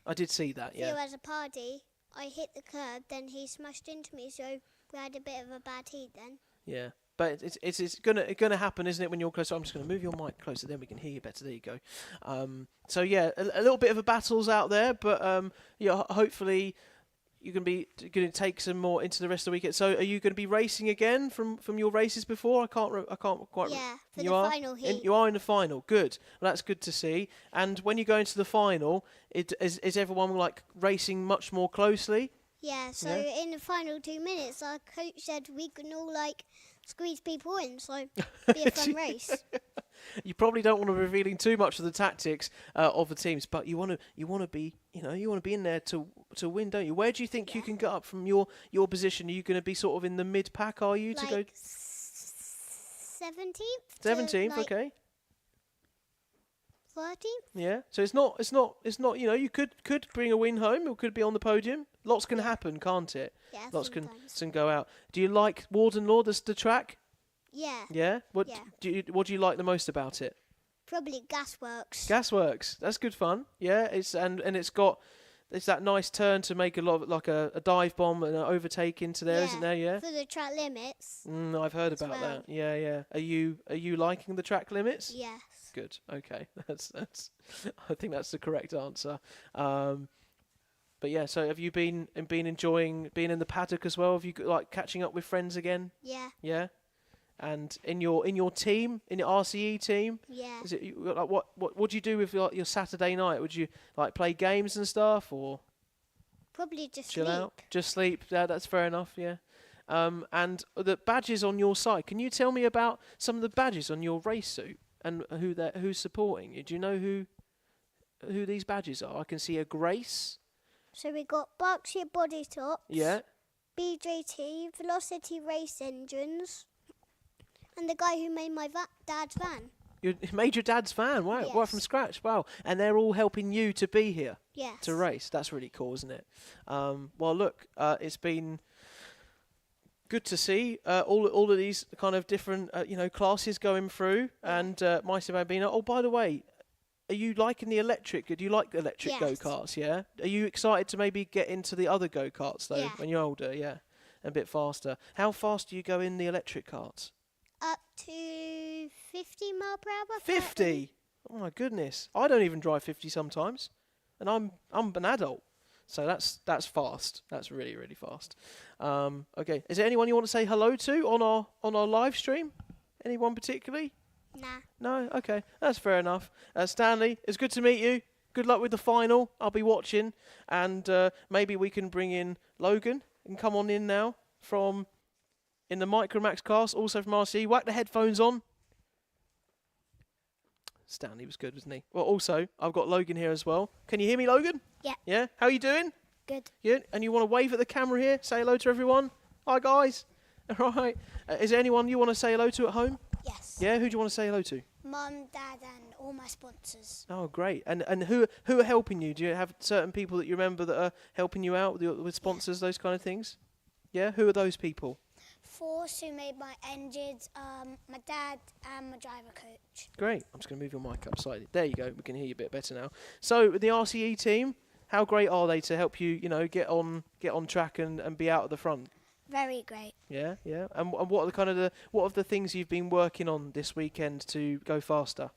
I did see that, Theo yeah. has a party. I hit the curb, then he smashed into me, so we had a bit of a bad heat then. Yeah. But it's gonna happen, isn't it, when you're closer? I'm just going to move your mic closer, then we can hear you better. There you go. So, yeah, a little bit of a battle's out there, but yeah, hopefully you're going to take some more into the rest of the weekend. So are you going to be racing again from your races before? I can't quite. Yeah, for you the are? final heat. You are in the final. Good. Well, that's good to see. And when you go into the final, is everyone like racing much more closely? Yeah, so in the final 2 minutes, our coach said we can all squeeze people in, so be a fun race. You probably don't want to be revealing too much of the tactics of the teams, but you want to be in there to win, don't you? Where do you think you can get up from your position? Are you going to be sort of in the mid pack? Are you to go 17th? 17th? Okay. 13th? Yeah. So it's not. You could bring a win home. It could be on the podium. Lots can happen, can't it? Yeah, Lots sometimes. can go out. Do you like Warden Law, the track? Yeah. Yeah. What Yeah. do you like the most about it? Probably Gasworks. Gasworks. That's good fun. Yeah. It's that nice turn to make a lot of, like a dive bomb and an overtake into there, isn't there? Yeah. For the track limits. I've heard about well. that. Yeah, yeah. Are you liking the track limits? Yes. Good. Okay. That's. I think that's the correct answer. But yeah. So have you been enjoying being in the paddock as well? Have you like catching up with friends again? Yeah. Yeah. And in your team, in your RCE team, Yeah. is it like what do you do with your Saturday night? Would you like play games and stuff or Probably just chill sleep. out? Just sleep. Yeah, that's fair enough. Yeah. And the badges on your side. Can you tell me about some of the badges on your race suit and who's supporting you? Do you know who these badges are? I can see a Grace. So we got Berkshire Body Tops. Yeah. BJT, Velocity Race Engines, And the guy who made my dad's van. You made your dad's van, wow, right Yes. from scratch, wow. And they're all helping you to be here Yes. to race. That's really cool, isn't it? Well, look, it's been good to see all of these kind of different classes going through. And Maestro Bambino. Oh, by the way, are you liking the electric? Do you like the electric Yes. go-karts? Yeah. Are you excited to maybe get into the other go-karts though Yeah. when you're older? Yeah, a bit faster. How fast do you go in the electric karts? Up to 50 mile per hour. 50. Oh my goodness! I don't even drive 50 sometimes, and I'm an adult, so that's fast. That's really really fast. Okay, is there anyone you want to say hello to on our live stream? Anyone particularly? Nah. No. Okay, that's fair enough. Stanley, it's good to meet you. Good luck with the final. I'll be watching, and maybe we can bring in Logan and come on in now from. In the Micromax cast, also from RC. Whack the headphones on. Stanley was good, wasn't he? Well, also, I've got Logan here as well. Can you hear me, Logan? Yeah. Yeah? How are you doing? Good. Good. And you want to wave at the camera here? Say hello to everyone? Hi, guys. All right. Is there anyone you want to say hello to at home? Yes. Yeah? Who do you want to say hello to? Mum, Dad, and all my sponsors. Oh, great. And who are helping you? Do you have certain people that you remember that are helping you out with sponsors, those kind of things? Yeah? Who are those people? Force, who made my engines, my dad and my driver coach. Great. I'm just going to move your mic up slightly. There you go. We can hear you a bit better now. So the RCE team, how great are they to help you, get on track and be out at the front? Very great. Yeah, yeah. And what are what are the things you've been working on this weekend to go faster?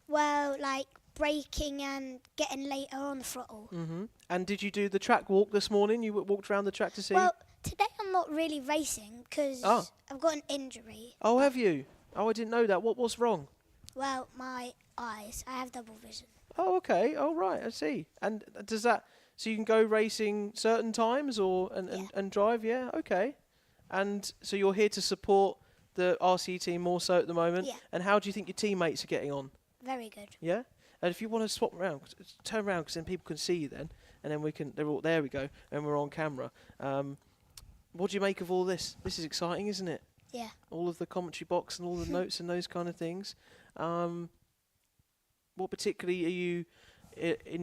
Well, like braking and getting later on the throttle. Mhm. And did you do the track walk this morning? You walked around the track to see? Well, today I'm not really racing because I've got an injury. Oh, have you? Oh, I didn't know that. What's wrong? Well, my eyes. I have double vision. Oh, okay. Oh, right. I see. And does that so you can go racing certain times and drive? Yeah. Okay. And so you're here to support the RC team more so at the moment. Yeah. And how do you think your teammates are getting on? Very good. Yeah. And if you want to swap around, turn around because then people can see you then, and then we can. There we go, and we're on camera. What do you make of all this? This is exciting, isn't it? Yeah. All of the commentary box and all the notes and those kind of things. What particularly are you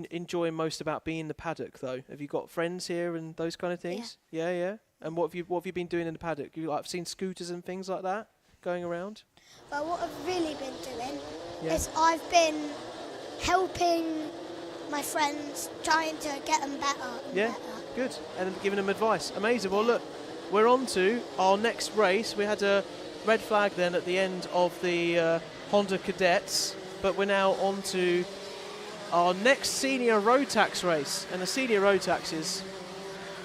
enjoying most about being in the paddock, though? Have you got friends here and those kind of things? Yeah, yeah. And what have you been doing in the paddock? I've seen scooters and things like that going around. Well, what I've really been doing Yeah. is I've been helping my friends, trying to get them better and Yeah, better. good. And giving them advice. Amazing. Well, look, we're on to our next race. We had a red flag then at the end of the Honda Cadets, but we're now on to our next senior Rotax race. And the senior Rotax is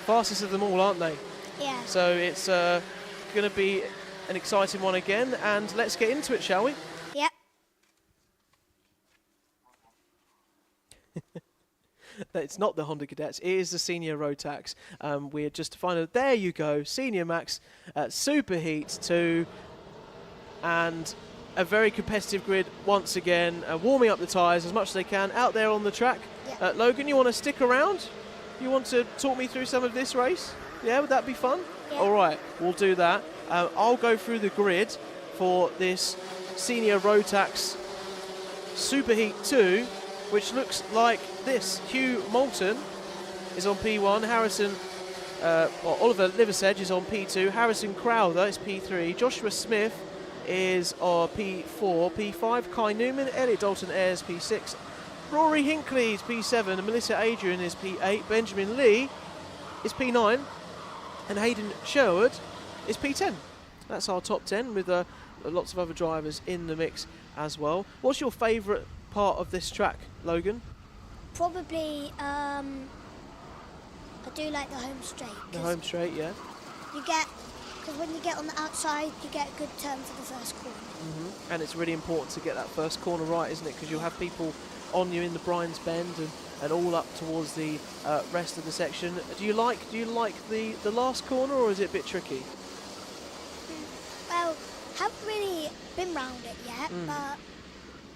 fastest of them all, aren't they? Yeah. So it's going to be an exciting one again. And let's get into it, shall we? Yep. It's not the Honda Cadets, it is the Senior Rotax. We're just to find out, there you go, Senior Max Superheat 2, and a very competitive grid once again, warming up the tyres as much as they can out there on the track. Yeah. Logan, you want to stick around? You want to talk me through some of this race? Yeah, would that be fun? Yeah. All right, we'll do that. I'll go through the grid for this Senior Rotax Superheat 2, which looks like this. Hugh Moulton is on P1, Oliver Liversedge is on P2, Harrison Crowther is P3, Joshua Smith is P4, P5, Kai Newman, Elliot Dalton Ayres P6, Rory Hinckley is P7, Melissa Adrian is P8, Benjamin Lee is P9, and Hayden Sherwood is P10. That's our top 10 with lots of other drivers in the mix as well. What's your favourite part of this track, Logan? Probably, I do like the home straight. The home straight, yeah. You get, because when you get on the outside, you get a good turn for the first corner. And it's really important to get that first corner right, isn't it? Because you'll have people on you in the Bryan's Bend and all up towards the rest of the section. Do you like the last corner, or is it a bit tricky? Well, haven't really been round it yet, but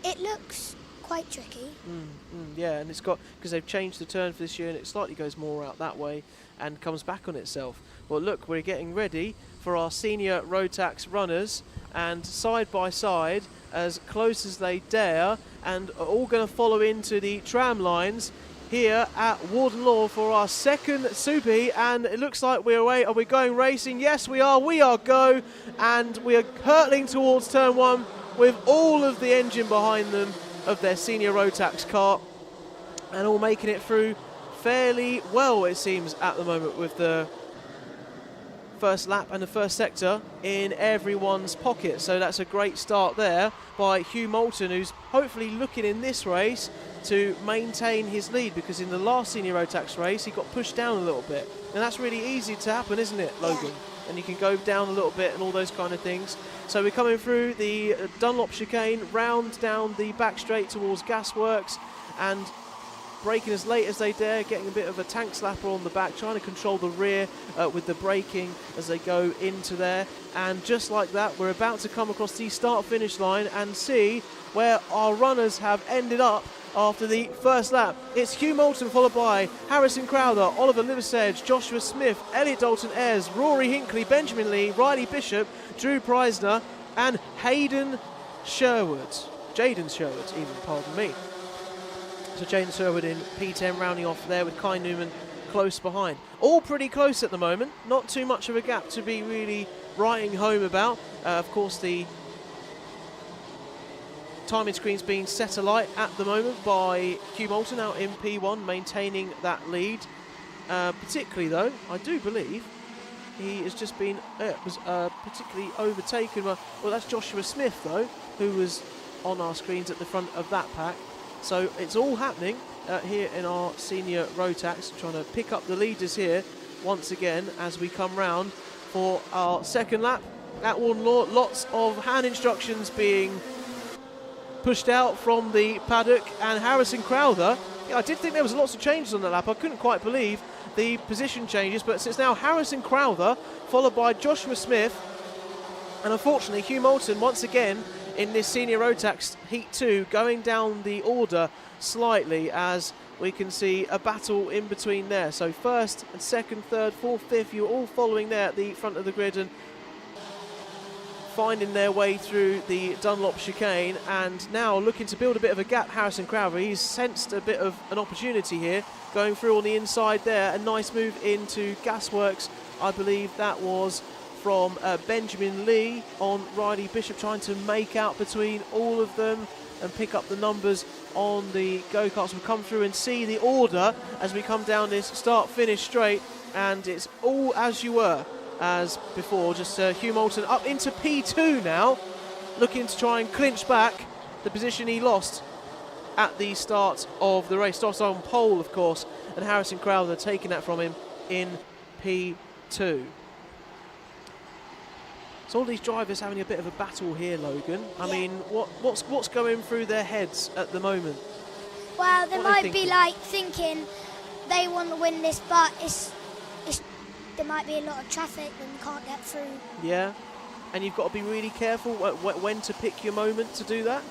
it looks quite tricky. Yeah, and it's got, because they've changed the turn for this year, and it slightly goes more out that way and comes back on itself. Well, look, we're getting ready for our senior Rotax runners, and side by side, as close as they dare, and are all going to follow into the tram lines here at Warden Law for our second Super Heat. And it looks like we're away. Are we going racing? Yes, we are. We are go, and we are hurtling towards turn 1 with all of the engine behind them of their senior Rotax kart, and all making it through fairly well, it seems, at the moment, with the first lap and the first sector in everyone's pocket. So that's a great start there by Hugh Moulton, who's hopefully looking in this race to maintain his lead, because in the last senior Rotax race he got pushed down a little bit, and that's really easy to happen, isn't it, Logan? Yeah. And you can go down a little bit and all those kind of things. So we're coming through the Dunlop chicane, round down the back straight towards Gasworks, and braking as late as they dare, getting a bit of a tank slapper on the back, trying to control the rear with the braking as they go into there. And just like that, we're about to come across the start-finish line and see where our runners have ended up after the first lap. It's Hugh Moulton, followed by Harrison Crowther, Oliver Liversedge, Joshua Smith, Elliot Dalton-Ayres, Rory Hinkley, Benjamin Lee, Riley Bishop, Drew Preisner, and Jaden Sherwood, even, pardon me. So Jaden Sherwood in P10, rounding off there with Kai Newman close behind. All pretty close at the moment, not too much of a gap to be really writing home about. Of course, the timing screen's being set alight at the moment by Hugh Moulton out in P1, maintaining that lead. Particularly though, I do believe he has just been particularly overtaken by, well, that's Joshua Smith though, who was on our screens at the front of that pack. So it's all happening here in our senior Rotax, trying to pick up the leaders here once again as we come round for our second lap at Warden Law. Lots of hand instructions being pushed out from the paddock, and Harrison Crowther, I did think there was lots of changes on that lap. I couldn't quite believe the position changes, but it's now Harrison Crowther followed by Joshua Smith, and unfortunately Hugh Moulton once again in this senior Rotax Heat 2 going down the order slightly, as we can see a battle in between there. So first and second, third, fourth, fifth, you're all following there at the front of the grid and finding their way through the Dunlop chicane, and now looking to build a bit of a gap. Harrison Crowther, he's sensed a bit of an opportunity here, going through on the inside there. A nice move into Gasworks, I believe that was from Benjamin Lee on Riley Bishop, trying to make out between all of them and pick up the numbers on the go-karts. We'll come through and see the order as we come down this start-finish straight, and it's all as you were as before. Just Hugh Moulton up into P2 now, looking to try and clinch back the position he lost at the start of the race. Starts on pole, of course, and Harrison Crowther taking that from him in P2. So all these drivers having a bit of a battle here, Logan. I mean, what's going through their heads at the moment? Well, they What are they might be like thinking they want to win this, but there might be a lot of traffic and you can't get through. Yeah, and you've got to be really careful when to pick your moment to do that.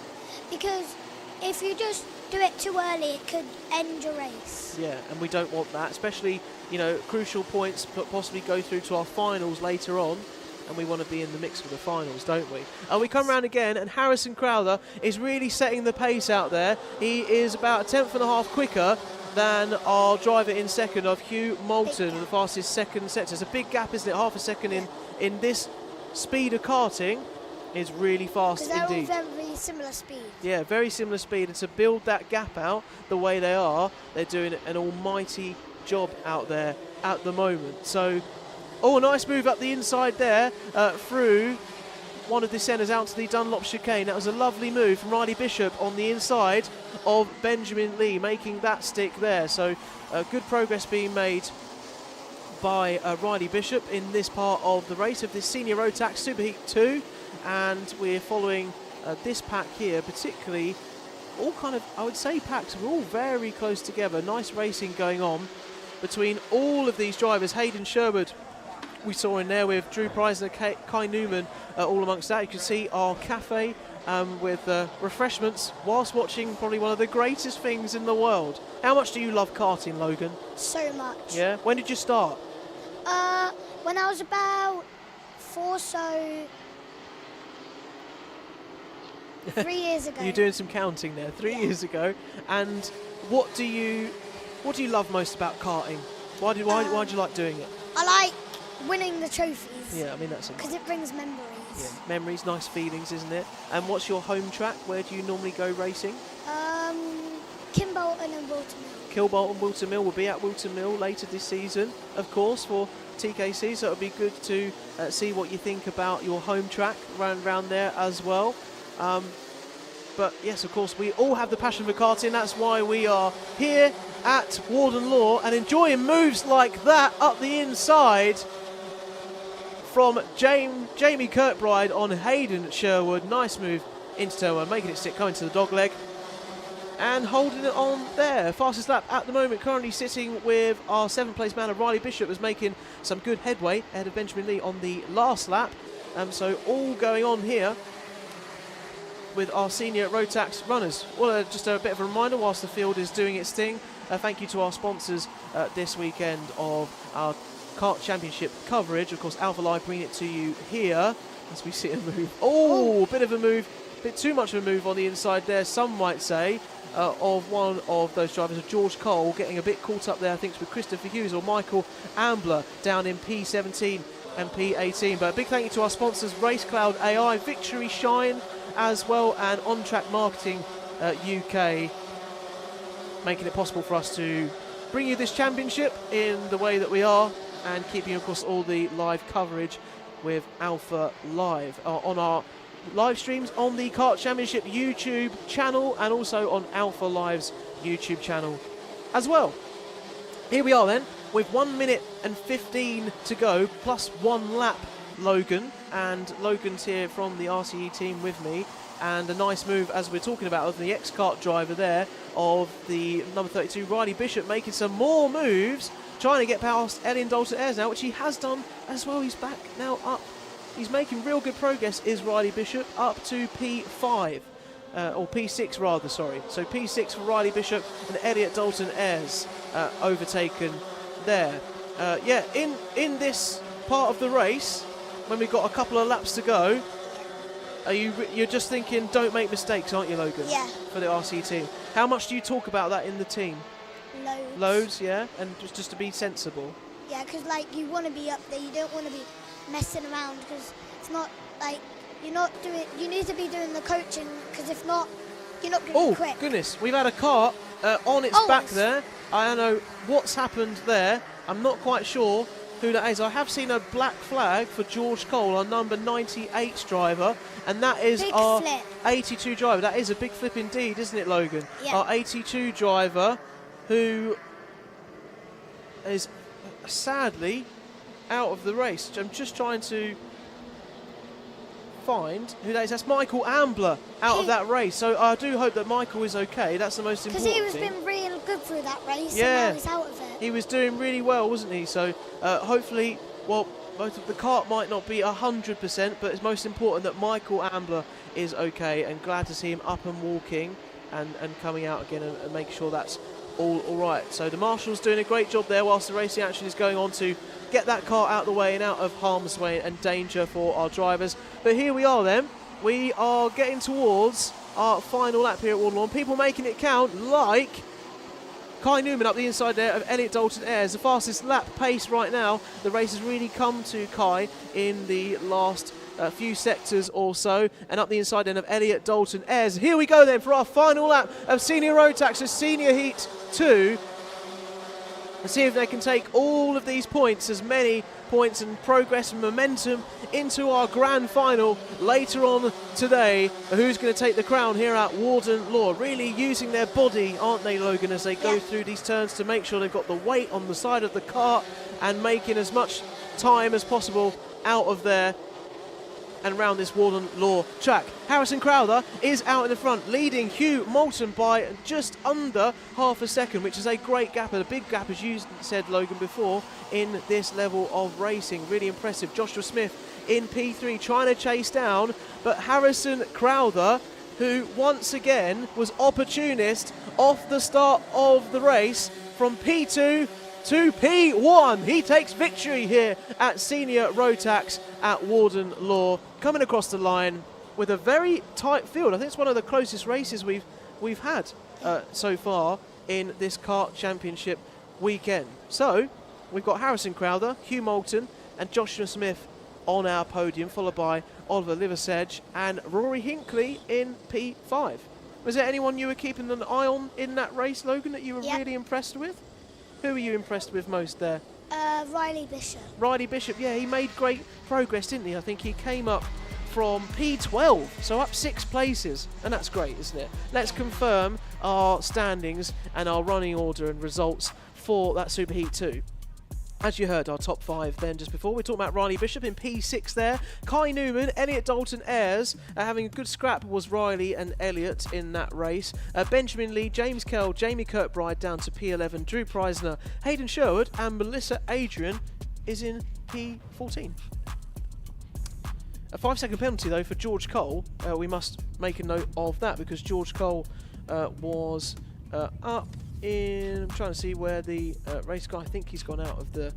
Because if you just do it too early, it could end your race. Yeah, and we don't want that, especially, you know, crucial points possibly go through to our finals later on. And we want to be in the mix for the finals, don't we? We come round again, and Harrison Crowther is really setting the pace out there. He is about a tenth and a half quicker than our driver in second of Hugh Moulton, the fastest second sector. It's a big gap, isn't it? Half a second in this speed of karting is really fast indeed. They're all very similar speed. Yeah, very similar speed, and to build that gap out the way they are, they're doing an almighty job out there at the moment. So, oh, a nice move up the inside there through one of the centres out to the Dunlop chicane. That was a lovely move from Riley Bishop on the inside of Benjamin Lee, making that stick there. So good progress being made by Riley Bishop in this part of the race of this senior Rotax Super Heat 2. And we're following this pack here, particularly all kind of, I would say, packs. We're all very close together. Nice racing going on between all of these drivers. Hayden Sherwood, we saw in there with Drew Preisner, Kai Newman, all amongst that. You can see our cafe with refreshments whilst watching probably one of the greatest things in the world. How much do you love karting, Logan? So much. Yeah? When did you start? When I was about before, so 3 years ago. You're doing some counting there. 3 years ago. And what do you love most about karting? Why do you like doing it? I like winning the trophies. Yeah, I mean that's because it brings memories. yeah, memories, nice feelings, isn't it? And what's your home track? Where do you normally go racing? Kimbolton and Whilton Mill. Kilbolton, Whilton Mill will be at Whilton Mill later this season, of course, for TKC. So it'll be good to see what you think about your home track round there as well. But yes, of course, we all have the passion for karting. That's why we are here at Warden Law and enjoying moves like that up the inside from Jamie Kirkbride on Hayden Sherwood. Nice move into turn one, making it stick, going to the dog leg and holding it on there. Fastest lap at the moment, currently sitting with our 7th place man of Riley Bishop, was making some good headway ahead of Benjamin Lee on the last lap. So all going on here with our senior Rotax runners. Well, just a bit of a reminder whilst the field is doing its thing. Thank you to our sponsors this weekend of our Kart Championship coverage. Of course, Alpha Live bringing it to you here as we see a move. Oh, a bit of a move, a bit too much of a move on the inside there, some might say, of one of those drivers, of George Cole, getting a bit caught up there, I think, with Christopher Hughes or Michael Ambler down in P17 and P18. But a big thank you to our sponsors, Race Cloud AI, Victory Shine, as well, and On Track Marketing UK, making it possible for us to bring you this championship in the way that we are and keeping, of course, all the live coverage with Alpha Live on our live streams on the Kart Championship YouTube channel and also on Alpha Live's YouTube channel as well. Here we are then with 1 minute and 15 to go, plus 1 lap, Logan. And Logan's here from the RCE team with me. And a nice move, as we're talking about, of the X-Kart driver there, of the number 32, Riley Bishop, making some more moves, trying to get past Elliot Dalton Ayres now, which he has done as well. He's back now up. He's making real good progress, is Riley Bishop, up to P5. Or P6 rather, sorry. So P6 for Riley Bishop and Elliot Dalton Ayres overtaken there. Yeah, in this part of the race, when we've got a couple of laps to go, you're just thinking, don't make mistakes, aren't you, Logan? Yeah. For the RC team. How much do you talk about that in the team? Loads. Loads, yeah? And just to be sensible. Yeah, because like you want to be up there, you don't want to be messing around because it's not like you're not doing. You need to be doing the coaching because if not, you're not going to be quick. Oh goodness, we've had a car on its back there. I don't know what's happened there. I'm not quite sure who that is. I have seen a black flag for George Cole, our number 98 driver, and that is Big our flip. 82 driver. That is a big flip indeed, isn't it, Logan? Yeah. Our 82 driver, who is sadly out of the race. I'm just trying to find who that is. That's Michael Ambler out of that race. So I do hope that Michael is okay. That's the most important Because he was thing. been real good through that race, Yeah. and now he's out of it. He was doing really well, wasn't he? So hopefully, well, the kart might not be 100%, but it's most important that Michael Ambler is okay, and glad to see him up and walking and coming out again and make sure that's all right. So the Marshal's doing a great job there whilst the racing action is going on to get that car out of the way and out of harm's way and danger for our drivers. But here we are then. We are getting towards our final lap here at Warden Law. People making it count, like Kai Newman up the inside there of Elliot Dalton Ayres. The fastest lap pace right now. The race has really come to Kai in the last few sectors or so. And up the inside then of Elliot Dalton Ayres. Here we go then for our final lap of Senior Rotax, Senior Heat 2. And see if they can take all of these points, as many points and progress and momentum, into our grand final later on today. Who's going to take the crown here at Warden Law? Really using their body, aren't they, Logan, as they go through these turns to make sure they've got the weight on the side of the cart and making as much time as possible out of there and around this Warden Law track. Harrison Crowther is out in the front, leading Hugh Moulton by just under half a second, which is a great gap, and a big gap, as you said, Logan, before, in this level of racing. Really impressive. Joshua Smith in P3 trying to chase down, but Harrison Crowther, who once again was opportunist off the start of the race, from P2 to P1. He takes victory here at Senior Rotax at Warden Law, coming across the line with a very tight field. I think it's one of the closest races we've had so far in this Kart Championship weekend. So we've got Harrison Crowther, Hugh Moulton and Joshua Smith on our podium, followed by Oliver Liversedge and Rory Hinkley in P5. Was there anyone you were keeping an eye on in that race, Logan, that you were really impressed with? Who were you impressed with most there? Riley Bishop. Riley Bishop, yeah, he made great progress, didn't he? I think he came up from P12, so up 6 places, and that's great, isn't it? Let's confirm our standings and our running order and results for that Super Heat 2. As you heard, our top 5 then just before, we're talking about Riley Bishop in P6 there. Kai Newman, Elliot Dalton Ayres, having a good scrap was Riley and Elliot in that race. Benjamin Lee, James Kell, Jamie Kirkbride down to P11, Drew Preisner, Hayden Sherwood and Melissa Adrian is in P14. A 5-second penalty though for George Cole. We must make a note of that because George Cole was up in, I'm trying to see where the race guy, I think he's gone out of the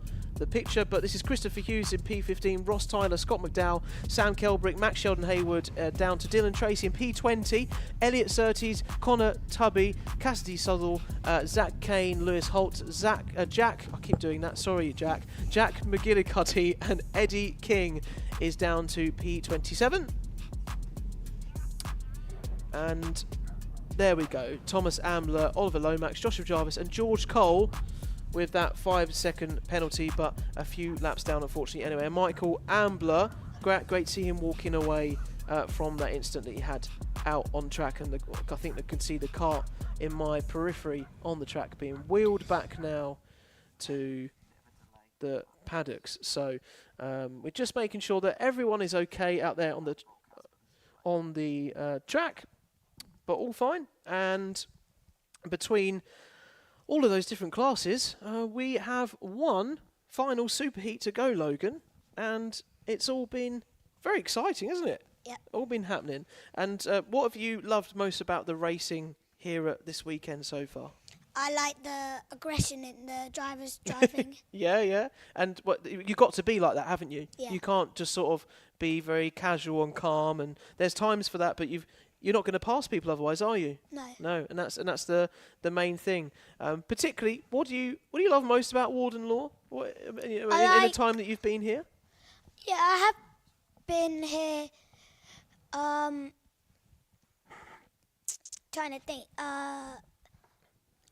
picture, but this is Christopher Hughes in P15, Ross Tyler, Scott McDowell, Sam Kelbrick, Max Sheldon Hayward down to Dylan Tracy in P20, Elliot Surtees, Connor Tubby, Cassidy Southall, Zach Kane, Lewis Holt, Jack, I keep doing that, sorry Jack McGillicuddy and Eddie King is down to P27. And there we go. Thomas Ambler, Oliver Lomax, Joshua Jarvis and George Cole with that 5-second penalty, but a few laps down unfortunately anyway. And Michael Ambler, great to see him walking away from that incident that he had out on track, and I think they could see the car in my periphery on the track being wheeled back now to the paddocks. So we're just making sure that everyone is okay out there on the track, but all fine. And between all of those different classes, we have one final super heat to go, Logan, and it's all been very exciting, isn't it? Yeah. All been happening. And what have you loved most about the racing here at this weekend so far? I like the aggression in the drivers driving. Yeah. And you've got to be like that, haven't you? Yeah. You can't just sort of be very casual and calm, and there's times for that, but you're not going to pass people otherwise, are you? No, and that's the main thing. Particularly, what do you love most about Warden Law? In the time that you've been here? Yeah, I have been here. Trying to think.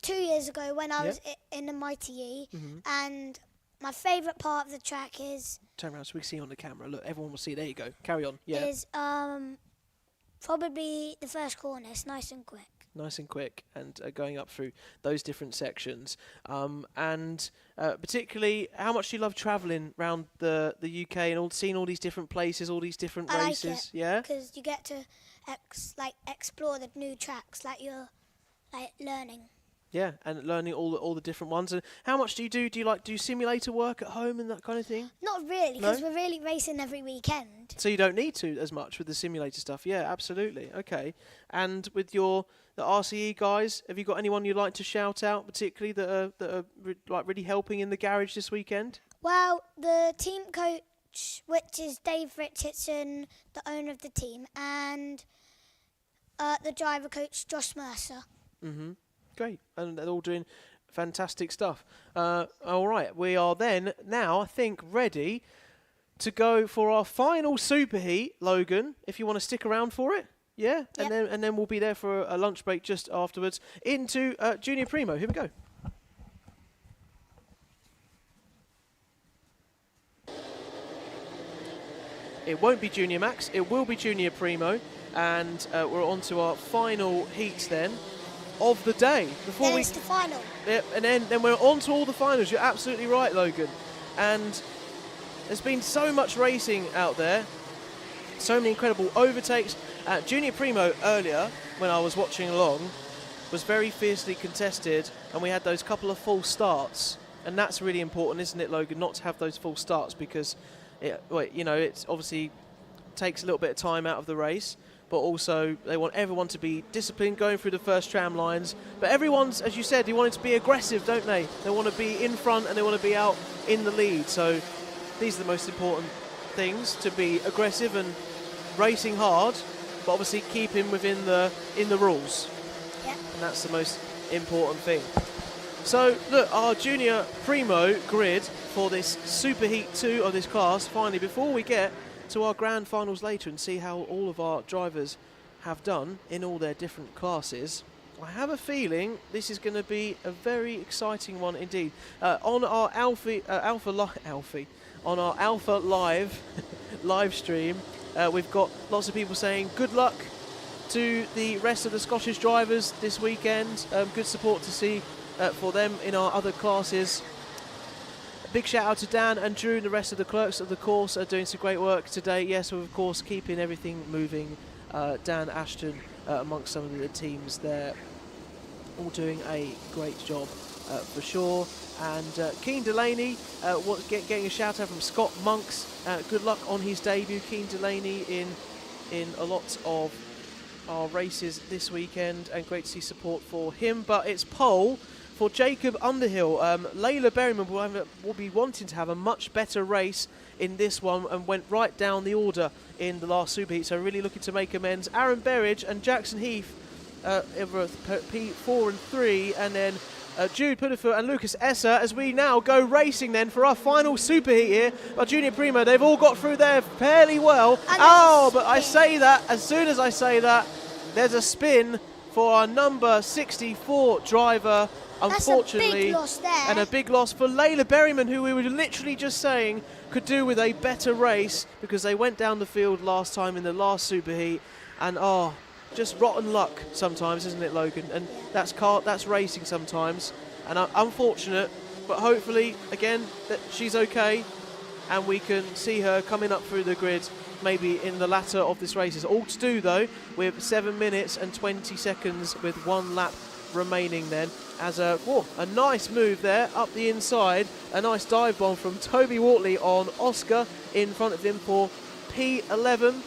2 years ago when I was in the Mighty E, and my favourite part of the track is. Turn around so we can see on the camera. Look, everyone will see. There you go. Carry on. Yeah. Is probably the first corner. It's nice and quick. Nice and quick, and going up through those different sections. And particularly, how much do you love travelling around the UK and seeing all these different places, all these different races? Like it, yeah, because you get to explore the new tracks, like you're learning. Yeah, and learning all the different ones. And how much do you do? Do you do simulator work at home and that kind of thing? Not really, because we're really racing every weekend. So you don't need to as much with the simulator stuff. Yeah, absolutely. Okay. And with the RCE guys, have you got anyone you'd like to shout out, particularly that are really helping in the garage this weekend? Well, the team coach, which is Dave Richardson, the owner of the team, and the driver coach, Josh Mercer. Mm-hmm. Great, and they're all doing fantastic stuff. All right, we are then now, I think, ready to go for our final super heat, Logan. If you want to stick around for it, yeah, yep. and then we'll be there for a lunch break just afterwards into Junior Primo. Here we go. It won't be Junior Max, it will be Junior Primo, and we're on to our final heats then of the day. It's the final. Yep, and then we're on to all the finals. You're absolutely right, Logan. And there's been so much racing out there, so many incredible overtakes. Junior Primo earlier, when I was watching along, was very fiercely contested, and we had those couple of false starts. And that's really important, isn't it, Logan, not to have those false starts, because it's obviously takes a little bit of time out of the race, but also they want everyone to be disciplined going through the first tram lines. But everyone's, as you said, they want it to be aggressive, don't they? They want to be in front and they want to be out in the lead. So these are the most important things, to be aggressive and racing hard, but obviously keeping within the rules. Yeah. And that's the most important thing. So look, our junior Primo grid for this Super Heat 2 of this class, finally, before we get to our grand finals later and see how all of our drivers have done in all their different classes, I have a feeling this is going to be a very exciting one indeed. On our Alpha Live live stream, we've got lots of people saying good luck to the rest of the Scottish drivers this weekend. Good support to see for them in our other classes. A big shout out to Dan and Drew and the rest of the clerks of the course are doing some great work today. Yes, we're of course keeping everything moving. Dan, Ashton, amongst some of the teams there, all doing a great job for sure. And Keen Delaney, getting a shout out from Scott Monks. Good luck on his debut, Keen Delaney, in a lot of our races this weekend, and great to see support for him. But it's pole for Jacob Underhill. Layla Berryman will be wanting to have a much better race in this one and went right down the order in the last Super Heat, so really looking to make amends. Aaron Berridge and Jackson Heath over P4 and 3, and then Jude Puddifoot and Lucas Esser as we now go racing then for our final Super Heat here. Our Junior Primo, they've all got through there fairly well. Oh, but I say that, as soon as I say that, there's a spin for our number 64 driver, unfortunately. That's a big loss there. And a big loss for Layla Berryman, who we were literally just saying could do with a better race, because they went down the field last time in the last Super Heat. And just rotten luck sometimes, isn't it, Logan? And that's racing sometimes, and unfortunate, but hopefully again that she's okay and we can see her coming up through the grid maybe in the latter of this race. It's all to do though with 7 minutes and 20 seconds with 1 lap remaining then, as a nice move there up the inside, a nice dive bomb from Toby Wortley on Oscar in front of him for P11.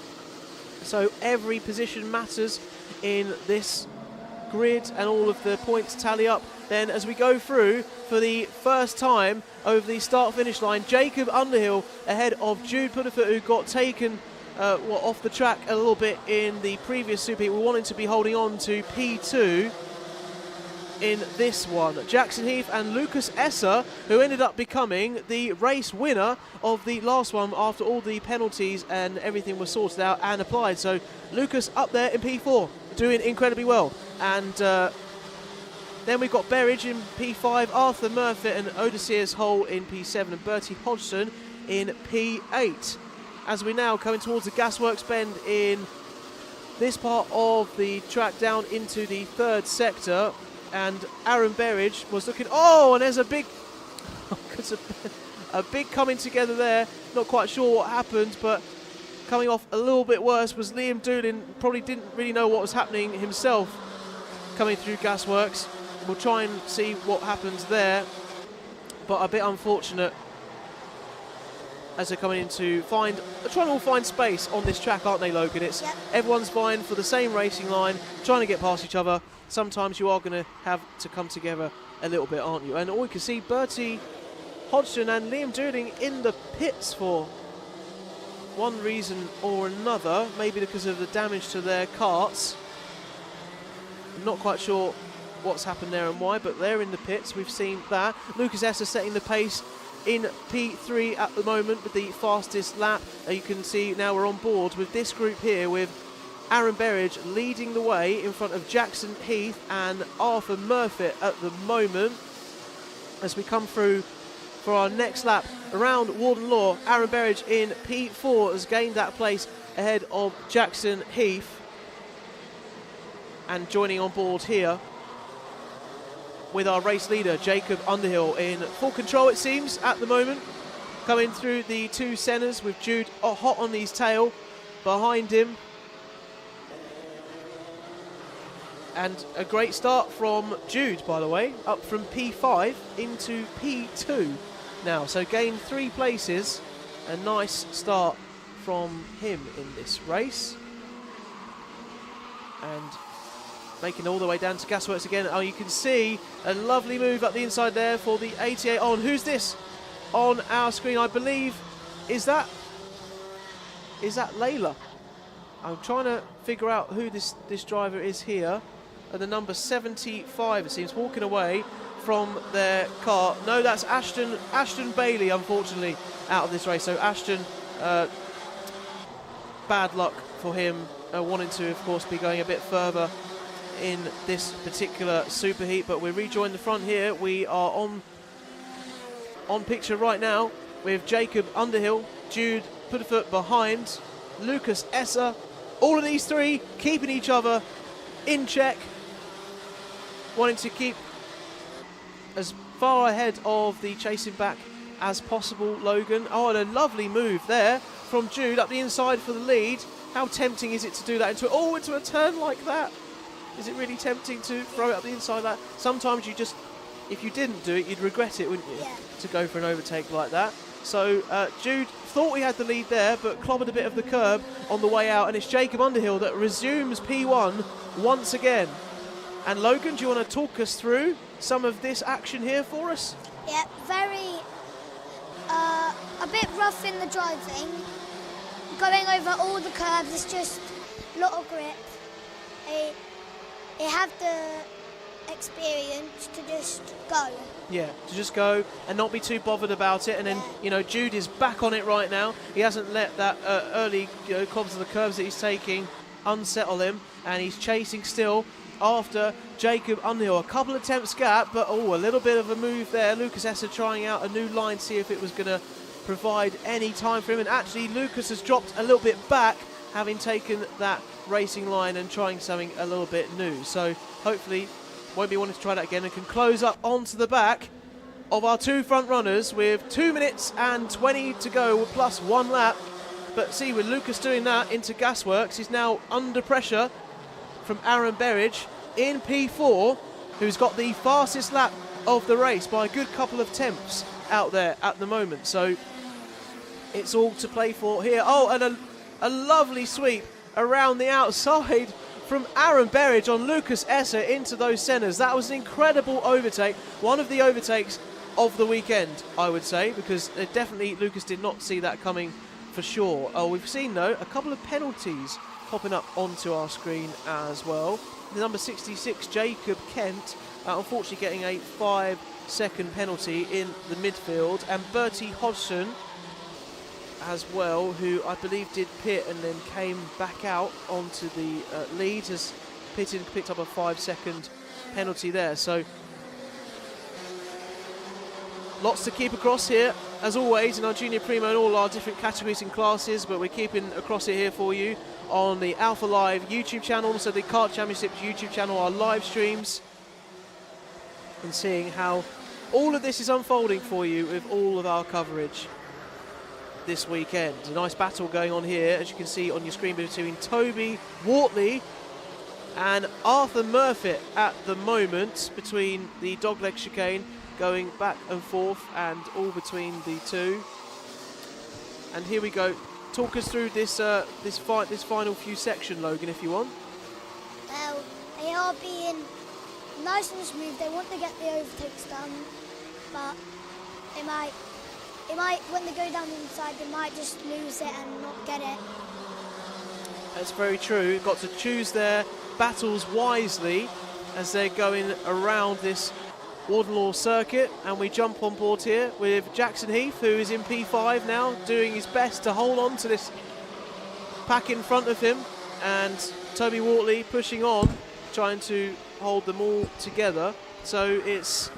So every position matters in this grid, and all of the points tally up then as we go through for the first time over the start-finish line. Jacob Underhill ahead of Jude Puddifoot, who got taken off the track a little bit in the previous Super Heat. We wanted to be holding on to P2 in this one. Jackson Heath and Lucas Esser, who ended up becoming the race winner of the last one after all the penalties and everything was sorted out and applied. So Lucas up there in P4, doing incredibly well. And then we've got Berridge in P5, Arthur Murfitt and Odysseus Hole in P7, and Bertie Hodgson in P8. As we now coming towards the Gasworks bend in this part of the track down into the third sector, and Aaron Berridge was looking, and there's a big coming together there. Not quite sure what happened, but coming off a little bit worse was Liam Doolin. Probably didn't really know what was happening himself coming through Gasworks. We'll try and see what happens there, but a bit unfortunate as they're coming in to trying to all find space on this track, aren't they, Logan? It's everyone's vying for the same racing line, trying to get past each other. Sometimes you are going to have to come together a little bit, aren't you? And all you can see Bertie Hodgson and Liam Dooding in the pits for one reason or another, maybe because of the damage to their karts. I'm not quite sure what's happened there and why, but they're in the pits. We've seen that. Lucas Esser setting the pace in P3 at the moment with the fastest lap. You can see now we're on board with this group here with Aaron Berridge leading the way in front of Jackson Heath and Arthur Murfitt at the moment. As we come through for our next lap around Warden Law, Aaron Berridge in P4 has gained that place ahead of Jackson Heath, and joining on board here with our race leader Jacob Underhill in full control, it seems, at the moment, coming through the two centres with Jude hot on his tail behind him. And a great start from Jude, by the way, up from P5 into P2 now. So gained 3 places. A nice start from him in this race. And making all the way down to Gasworks again. Oh, you can see a lovely move up the inside there for the 88 on. Who's this on our screen? I believe, is that Layla? I'm trying to figure out who this driver is here. And the number 75, it seems, walking away from their car. No, that's Ashton Bailey, unfortunately, out of this race. So Ashton, bad luck for him, wanting to, of course, be going a bit further in this particular superheat. But we rejoin the front here. We are on picture right now with Jacob Underhill, Jude Putterfoot behind, Lucas Esser. All of these three keeping each other in check, wanting to keep as far ahead of the chasing back as possible, Logan. Oh, and a lovely move there from Jude up the inside for the lead. How tempting is it to do that into a turn like that? Is it really tempting to throw it up the inside like that? Sometimes you just, if you didn't do it, you'd regret it, wouldn't you? Yeah. To go for an overtake like that. So Jude thought he had the lead there, but clobbered a bit of the curb on the way out, and it's Jacob Underhill that resumes P1 once again. And Logan, do you want to talk us through some of this action here for us? Yeah, very, a bit rough in the driving. Going over all the curbs, it's just a lot of grip. They have the experience to just go. Yeah, to just go and not be too bothered about it. And then, you know, Jude is back on it right now. He hasn't let that early clobs of the curves that he's taking unsettle him, and he's chasing still after Jacob Underhill. A couple attempts gap, but a little bit of a move there. Lucas Esser trying out a new line to see if it was going to provide any time for him. And actually, Lucas has dropped a little bit back, having taken that racing line and trying something a little bit new. So hopefully won't be wanting to try that again and can close up onto the back of our two front runners with 2 minutes and 20 to go plus 1 lap. But see, with Lucas doing that into Gasworks, he's now under pressure from Aaron Berridge in P4, who's got the fastest lap of the race by a good couple of tenths out there at the moment. So it's all to play for here. Oh, and a lovely sweep around the outside from Aaron Berridge on Lucas Esser into those centres. That was an incredible overtake. One of the overtakes of the weekend, I would say, because definitely Lucas did not see that coming for sure. We've seen, though, a couple of penalties popping up onto our screen as well. The number 66, Jacob Kent, unfortunately getting a 5-second penalty in the midfield. And Bertie Hodgson as well, who I believe did pit and then came back out onto the lead, has pitted and picked up a 5-second penalty there. So lots to keep across here, as always, in our Junior Primo and all our different categories and classes, but we're keeping across it here for you on the Alpha Live YouTube channel, also the Kart Championship YouTube channel, our live streams, and seeing how all of this is unfolding for you with all of our coverage this weekend. A nice battle going on here, as you can see on your screen, between Toby Wortley and Arthur Murfitt at the moment, between the dogleg chicane, going back and forth and all between the two. And here we go. Talk us through this this final few section, Logan, if you want. Well, they are being nice and smooth. They want to get the overtakes done, but they might, when they go down the inside, they might just lose it and not get it. That's very true. You've got to choose their battles wisely as they're going around this Warden Law circuit. And we jump on board here with Jackson Heath, who is in P5 now, doing his best to hold on to this pack in front of him, and Toby Wortley pushing on, trying to hold them all together. So it's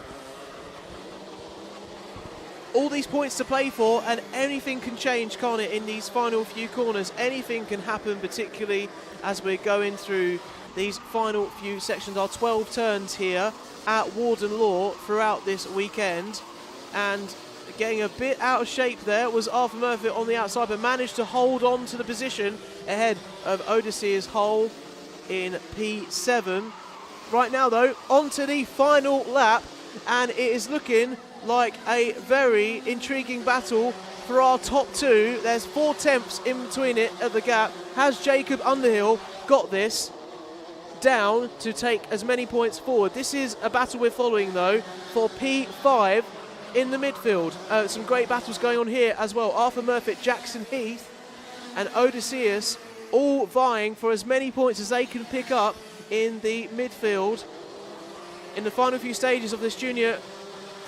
all these points to play for, and anything can change, can't it, in these final few corners? Anything can happen, particularly as we're going through these final few sections. Our 12 turns here at Warden Law throughout this weekend, and getting a bit out of shape there was Arthur Murphy on the outside, but managed to hold on to the position ahead of Odysseus Hull in P7. Right now, though, onto the final lap, and it is looking like a very intriguing battle for our top two. There's 4/10 in between it at the gap. Has Jacob Underhill got this down to take as many points forward? This is a battle we're following, though, for P5 in the midfield. Some great battles going on here as well. Arthur Murphy, Jackson Heath and Odysseus all vying for as many points as they can pick up in the midfield in the final few stages of this junior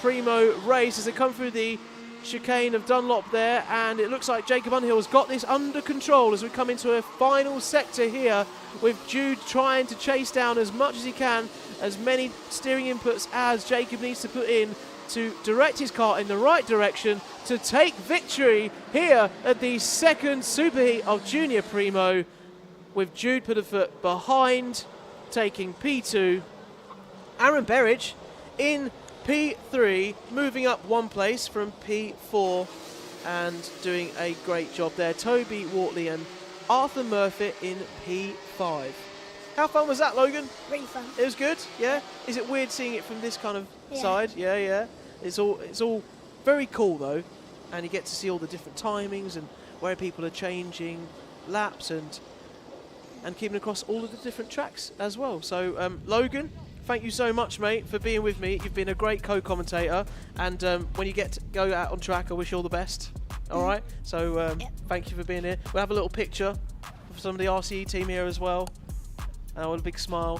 Primo race as they come through the chicane of Dunlop there, and it looks like Jacob Underhill has got this under control as we come into a final sector here with Jude trying to chase down as much as he can, as many steering inputs as Jacob needs to put in to direct his car in the right direction to take victory here at the second superheat of Junior Primo, with Jude Paddock behind taking P2. Aaron Berridge in P3, moving up one place from P4 and doing a great job there. Toby Wortley and Arthur Murphy in P5. How fun was that, Logan? Really fun. It was good, yeah? Is it weird seeing it from this kind of side? Yeah. It's all very cool though, and you get to see all the different timings and where people are changing laps and keeping across all of the different tracks as well. So Logan, thank you so much, mate, for being with me. You've been a great co-commentator, and when you get to go out on track, I wish you all the best. All right? So thank you for being here. We'll have a little picture of some of the RCE team here as well. And I want a big smile.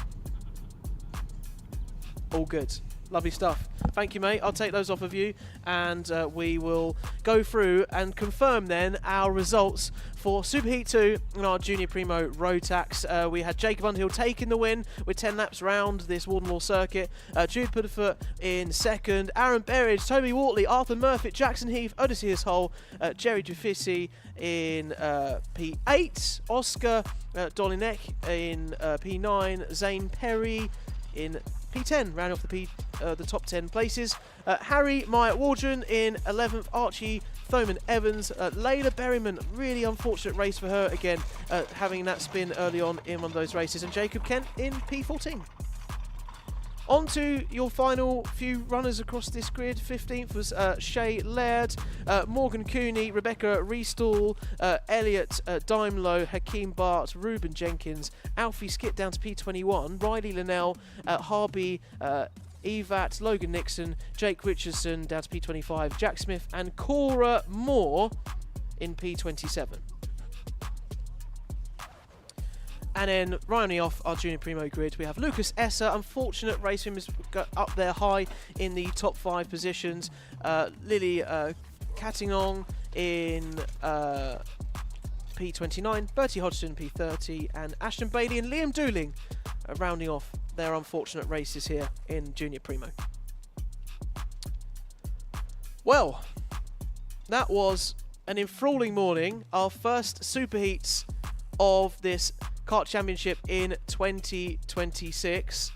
All good. Lovely stuff. Thank you, mate. I'll take those off of you, and we will go through and confirm then our results for Superheat 2 in our Junior Primo Rotax. We had Jacob Underhill taking the win with 10 laps round this Warden Law circuit. Jude Paddock in second. Aaron Berridge, Toby Wortley, Arthur Murphy, Jackson Heath, Odysseus Hull, Jerry Jafissi in P8. Oscar Dolinek in P9. Zane Perry in P10, round off the top 10 places. Harry Myatt Waldron in 11th. Archie Thoman Evans. Layla Berryman, really unfortunate race for her again, having that spin early on in one of those races. And Jacob Kent in P14. On to your final few runners across this grid. 15th was Shay Laird, Morgan Cooney, Rebecca Reestall, Elliot Daimlo, Hakeem Bart, Ruben Jenkins, Alfie Skip down to P21, Riley Linnell, Harby Evat, Logan Nixon, Jake Richardson down to P25, Jack Smith and Cora Moore in P27. And then rounding off our Junior Primo grid, we have Lucas Esser. Unfortunate race for him is up there high in the top 5 positions. Lily Cattingong in P29, Bertie Hodgson P30, and Ashton Bailey and Liam Dooling rounding off their unfortunate races here in Junior Primo. Well, that was an enthralling morning. Our first superheats of this Kart Championship in 2026,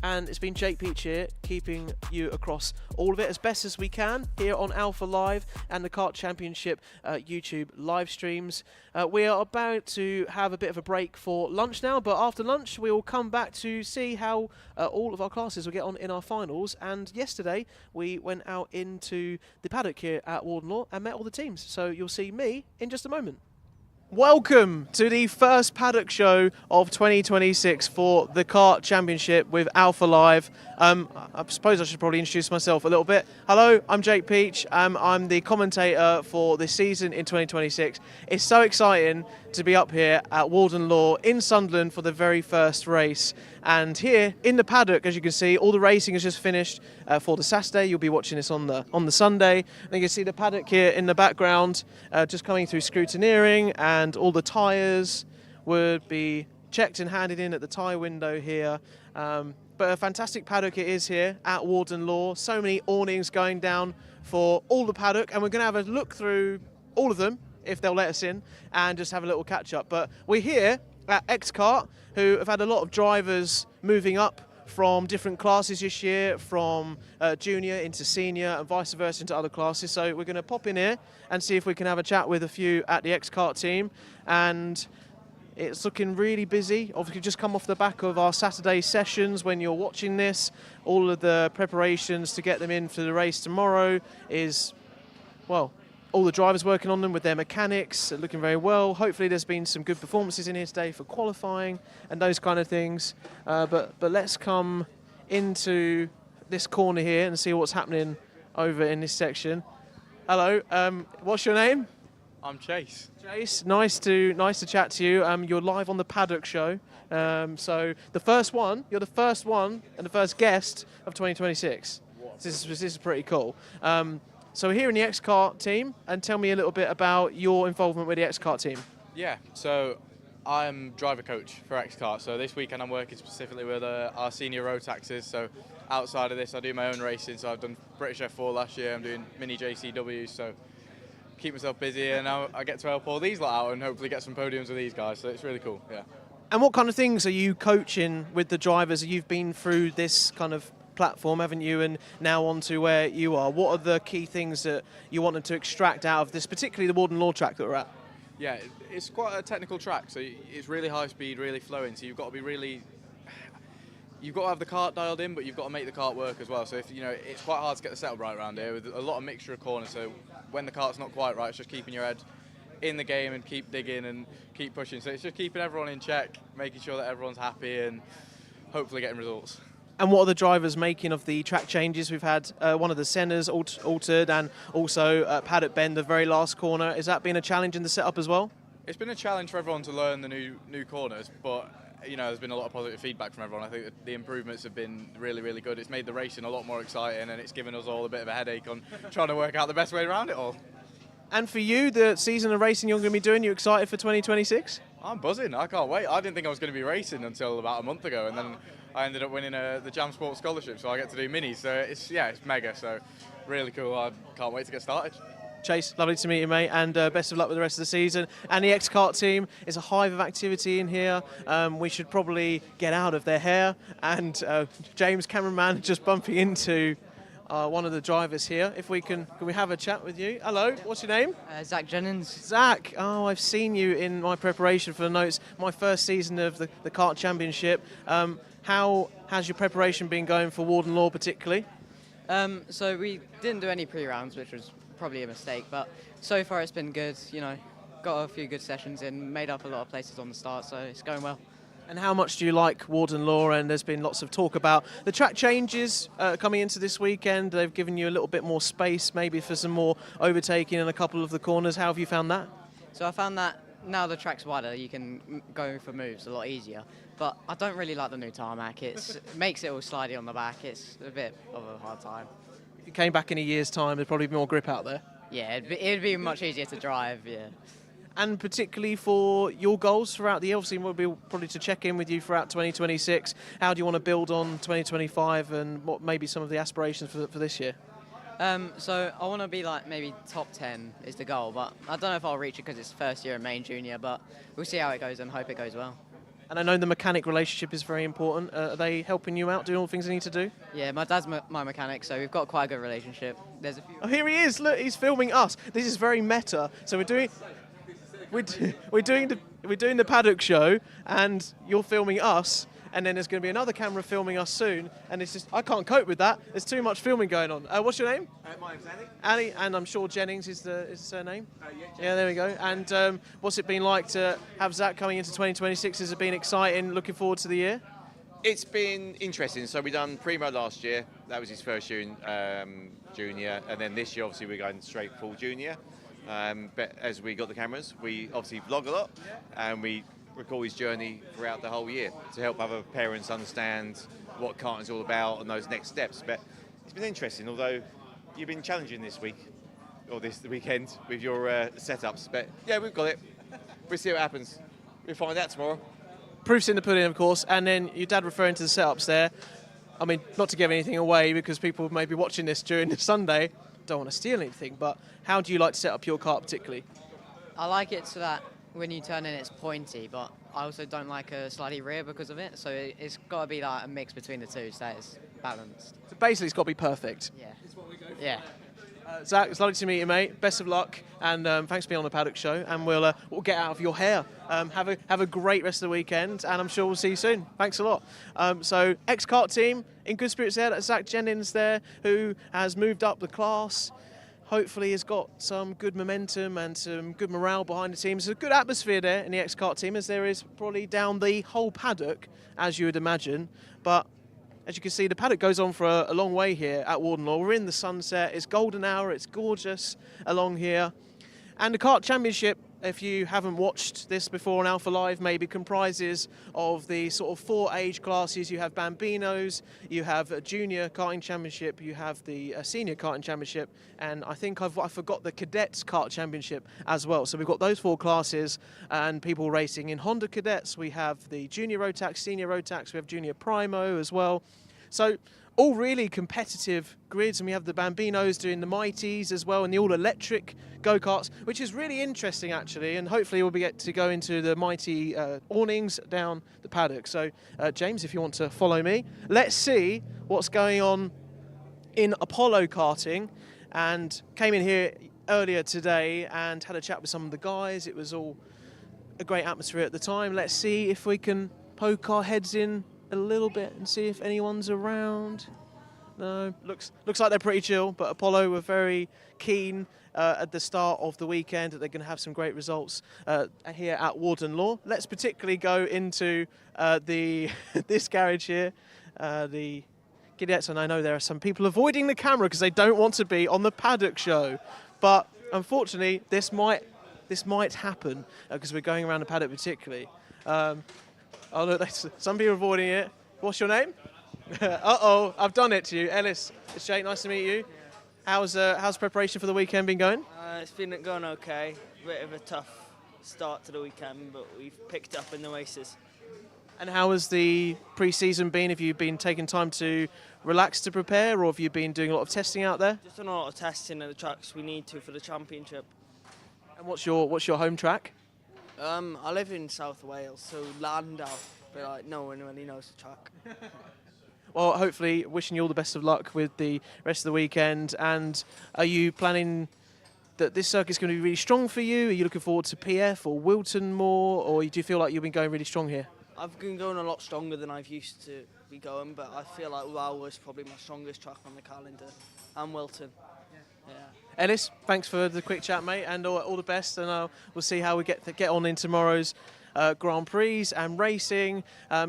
and it's been Jake Peach here keeping you across all of it as best as we can here on Alpha Live and the Kart Championship YouTube live streams. We are about to have a bit of a break for lunch now, but after lunch we will come back to see how all of our classes will get on in our finals. And yesterday we went out into the paddock here at Warden Law and met all the teams, so you'll see me in just a moment. Welcome to the first paddock show of 2026 for the Kart Championship with Alpha Live. I suppose I should probably introduce myself a little bit. Hello, I'm Jake Peach. I'm the commentator for this season in 2026. It's so exciting to be up here at Warden Law in Sunderland for the very first race. And here in the paddock, as you can see, all the racing has just finished for the Saturday. You'll be watching this on the Sunday. And you can see the paddock here in the background, just coming through scrutineering, and all the tyres would be checked and handed in at the tyre window here. But a fantastic paddock it is here at Warden Law. So many awnings going down for all the paddock, and we're going to have a look through all of them if they'll let us in and just have a little catch up. But we're here at X-Kart, who have had a lot of drivers moving up from different classes this year, from junior into senior and vice versa into other classes. So we're going to pop in here and see if we can have a chat with a few at the X-Kart team. And it's looking really busy. Obviously just come off the back of our Saturday sessions. When you're watching this, all of the preparations to get them in for the race tomorrow is, well, all the drivers working on them with their mechanics, looking very well. Hopefully there's been some good performances in here today for qualifying and those kind of things. But let's come into this corner here and see what's happening over in this section. Hello, what's your name? I'm Chase. Chase, nice to chat to you. You're live on the Paddock show. So you're the first one and the first guest of 2026. This is pretty cool. So we're here in the X-Kart team, and tell me a little bit about your involvement with the X-Kart team. Yeah, so I'm driver coach for X-Kart. So this weekend I'm working specifically with our senior Rotaxes. So outside of this, I do my own racing. So I've done British F4 last year. I'm doing mini JCWs. So keep myself busy, and now I get to help all these lot out and hopefully get some podiums with these guys. So it's really cool. Yeah. And what kind of things are you coaching with the drivers? You've been through this kind of platform, haven't you, and now on to where you are. What are the key things that you wanted to extract out of this, particularly the Warden Law track that we're at? Yeah, it's quite a technical track, so it's really high speed, really flowing. So you've got to have the kart dialed in, but you've got to make the kart work as well. So it's quite hard to get the setup right around here with a lot of mixture of corners. So when the kart's not quite right, it's just keeping your head in the game and keep digging and keep pushing. So it's just keeping everyone in check, making sure that everyone's happy and hopefully getting results. And what are the drivers making of the track changes? We've had one of the Sennas altered, and also Paddock bend the very last corner. Has that been a challenge in the setup as well? It's been a challenge for everyone to learn the new corners, but there's been a lot of positive feedback from everyone. I think that the improvements have been really, really good. It's made the racing a lot more exciting, and it's given us all a bit of a headache on trying to work out the best way around it all. And for you, the season of racing you're going to be doing, you excited for 2026? I'm buzzing. I can't wait. I didn't think I was going to be racing until about a month ago, and then I ended up winning the Jam Sport Scholarship, so I get to do minis. So it's mega. So really cool. I can't wait to get started. Chase, lovely to meet you, mate, and best of luck with the rest of the season. And the X-Kart team is a hive of activity in here. We should probably get out of their hair. And James, cameraman, just bumping into one of the drivers here. If we can we have a chat with you? Hello, what's your name? Zach Jennings. Zach, I've seen you in my preparation for the notes. My first season of the Kart Championship. How has your preparation been going for Warden Law particularly? So we didn't do any pre-rounds, which was probably a mistake, but so far it's been good. Got a few good sessions in, made up a lot of places on the start, so it's going well. And how much do you like Warden Law? And there's been lots of talk about the track changes coming into this weekend. They've given you a little bit more space, maybe for some more overtaking in a couple of the corners. How have you found that? So I found that now the track's wider, you can go for moves a lot easier. But I don't really like the new tarmac. It makes it all slidey on the back. It's a bit of a hard time. If you came back in a year's time, there'd probably be more grip out there. Yeah, it'd be much easier to drive, yeah. And particularly for your goals throughout the year, obviously we'll be probably to check in with you throughout 2026. How do you want to build on 2025 and what maybe some of the aspirations for this year? So I want to be like maybe top 10 is the goal, but I don't know if I'll reach it because it's first year in main junior, but we'll see how it goes and hope it goes well. And I know the mechanic relationship is very important. Are they helping you out, doing all the things they need to do? Yeah, my dad's my mechanic, so we've got quite a good relationship. There's a few. Oh, here he is! Look, he's filming us. This is very meta. So we're doing the Paddock show, and you're filming us. And then there's going to be another camera filming us soon, and it's just, I can't cope with that. There's too much filming going on. What's your name? My name's Ali. Ali, and I'm sure Jennings is the surname. Yeah, there we go. And what's it been like to have Zach coming into 2026? Has it been exciting? Looking forward to the year? It's been interesting. So we done Primo last year. That was his first year in junior, and then this year obviously we're going straight full junior. But as we got the cameras, we obviously vlog a lot, and we record his journey throughout the whole year to help other parents understand what karting is all about and those next steps. But it's been interesting, although you've been challenging this week or this weekend with your setups. But yeah, we've got it. We'll see what happens. We'll find out tomorrow. Proof's in the pudding, of course. And then your dad referring to the setups there. I mean, not to give anything away because people may be watching this during the Sunday. Don't want to steal anything, but how do you like to set up your kart particularly? I like it so that when you turn in, it's pointy, but I also don't like a slidey rear because of it. So it's got to be like a mix between the two, so that it's balanced. So basically, it's got to be perfect. Yeah. Yeah. Zach, it's lovely to meet you, mate. Best of luck, and thanks for being on the Paddock show. And we'll get out of your hair. Have a great rest of the weekend, and I'm sure we'll see you soon. Thanks a lot. So X-Kart team in good spirits there. That's Zach Jennings there, who has moved up the class. hopefully has got some good momentum and some good morale behind the team. There's a good atmosphere there in the X-Kart team, as there is probably down the whole paddock, as you would imagine. But as you can see, the paddock goes on for a long way here at Warden Law. We're in the sunset, it's golden hour, it's gorgeous along here. And the Kart Championship, if you haven't watched this before on Alpha Live, maybe comprises of the sort of 4 age classes. You have Bambinos, you have a Junior Karting Championship, you have the Senior Karting Championship, and I think I forgot the Cadets Kart Championship as well. So we've got those 4 classes and people racing in Honda Cadets. We have the Junior Rotax, Senior Rotax, we have Junior Primo as well. So all really competitive grids, and we have the Bambinos doing the Mighties as well, and the all-electric go-karts, which is really interesting actually, and hopefully we'll get to go into the Mighty awnings down the paddock. So James, if you want to follow me, let's see what's going on in Apollo karting. And came in here earlier today and had a chat with some of the guys. It was all a great atmosphere at the time. Let's see if we can poke our heads in a little bit and see if anyone's around. No, looks like they're pretty chill, but Apollo were very keen at the start of the weekend that they're going to have some great results here at Warden Law. Let's particularly go into this garage here, the Cadets, and I know there are some people avoiding the camera because they don't want to be on the paddock show, but unfortunately this might happen because we're going around the paddock particularly. Oh look, some people are avoiding it. What's your name? Uh-oh, I've done it to you. Ellis, it's Jake, nice to meet you. How's preparation for the weekend been going? It's been going okay. Bit of a tough start to the weekend, but we've picked up in the races. And how has the pre-season been? Have you been taking time to relax to prepare, or have you been doing a lot of testing out there? Just done a lot of testing at the tracks we need to for the championship. And what's your home track? I live in South Wales, so Landau, but like no one really knows the track. Well, hopefully, wishing you all the best of luck with the rest of the weekend. And are you planning that this circuit's going to be really strong for you? Are you looking forward to PF or Whilton more, or do you feel like you've been going really strong here? I've been going a lot stronger than I've used to be going, but I feel like Wow was probably my strongest track on the calendar, and Whilton. Yeah. Ellis, thanks for the quick chat, mate, and all the best. And we'll see how we get on in tomorrow's Grand Prix and racing.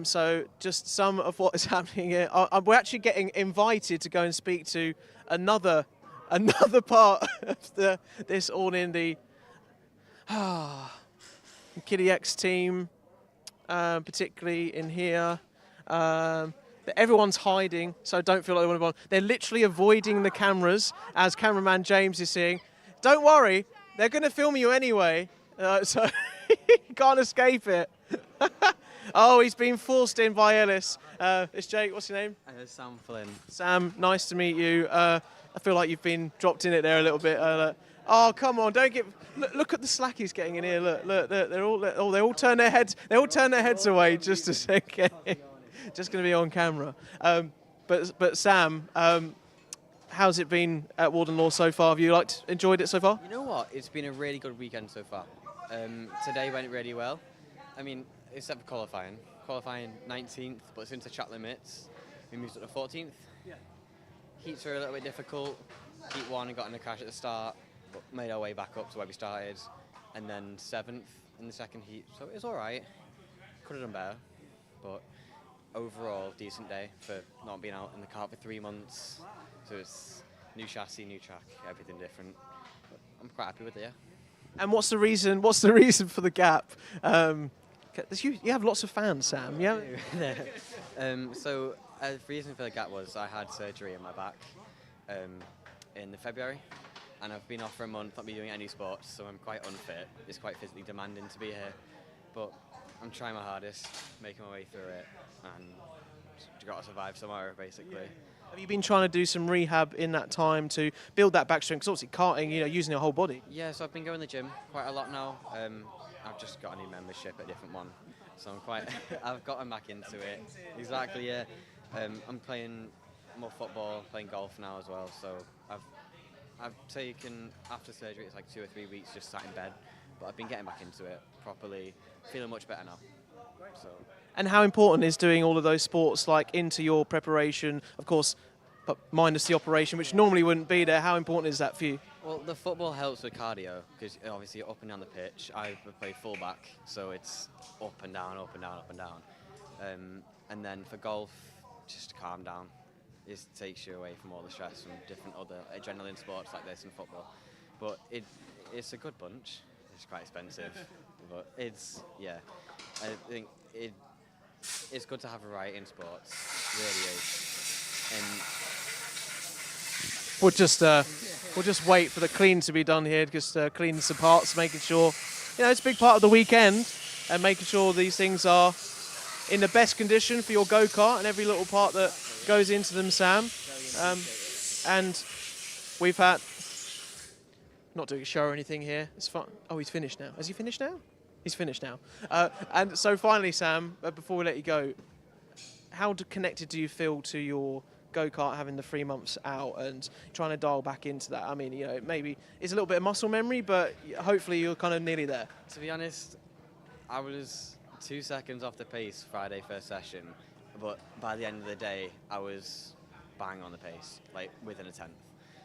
So just some of what is happening here. We're actually getting invited to go and speak to another part of this all in the Kitty X team, particularly in here. Everyone's hiding, so don't feel like they want to be on. They're literally avoiding the cameras, as cameraman James is saying. Don't worry, they're going to film you anyway, so you can't escape it. Oh, he's been forced in by Ellis. It's Jake, what's your name? Sam Flynn. Sam, nice to meet you. I feel like you've been dropped in it there a little bit. Oh, come on, don't get... Look at the slack he's getting in here. Look, they all turn their heads. They all turn their heads away just a second. Just going to be on camera. But Sam, how's it been at Warden Law so far? Have you enjoyed it so far? You know what? It's been a really good weekend so far. Today went really well. I mean, except for qualifying. Qualifying 19th, but since the track limits, we moved up to 14th. Yeah. Heats were a little bit difficult. Heat 1 and got in a crash at the start, but made our way back up to where we started. And then 7th in the second heat, so it was all right. Could have done better, but overall, decent day for not being out in the kart for 3 months. So it's new chassis, new track, everything different. But I'm quite happy with it, yeah. And what's the reason? What's the reason for the gap? You have lots of fans, Sam. Yeah. So the reason for the gap was I had surgery in my back in February, and I've been off for a month, not been doing any sports, so I'm quite unfit. It's quite physically demanding to be here, but I'm trying my hardest, making my way through it, and got to survive tomorrow, basically. Have you been trying to do some rehab in that time to build that back strength? Because obviously karting, using your whole body. Yeah, so I've been going to the gym quite a lot now. I've just got a new membership at a different one, so I've gotten back into it. Exactly, yeah. I'm playing more football, playing golf now as well. So I've taken, after surgery, it's like 2 or 3 weeks just sat in bed, but I've been getting back into it properly, feeling much better now. So. And how important is doing all of those sports into your preparation, of course, but minus the operation, which normally wouldn't be there? How important is that for you? Well, the football helps with cardio because obviously you're up and down the pitch. I play fullback, so it's up and down, up and down, up and down. And then for golf, just calm down. It takes you away from all the stress from different other adrenaline sports like this and football. But it's a good bunch. It's quite expensive, but it's, yeah. I think it's good to have variety in sports. It really is. And We'll just wait for the clean to be done here, just cleaning some parts, making sure, it's a big part of the weekend, and making sure these things are in the best condition for your go-kart and every little part that goes into them, Sam. And we've had, not doing a show or anything here, it's fun. Oh, he's finished now. Has he finished now? He's finished now. And so finally, Sam, before we let you go, how connected do you feel to your go-kart having the 3 months out and trying to dial back into that? I mean, maybe it's a little bit of muscle memory, but hopefully you're kind of nearly there. to be honest, I was 2 seconds off the pace Friday first session, but by the end of the day, I was bang on the pace, like within a tenth.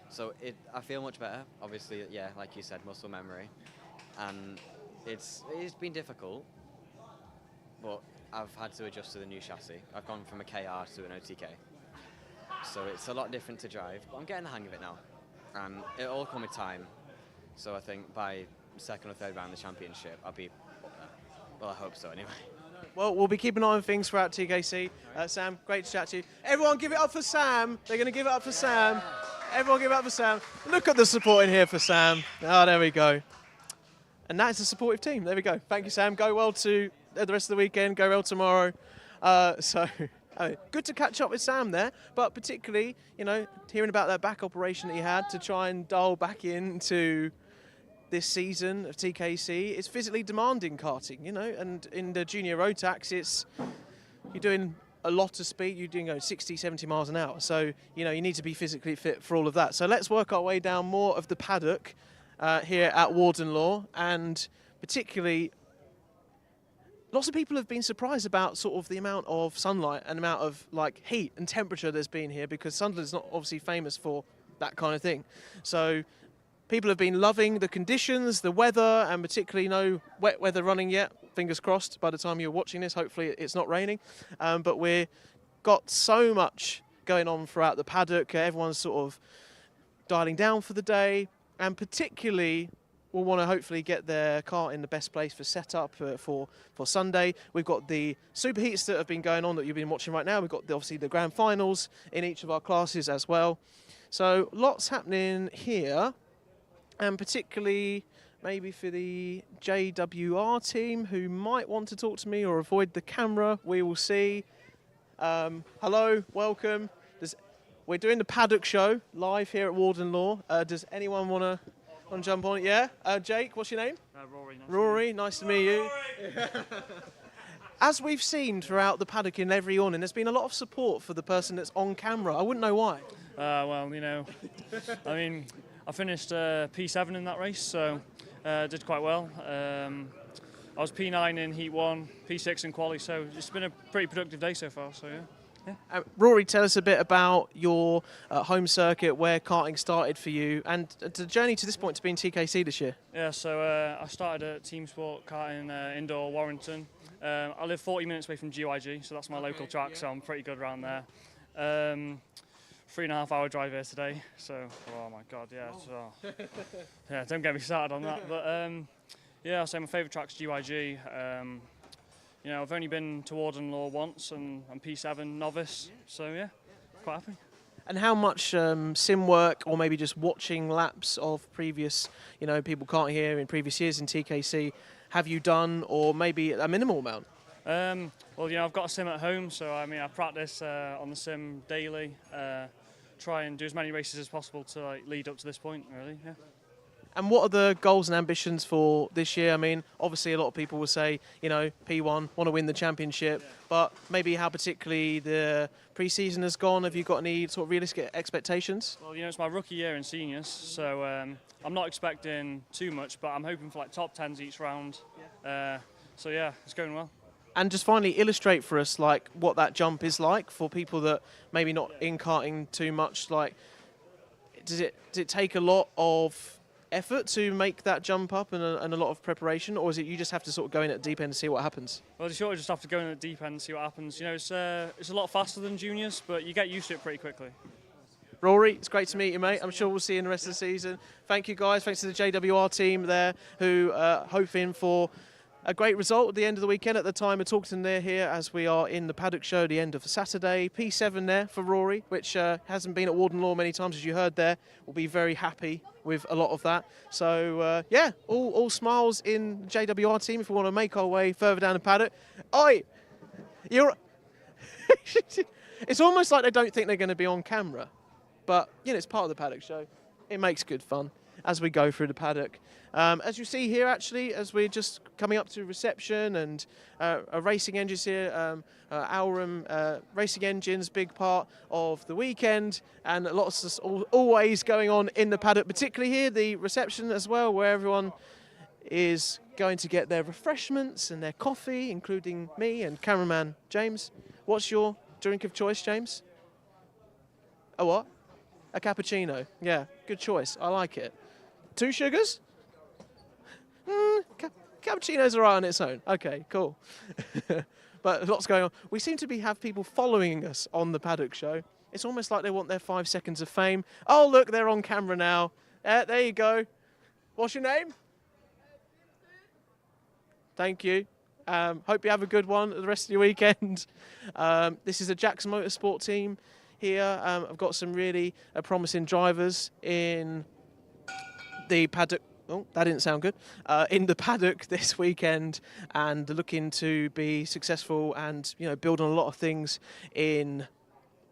So I feel much better. Obviously, yeah, like you said, muscle memory, and it's been difficult, but I've had to adjust to the new chassis. I've gone from a KR to an OTK. So it's a lot different to drive, but I'm getting the hang of it now. And it'll all come with time. So I think by second or third round of the championship, I'll be up there. Well, I hope so anyway. Well, we'll be keeping an eye on things throughout TKC. Sam, great to chat to you. Everyone give it up for Sam. They're going to give it up for Sam. Everyone give it up for Sam. Look at the support in here for Sam. Oh, there we go. And that's a supportive team. There we go. Thank you, Sam. Go well to the rest of the weekend. Go well tomorrow. Good to catch up with Sam there, but particularly, hearing about that back operation that he had to try and dial back into this season of TKC. It's physically demanding karting, and in the junior Rotax, you're doing a lot of speed. You're doing 60, 70 miles an hour. So, you need to be physically fit for all of that. So let's work our way down more of the paddock here at Warden Law, and particularly lots of people have been surprised about sort of the amount of sunlight and amount of heat and temperature there's been here, because Sunderland's not obviously famous for that kind of thing. So people have been loving the conditions, the weather, and particularly no wet weather running yet. Fingers crossed by the time you're watching this, hopefully it's not raining. But we've got so much going on throughout the paddock. Everyone's sort of dialing down for the day, and particularly will want to hopefully get their car in the best place for setup for Sunday. We've got the superheats that have been going on that you've been watching right now. We've got obviously the grand finals in each of our classes as well. So lots happening here, and particularly maybe for the JWR team who might want to talk to me or avoid the camera. We will see. Hello, welcome. We're doing the Paddock show live here at Warden Law. Does anyone want to jump on it? Yeah? Jake, what's your name? Rory. Rory, nice to meet you. As we've seen throughout the paddock in every awning, there's been a lot of support for the person that's on camera. I wouldn't know why. I finished P7 in that race, so did quite well. I was P9 in Heat 1, P6 in Quali, so it's been a pretty productive day so far, so yeah. Rory, tell us a bit about your home circuit, where karting started for you, and the journey to this point to being TKC this year. Yeah, so I started at Team Sport karting indoor Warrington. I live 40 minutes away from GYG, so that's my local track, so I'm pretty good around there. 3.5 hour drive here today, so oh my god, yeah. So, yeah, don't get me started on that. But I'll say my favourite track's GYG. I've only been to Warden Law once, and I'm P7 novice, so yeah, quite happy. And how much sim work, or maybe just watching laps of previous, people karting here in previous years in TKC, have you done, or maybe a minimal amount? I've got a sim at home, so I practice on the sim daily, try and do as many races as possible to lead up to this point, really, yeah. And what are the goals and ambitions for this year? I mean, obviously a lot of people will say, P1, want to win the championship, but maybe how particularly the pre-season has gone. Have you got any sort of realistic expectations? Well, it's my rookie year in seniors, so I'm not expecting too much, but I'm hoping for top 10s each round. So yeah, it's going well. And just finally illustrate for us what that jump is like for people that maybe not in karting too much. does it take a lot of effort to make that jump up and a lot of preparation, or is it you just have to sort of go in at the deep end and see what happens? Well, you sort of just have to go in at the deep end and see what happens. You know, it's a lot faster than juniors, but you get used to it pretty quickly. Rory, it's great to meet you, mate. I'm sure we'll see you in the rest of the season. Thank you, guys. Thanks to the JWR team there who are hoping for a great result at the end of the weekend. At the time of talking, they're here as we are in the Paddock show, the end of Saturday. P7 there for Rory, which hasn't been at Warden Law many times, as you heard there. We'll be very happy with a lot of that. So, yeah, all smiles in the JWR team if we want to make our way further down the Paddock. Oi! You're... It's almost like they don't think they're going to be on camera. But, you know, it's part of the Paddock show. It makes good fun as we go through the paddock. As you see here, actually, as we're just coming up to reception and racing engines here, Aurum racing engines, big part of the weekend, and lots of always going on in the paddock, particularly here, the reception as well, where everyone is going to get their refreshments and their coffee, including me and cameraman James. What's your drink of choice, James? A what? A cappuccino. Yeah, good choice. I like it. 2 sugars? Cappuccino's all right on its own. Okay, cool. But lots going on. We seem to have people following us on the Paddock show. It's almost like they want their 5 seconds of fame. Oh, look, they're on camera now. There you go. What's your name? Thank you. Hope you have a good one the rest of your weekend. This is a Jackson Motorsport team here. I've got some really promising drivers in the paddock. Oh, that didn't sound good. In the paddock this weekend, and looking to be successful and, you know, build on a lot of things in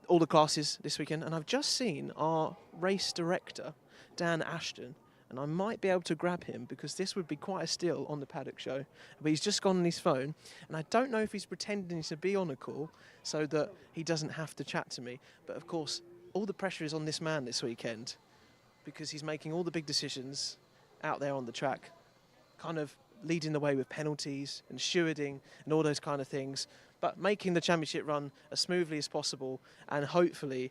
all the classes this weekend. And I've just seen our race director, Dan Ashton, and I might be able to grab him because this would be quite a steal on the Paddock show. But he's just gone on his phone, and I don't know if he's pretending to be on a call so that he doesn't have to chat to me. But of course, all the pressure is on this man this weekend because he's making all the big decisions out there on the track, kind of leading the way with penalties and stewarding and all those kind of things, but making the championship run as smoothly as possible, and hopefully,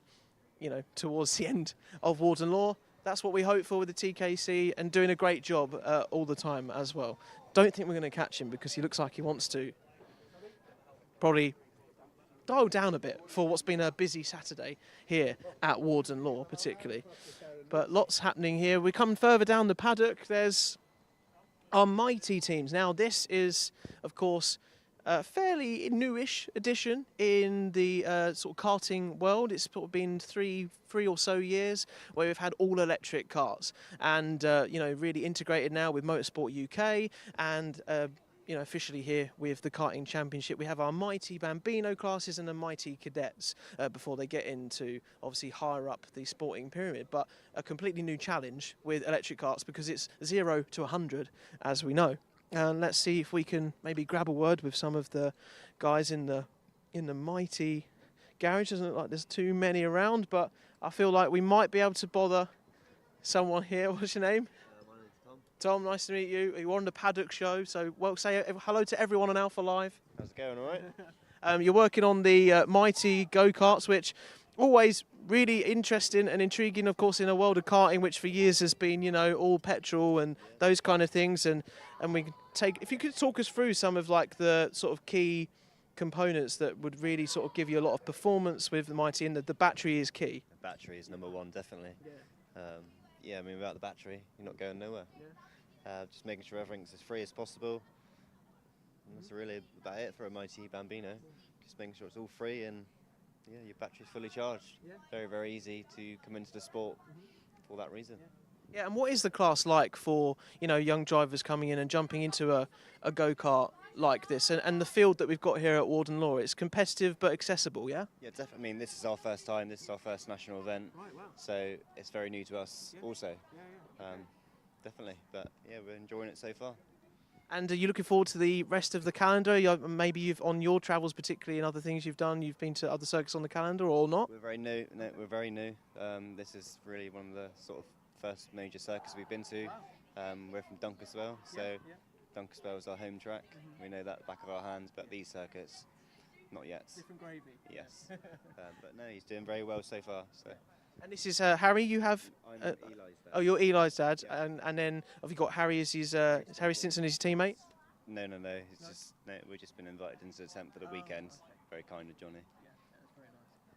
you know, towards the end of Warden Law. That's what we hope for with the TKC, and doing a great job all the time as well. Don't think we're going to catch him because he looks like he wants to probably dial down a bit for what's been a busy Saturday here at Warden Law particularly. But lots happening here. We come further down the paddock. There's our mighty teams. Now this is, of course, a fairly newish addition in the sort of karting world. It's sort of been three or so years where we've had all electric karts, and you know, really integrated now with Motorsport UK, and you know, officially here with the Karting Championship. We have our mighty Bambino classes and the mighty Cadets before they get into obviously higher up the sporting pyramid. But a completely new challenge with electric karts because it's 0 to 100, as we know. And let's see if we can maybe grab a word with some of the guys in the mighty garage. Doesn't look like there's too many around, but I feel like we might be able to bother someone here. What's your name? My name's Tom. Tom, nice to meet you. You're on the Paddock show, so well, say hello to everyone on Alpha Live. How's it going, all right? You're working on the mighty go-karts, which always really interesting and intriguing, of course, in a world of karting, which for years has been, you know, all petrol and those kind of things. And we take, if you could talk us through some of like the sort of key components that would really sort of give you a lot of performance with the mighty, and the battery is key. The battery is number one, definitely. Yeah, I mean, without the battery, you're not going nowhere. Just making sure everything's as free as possible. And that's really about it for a mighty Bambino. Just making sure it's all free and yeah, your battery's fully charged. Very, very easy to come into the sport for that reason. Yeah, and what is the class like for, you know, young drivers coming in and jumping into a go-kart like this? And the field that we've got here at Warden Law, it's competitive but accessible, yeah? Yeah, definitely. I mean, this is our first time. This is our first national event. Right, wow. So it's very new to us also. Definitely. But yeah, we're enjoying it so far. And are you looking forward to the rest of the calendar? Maybe you've, on your travels particularly and other things you've done, you've been to other circuits on the calendar or not? We're very new. No, we're very new. This is really one of the sort of first major circuits we've been to. We're from Dunkerswell, so Dunkerswell is our home track. We know that back of our hands, but these circuits, not yet. Different gravy. Yes. But no, he's doing very well so far. So And this is Harry. You have. I'm Eli's dad. Oh, you're Eli's dad, Yeah. and then have you got Harry? Is Harry Stinson his teammate? No. It's just we've just been invited into the tent for the weekend. Very kind of Johnny.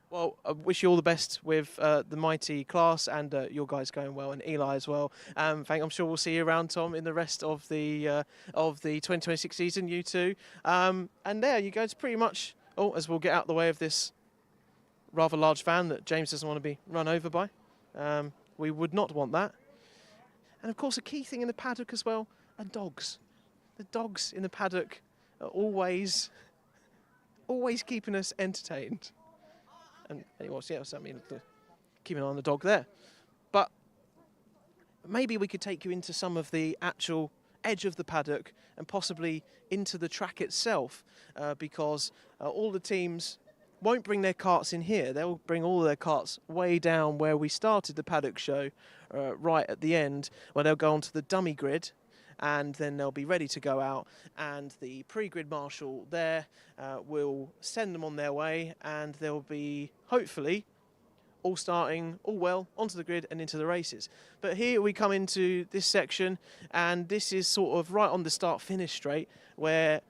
Well, I wish you all the best with the mighty class and your guys going well, and Eli as well. I'm sure we'll see you around, Tom, in the rest of the 2026 season. You two, and there you go. It's pretty much. Oh, as we'll get out the way of this rather large van that James doesn't want to be run over by. We would not want that. And of course, a key thing in the paddock as well are dogs. The dogs in the paddock are always keeping us entertained. And anyway, yeah, so I mean, keep an eye on the dog there. But maybe we could take you into some of the actual edge of the paddock and possibly into the track itself, because all the teams won't bring their karts in here. They'll bring all their karts way down where we started the paddock show, right at the end, where they'll go onto the dummy grid, and then they'll be ready to go out, and the pre-grid marshal there will send them on their way, and they'll be hopefully all starting all well onto the grid and into the races. But here we come into this section, and this is sort of right on the start-finish straight where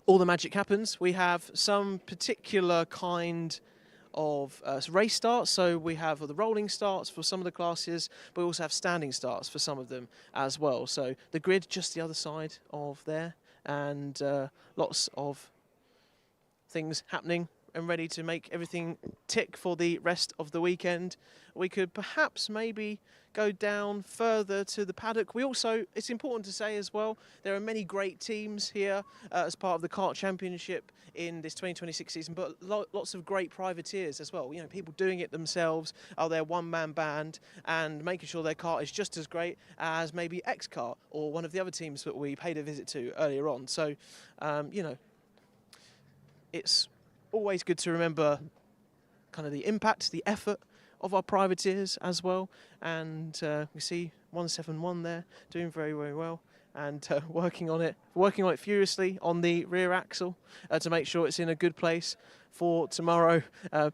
all the magic happens. We have some particular kind of race starts. So we have the rolling starts for some of the classes, but we also have standing starts for some of them as well. So the grid just the other side of there, and lots of things happening and ready to make everything tick for the rest of the weekend. We could perhaps maybe go down further to the paddock. We also, it's important to say as well, there are many great teams here as part of the Kart Championship in this 2026 season, but lots of great privateers as well. You know, people doing it themselves, are their one-man band and making sure their kart is just as great as maybe X-Kart or one of the other teams that we paid a visit to earlier on. So, you know, it's always good to remember kind of the impact, the effort of our privateers as well. And we see 171 there doing very, very well, and working on it furiously on the rear axle to make sure it's in a good place for tomorrow.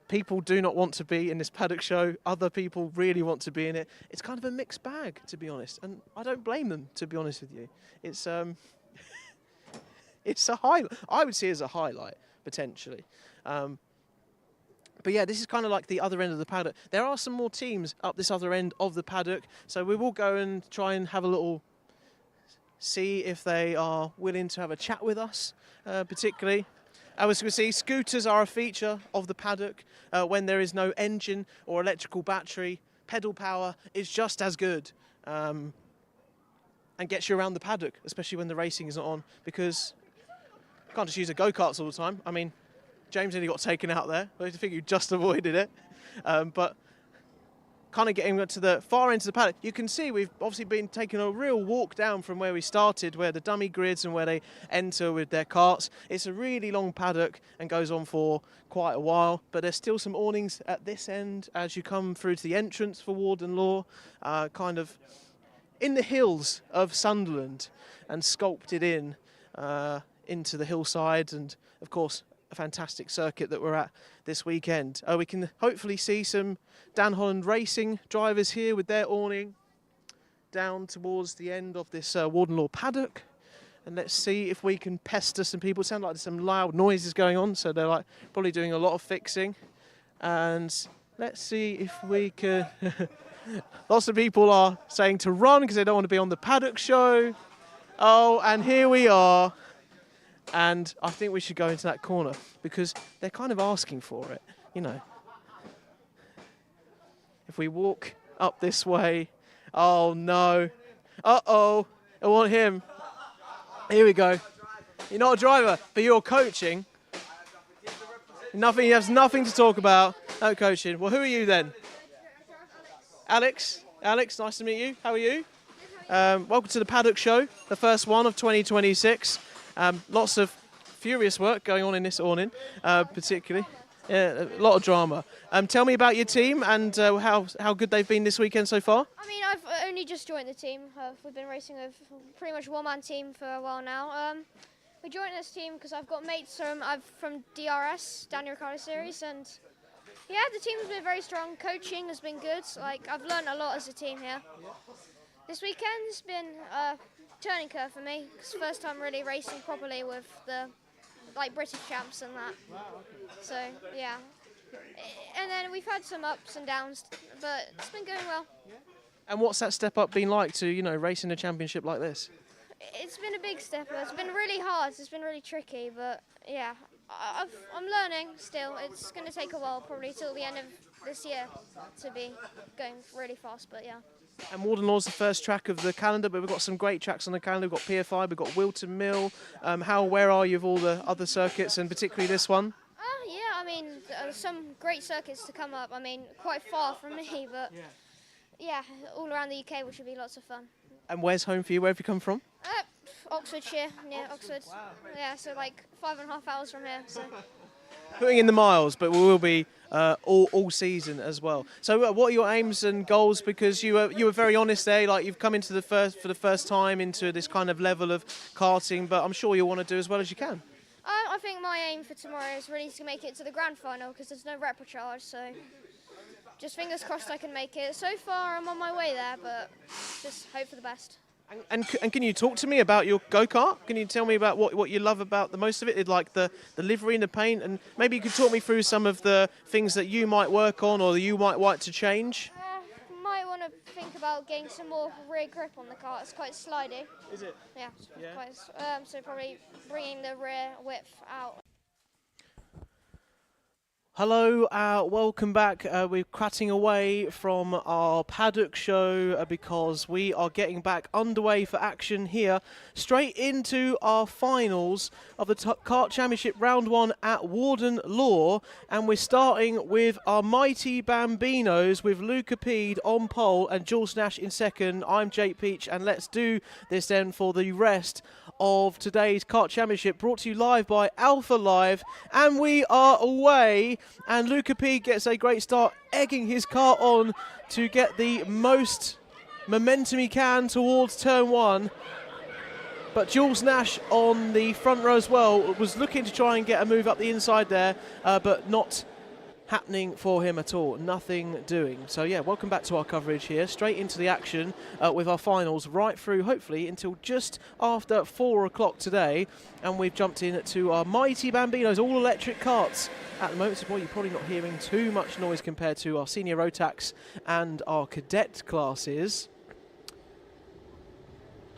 People do not want to be in this paddock show. Other people really want to be in it. It's kind of a mixed bag, to be honest, and I don't blame them, to be honest with you. It's it's a highlight. I would see it as a highlight potentially. But yeah, this is kind of like the other end of the paddock. There are some more teams up this other end of the paddock, so we will go and try and have a little see if they are willing to have a chat with us, particularly. As we see, scooters are a feature of the paddock when there is no engine or electrical battery. Pedal power is just as good and gets you around the paddock, especially when the racing isn't on, because you can't just use a go-karts all the time. I mean, James nearly got taken out there. I think you just avoided it. But kind of getting to the far end of the paddock, you can see we've obviously been taking a real walk down from where we started, where the dummy grids and where they enter with their karts. It's a really long paddock and goes on for quite a while, but there's still some awnings at this end as you come through to the entrance for Warden Law, kind of in the hills of Sunderland and sculpted in into the hillside, and of course a fantastic circuit that we're at this weekend. We can hopefully see some Dan Holland Racing drivers here with their awning down towards the end of this Warden Law paddock. And let's see if we can pester some people. It sounds like there's some loud noises going on, so they're like probably doing a lot of fixing. And let's see if we can... Lots of people are saying to run because they don't want to be on the paddock show. Oh, and here we are. And I think we should go into that corner because they're kind of asking for it, you know. If we walk up this way, oh no, uh-oh, I want him. Here we go. You're not a driver, but you're coaching. Nothing. He has nothing to talk about. No coaching. Well, who are you then? Alex. Alex, nice to meet you. How are you? Welcome to the Paddock Show, the first one of 2026. Lots of furious work going on in this awning, particularly. Yeah, a lot of drama. Tell me about your team and how good they've been this weekend so far. I mean, I've only just joined the team. We've been racing with pretty much one-man team for a while now. We joined this team because I've got mates from DRS, Daniel Ricciardo Series, and Yeah, the team's been very strong. Coaching has been good. Like, I've learned a lot as a team here. This weekend's been a turning curve for me. It's the first time really racing properly with the British champs and that. So yeah. And then we've had some ups and downs, but it's been going well. And what's that step up been like to, racing a championship like this? It's been a big step. It's been really hard. It's been really tricky, but yeah, I'm learning still. It's going to take a while, probably till the end of this year, to be going really fast, but yeah. And Warden Law's the first track of the calendar, but we've got some great tracks on the calendar. We've got PFI, we've got Whilton Mill. Where are you of all the other circuits, and particularly this one? Yeah, I mean, some great circuits to come up. I mean, quite far from me, but yeah, all around the UK, which would be lots of fun. And where's home for you? Where have you come from? Oxfordshire, near Oxford. Wow. Yeah, so like 5.5 hours from here. So. Putting in the miles, but we will be all season as well. So what are your aims and goals? Because you were very honest there, like you've come into for the first time into this kind of level of karting, but I'm sure you'll want to do as well as you can. I think my aim for tomorrow is really to make it to the grand final, because there's no repechage, so just fingers crossed I can make it. So far I'm on my way there, but just hope for the best. And can you talk to me about your go-kart? Can you tell me about what you love about the most of it, like the livery and the paint? And maybe you could talk me through some of the things that you might work on or that you might like to change? Might want to think about getting some more rear grip on the car. It's quite slidey. Is it? Yeah. Quite, so probably bringing the rear width out. Hello, welcome back. We're cutting away from our Paddock show because we are getting back underway for action here, straight into our finals of the Kart Championship Round 1 at Warden Law, and we're starting with our mighty Bambinos with Luca Pede on pole and Jules Nash in second. I'm Jake Peach, and let's do this then for the rest of today's Kart Championship, brought to you live by Alpha Live, and we are away. And Luca P gets a great start, egging his car on to get the most momentum he can towards turn 1. But Jules Nash on the front row as well was looking to try and get a move up the inside there, but not happening for him at all. Nothing doing. So yeah, welcome back to our coverage here, straight into the action with our finals right through, hopefully, until just after 4 o'clock today. And we've jumped in to our mighty Bambinos, all electric karts at the moment. So boy, you're probably not hearing too much noise compared to our senior Rotax and our Cadet classes.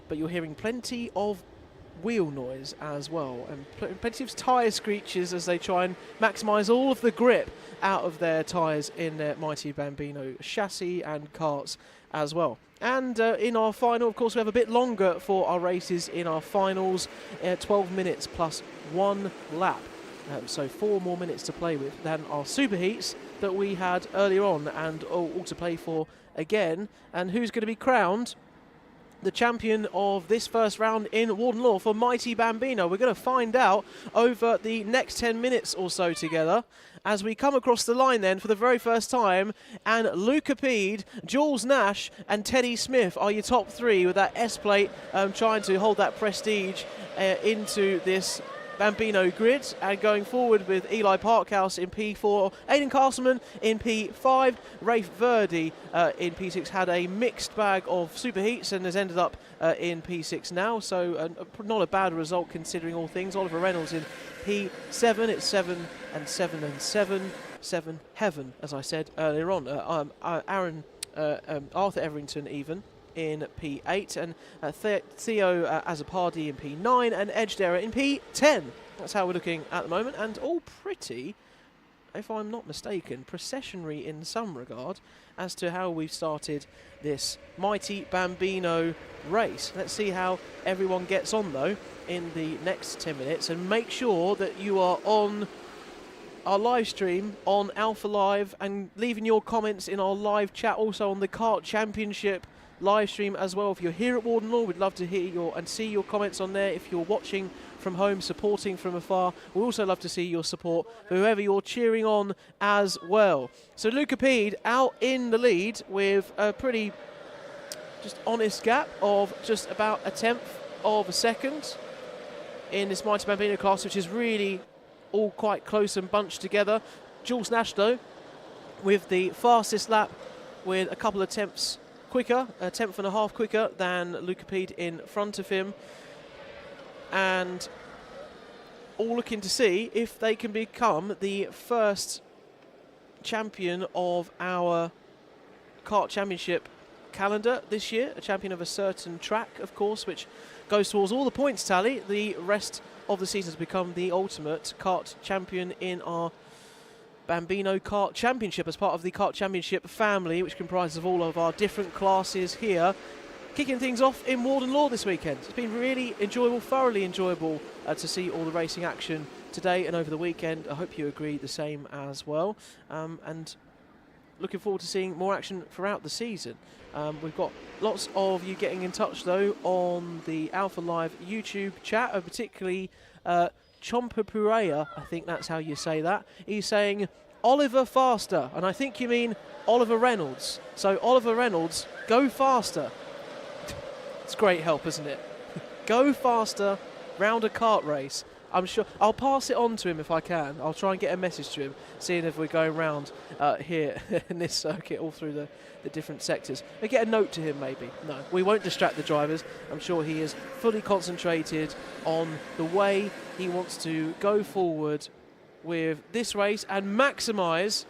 But you're hearing plenty of wheel noise as well, and plenty of tyre screeches as they try and maximise all of the grip out of their tyres in their mighty Bambino chassis and karts as well. And in our final, of course, we have a bit longer for our races in our finals, 12 minutes plus 1 lap. So 4 more minutes to play with than our super heats that we had earlier on, and all to play for again. And who's going to be crowned the champion of this first round in Warden Law for mighty Bambino? We're going to find out over the next 10 minutes or so together as we come across the line then for the very first time. And Luca Pede, Jules Nash and Teddy Smith are your top 3 with that S-plate, trying to hold that prestige into this Bambino grid, and going forward with Eli Parkhouse in P4, Aidan Castleman in P5, Rafe Verdi in P6 had a mixed bag of super heats and has ended up in P6 now, so not a bad result considering all things. Oliver Reynolds in P7, it's 7 and 7 and 7, 7 heaven as I said earlier on. Arthur Everington even in P8, and Theo Azzopardi in P9, and Edgedera in P10. That's how we're looking at the moment, and all pretty, if I'm not mistaken, processionary in some regard as to how we've started this mighty Bambino race. Let's see how everyone gets on though in the next 10 minutes, and make sure that you are on our live stream on Alpha Live and leaving your comments in our live chat, also on the Kart Championship live stream as well. If you're here at Warden Law, we'd love to hear and see your comments on there. If you're watching from home, supporting from afar, we'd also love to see your support for whoever you're cheering on as well. So Luca Pede out in the lead with a pretty just honest gap of just about 1/10 of a second in this mighty Bambino class, which is really all quite close and bunched together. Jules Nash though with the fastest lap with a couple of tenths quicker, a tenth and a half quicker than Luca Pede in front of him. And all looking to see if they can become the first champion of our Kart Championship calendar this year, a champion of a certain track, of course, which goes towards all the points tally. The rest of the season has become the ultimate Kart champion in our Bambino Kart Championship as part of the Kart Championship family, which comprises of all of our different classes here. Kicking things off in Warden Law this weekend. It's been really enjoyable, thoroughly enjoyable to see all the racing action today and over the weekend. I hope you agree the same as well. And looking forward to seeing more action throughout the season. We've got lots of you getting in touch though on the Alpha Live YouTube chat, particularly Chompa Purea, I think that's how you say that. He's saying Oliver faster, and I think you mean Oliver Reynolds. So Oliver Reynolds, go faster. It's great help, isn't it? Go faster round a kart race. I'm sure I'll pass it on to him if I can. I'll try and get a message to him, seeing if we're going round here in this circuit all through the different sectors. I get a note to him maybe. No, we won't distract the drivers. I'm sure he is fully concentrated on the way he wants to go forward with this race and maximise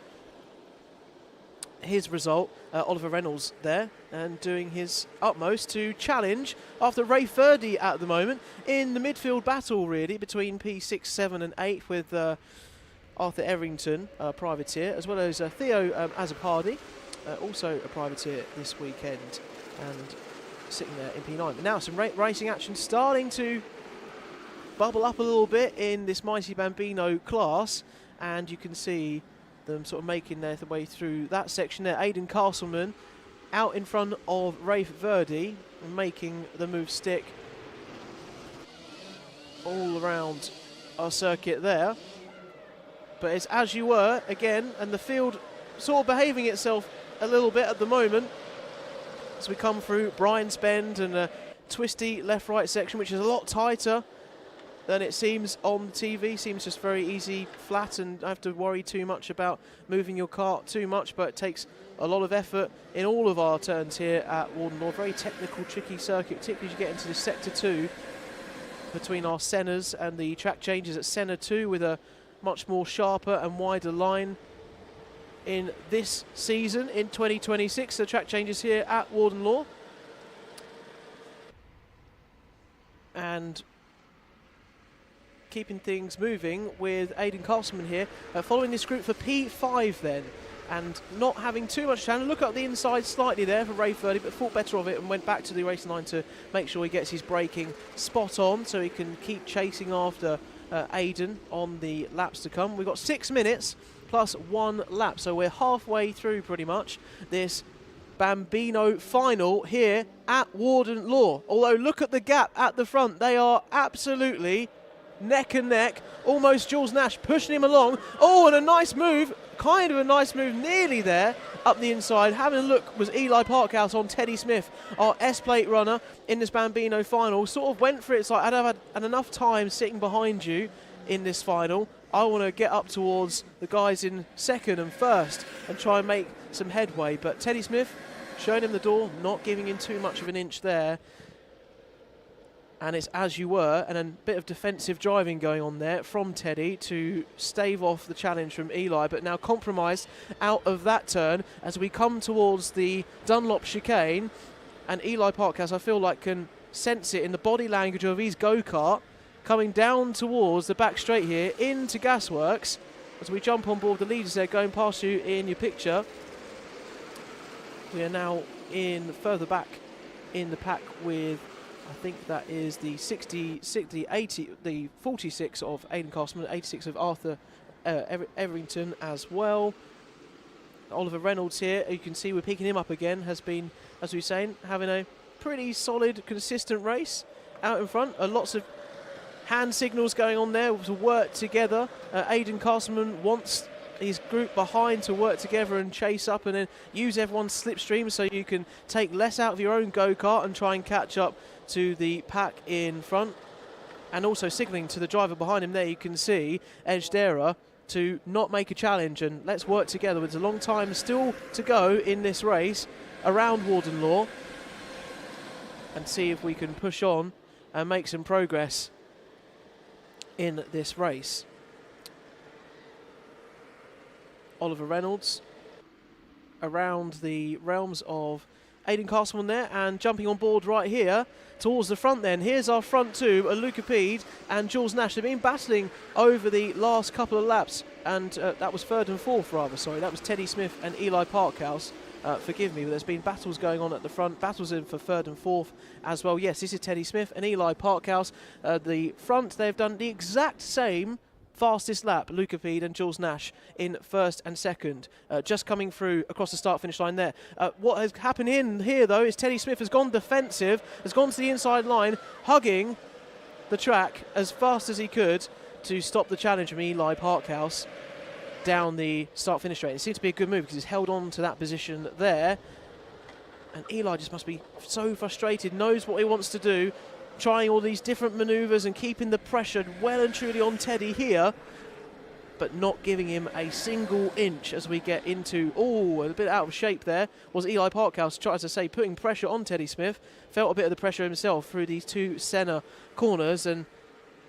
his result. Oliver Reynolds there and doing his utmost to challenge after Ray Furdy at the moment in the midfield battle really between P6, 7 and 8 with Arthur Everington, privateer, as well as Theo Azzopardi, also a privateer this weekend and sitting there in P9. But now some racing action starting to bubble up a little bit in this mighty Bambino class, and you can see them sort of making their way through that section there. Aidan Castleman out in front of Rafe Verdi and making the move stick all around our circuit there. But it's as you were again, and the field sort of behaving itself a little bit at the moment as we come through Brian's Bend and a twisty left-right section, which is a lot tighter than it seems on TV. Seems just very easy, flat, and don't have to worry too much about moving your kart too much, but it takes a lot of effort in all of our turns here at Warden Law. Very technical, tricky circuit, particularly as you get into the Sector 2 between our Sennas and the track changes at Senna 2 with a much more sharper and wider line in this season in 2026. The track changes here at Warden Law. And keeping things moving with Aidan Castleman here, following this group for P5 then, and not having too much time. Look up the inside slightly there for Ray Furdy, but thought better of it and went back to the racing line to make sure he gets his braking spot on so he can keep chasing after Aidan on the laps to come. We've got 6 minutes plus 1 lap, so we're halfway through pretty much this Bambino final here at Warden Law. Although look at the gap at the front, they are absolutely neck and neck. Almost Jules Nash pushing him along. Oh, and a nice move, kind of a nice move, nearly there up the inside. Having a look was Eli Parkhouse on Teddy Smith, our S-plate runner in this Bambino final. Sort of went for it. It's like, I've had enough time sitting behind you in this final. I want to get up towards the guys in second and first and try and make some headway. But Teddy Smith showing him the door, not giving him too much of an inch there. And it's as you were, and a bit of defensive driving going on there from Teddy to stave off the challenge from Eli, but now compromised out of that turn as we come towards the Dunlop chicane. And Eli Parkhouse, I feel like, can sense it in the body language of his go-kart coming down towards the back straight here into Gasworks as we jump on board the leaders there, going past you in your picture. We are now in further back in the pack with, I think that is the 80, the 46 of Aidan Castleman, 86 of Arthur Everington as well. Oliver Reynolds here, you can see we're picking him up again, has been, as we were saying, having a pretty solid, consistent race out in front. Lots of hand signals going on there to work together. Aidan Castleman wants his group behind to work together and chase up and then use everyone's slipstream so you can take less out of your own go-kart and try and catch up to the pack in front. And also signalling to the driver behind him there, you can see Edge Dera to not make a challenge, and let's work together. There's a long time still to go in this race around Warden Law, and see if we can push on and make some progress in this race. Oliver Reynolds around the realms of Aidan Castleman there, and jumping on board right here towards the front then. Here's our front two, Luca Pede and Jules Nash. They've been battling over the last couple of laps, and that was third and fourth rather, sorry. That was Teddy Smith and Eli Parkhouse. Forgive me, but there's been battles going on at the front, battles in for third and fourth as well. Yes, this is Teddy Smith and Eli Parkhouse. The front, they've done the exact same fastest lap, Luca Pede and Jules Nash in first and second, just coming through across the start-finish line there. What has happened in here, though, is Teddy Smith has gone defensive, has gone to the inside line, hugging the track as fast as he could to stop the challenge from Eli Parkhouse down the start-finish straight. It seems to be a good move because he's held on to that position there. And Eli just must be so frustrated, knows what he wants to do, trying all these different manoeuvres and keeping the pressure well and truly on Teddy here, but not giving him a single inch as we get into, a bit out of shape there, was Eli Parkhouse, tries to say, putting pressure on Teddy Smith, felt a bit of the pressure himself through these two Senna corners, and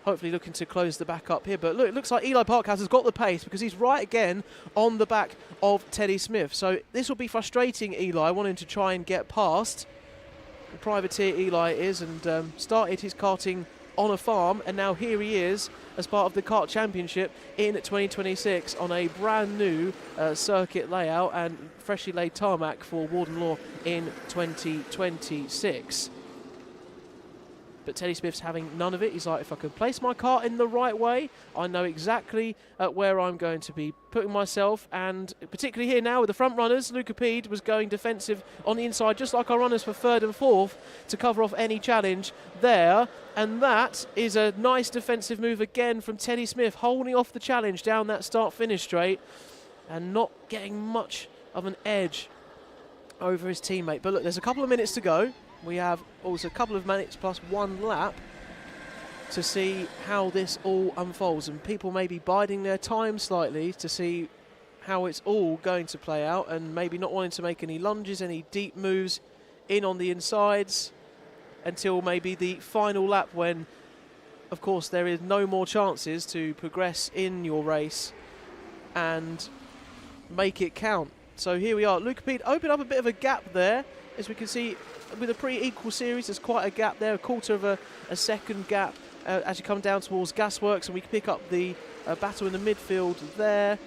hopefully looking to close the back up here. But look, it looks like Eli Parkhouse has got the pace because he's right again on the back of Teddy Smith. So this will be frustrating Eli, wanting to try and get past. The privateer Eli is, and started his karting on a farm, and now here he is as part of the Kart Championship in 2026 on a brand new circuit layout and freshly laid tarmac for Warden Law in 2026. But Teddy Smith's having none of it. He's like, if I can place my kart in the right way, I know exactly where I'm going to be putting myself. And particularly here now with the front runners, Luca Pede was going defensive on the inside, just like our runners for third and fourth, to cover off any challenge there. And that is a nice defensive move again from Teddy Smith, holding off the challenge down that start-finish straight and not getting much of an edge over his teammate. But look, there's a couple of minutes to go. We have also a couple of minutes plus one lap to see how this all unfolds, and people may be biding their time slightly to see how it's all going to play out, and maybe not wanting to make any lunges, any deep moves in on the insides until maybe the final lap, when of course there is no more chances to progress in your race and make it count. So here we are. Luca Pede opened up a bit of a gap there, as we can see. With a pretty equal series, there's quite a gap there, a quarter of a second gap as you come down towards Gasworks, and we can pick up the battle in the midfield there.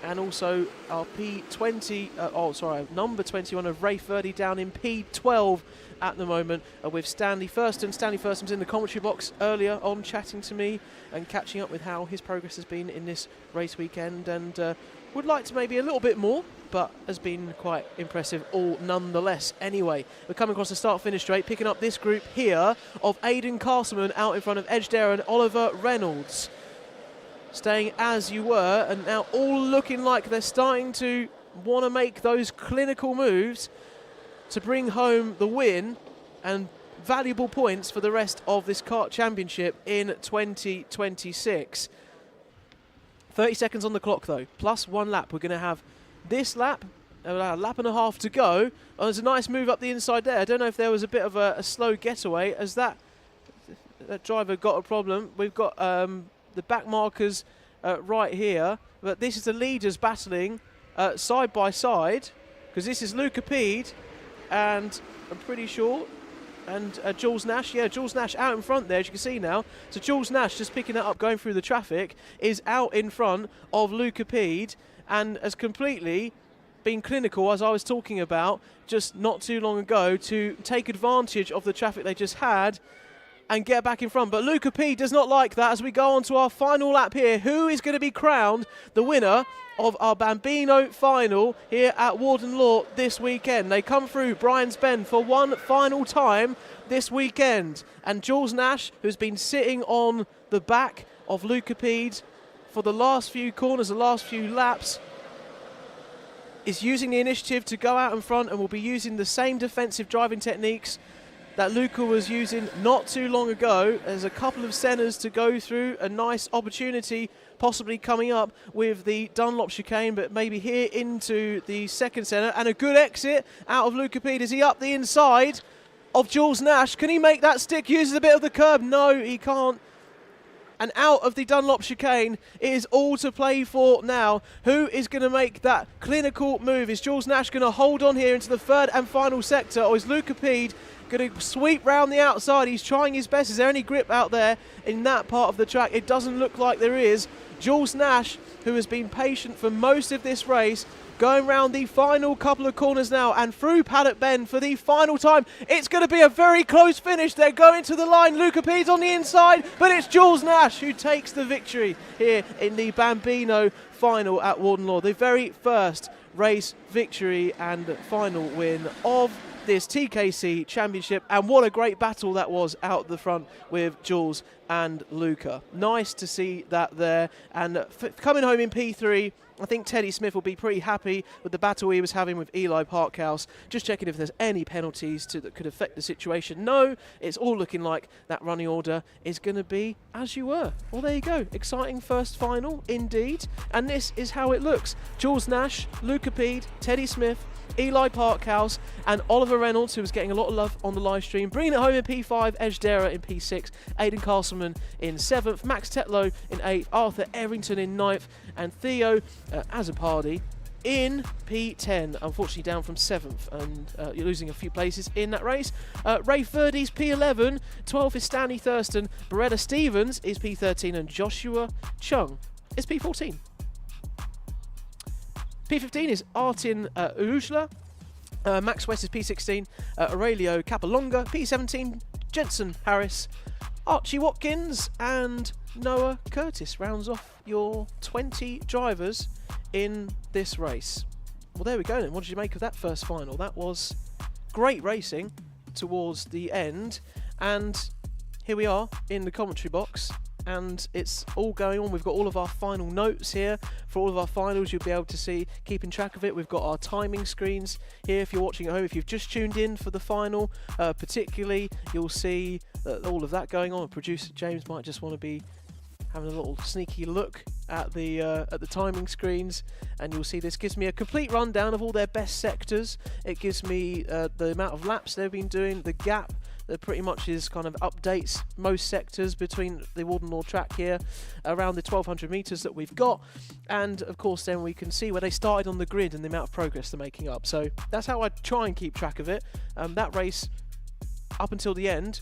And also our P20, number 21 of Ray Ferdy down in P12 at the moment with Stanley Thurston. Stanley Thurston's in the commentary box earlier on, chatting to me and catching up with how his progress has been in this race weekend, and would like to maybe a little bit more, but has been quite impressive all nonetheless. Anyway, we're coming across the start-finish straight, picking up this group here of Aidan Castleman out in front of Edge Dare and Oliver Reynolds. Staying as you were, and now all looking like they're starting to want to make those clinical moves to bring home the win and valuable points for the rest of this Kart Championship in 2026. 30 seconds on the clock though, plus one lap. We're going to have this lap, a lap and a half to go. Oh, there's a nice move up the inside there. I don't know if there was a bit of a slow getaway, as that driver got a problem. We've got the back markers right here, but this is the leaders battling side by side, because this is Luca Pede and I'm pretty sure, and Jules Nash. Yeah, Jules Nash out in front there, as you can see now. So Jules Nash, just picking that up, going through the traffic, is out in front of Luca Pede and has completely been clinical, as I was talking about just not too long ago, to take advantage of the traffic they just had and get back in front. But Luca Pede does not like that as we go on to our final lap here. Who is going to be crowned the winner of our Bambino final here at Warden Law this weekend? They come through Brian's Bend for one final time this weekend. And Jules Nash, who's been sitting on the back of Luca Pede for the last few corners, the last few laps, is using the initiative to go out in front and will be using the same defensive driving techniques that Luca was using not too long ago. There's a couple of centres to go through, a nice opportunity possibly coming up with the Dunlop chicane, but maybe here into the second centre, and a good exit out of Luca Pede. Is he up the inside of Jules Nash? Can he make that stick? Uses a bit of the curb. No, he can't. And out of the Dunlop chicane, it is all to play for now. Who is going to make that clinical move? Is Jules Nash going to hold on here into the third and final sector, or is Luca Pede going to sweep round the outside? He's trying his best. Is there any grip out there in that part of the track? It doesn't look like there is. Jules Nash, who has been patient for most of this race, going round the final couple of corners now and through Paddock Bend for the final time. It's going to be a very close finish. They're going to the line. Luca Pede's on the inside, but it's Jules Nash who takes the victory here in the Bambino final at Warden Law. The very first race victory and final win of this TKC Championship, and what a great battle that was out the front with Jules and Luca. Nice to see that there, and coming home in P3, I think Teddy Smith will be pretty happy with the battle he was having with Eli Parkhouse. Just checking if there's any penalties that could affect the situation. No, it's all looking like that running order is going to be as you were. Well, there you go. Exciting first final indeed, and this is how it looks. Jules Nash, Luca Pede, Teddy Smith, Eli Parkhouse and Oliver Reynolds, who was getting a lot of love on the live stream, bringing it home in P5, Edge Dara in P6, Aidan Castleman in 7th, Max Tetlow in 8th, Arthur Errington in 9th, and Theo Azzopardi in P10, unfortunately down from 7th, and you're losing a few places in that race. Ray Furdy's P11, 12th is Stanley Thurston, Beretta Stevens is P13, and Joshua Chung is P14. P15 is Artin Urujla, Max West is P16, Aurelio Capalonga, P17, Jensen Harris, Archie Watkins and Noah Curtis rounds off your 20 drivers in this race. Well, there we go then. What did you make of that first final? That was great racing towards the end, and here we are in the commentary box, and it's all going on. We've got all of our final notes here for all of our finals. You'll be able to see, keeping track of it. We've got our timing screens here if you're watching at home. If you've just tuned in for the final, particularly, you'll see all of that going on. Producer James might just want to be having a little sneaky look at the timing screens, and you'll see this gives me a complete rundown of all their best sectors. It gives me the amount of laps they've been doing, the gap that pretty much is kind of updates most sectors between the Warden Law track here, around the 1200 metres that we've got, and of course then we can see where they started on the grid and the amount of progress they're making up. So that's how I try and keep track of it. That race up until the end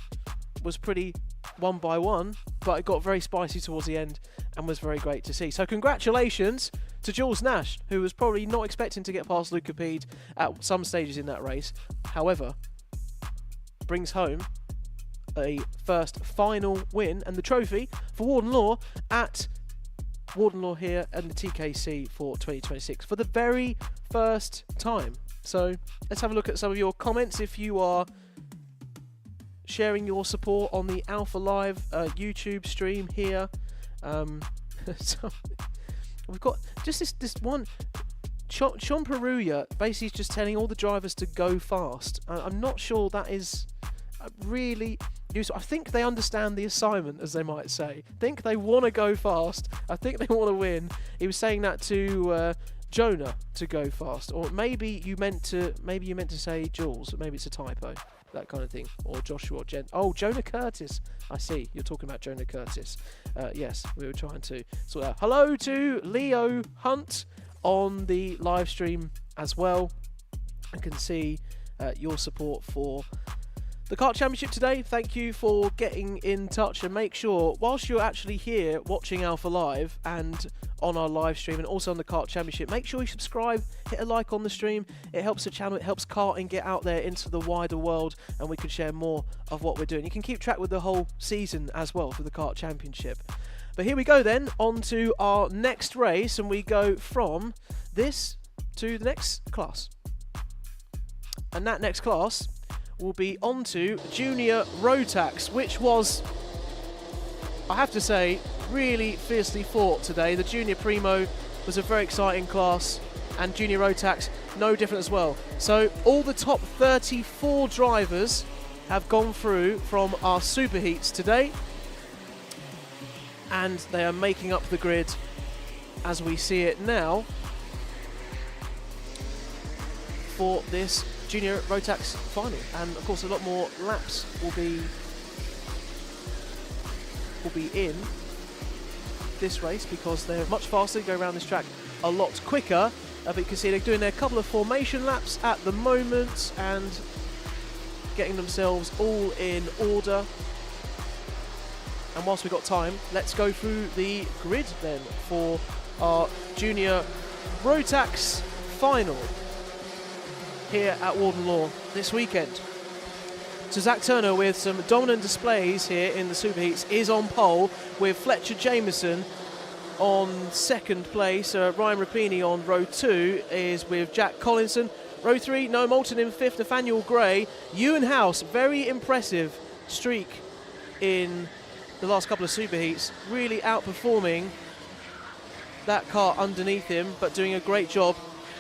was pretty one by one, but it got very spicy towards the end and was very great to see. So congratulations to Jules Nash, who was probably not expecting to get past Luca Pede at some stages in that race. However, brings home a first final win and the trophy for Warden Law at Warden Law here and the TKC for 2026 for the very first time. So let's have a look at some of your comments if you are sharing your support on the Alpha Live YouTube stream here. So we've got just this one. Sean Perugia basically is just telling all the drivers to go fast. I'm not sure that is really useful. I think they understand the assignment, as they might say. I think they want to go fast. I think they want to win. He was saying that to Jonah to go fast, or maybe you meant to say Jules. Maybe it's a typo, that kind of thing, or Joshua or oh, Jonah Curtis. I see you're talking about Jonah Curtis. Yes, we were trying to sort out. Hello to Leo Hunt on the live stream as well. I can see your support for the Kart Championship today. Thank you for getting in touch, and make sure whilst you're actually here watching Alpha Live and on our live stream and also on the Kart Championship, make sure you subscribe, hit a like on the stream. It helps the channel, it helps karting get out there into the wider world, and we can share more of what we're doing. You can keep track with the whole season as well for the Kart Championship. But here we go then, on to our next race, and we go from this to the next class. And that next class will be onto Junior Rotax, which was, I have to say, really fiercely fought today. The Junior Primo was a very exciting class, and Junior Rotax no different as well. So all the top 34 drivers have gone through from our superheats today, and they are making up the grid as we see it now for this Junior Rotax Final. And of course a lot more laps will be in this race because they're much faster. They go around this track a lot quicker. But you can see they're doing their couple of formation laps at the moment and getting themselves all in order. And whilst we've got time, let's go through the grid then for our Junior Rotax Final here at Warden Law this weekend. So Zach Turner with some dominant displays here in the Superheats is on pole, with Fletcher Jameson on second place. Ryan Rapini on row 2 is with Jack Collinson. Row 3, Noah Moulton in 5th, Nathaniel Gray. Ewan House, very impressive streak in the last couple of Superheats, really outperforming that car underneath him, but doing a great job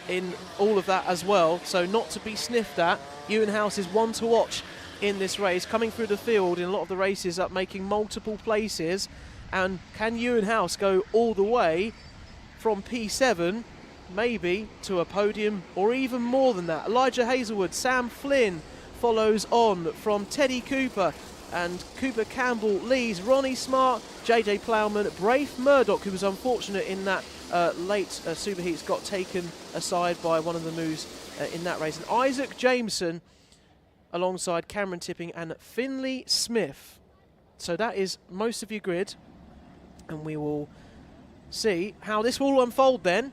in all of that as well. So not to be sniffed at. Ewan House is one to watch in this race, coming through the field in a lot of the races up, making multiple places. And can Ewan House go all the way from P7, maybe to a podium, or even more than that? Elijah Hazelwood, Sam Flynn follows on from Teddy Cooper, and Cooper Campbell leads. Ronnie Smart, JJ Plowman, Braith Murdoch, who was unfortunate in that late Superheats, got taken aside by one of the moves in that race. And Isaac Jameson alongside Cameron Tipping and Finley Smith. So that is most of your grid. And we will see how this will unfold then.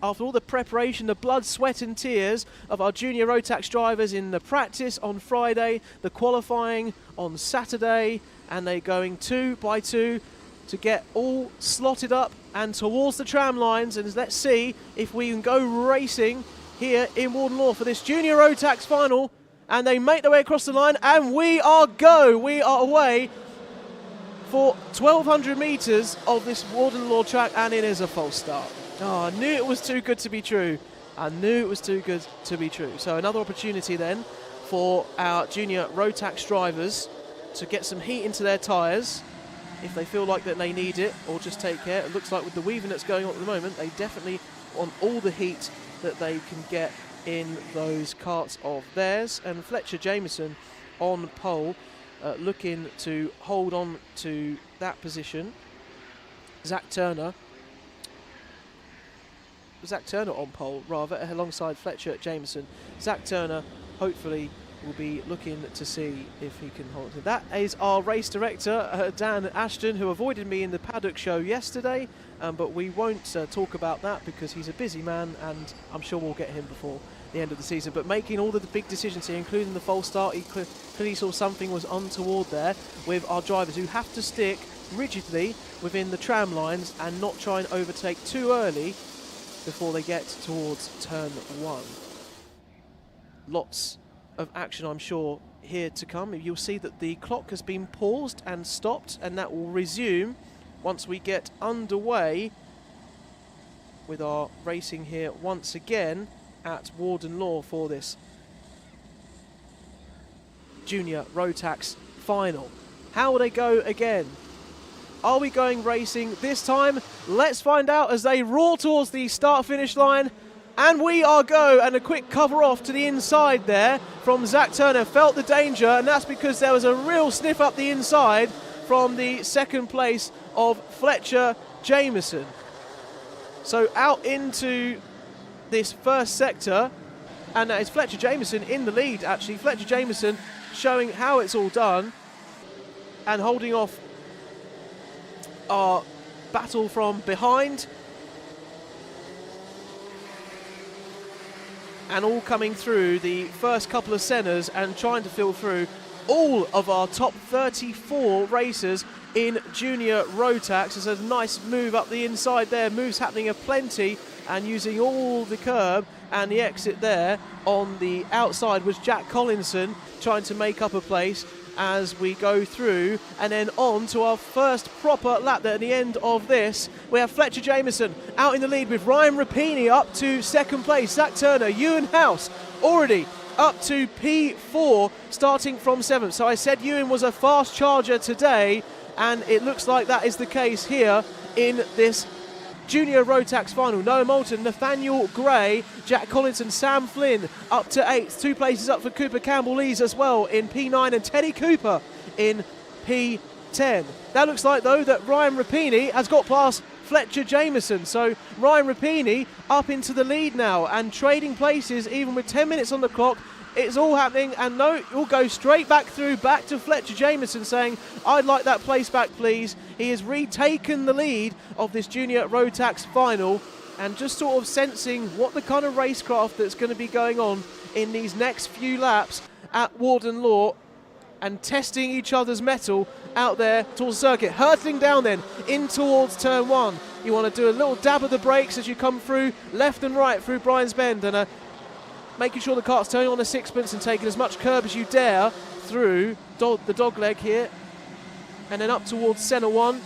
After all the preparation, the blood, sweat and tears of our Junior Rotax drivers in the practice on Friday, the qualifying on Saturday, and they're going 2 by 2 to get all slotted up and towards the tram lines. And let's see if we can go racing here in Warden Law for this Junior Rotax Final. And they make their way across the line, and we are away for 1,200 metres of this Warden Law track, and it is a false start. Oh, I knew it was too good to be true. I knew it was too good to be true. So another opportunity then for our Junior Rotax drivers to get some heat into their tyres if they feel like that they need it, or just take care. It looks like with the weaving that's going on at the moment, they definitely want all the heat that they can get in those karts of theirs. And Fletcher Jameson on pole, looking to hold on to that position. Zach Turner on pole, rather, alongside Fletcher Jameson. Zach Turner hopefully will be looking to see if he can hold it. That is our race director, Dan Ashton, who avoided me in the Paddock show yesterday, but we won't talk about that because he's a busy man, and I'm sure we'll get him before the end of the season. But making all of the big decisions here, including the false start, he clearly saw something was untoward there with our drivers, who have to stick rigidly within the tram lines and not try and overtake too early before they get towards turn 1. Lots of action, I'm sure, here to come. You'll see that the clock has been paused and stopped, and that will resume once we get underway with our racing here once again at Warden Law for this Junior Rotax Final. How will they go again? Are we going racing this time? Let's find out as they roar towards the start-finish line. And we are go, and a quick cover off to the inside there from Zach Turner. Felt the danger, and that's because there was a real sniff up the inside from the second place of Fletcher Jameson. So out into this first sector, and that is Fletcher Jameson in the lead, actually. Fletcher Jameson showing how it's all done and holding off our battle from behind. And all coming through the first couple of centres and trying to fill through all of our top 34 racers in Junior Rotax. There's a nice move up the inside there, moves happening aplenty, and using all the curb and the exit there on the outside was Jack Collinson trying to make up a place as we go through, and then on to our first proper lap there at the end of this. We have Fletcher Jameson out in the lead with Ryan Rapini up to second place. Zach Turner, Ewan House already up to P4, starting from 7th. So I said Ewan was a fast charger today, and it looks like that is the case here in this Junior Rotax Final. Noah Moulton, Nathaniel Gray, Jack Collinson, Sam Flynn up to 8th. 2 places up for Cooper Campbell-Lees as well in P9, and Teddy Cooper in P10. That looks like, though, that Ryan Rapini has got past Fletcher Jameson. So Ryan Rapini up into the lead now and trading places even with 10 minutes on the clock. It's all happening, and no, it will go straight back through, back to Fletcher Jameson saying, I'd like that place back, please. He has retaken the lead of this Junior Rotax Final, and just sort of sensing what the kind of racecraft that's going to be going on in these next few laps at Warden Law, and testing each other's mettle out there towards the circuit. Hurtling down then in towards turn 1. You want to do a little dab of the brakes as you come through left and right through Brian's Bend, and making sure the kart's turning on a sixpence and taking as much curb as you dare through the dog leg here. And then up towards Senna 1,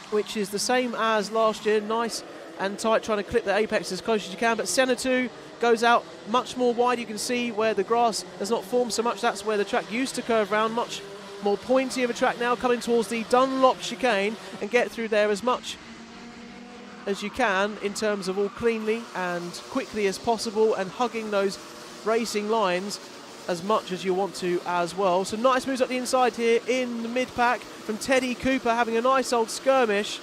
which is the same as last year. Nice and tight, trying to clip the apex as close as you can. But Senna 2 goes out much more wide. You can see where the grass has not formed so much. That's where the track used to curve round. Much more pointy of a track now, coming towards the Dunlop chicane, and get through there as much as you can in terms of all cleanly and quickly as possible, and hugging those racing lines as much as you want to as well. So nice moves up the inside here in the mid-pack from Teddy Cooper, having a nice old skirmish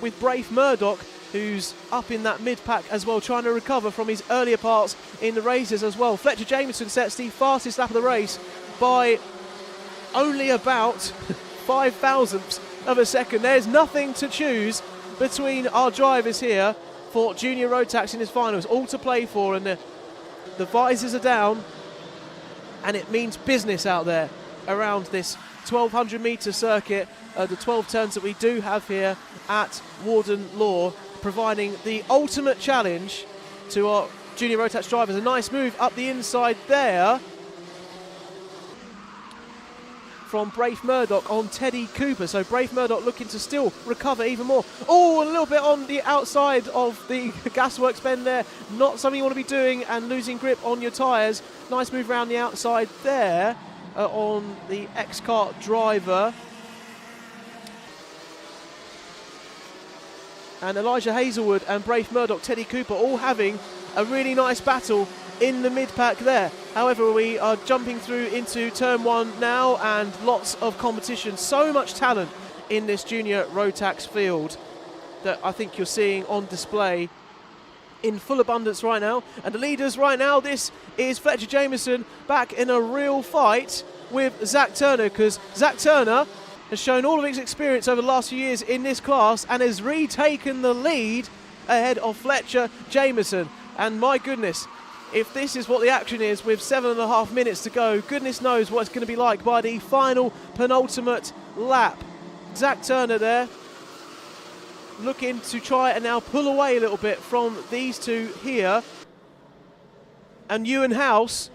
with Brafe Murdoch, who's up in that mid-pack as well, trying to recover from his earlier parts in the races as well. Fletcher Jameson sets the fastest lap of the race by only about 5 thousandths of a second. There's nothing to choose between our drivers here for Junior Rotax in his finals. All to play for, and the visors are down, and it means business out there around this 1,200 metre circuit, the 12 turns that we do have here at Warden Law, providing the ultimate challenge to our Junior Rotax drivers. A nice move up the inside there from Brafe Murdoch on Teddy Cooper. So Brafe Murdoch looking to still recover even more. Oh, a little bit on the outside of the gasworks bend there. Not something you want to be doing, and losing grip on your tyres. Nice move around the outside there on the X-Kart driver. And Elijah Hazelwood and Brafe Murdoch, Teddy Cooper all having a really nice battle in the mid-pack there. However, we are jumping through into turn 1 now, and lots of competition. So much talent in this Junior Rotax field that I think you're seeing on display in full abundance right now. And the leaders right now, this is Fletcher Jameson back in a real fight with Zach Turner, because Zach Turner has shown all of his experience over the last few years in this class and has retaken the lead ahead of Fletcher Jameson. And my goodness, if this is what the action is with 7.5 minutes to go, goodness knows what it's going to be like by the final penultimate lap. Zach Turner there looking to try and now pull away a little bit from these two here. And Ewan House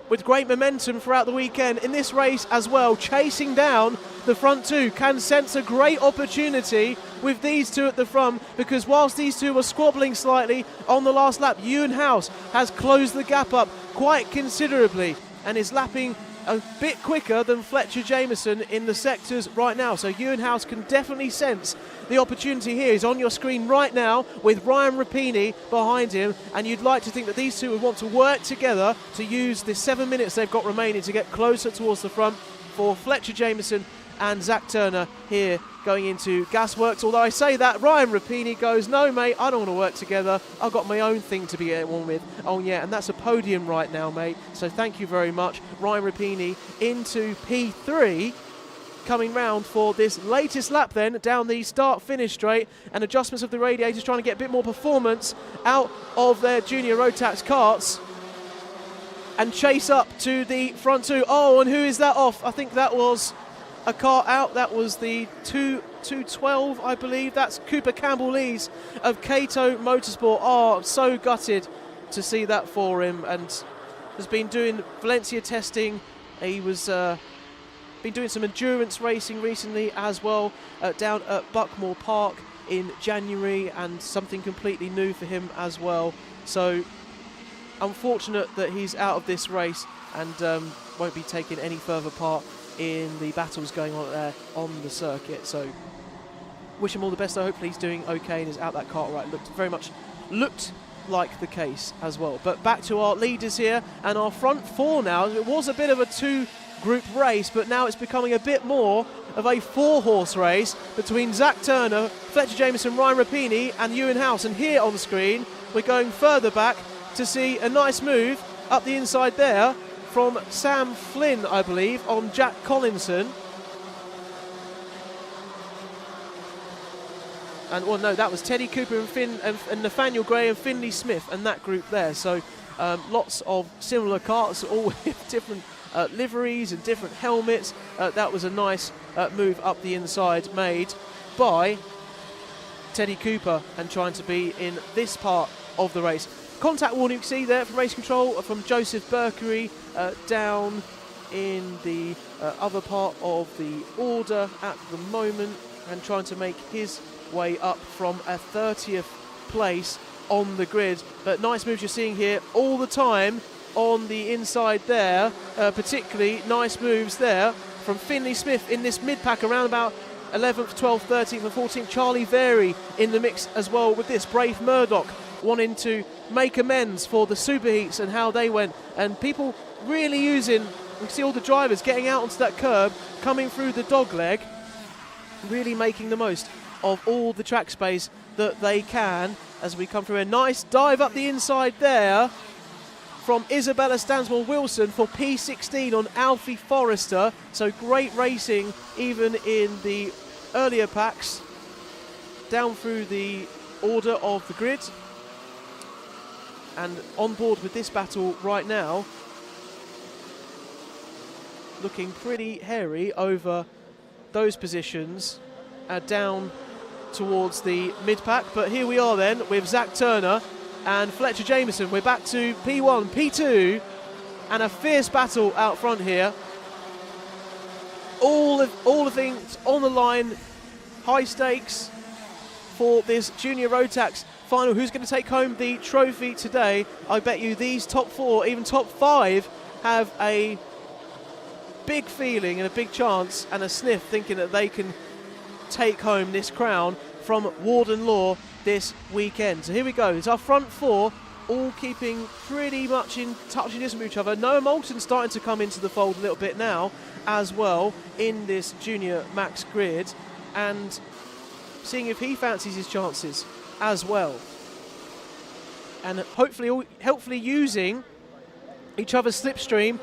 with great momentum throughout the weekend in this race as well, chasing down the front two. Can sense a great opportunity with these two at the front, because whilst these two were squabbling slightly on the last lap, Ewan House has closed the gap up quite considerably and is lapping a bit quicker than Fletcher Jameson in the sectors right now. So Ewan House can definitely sense the opportunity here. He's on your screen right now with Ryan Rapini behind him, and you'd like to think that these two would want to work together to use the 7 minutes they've got remaining to get closer towards the front for Fletcher Jameson and Zach Turner here going into Gasworks. Although I say that, Ryan Rapini goes, no mate, I don't want to work together, I've got my own thing to be on with. Oh yeah, and that's a podium right now, mate, so thank you very much. Ryan Rapini into P3, coming round for this latest lap then down the start-finish straight, and adjustments of the radiators, trying to get a bit more performance out of their Junior Rotax karts and chase up to the front two. Oh, and who is that off? I think that was a car out. That was the 212, I believe. That's Cooper Campbell-Lees of Cato Motorsport. Oh, I'm so gutted to see that for him, and has been doing Valencia testing. He was been doing some endurance racing recently as well, down at Buckmore Park in January, and something completely new for him as well. So unfortunate that he's out of this race and won't be taking any further part in the battles going on there on the circuit. So wish him all the best. I hope he's doing okay and is out that kart right. Looked like the case as well. But back to our leaders here and our front four now. It was a bit of a two-group race, but now it's becoming a bit more of a four-horse race between Zach Turner, Fletcher Jameson, Ryan Rapini and Ewan House. And here on the screen, we're going further back to see a nice move up the inside there from Sam Flynn, I believe, on Jack Collinson. And well, no, that was Teddy Cooper and Nathaniel Gray and Finley Smith and that group there. So lots of similar karts, all with different liveries and different helmets. That was a nice move up the inside made by Teddy Cooper and trying to be in this part of the race. Contact warning you can see there from race control from Joseph Berkery down in the other part of the order at the moment and trying to make his way up from a 30th place on the grid. But nice moves you're seeing here all the time on the inside there, particularly nice moves there from Finley Smith in this mid-pack around about 11th, 12th, 13th and 14th. Charlie Very in the mix as well with this. Brave Murdoch wanting to make amends for the superheats and how they went, and people really using, we see all the drivers getting out onto that curb, coming through the dog leg, really making the most of all the track space that they can as we come through. A nice dive up the inside there from Isabella Stansmore Wilson for P16 on Alfie Forrester. So great racing even in the earlier packs down through the order of the grid. And on board with this battle right now, looking pretty hairy over those positions down towards the mid-pack. But here we are then with Zach Turner and Fletcher Jameson. We're back to P1, P2, and a fierce battle out front here. All the things on the line, high stakes for this Junior Rotax final. Who's going to take home the trophy today? I bet you these top four, even top five, have a big feeling and a big chance and a sniff thinking that they can take home this crown from Warden Law this weekend. So here we go. It's our front four, all keeping pretty much in touching distance with each other. Noah Moulton starting to come into the fold a little bit now as well in this Junior Max grid, and seeing if he fancies his chances as well. And hopefully using each other's slipstream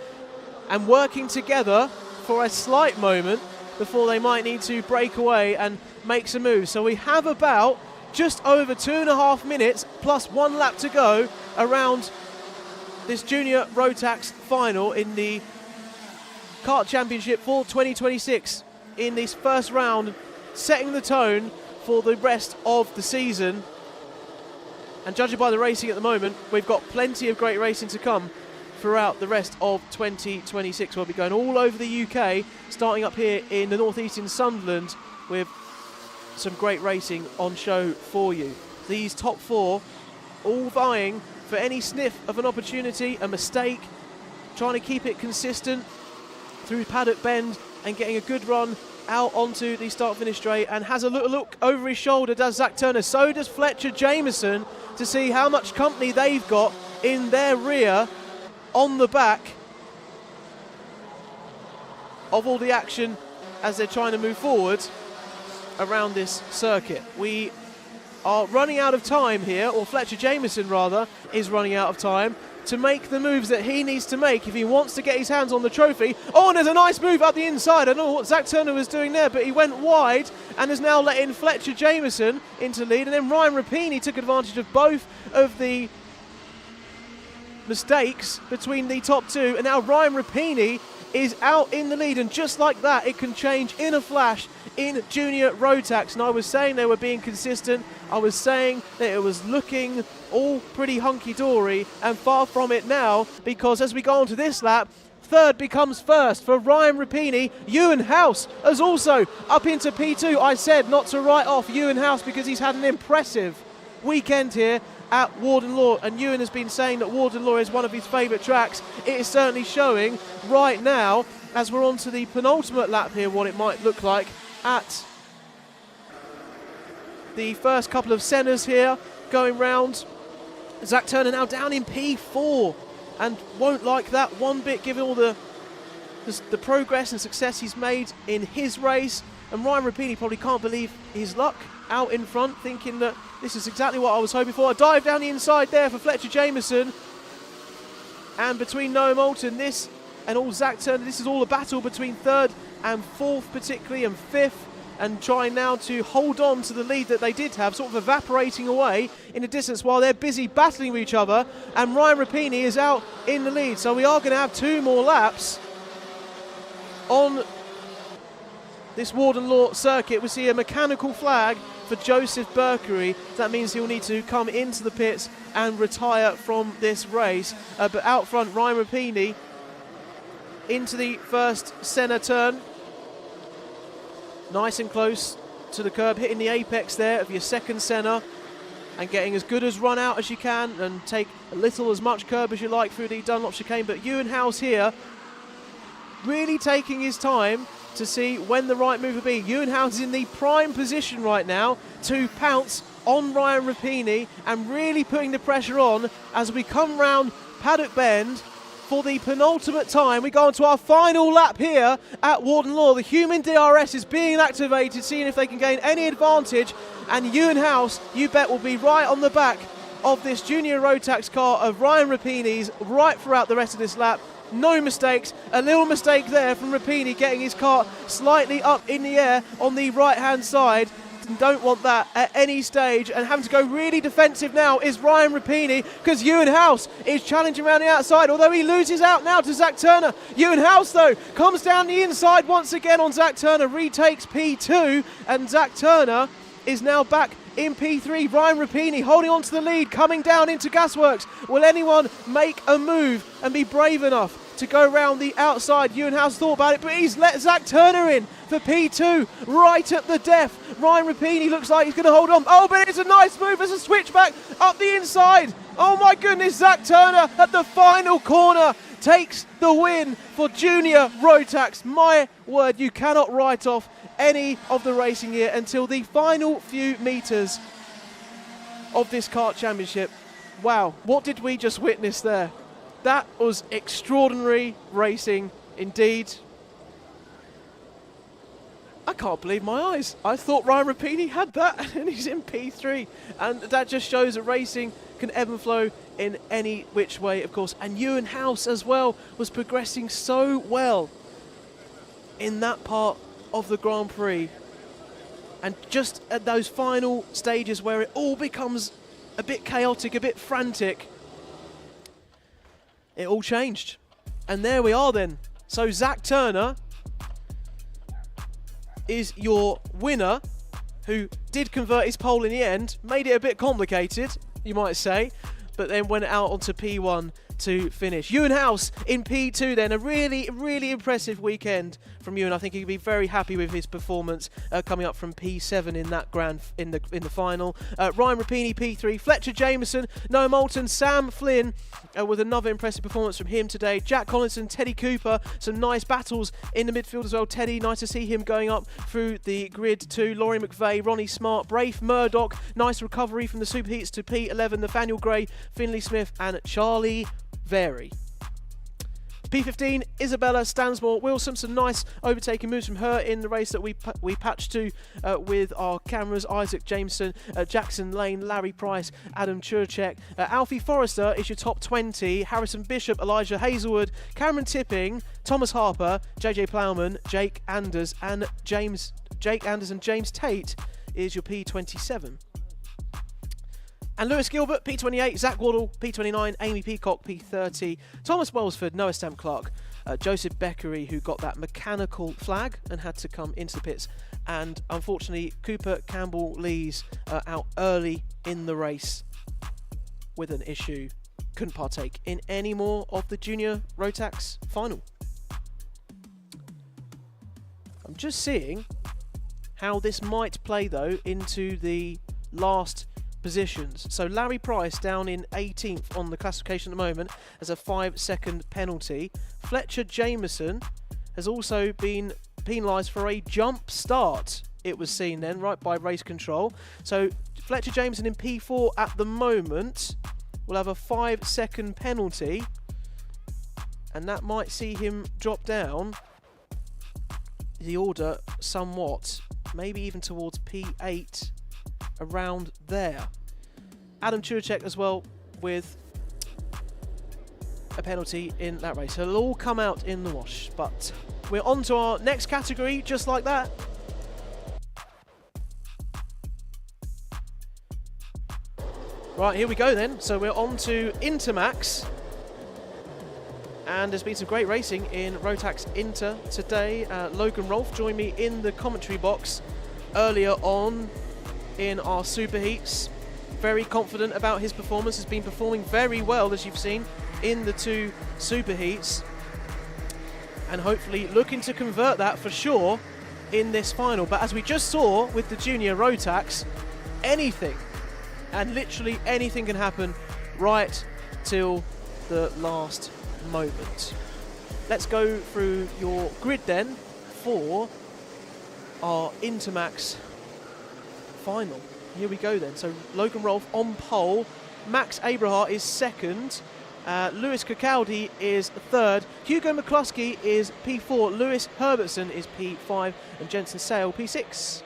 and working together for a slight moment before they might need to break away and make some moves. So we have about just over 2.5 minutes plus 1 lap to go around this Junior Rotax final in the Kart Championship for 2026 in this first round, setting the tone for the rest of the season. And judging by the racing at the moment, we've got plenty of great racing to come throughout the rest of 2026. We'll be going all over the UK, starting up here in the northeast in Sunderland with some great racing on show for you. These top four all vying for any sniff of an opportunity, a mistake, trying to keep it consistent through Paddock Bend and getting a good run out onto the start-finish straight. And has a little look over his shoulder, does Zach Turner. So does Fletcher Jameson, to see how much company they've got in their rear on the back of all the action as they're trying to move forward around this circuit. We are running out of time here, or Fletcher Jameson rather is running out of time to make the moves that he needs to make if he wants to get his hands on the trophy. Oh, and there's a nice move up the inside. I don't know what Zach Turner was doing there, but he went wide and is now letting Fletcher Jameson into lead. And then Ryan Rapini took advantage of both of the mistakes between the top two, and now Ryan Rapini is out in the lead, and just like that it can change in a flash in Junior Rotax. And I was saying they were being consistent, I was saying that it was looking all pretty hunky-dory, and far from it now, because as we go on to this lap, third becomes first for Ryan Rapini. Ewan House is also up into P2. I said not to write off Ewan House because he's had an impressive weekend here at Warden Law, and Ewan has been saying that Warden Law is one of his favourite tracks. It is certainly showing right now as we're on to the penultimate lap here, what it might look like at the first couple of centres here going round. Zach Turner now down in P4 and won't like that one bit given all the progress and success he's made in his race. And Ryan Rapini probably can't believe his luck out in front, thinking that this is exactly what I was hoping for. A dive down the inside there for Fletcher Jameson. And between Noah Moulton, this and all Zach Turner, this is all a battle between third and fourth particularly, and fifth, and trying now to hold on to the lead that they did have, sort of evaporating away in the distance while they're busy battling with each other. And Ryan Rapini is out in the lead, so we are going to have 2 more laps on this Warden Law circuit. We see a mechanical flag for Joseph Berkery. That means he'll need to come into the pits and retire from this race. But out front, Ryan Rapini into the first centre turn. Nice and close to the curb, hitting the apex there of your second centre and getting as good as run out as you can and take a little as much curb as you like through the Dunlop chicane. But Ewan House here really taking his time to see when the right move will be. Ewan House is in the prime position right now to pounce on Ryan Rapini and really putting the pressure on as we come round Paddock Bend for the penultimate time. We go on to our final lap here at Warden Law. The human DRS is being activated, seeing if they can gain any advantage, and Ewan House, you bet, will be right on the back of this junior Rotax car of Ryan Rapini's right throughout the rest of this lap. No mistakes. A little mistake there from Rapini, getting his car slightly up in the air on the right hand side. Don't want that at any stage, and having to go really defensive now is Ryan Rapini, because Ewan House is challenging around the outside, although he loses out now to Zach Turner. Ewan House though comes down the inside once again on Zach Turner, retakes P2, and Zach Turner is now back in P3. Ryan Rapini holding on to the lead, coming down into Gasworks. Will anyone make a move and be brave enough to go round the outside? Ewan House thought about it, but he's let Zach Turner in for P2 right at the death. Ryan Rapini looks like he's going to hold on. Oh, but it's a nice move. It's a switchback up the inside. Oh my goodness, Zach Turner at the final corner takes the win for junior Rotax. My word, you cannot write off any of the racing here until the final few metres of this Kart Championship. Wow, what did we just witness there? That was extraordinary racing indeed. I can't believe my eyes. I thought Ryan Rapini had that and he's in P3. And that just shows that racing can ebb and flow in any which way, of course. And Ewan House as well was progressing so well in that part of the Grand Prix. And just at those final stages where it all becomes a bit chaotic, a bit frantic, it all changed. And there we are then. So Zach Turner is your winner, who did convert his pole in the end, made it a bit complicated, you might say, but then went out onto P1 to finish. Ewan House in P2 then, a really, really impressive weekend from Ewan. I think he'd be very happy with his performance coming up from P7 in that in the final. Ryan Rapini P3, Fletcher Jameson, Noah Moulton, Sam Flynn with another impressive performance from him today. Jack Collinson, Teddy Cooper, some nice battles in the midfield as well. Teddy, nice to see him going up through the grid too. Laurie McVeigh, Ronnie Smart, Brafe Murdoch, nice recovery from the Superheats to P11. Nathaniel Gray, Finley Smith and Charlie Vary. P15, Isabella Stansmore Wilson, some nice overtaking moves from her in the race that we patched to with our cameras. Isaac Jameson, Jackson Lane, Larry Price, Adam Churchek. Alfie Forrester is your top 20. Harrison Bishop, Elijah Hazelwood, Cameron Tipping, Thomas Harper, JJ Plowman, Jake Anders and James Tate is your P27. And Lewis Gilbert, P28, Zach Waddle, P29, Amy Peacock, P30, Thomas Wellsford, Noah Stamp Clark, Joseph Beckery, who got that mechanical flag and had to come into the pits. And unfortunately, Cooper Campbell-Lees out early in the race with an issue. Couldn't partake in any more of the junior Rotax final. I'm just seeing how this might play, though, into the last positions. So Larry Price down in 18th on the classification at the moment as a 5-second penalty. Fletcher Jameson has also been penalised for a jump start, it was seen then, right by race control. So Fletcher Jameson in P4 at the moment will have a 5-second penalty, and that might see him drop down the order somewhat, maybe even towards P8, around there. Adam Churchek as well with a penalty in that race. So it'll all come out in the wash, but we're on to our next category just like that. Right, here we go then. So we're on to Intermax. And there's been some great racing in Rotax Inter today. Logan Rolfe joined me in the commentary box earlier on in our super heats. Very confident about his performance. Has been performing very well, as you've seen, in the 2 super heats. And hopefully looking to convert that for sure in this final. But as we just saw with the junior Rotax, anything, and literally anything can happen right till the last moment. Let's go through your grid then for our Intermax final. Here we go then. So Logan Rolfe on pole, Max Abrahart is second, Lewis Cacaldi is third, Hugo McCluskey is P4, Lewis Herbertson is P5, and Jensen Sale P6.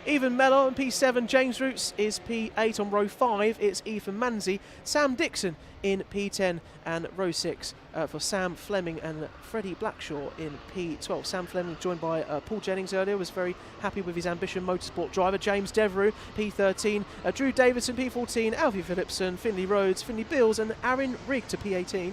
Ethan Mellor on P7, James Roots is P8 on row 5, it's Ethan Manzi, Sam Dixon in P10, and row 6 for Sam Fleming and Freddie Blackshaw in P12. Sam Fleming, joined by Paul Jennings earlier, was very happy with his Ambition Motorsport driver. James Devereux, P13, Drew Davidson, P14, Alfie Phillipson, Finley Rhodes, Finley Bills, and Aaron Rigg to P18.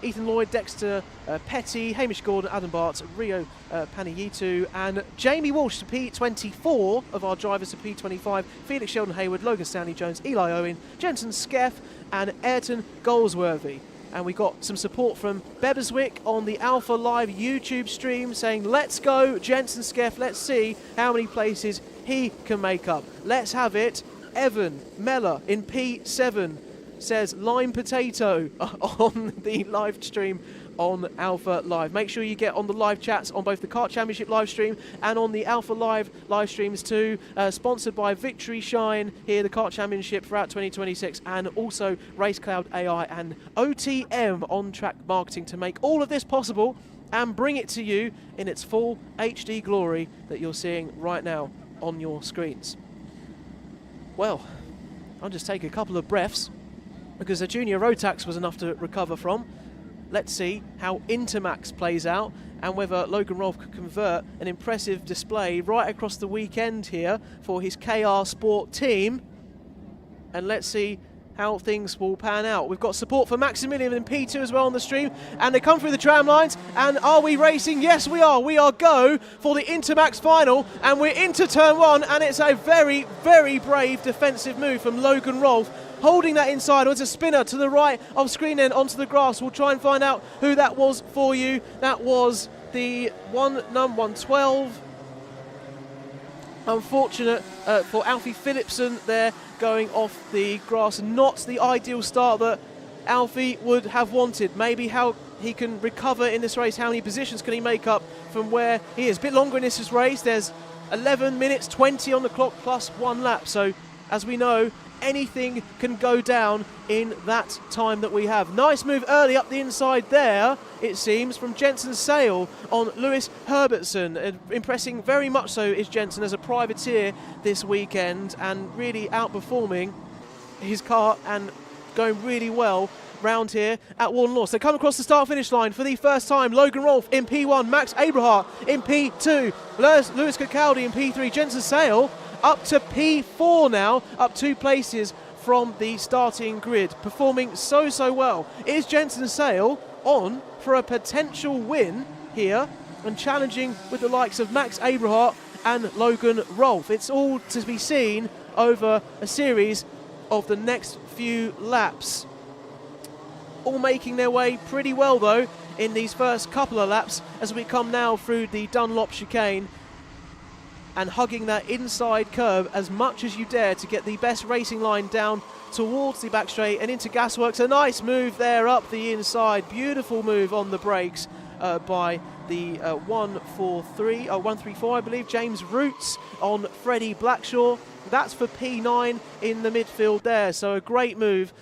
Ethan Lloyd, Dexter Petty, Hamish Gordon, Adam Bart, Rio Panayitu, and Jamie Walsh to P24 of our drivers to P25, Felix Sheldon Hayward, Logan Stanley Jones, Eli Owen, Jensen Skeff, and Ayrton Goldsworthy. And we got some support from Beberswick on the Alpha Live YouTube stream saying, let's go Jensen Skeff, let's see how many places he can make up. Let's have it. Evan Mellor in P7 says lime potato on the live stream on Alpha Live. Make sure you get on the live chats on both the Kart Championship live stream and on the Alpha Live live streams too. Sponsored by Victory Shine here, the Kart Championship throughout 2026, and also Race Cloud AI and OTM On Track Marketing to make all of this possible and bring it to you in its full HD glory that you're seeing right now on your screens. Well, I'll just take a couple of breaths, because the junior Rotax was enough to recover from. Let's see how Intermax plays out and whether Logan Rolfe could convert an impressive display right across the weekend here for his KR Sport team. And let's see how things will pan out. We've got support for Maximilian in P2 as well on the stream, and they come through the tram lines. And are we racing? Yes, we are. We are go for the Intermax final, and we're into turn 1, and it's a very, very brave defensive move from Logan Rolfe, holding that inside. It's a spinner to the right of screen then onto the grass. We'll try and find out who that was for you. That was the number 112. Unfortunate for Alfie Phillipson there, going off the grass. Not the ideal start that Alfie would have wanted. Maybe how he can recover in this race. How many positions can he make up from where he is? A bit longer in this race. There's 11 minutes 20 on the clock plus 1 lap. So as we know, anything can go down in that time that we have. Nice move early up the inside there, it seems, from Jensen Sale on Lewis Herbertson. Impressing very much so is Jensen as a privateer this weekend, and really outperforming his car and going really well round here at Warden Law. So they come across the start-finish line for the first time. Logan Rolfe in P1, Max Abrahart in P2, Lewis Cacaldi in P3, Jensen Sale up to P4 now, up 2 places from the starting grid, performing so well. Is Jensen Sale on for a potential win here and challenging with the likes of Max Abrahart and Logan Rolfe? It's all to be seen over a series of the next few laps. All making their way pretty well though in these first couple of laps as we come now through the Dunlop chicane. and hugging that inside curb as much as you dare to get the best racing line down towards the back straight and into Gasworks. A nice move there up the inside. Beautiful move on the brakes by the 134, I believe, James Roots on Freddie Blackshaw. That's for P9 in the midfield there. So a great move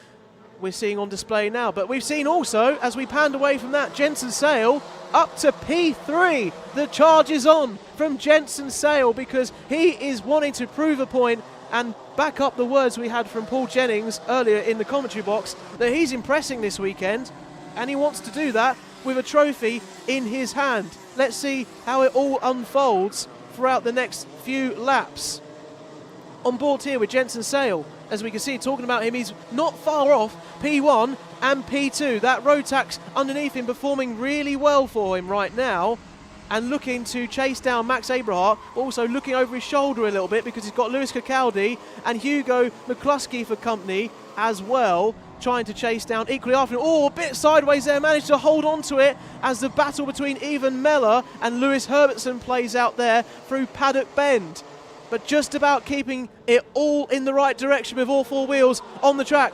we're seeing on display now. But we've seen also, as we panned away from that, Jensen Sale up to P3. The charge is on from Jensen Sale because he is wanting to prove a point and back up the words we had from Paul Jennings earlier in the commentary box that he's impressing this weekend, and he wants to do that with a trophy in his hand. Let's see how it all unfolds throughout the next few laps. On board here with Jensen Sale, as we can see, talking about him, he's not far off P1 and P2. That Rotax underneath him performing really well for him right now, and looking to chase down Max Abrahart, also looking over his shoulder a little bit because he's got Lewis Cacaldi and Hugo McCluskey for company as well, trying to chase down equally after him. Oh, a bit sideways there, managed to hold on to it as the battle between Evan Meller and Lewis Herbertson plays out there through Paddock Bend. But just about keeping it all in the right direction with all four wheels on the track.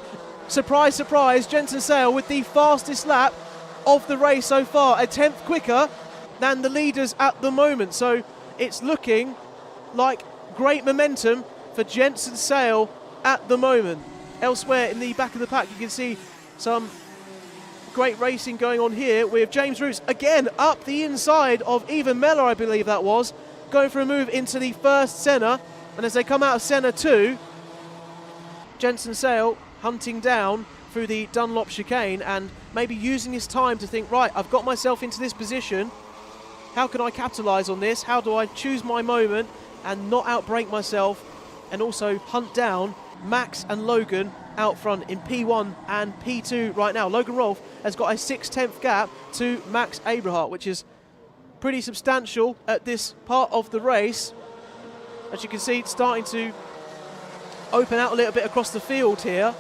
Surprise, surprise, Jensen Sale with the fastest lap of the race so far, a tenth quicker than the leaders at the moment. So it's looking like great momentum for Jensen Sale at the moment. Elsewhere in the back of the pack, you can see some great racing going on here with James Roots again up the inside of Evan Meller, I believe that was, going for a move into the first Senna. And as they come out of Senna 2, Jensen Sale hunting down through the Dunlop chicane and maybe using his time to think, right, I've got myself into this position. How can I capitalise on this? How do I choose my moment and not outbrake myself, and also hunt down Max and Logan out front in P1 and P2 right now. Logan Rolfe has got a 6/10 gap to Max Abrahart, which is pretty substantial at this part of the race. As you can see, it's starting to open out a little bit across the field here.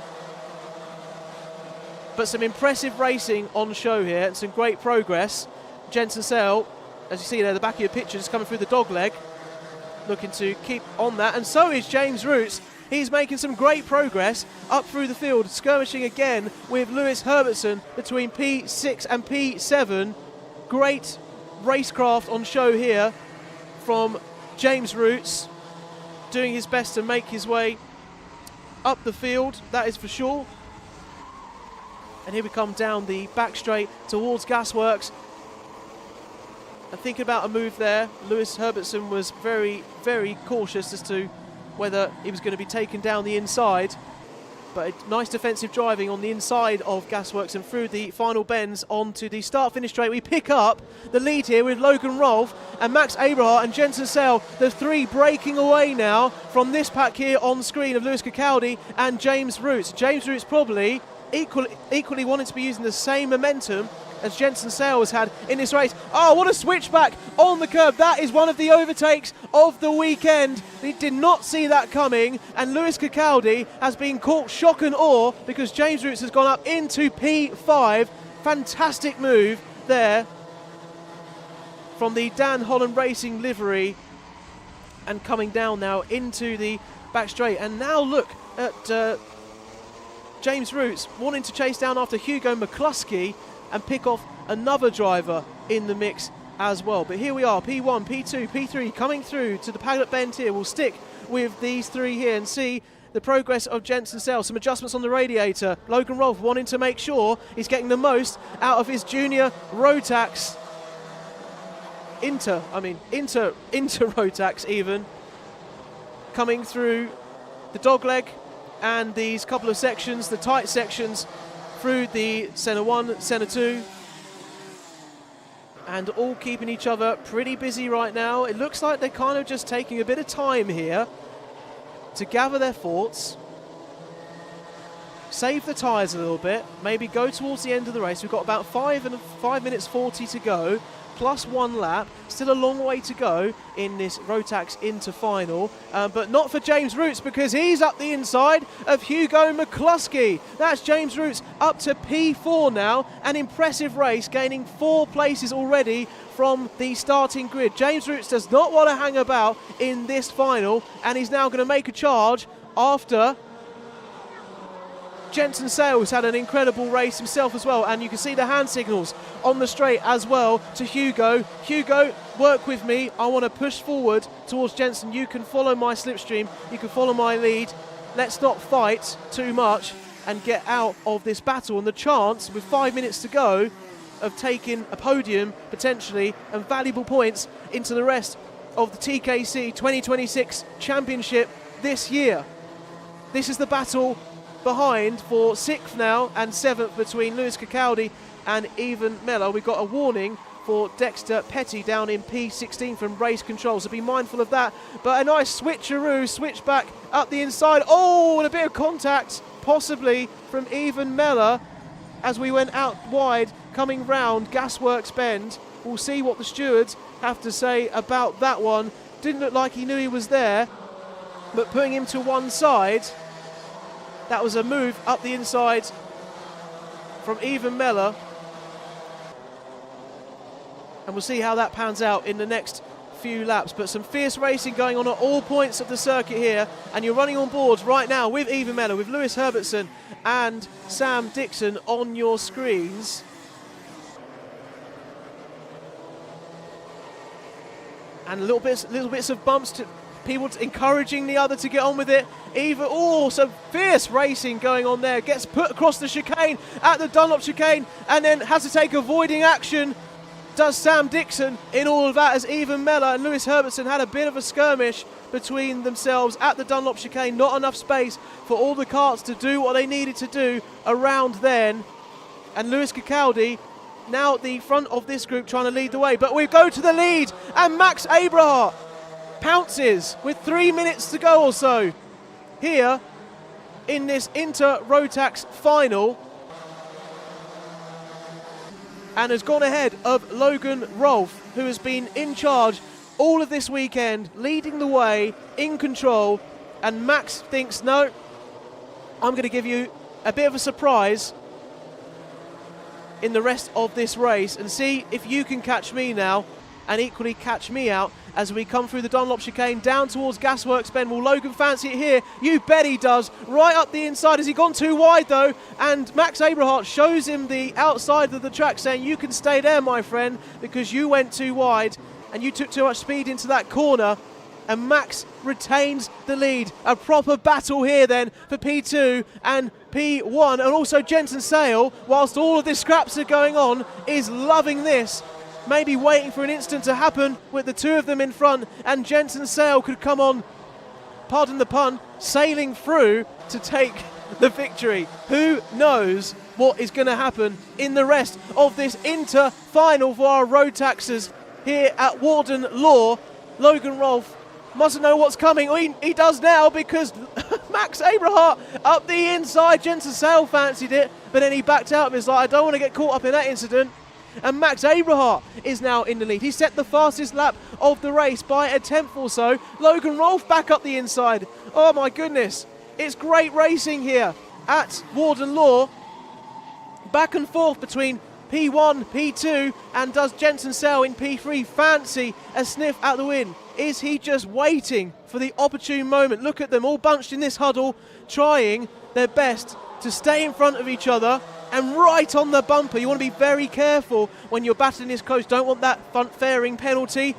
But some impressive racing on show here and some great progress. Jensen Sale, as you see there, the back of your picture is coming through the dog leg, looking to keep on that, and so is James Roots. He's making some great progress up through the field, skirmishing again with Lewis Herbertson between P6 and P7. Great racecraft on show here from James Roots, doing his best to make his way up the field, that is for sure. And here we come down the back straight towards Gasworks. And thinking about a move there, Lewis Herbertson was very, very cautious as to whether he was going to be taken down the inside. But a nice defensive driving on the inside of Gasworks and through the final bends onto the start-finish straight. We pick up the lead here with Logan Rolfe and Max Abrahart and Jensen Sale. The three breaking away now from this pack here on screen of Lewis Cacaldi and James Roots. James Roots probably equally wanted to be using the same momentum as Jensen Sale has had in this race. Oh, what a switchback on the curb. That is one of the overtakes of the weekend. He did not see that coming, and Lewis Cacaldi has been caught shock and awe because James Roots has gone up into P5. Fantastic move there from the Dan Holland Racing livery, and coming down now into the back straight. And now look at James Roots wanting to chase down after Hugo McCluskey and pick off another driver in the mix as well. But here we are, P1, P2, P3 coming through to the Paddock Bend here. We'll stick with these three here and see the progress of Jensen Sale. Some adjustments on the radiator. Logan Rolfe wanting to make sure he's getting the most out of his junior Rotax. Inter Rotax even. Coming through the dogleg and these couple of sections, the tight sections, through the Senna 1, Senna 2, and all keeping each other pretty busy right now. It looks like they're kind of just taking a bit of time here to gather their thoughts, save the tyres a little bit, maybe go towards the end of the race. We've got about 5 minutes 40 to go plus 1 lap. Still a long way to go in this Rotax Inter Final, but not for James Roots, because he's up the inside of Hugo McCluskey. That's James Roots up to P4 now. An impressive race, gaining 4 places already from the starting grid. James Roots does not want to hang about in this final, and he's now going to make a charge after Jensen Sales had an incredible race himself as well, and you can see the hand signals on the straight as well to Hugo. Hugo, work with me. I want to push forward towards Jensen. You can follow my slipstream. You can follow my lead. Let's not fight too much and get out of this battle. And the chance, with 5 minutes to go, of taking a podium potentially and valuable points into the rest of the TKC 2026 Championship this year. This is the battle behind for 6th now and 7th between Lewis Cacaldi and Evan Mellor. We've got a warning for Dexter Petty down in P16 from race control, so be mindful of that. But a nice switcheroo, switch back up the inside. Oh, and a bit of contact possibly from Evan Mellor as we went out wide coming round Gasworks Bend. We'll see what the stewards have to say about that one. Didn't look like he knew he was there, but putting him to one side, that was a move up the inside from Evan Mellor. And we'll see how that pans out in the next few laps. But some fierce racing going on at all points of the circuit here. And you're running on boards right now with Evan Mellor, with Lewis Herbertson and Sam Dixon on your screens. And little bits of bumps to people encouraging the other to get on with it. Eva, oh, some fierce racing going on there. Gets put across the chicane at the Dunlop chicane and then has to take avoiding action. Does Sam Dixon in all of that, as Evan Mellor and Lewis Herbertson had a bit of a skirmish between themselves at the Dunlop chicane. Not enough space for all the karts to do what they needed to do around then. And Lewis Cacaldi now at the front of this group trying to lead the way. But we go to the lead and Max Abrahart pounces with 3 minutes to go or so here in this Inter Rotax final, and has gone ahead of Logan Rolfe, who has been in charge all of this weekend, leading the way, in control. And Max thinks, no, I'm going to give you a bit of a surprise in the rest of this race and see if you can catch me now and equally catch me out as we come through the Dunlop chicane down towards Gasworks Bend. Will Logan fancy it here? You bet he does. Right up the inside. Has he gone too wide though? And Max Abrahart shows him the outside of the track, saying you can stay there, my friend, because you went too wide and you took too much speed into that corner. And Max retains the lead. A proper battle here then for P2 and P1. And also Jensen Sale, whilst all of this scraps are going on, is loving this. Maybe waiting for an instant to happen with the two of them in front, and Jensen Sale could come on, pardon the pun, sailing through to take the victory. Who knows what is going to happen in the rest of this Inter final for our Rotaxers here at Warden Law. Logan Rolfe mustn't know what's coming. He does now, because Max Abrahart up the inside. Jensen Sale fancied it, but then he backed out and was like, I don't want to get caught up in that incident. And Max Abrahart is now in the lead. He set the fastest lap of the race by a tenth or so. Logan Rolfe back up the inside. Oh my goodness. It's great racing here at Warden Law. Back and forth between P1, P2, and does Jensen Sale in P3 fancy a sniff at the win? Is he just waiting for the opportune moment? Look at them all bunched in this huddle, trying their best to stay in front of each other and right on the bumper. You want to be very careful when you're battling this close. Don't want that front fairing penalty.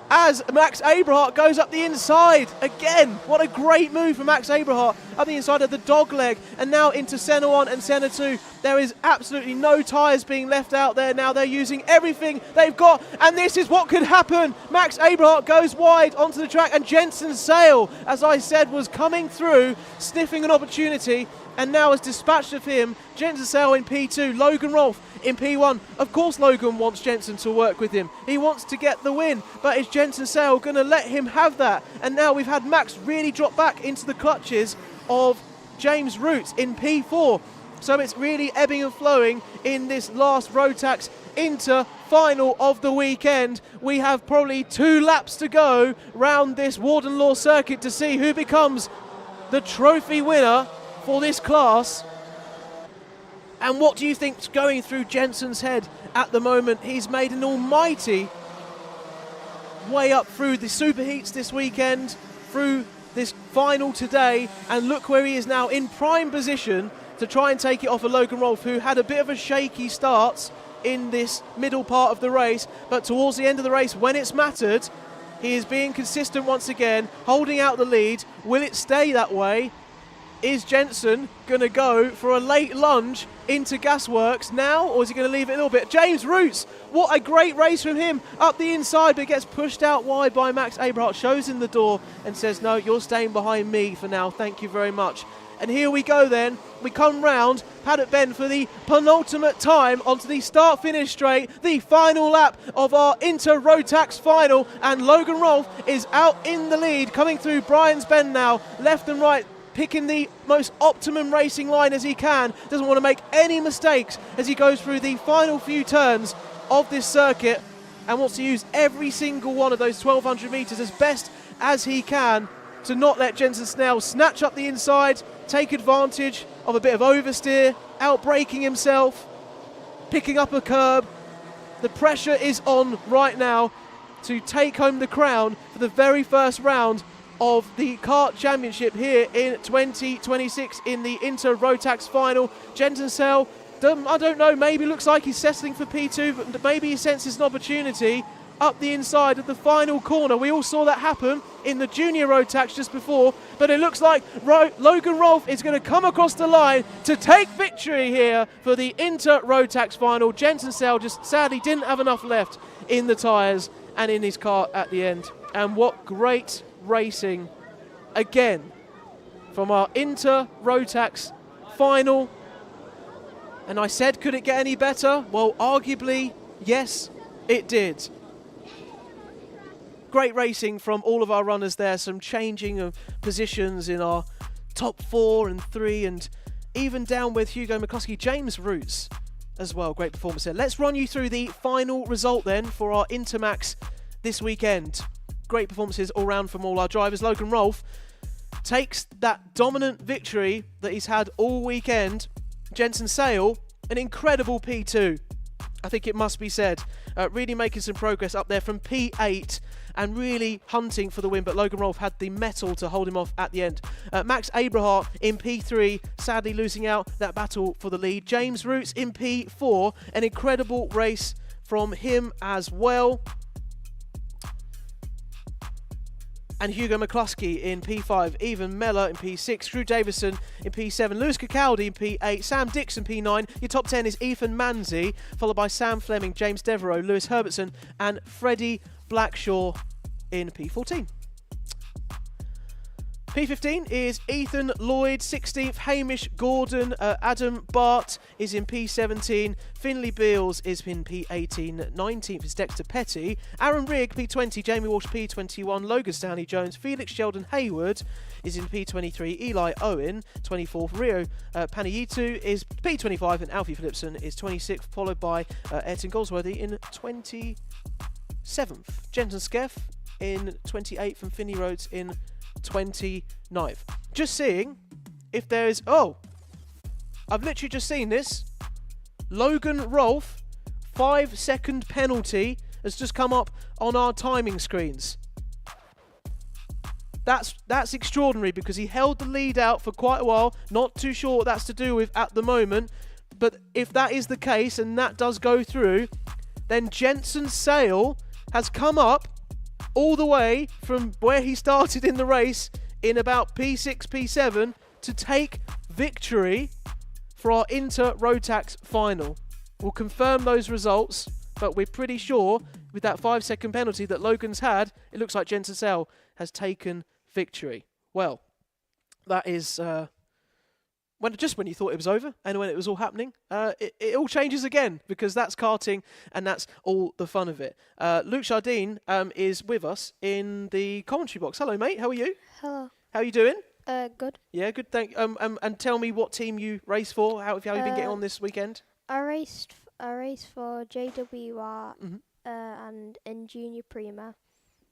As Max Abrahart goes up the inside again. What a great move from Max Abrahart up the inside of the dog leg, and now into Senna 1 and Senna 2. There is absolutely no tyres being left out there now. They're using everything they've got, and this is what could happen. Max Abrahart goes wide onto the track, and Jensen Sale, as I said, was coming through, sniffing an opportunity, and now has dispatched of him. Jensen Sale in P2, Logan Rolfe in P1. Of course Logan wants Jensen to work with him. He wants to get the win, but is Jensen Sale going to let him have that? And now we've had Max really drop back into the clutches of James Roots in P4. So it's really ebbing and flowing in this last Rotax Inter final of the weekend. We have probably 2 laps to go round this Warden Law circuit to see who becomes the trophy winner for this class. And what do you think's going through Jensen's head at the moment? He's made an almighty way up through the superheats this weekend, through this final today, and look where he is now in prime position to try and take it off of Logan Rolfe, who had a bit of a shaky start in this middle part of the race, but towards the end of the race, when it's mattered, he is being consistent once again, holding out the lead. Will it stay that way? Is Jensen going to go for a late lunge into Gasworks now, or is he going to leave it a little bit? James Roots, what a great race from him up the inside, but gets pushed out wide by Max Aberhart, shows him the door and says, no, you're staying behind me for now, thank you very much. And here we go then, we come round Paddock Bend for the penultimate time onto the start-finish straight, the final lap of our Rotax final, and Logan Rolfe is out in the lead, coming through Brian's Bend now, left and right, picking the most optimum racing line as he can, doesn't want to make any mistakes as he goes through the final few turns of this circuit and wants to use every single one of those 1,200 metres as best as he can to not let Jensen Snell snatch up the inside, take advantage of a bit of oversteer, out-braking himself, picking up a curb. The pressure is on right now to take home the crown for the very first round of the Kart Championship here in 2026 in the Rotax final. Jensen Snell, I don't know, maybe looks like he's settling for P2, but maybe he senses an opportunity up the inside of the final corner. We all saw that happen in the junior Rotax just before, but it looks like Logan Rolfe is going to come across the line to take victory here for the Rotax final. Jensen Snell just sadly didn't have enough left in the tyres and in his car at the end. And what great racing again from our Rotax final. And I said, could it get any better? Well, arguably, yes, it did. Great racing from all of our runners there, some changing of positions in our top 4 and 3, and even down with Hugo McCluskey, James Roots as well. Great performance there. Let's run you through the final result then for our Intermax this weekend. Great performances all round from all our drivers. Logan Rolfe takes that dominant victory that he's had all weekend. Jensen Snell, an incredible P2, I think it must be said. Really making some progress up there from P8 and really hunting for the win, but Logan Rolfe had the mettle to hold him off at the end. Max Aberhart in P3, sadly losing out that battle for the lead. James Roots in P4, an incredible race from him as well. And Hugo McCluskey in P5, Evan Meller in P6, Drew Davison in P7, Lewis Cacaldi in P8, Sam Dixon P9. Your top 10 is Ethan Manzi, followed by Sam Fleming, James Devereaux, Lewis Herbertson, and Freddie Blackshaw in P14. P15 is Ethan Lloyd, 16th, Hamish Gordon, Adam Bart is in P17, Finley Beals is in P18, 19th is Dexter Petty, Aaron Rigg, P20, Jamie Walsh, P21, Logan Stanley Jones, Felix Sheldon Hayward is in P23, Eli Owen, 24th, Rio Panayitu is P25, and Alfie Phillipson is 26th, followed by Ayrton Goldsworthy in 27th, Jensen Skeff in 28th, and Finney Rhodes in 29th. Just seeing if there is... Oh, I've literally just seen this. Logan Rolfe, 5-second penalty has just come up on our timing screens. That's extraordinary because he held the lead out for quite a while. Not too sure what that's to do with at the moment. But if that is the case and that does go through, then Jensen Snell has come up all the way from where he started in the race in about P6, P7 to take victory for our Rotax final. We'll confirm those results, but we're pretty sure with that 5-second penalty that Logan's had, it looks like Jensen Snell has taken victory. Well, that is when you thought it was over and when it was all happening, it all changes again because that's karting and that's all the fun of it. Luke Jardine is with us in the commentary box. Hello, mate. How are you? Hello. How are you doing? Good. Yeah, good. And tell me what team you race for. How have you been getting on this weekend? I raced I race for JWR and in Junior Primo.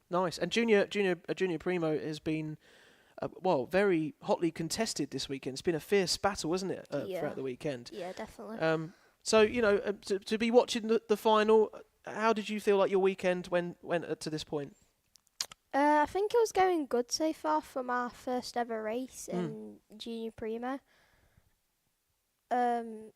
Nice. And Junior Primo has been, very hotly contested this weekend. It's been a fierce battle, isn't it, throughout the weekend? Yeah, definitely. So, to be watching the final, how did you feel like your weekend went to this point? I think it was going good so far from our first ever race in Junior Primo. And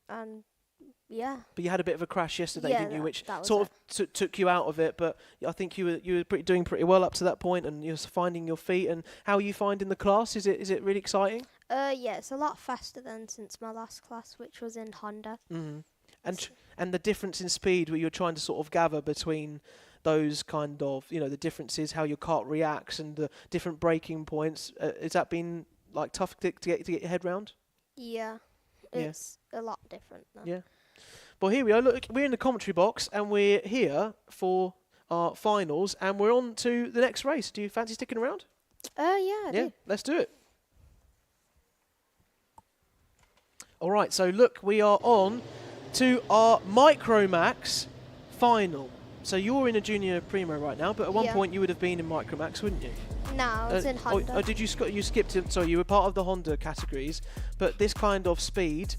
yeah. But you had a bit of a crash yesterday, didn't you? Which that sort of took you out of it. But I think you were doing pretty well up to that point, and you're finding your feet. And how are you finding the class? Is it really exciting? Yeah, it's a lot faster than since my last class, which was in Honda. And the difference in speed, where you're trying to sort of gather between those kind of, the differences, how your kart reacts, and the different braking points. Has that been like tough to get your head round? Yeah, it's a lot different now. Yeah. Well, here we are. Look, we're in the commentary box, and we're here for our finals, and we're on to the next race. Do you fancy sticking around? Yeah, I do. Let's do it. All right, so look, we are on to our Micromax final. So you're in a Junior Primo right now, but at one point you would have been in Micromax, wouldn't you? No, I was in Honda. Did you skipped it? Sorry, you were part of the Honda categories, but this kind of speed,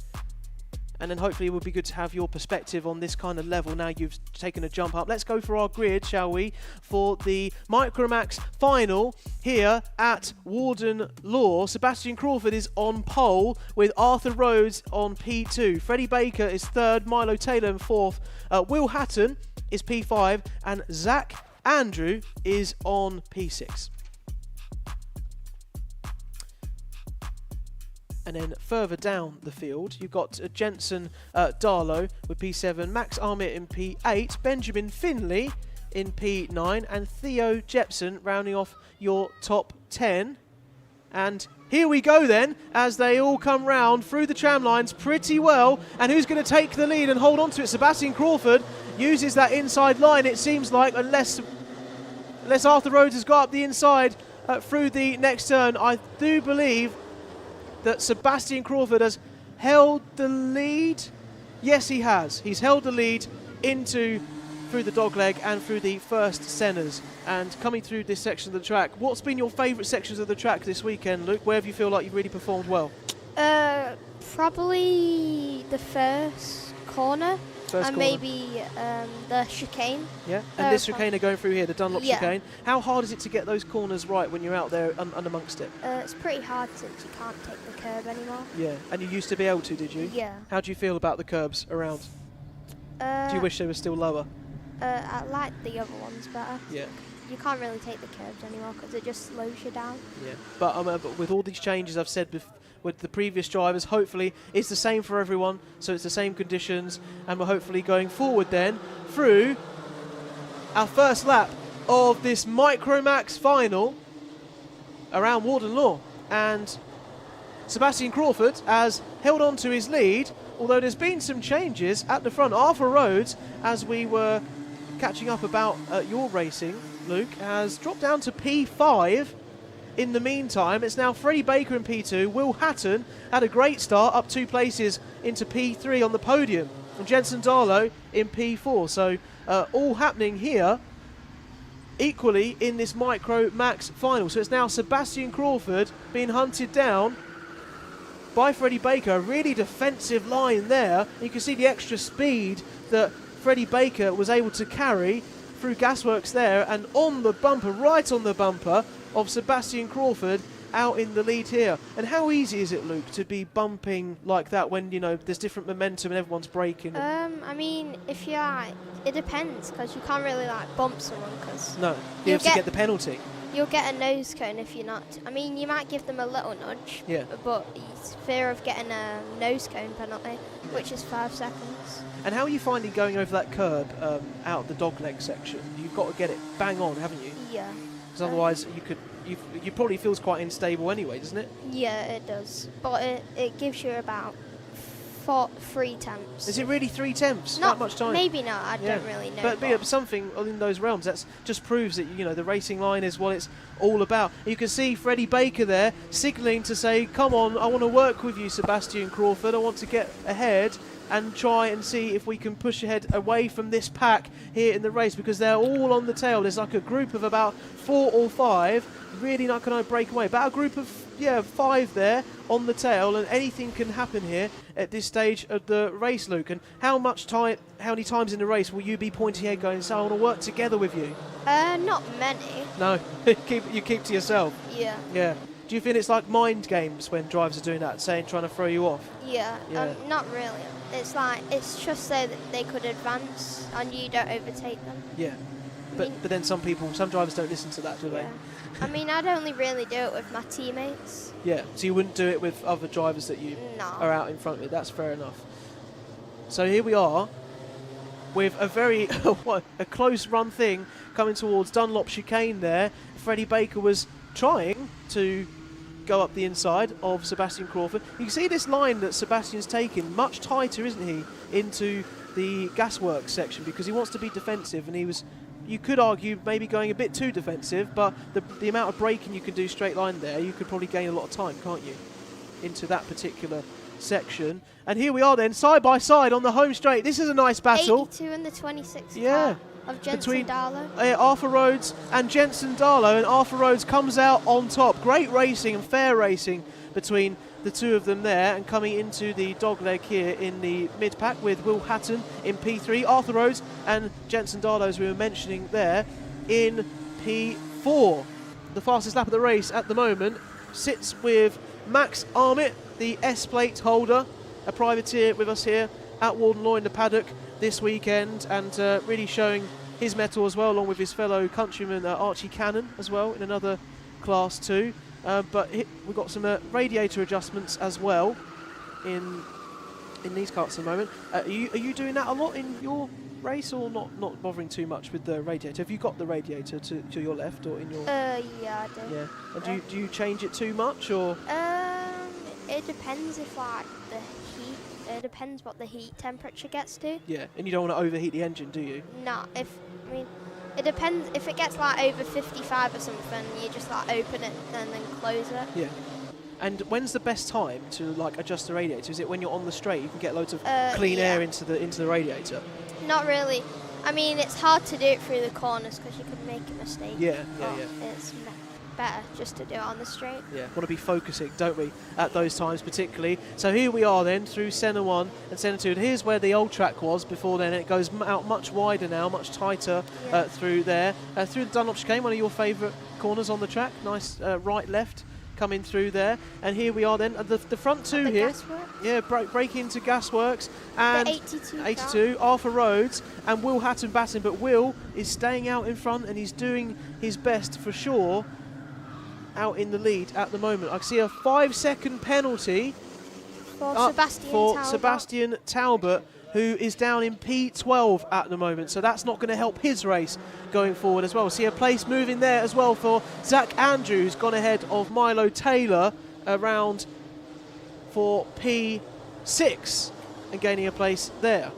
and then hopefully it would be good to have your perspective on this kind of level. Now you've taken a jump up. Let's go for our grid, shall we, for the Micromax final here at Warden Law. Sebastian Crawford is on pole with Arthur Rhodes on P2. Freddie Baker is third, Milo Taylor in fourth. Will Hatton is P5, and Zach Andrew is on P6. And then further down the field, you've got Jensen Darlow with P7, Max Armit in P8, Benjamin Finley in P9, and Theo Jepson rounding off your top 10. And here we go then, as they all come round through the tram lines pretty well. And who's going to take the lead and hold on to it? Sebastian Crawford uses that inside line, it seems like, unless Arthur Rhodes has got up the inside through the next turn. I do believe that Sebastian Crawford has held the lead. Yes, he has. He's held the lead through the dogleg and through the first centres. And coming through this section of the track, what's been your favourite sections of the track this weekend, Luke? Where have you feel like you've really performed well? Probably the first corner. Maybe the chicane. Yeah, and this chicane are going through here, the Dunlop chicane. How hard is it to get those corners right when you're out there and amongst it? It's pretty hard since you can't take the curb anymore. Yeah, and you used to be able to, did you? Yeah. How do you feel about the curbs around? Do you wish they were still lower? I like the other ones better. Yeah. You can't really take the curbs anymore because it just slows you down. Yeah, but with all these changes I've said with the previous drivers, hopefully it's the same for everyone, so it's the same conditions, and we're hopefully going forward then through our first lap of this Micromax final around Warden Law. And Sebastian Crawford has held on to his lead, although there's been some changes at the front. Arthur Rhodes, as we were catching up about your racing, Luke, has dropped down to P5 in the meantime. It's now Freddie Baker in P2. Will Hatton had a great start, up 2 places into P3 on the podium. And Jensen Darlow in P4. So all happening here equally in this Micromax final. So it's now Sebastian Crawford being hunted down by Freddie Baker. A really defensive line there. You can see the extra speed that Freddie Baker was able to carry through Gasworks there, and on the bumper, right on the bumper of Sebastian Crawford out in the lead here. And how easy is it, Luke, to be bumping like that when, there's different momentum and everyone's braking? I mean, if you are, it depends, because you can't really bump someone, because no, you have to get the penalty. You'll get a nose cone if you're not. I mean, you might give them a little nudge, but it's fear of getting a nose cone penalty, which is 5 seconds. And how are you finding going over that curb out the dogleg section? You've got to get it bang on, haven't you? Yeah. Because otherwise you probably feels quite unstable anyway, doesn't it? Yeah, it does. But it gives you about 3 tenths. Is it really 3 tenths? Not that much time? Maybe not. I don't really know. But something in those realms that just proves that the racing line is what it's all about. You can see Freddie Baker there signalling to say, "Come on, I want to work with you, Sebastian Crawford. I want to get ahead and try and see if we can push ahead away from this pack here in the race, because they're all on the tail. There's like a group of about 4 or 5, really not going to break away. About a group of 5 there on the tail, and anything can happen here at this stage of the race, Luke. And how many times in the race will you be pointing ahead going, "So I want to work together with you"? Not many. No, you keep to yourself. Yeah. Yeah. Do you feel it's like mind games when drivers are doing that, trying to throw you off? Yeah. Not really. It's just so that they could advance and you don't overtake them. Yeah. But then some drivers don't listen to that, do they? I mean, I'd only really do it with my teammates. Yeah, so you wouldn't do it with other drivers that you are out in front of. That's fair enough. So here we are with a very a close run thing coming towards Dunlop chicane there. Freddie Baker was trying to go up the inside of Sebastian Crawford. You can see this line that Sebastian's taken much tighter, isn't he, into the gasworks section, because he wants to be defensive, and he was, you could argue, maybe going a bit too defensive, but the amount of braking you can do straight line there, you could probably gain a lot of time, can't you, into that particular section. And here we are then, side by side on the home straight. This is a nice battle. 82 and the 26 car of Jensen between Darlow. Arthur Rhodes and Jensen Darlow, and Arthur Rhodes comes out on top. Great racing and fair racing between the two of them there, and coming into the dogleg here in the mid-pack with Will Hatton in P3, Arthur Rhodes and Jensen Darlow, as we were mentioning there, in P4. The fastest lap of the race at the moment sits with Max Armit, the S-plate holder, a privateer with us here at Warden Law in the paddock this weekend, and really showing his mettle as well, along with his fellow countryman Archie Cannon as well in another Class 2. But we've got some radiator adjustments as well in these karts at the moment. Are you doing that a lot in your race, or not bothering too much with the radiator? Have you got the radiator to your left or in your? Yeah, I do. Yeah. And do you change it too much, or? It depends if the heat. It depends what the heat temperature gets to. Yeah, and you don't want to overheat the engine, do you? No, it depends. If it gets over 55 or something, you just open it and then close it. Yeah. And when's the best time to adjust the radiator? Is it when you're on the straight? You can get loads of clean air into the radiator. Not really. I mean, it's hard to do it through the corners because you could make a mistake. Yeah. It's better just to do it on the straight. Yeah, want to be focusing, don't we, at those times particularly. So here we are then through Senna 1 and Senna 2. And here's where the old track was before then. It goes out much wider now, much tighter through there. Through the Dunlop chicane, one of your favourite corners on the track. Nice right-left coming through there. And here we are then, the front two here. Gasworks? Yeah, break into Gasworks. And the 82, Arthur Rhodes and Will Hatton batting. But Will is staying out in front, and he's doing his best for sure out in the lead at the moment. I see a 5-second penalty for Sebastian Talbot, who is down in P12 at the moment, so that's not going to help his race going forward as well. See a place moving there as well for Zach Andrews, gone ahead of Milo Taylor around for P6 and gaining a place there.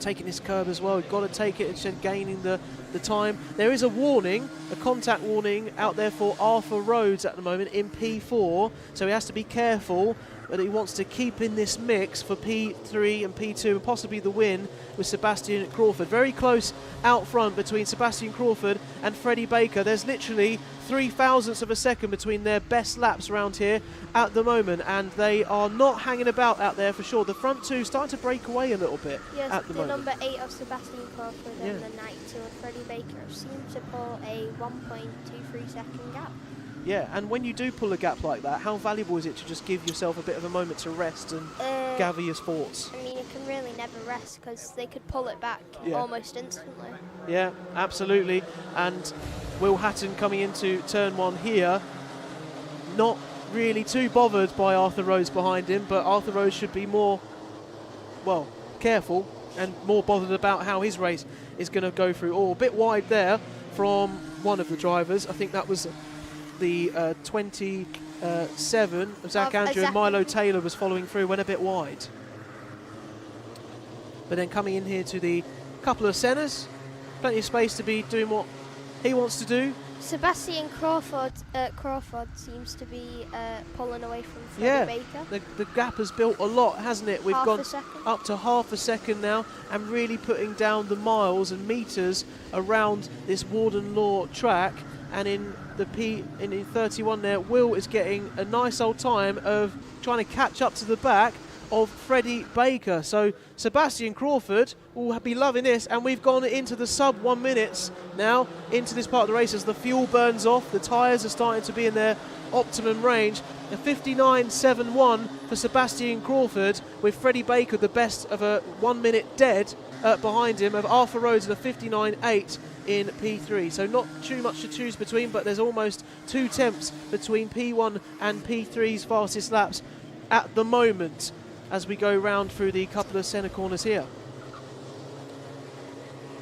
Taking this curb as well, got to take it instead of gaining the time. There is a warning, a contact warning out there for Arthur Rhodes at the moment in P4, so he has to be careful, but he wants to keep in this mix for P3 and P2 and possibly the win with Sebastian Crawford. Very close out front between Sebastian Crawford and Freddie Baker. There's literally 0.03 of a second between their best laps around here at the moment, and they are not hanging about out there for sure. The front two starting to break away a little bit at the moment. Number 8 of Sebastian Crawford and the 92 of Freddie Baker seem to pull a 1.23 second gap. Yeah, and when you do pull a gap like that, how valuable is it to just give yourself a bit of a moment to rest and gather your thoughts? I mean, you can really never rest because they could pull it back almost instantly. Yeah, absolutely. And Will Hatton coming into turn 1 here, not really too bothered by Arthur Rhodes behind him, but Arthur Rhodes should be more, careful and more bothered about how his race is going to go through. Oh, a bit wide there from one of the drivers. I think that was the 26 7 of Zach Andrew and Milo Taylor was following through, went a bit wide. But then coming in here to the couple of centres, plenty of space to be doing what he wants to do. Sebastian Crawford seems to be pulling away from Freddie Baker. The gap has built a lot, hasn't it? We've gone up to half a second now and really putting down the miles and metres around this Warden Law track. And in the in 31 there, Will is getting a nice old time of trying to catch up to the back of Freddie Baker. So Sebastian Crawford will be loving this, and we've gone into the sub 1 minutes now into this part of the race as the fuel burns off, the tyres are starting to be in their optimum range. A 59.71 for Sebastian Crawford, with Freddie Baker the best of a 1 minute dead behind him, of Arthur Rhodes at a 59.8 in P3. So not too much to choose between, but there's almost 2 tenths between P1 and P3's fastest laps at the moment as we go round through the couple of centre corners here.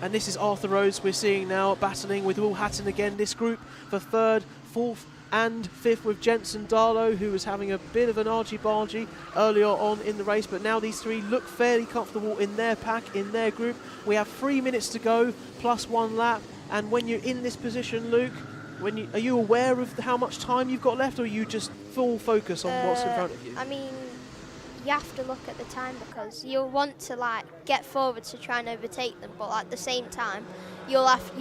And this is Arthur Rhodes we're seeing now battling with Will Hatton again. This group for 3rd, 4th and 5th, with Jensen Darlow, who was having a bit of an argy-bargy earlier on in the race, but now these three look fairly comfortable in their pack, in their group. We have 3 minutes to go, plus 1 lap, and when you're in this position, Luke, are you aware of how much time you've got left, or are you just full focus on what's in front of you? I mean, you have to look at the time, because you'll want to get forward to try and overtake them, but at the same time you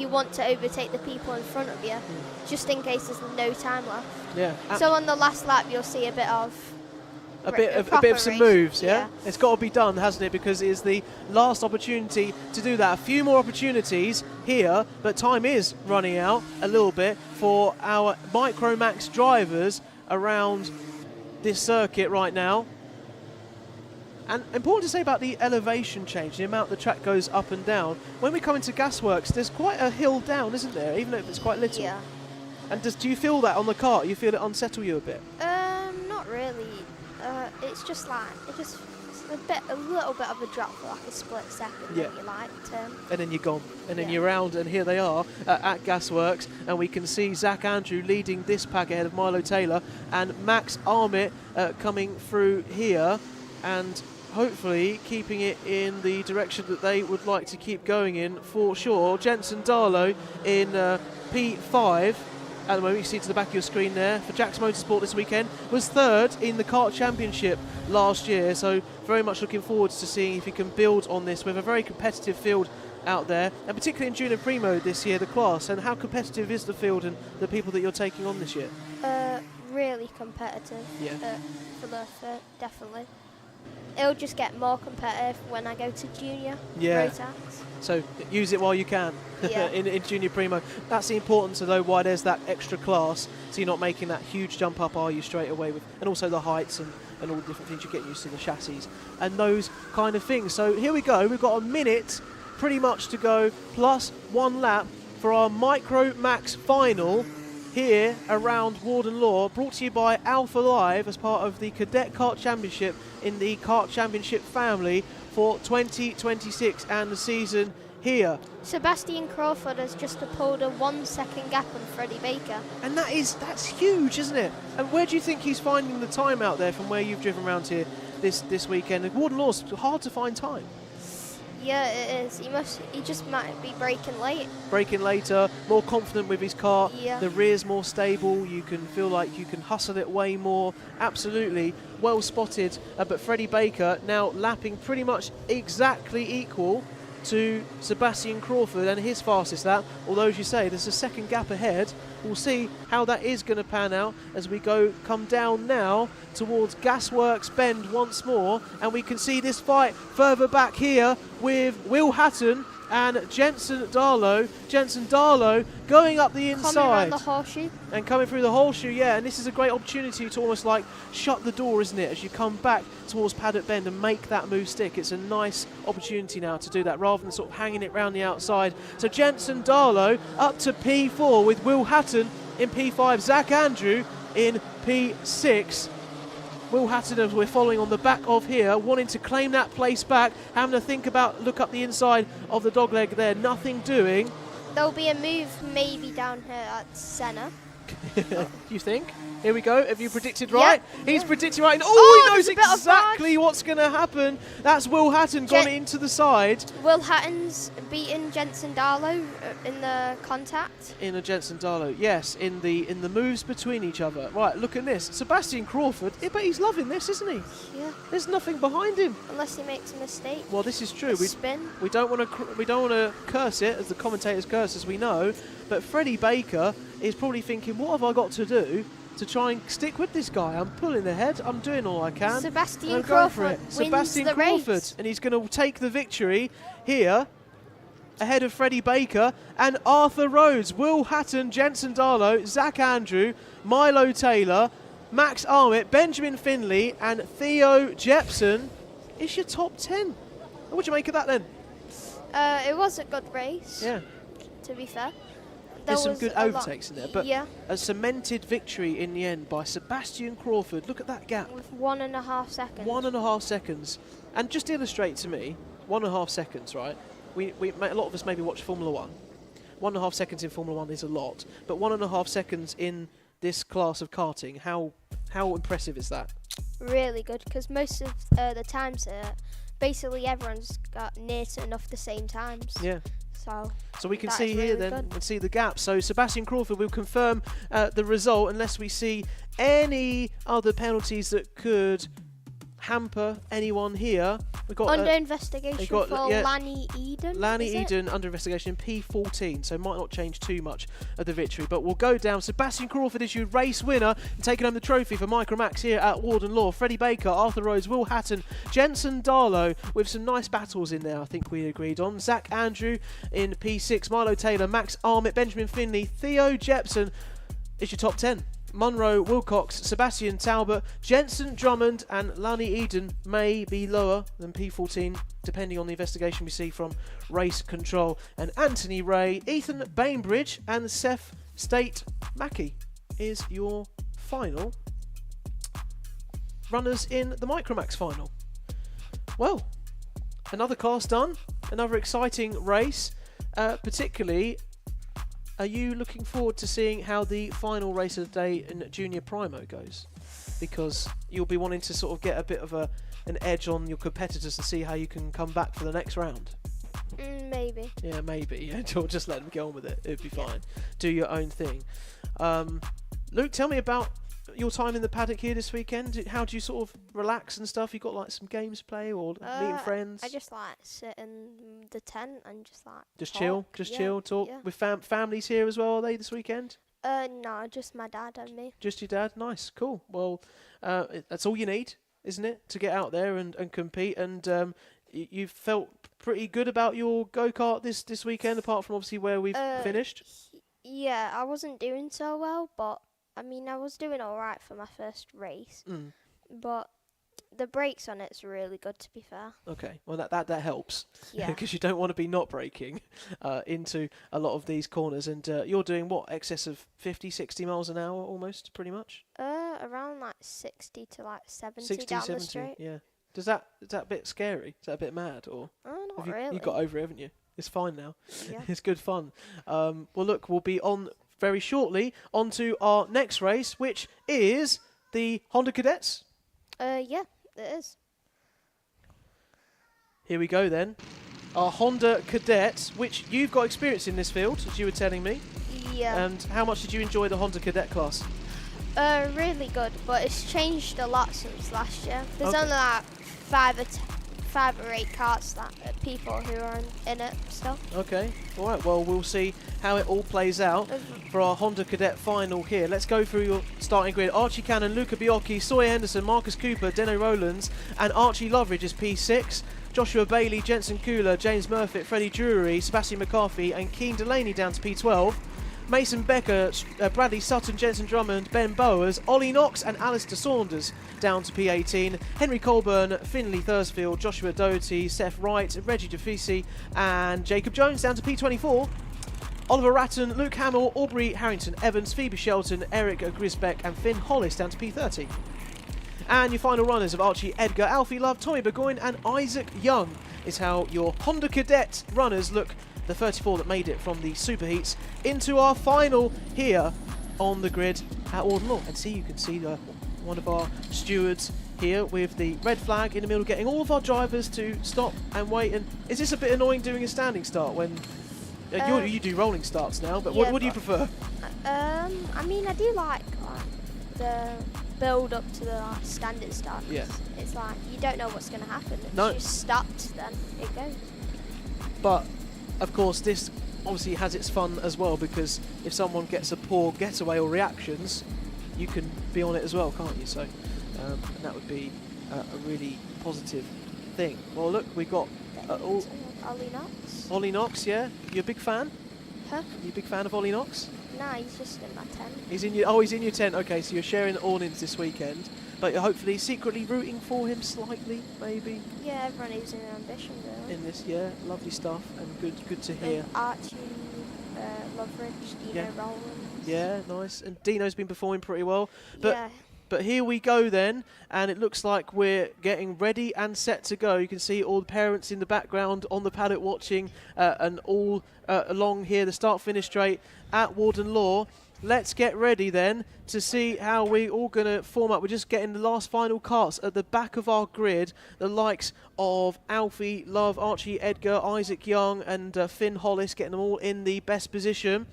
want to overtake the people in front of you, just in case there's no time left. Yeah. So on the last lap you'll see a bit of some moves, yeah? It's got to be done, hasn't it? Because it is the last opportunity to do that. A few more opportunities here, but time is running out a little bit for our Micromax drivers around this circuit right now. And important to say about the elevation change, the amount the track goes up and down. When we come into Gasworks, there's quite a hill down, isn't there? Even if it's quite little. Yeah. And do you feel that on the kart? You feel it unsettle you a bit? Not really. It's just it's a little bit of a drop for a split second. Yeah. That you turn. And then you're gone, and then you're round, and here they are at Gasworks, and we can see Zach Andrew leading this pack ahead of Milo Taylor, and Max Armit coming through here, and hopefully keeping it in the direction that they would like to keep going in for sure. Jensen Darlow in P5 at the moment. You see to the back of your screen there for Jax Motorsport this weekend, was 3rd in the Kart Championship last year, so very much looking forward to seeing if he can build on this with a very competitive field out there, and particularly in Junior Primo this year, the class. And how competitive is the field and the people that you're taking on this year? Really competitive. Yeah. For the definitely. It'll just get more competitive when I go to Junior Rotax. So use it while you can. Yeah. in Junior Primo. That's the importance, though, why there's that extra class, so you're not making that huge jump up, are you, straight away, with, and also the heights and all the different things. You get used to the chassis and those kind of things. So here we go. We've got a minute pretty much to go, plus 1 lap for our Micromax Final here around Warden Law, brought to you by Alpha Live as part of the Cadet Kart Championship in the Kart Championship family for 2026 and the season here. Sebastian Crawford has just pulled a 1 second gap on Freddie Baker. And that's huge, isn't it? And where do you think he's finding the time out there from where you've driven around here this weekend? And Warden Law's hard to find time. Yeah, it is. He just might be braking late. Braking later, more confident with his car. Yeah. The rear's more stable. You can feel like you can hustle it way more. Absolutely well spotted. But Freddie Baker now lapping pretty much exactly equal to Sebastian Crawford and his fastest lap. Although, as you say, there's a second gap ahead. We'll see how that is going to pan out as we come down now towards Gasworks Bend once more, and we can see this fight further back here with Will Hatton and Jensen Darlow. Jensen Darlow going up the inside. Coming around the horseshoe. And coming through the horseshoe, yeah. And this is a great opportunity to almost like shut the door, isn't it, as you come back towards Paddock Bend and make that move stick. It's a nice opportunity now to do that rather than sort of hanging it round the outside. So Jensen Darlow up to P4 with Will Hatton in P5, Zach Andrew in P6. Will Hatton, as we're following on the back of here, wanting to claim that place back, having to think about, look up the inside of the dogleg there, nothing doing. There'll be a move maybe down here at Senna. You think? Here we go. Have you predicted right? He's predicted right. He knows exactly what's going to happen. That's Will Hatton gone into the side. Will Hatton's beaten Jensen Darlow in the contact. In a Jensen Darlow, yes, in the moves between each other. Right, look at this. Sebastian Crawford, but he's loving this, isn't he? Yeah. There's nothing behind him. Unless he makes a mistake. Well, this is true. Spin. We don't want to curse it, as the commentators curse, as we know. But Freddie Baker is probably thinking, what have I got to do to try and stick with this guy? I'm pulling ahead. I'm doing all I can. Sebastian Crawford wins Sebastian the Crawford, race. and he's going to take the victory here ahead of Freddie Baker and Arthur Rhodes, Will Hatton, Jensen Darlow, Zach Andrew, Milo Taylor, Max Armitt, Benjamin Finley, and Theo Jepson. It's your top 10. What do you make of that then? It was a good race. Yeah. To be fair. There's some good overtakes in there, but yeah. A cemented victory in the end by Sebastian Crawford. Look at that gap. With 1.5 seconds. 1.5 seconds. And just illustrate to me, 1.5 seconds, right? A lot of us maybe watch Formula 1. 1.5 seconds in Formula 1 is a lot, but 1.5 seconds in this class of karting, how impressive is that? Really good, because most of the times basically everyone's got near to enough the same times. Yeah. So we can see here then, we see the gap. So Sebastian Crawford will confirm the result unless we see any other penalties that could hamper anyone here. We've got under investigation for Lanny Eden. Lanny Eden under investigation, P14, so might not change too much of the victory, but we'll go down. Sebastian Crawford is your race winner and taking home the trophy for Micromax here at Warden Law. Freddie Baker, Arthur Rhodes, Will Hatton, Jensen Darlow with some nice battles in there, I think we agreed on. Zach Andrew in P6, Milo Taylor, Max Armitt, Benjamin Finley, Theo Jepson is your top 10. Munro Wilcox, Sebastian Talbot, Jensen Drummond and Lanny Eden may be lower than P14 depending on the investigation we see from Race Control. And Anthony Ray, Ethan Bainbridge and Seth State Mackey is your final runners in the Micromax final. Well, another class done, another exciting race, particularly. Are you looking forward to seeing how the final race of the day in Junior Primo goes? Because you'll be wanting to sort of get a bit of an edge on your competitors and see how you can come back for the next round. Maybe. Yeah, maybe. Yeah, or just let them get on with it. It'd be fine. Do your own thing. Luke, tell me about your time in the paddock here this weekend. How do you sort of relax and stuff? You got like some games to play or meeting friends? I just like sit in the tent and just like just talk. chill, talk. Yeah. With families here as well, are they this weekend? No, just my dad and me. Just your dad? Nice, cool. Well, that's all you need, isn't it, to get out there and compete? And you felt pretty good about your go-kart this weekend, apart from obviously where we've finished? Yeah, I wasn't doing so well, but I mean, I was doing all right for my first race, but the brakes on it's really good, to be fair. Okay, well that helps, yeah, because you don't want to be not braking into a lot of these corners, and you're doing what, excess of 50, 60 miles an hour almost, pretty much? Around like 60 to like 70 down 70, the straight. Yeah. Is that a bit scary? Is that a bit mad, or? Not really. You got over it, haven't you? It's fine now. Yeah. It's good fun. Well, look, we'll be on very shortly onto our next race, which is the Honda Cadets. Yeah, it is. Here we go then. Our Honda Cadets, which you've got experience in this field, as you were telling me. Yeah. And how much did you enjoy the Honda Cadet class? Really good, but it's changed a lot since last year. There's only like 5 or 8 carts that people who are in it still. Okay, all right. Well, we'll see how it all plays out for our Honda Cadet final here. Let's go through your starting grid. Archie Cannon, Luca Biocchi, Sawyer Henderson, Marcus Cooper, Deno Rowlands, and Archie Loveridge is P6. Joshua Bailey, Jensen Kula, James Murphy, Freddie Drury, Sebastian McCarthy, and Keane Delaney down to P12. Mason Becker, Bradley Sutton, Jensen Drummond, Ben Bowers, Ollie Knox and Alistair Saunders down to P18. Henry Colburn, Finley Thursfield, Joshua Doherty, Seth Wright, Reggie DeFisi and Jacob Jones down to P24. Oliver Ratton, Luke Hamill, Aubrey Harrington Evans, Phoebe Shelton, Eric Grisbeck and Finn Hollis down to P30. And your final runners of Archie Edgar, Alfie Love, Tommy Burgoyne and Isaac Young is how your Honda Cadet runners look, the 34 that made it from the Super Heats into our final here on the grid at Warden Law. And you can see one of our stewards here with the red flag in the middle, getting all of our drivers to stop and wait. And is this a bit annoying doing a standing start when you do rolling starts now? But yeah, what do you prefer? I mean, I do like the build up to the standard start. Yeah. It's like you don't know what's going to happen. If No. you stopped, then it goes. But of course, this obviously has its fun as well, because if someone gets a poor getaway or reactions, you can be on it as well, can't you? So and that would be a really positive thing. Well, look, we got Ollie Knox. Ollie Knox. Yeah, you a big fan? Huh? You a big fan of Ollie Knox? No, he's just in my tent. He's in your tent. Okay, so you're sharing the awnings this weekend, but you're hopefully secretly rooting for him slightly, maybe. Yeah, everyone is in ambition though. In this, yeah, lovely stuff and good to hear. With Archie, Loveridge, Dino Rowlands. Yeah, nice. And Dino's been performing pretty well. But Yeah. But here we go then, and it looks like we're getting ready and set to go. You can see all the parents in the background on the paddock watching, and all along here, the start-finish straight at Warden Law. Let's get ready then to see how we're all going to form up. We're just getting the last final carts at the back of our grid. The likes of Alfie, Love, Archie, Edgar, Isaac Young and Finn Hollis, getting them all in the best position.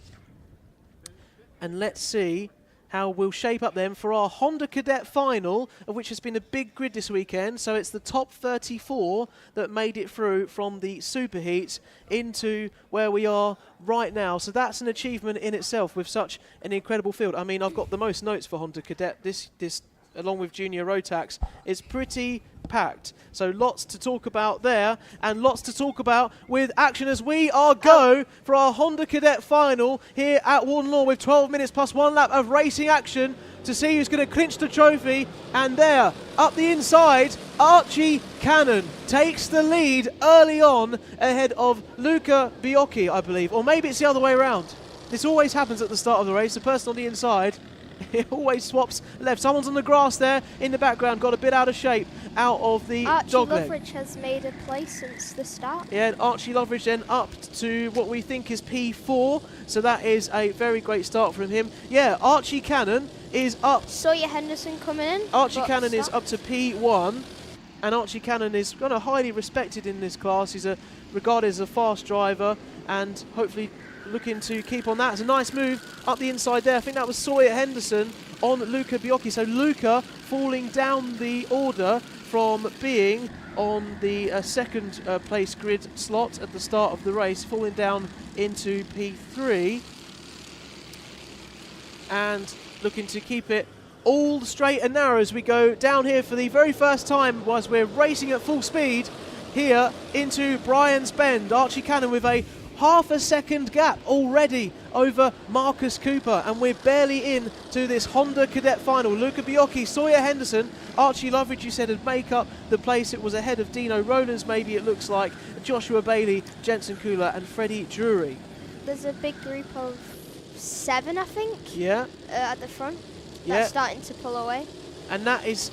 And let's see how we'll shape up then for our Honda Cadet Final, of which has been a big grid this weekend. So it's the top 34 that made it through from the Superheats into where we are right now. So that's an achievement in itself with such an incredible field. I mean, I've got the most notes for Honda Cadet. This along with Junior Rotax, is pretty packed. So lots to talk about there, and lots to talk about with action as we are go for our Honda Cadet Final here at Warden Law, with 12 minutes plus 1 lap of racing action to see who's going to clinch the trophy. And there, up the inside, Archie Cannon takes the lead early on ahead of Luca Biocchi, I believe. Or maybe it's the other way around. This always happens at the start of the race. The person on the inside, it always swaps left. Someone's on the grass there in the background, got a bit out of shape out of the dogleg. Archie Loveridge has made a place since the start. Yeah, and Archie Loveridge then up to what we think is P4, so that is a very great start from him. Yeah, Archie Cannon is up. Sawyer Henderson coming in. Archie Cannon is up to P1, and Archie Cannon is kind of highly respected in this class. He's regarded as a fast driver, and hopefully looking to keep on that. It's a nice move up the inside there. I think that was Sawyer Henderson on Luca Biocchi. So Luca falling down the order from being on the second place grid slot at the start of the race, falling down into P3 and looking to keep it all straight and narrow as we go down here for the very first time whilst we're racing at full speed here into Brian's Bend. Archie Cannon with a half a second gap already over Marcus Cooper, and we're barely in to this Honda Cadet Final. Luca Biocchi, Sawyer Henderson, Archie Loveridge, you said, had make up the place. It was ahead of Dino Rowlands, maybe it looks like, Joshua Bailey, Jensen Kula and Freddie Drury. There's a big group of 7, I think, Yeah. At the front. Yeah. That's starting to pull away. And that is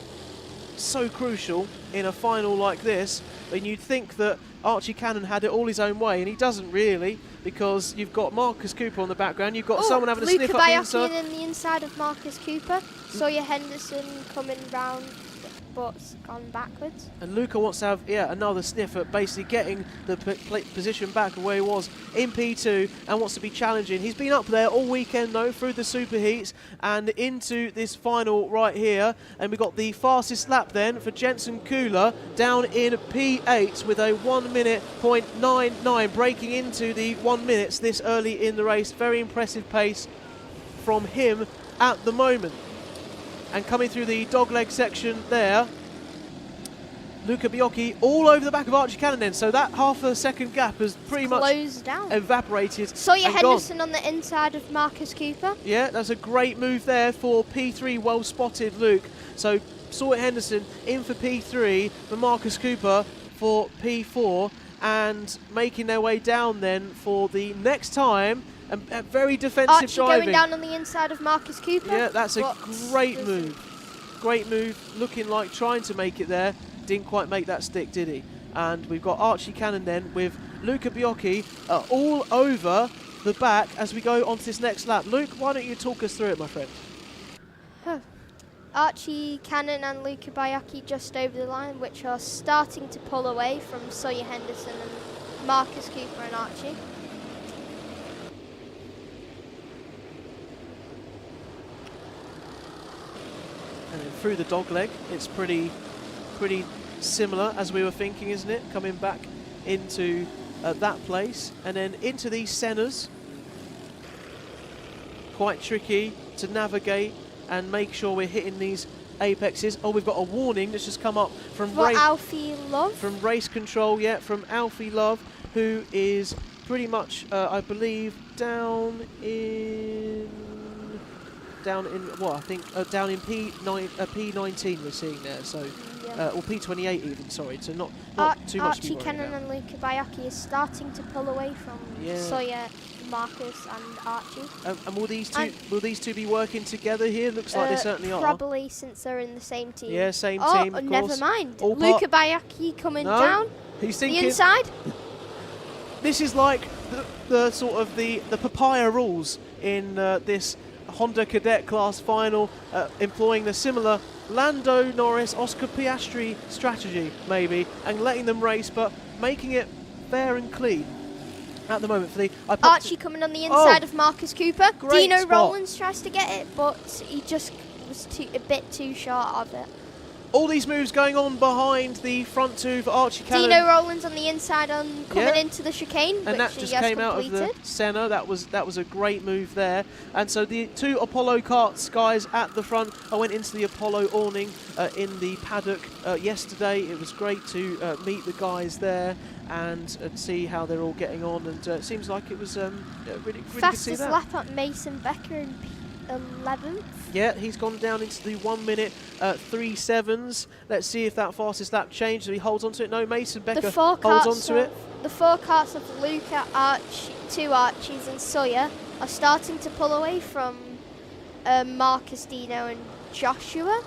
so crucial in a final like this. And you'd think that Archie Cannon had it all his own way, and he doesn't really, because you've got Marcus Cooper on the background, you've got someone having a sniff up the inside. in the inside of Marcus Cooper. Sawyer Henderson coming round, but gone backwards. And Luca wants to have, another sniff at basically getting the position back of where he was in P2 and wants to be challenging. He's been up there all weekend, though, through the Superheats and into this final right here. And we've got the fastest lap then for Jensen Kula down in P8 with a 1 minute .99, breaking into the 1 minutes this early in the race. Very impressive pace from him at the moment. And coming through the dogleg section there, Luca Biocchi all over the back of Archie Cannon then. So that half a second gap has pretty much down. Evaporated. Sawyer and Henderson gone. on the inside of Marcus Cooper. Yeah, that's a great move there for P3. Well spotted, Luke. So Sawyer Henderson in for P3, for Marcus Cooper for P4, and making their way down then for the next time. A very defensive Archie driving. going down on the inside of Marcus Cooper. Yeah, that's a great move. Great move, looking like trying to make it there. Didn't quite make that stick, did he? And we've got Archie Cannon then with Luca Biocchi all over the back as we go on to this next lap. Luke, why don't you talk us through it, my friend? Archie Cannon and Luca Bayaki just over the line, which are starting to pull away from Sawyer Henderson and Marcus Cooper and Archie. And then through the dog leg, it's pretty similar as we were thinking, isn't it? Coming back into that place and then into these centres. Quite tricky to navigate and make sure we're hitting these apexes. Oh, we've got a warning that's just come up from Alfie Love. From race control, yeah, from Alfie Love, who is pretty much, I believe, down in what I think down in P19 we're seeing there. So. Or P28 even, sorry, so not too much to be Archie worried Cannon about. and Luca Bayaki is starting to pull away from Sawyer, Marcus and Archie. And will these two be working together here? Looks like they certainly are. Probably, since they're in the same team. Yeah, same team, of never course. mind. All Luca Bayaki coming down. He's thinking, the inside. This is like the sort of the papaya rules in this Honda Cadet class final, employing the similar Lando Norris, Oscar Piastri strategy, maybe, and letting them race, but making it fair and clean at the moment. For the Archie coming on the inside of Marcus Cooper. Great Dino spot. Rowlands tries to get it, but he just was a bit too short of it. All these moves going on behind the front two for Archie Cannon. Dino Rowlands on the inside coming into the chicane, and which that he just has came completed. out of the centre. That was a great move there. And so the two Apollo Karts guys at the front. I went into the Apollo awning in the paddock yesterday. It was great to meet the guys there and see how they're all getting on. And it seems like it was really good to see Fastest that. lap at Mason Becker in 11th. Yeah, he's gone down into the 1 minute 3.7s. Let's see if that fastest lap changed. So he holds on to it. No, Mason Becker holds on to it. The four carts of Luca, two Archies and Sawyer are starting to pull away from Marcus, Dino and Joshua.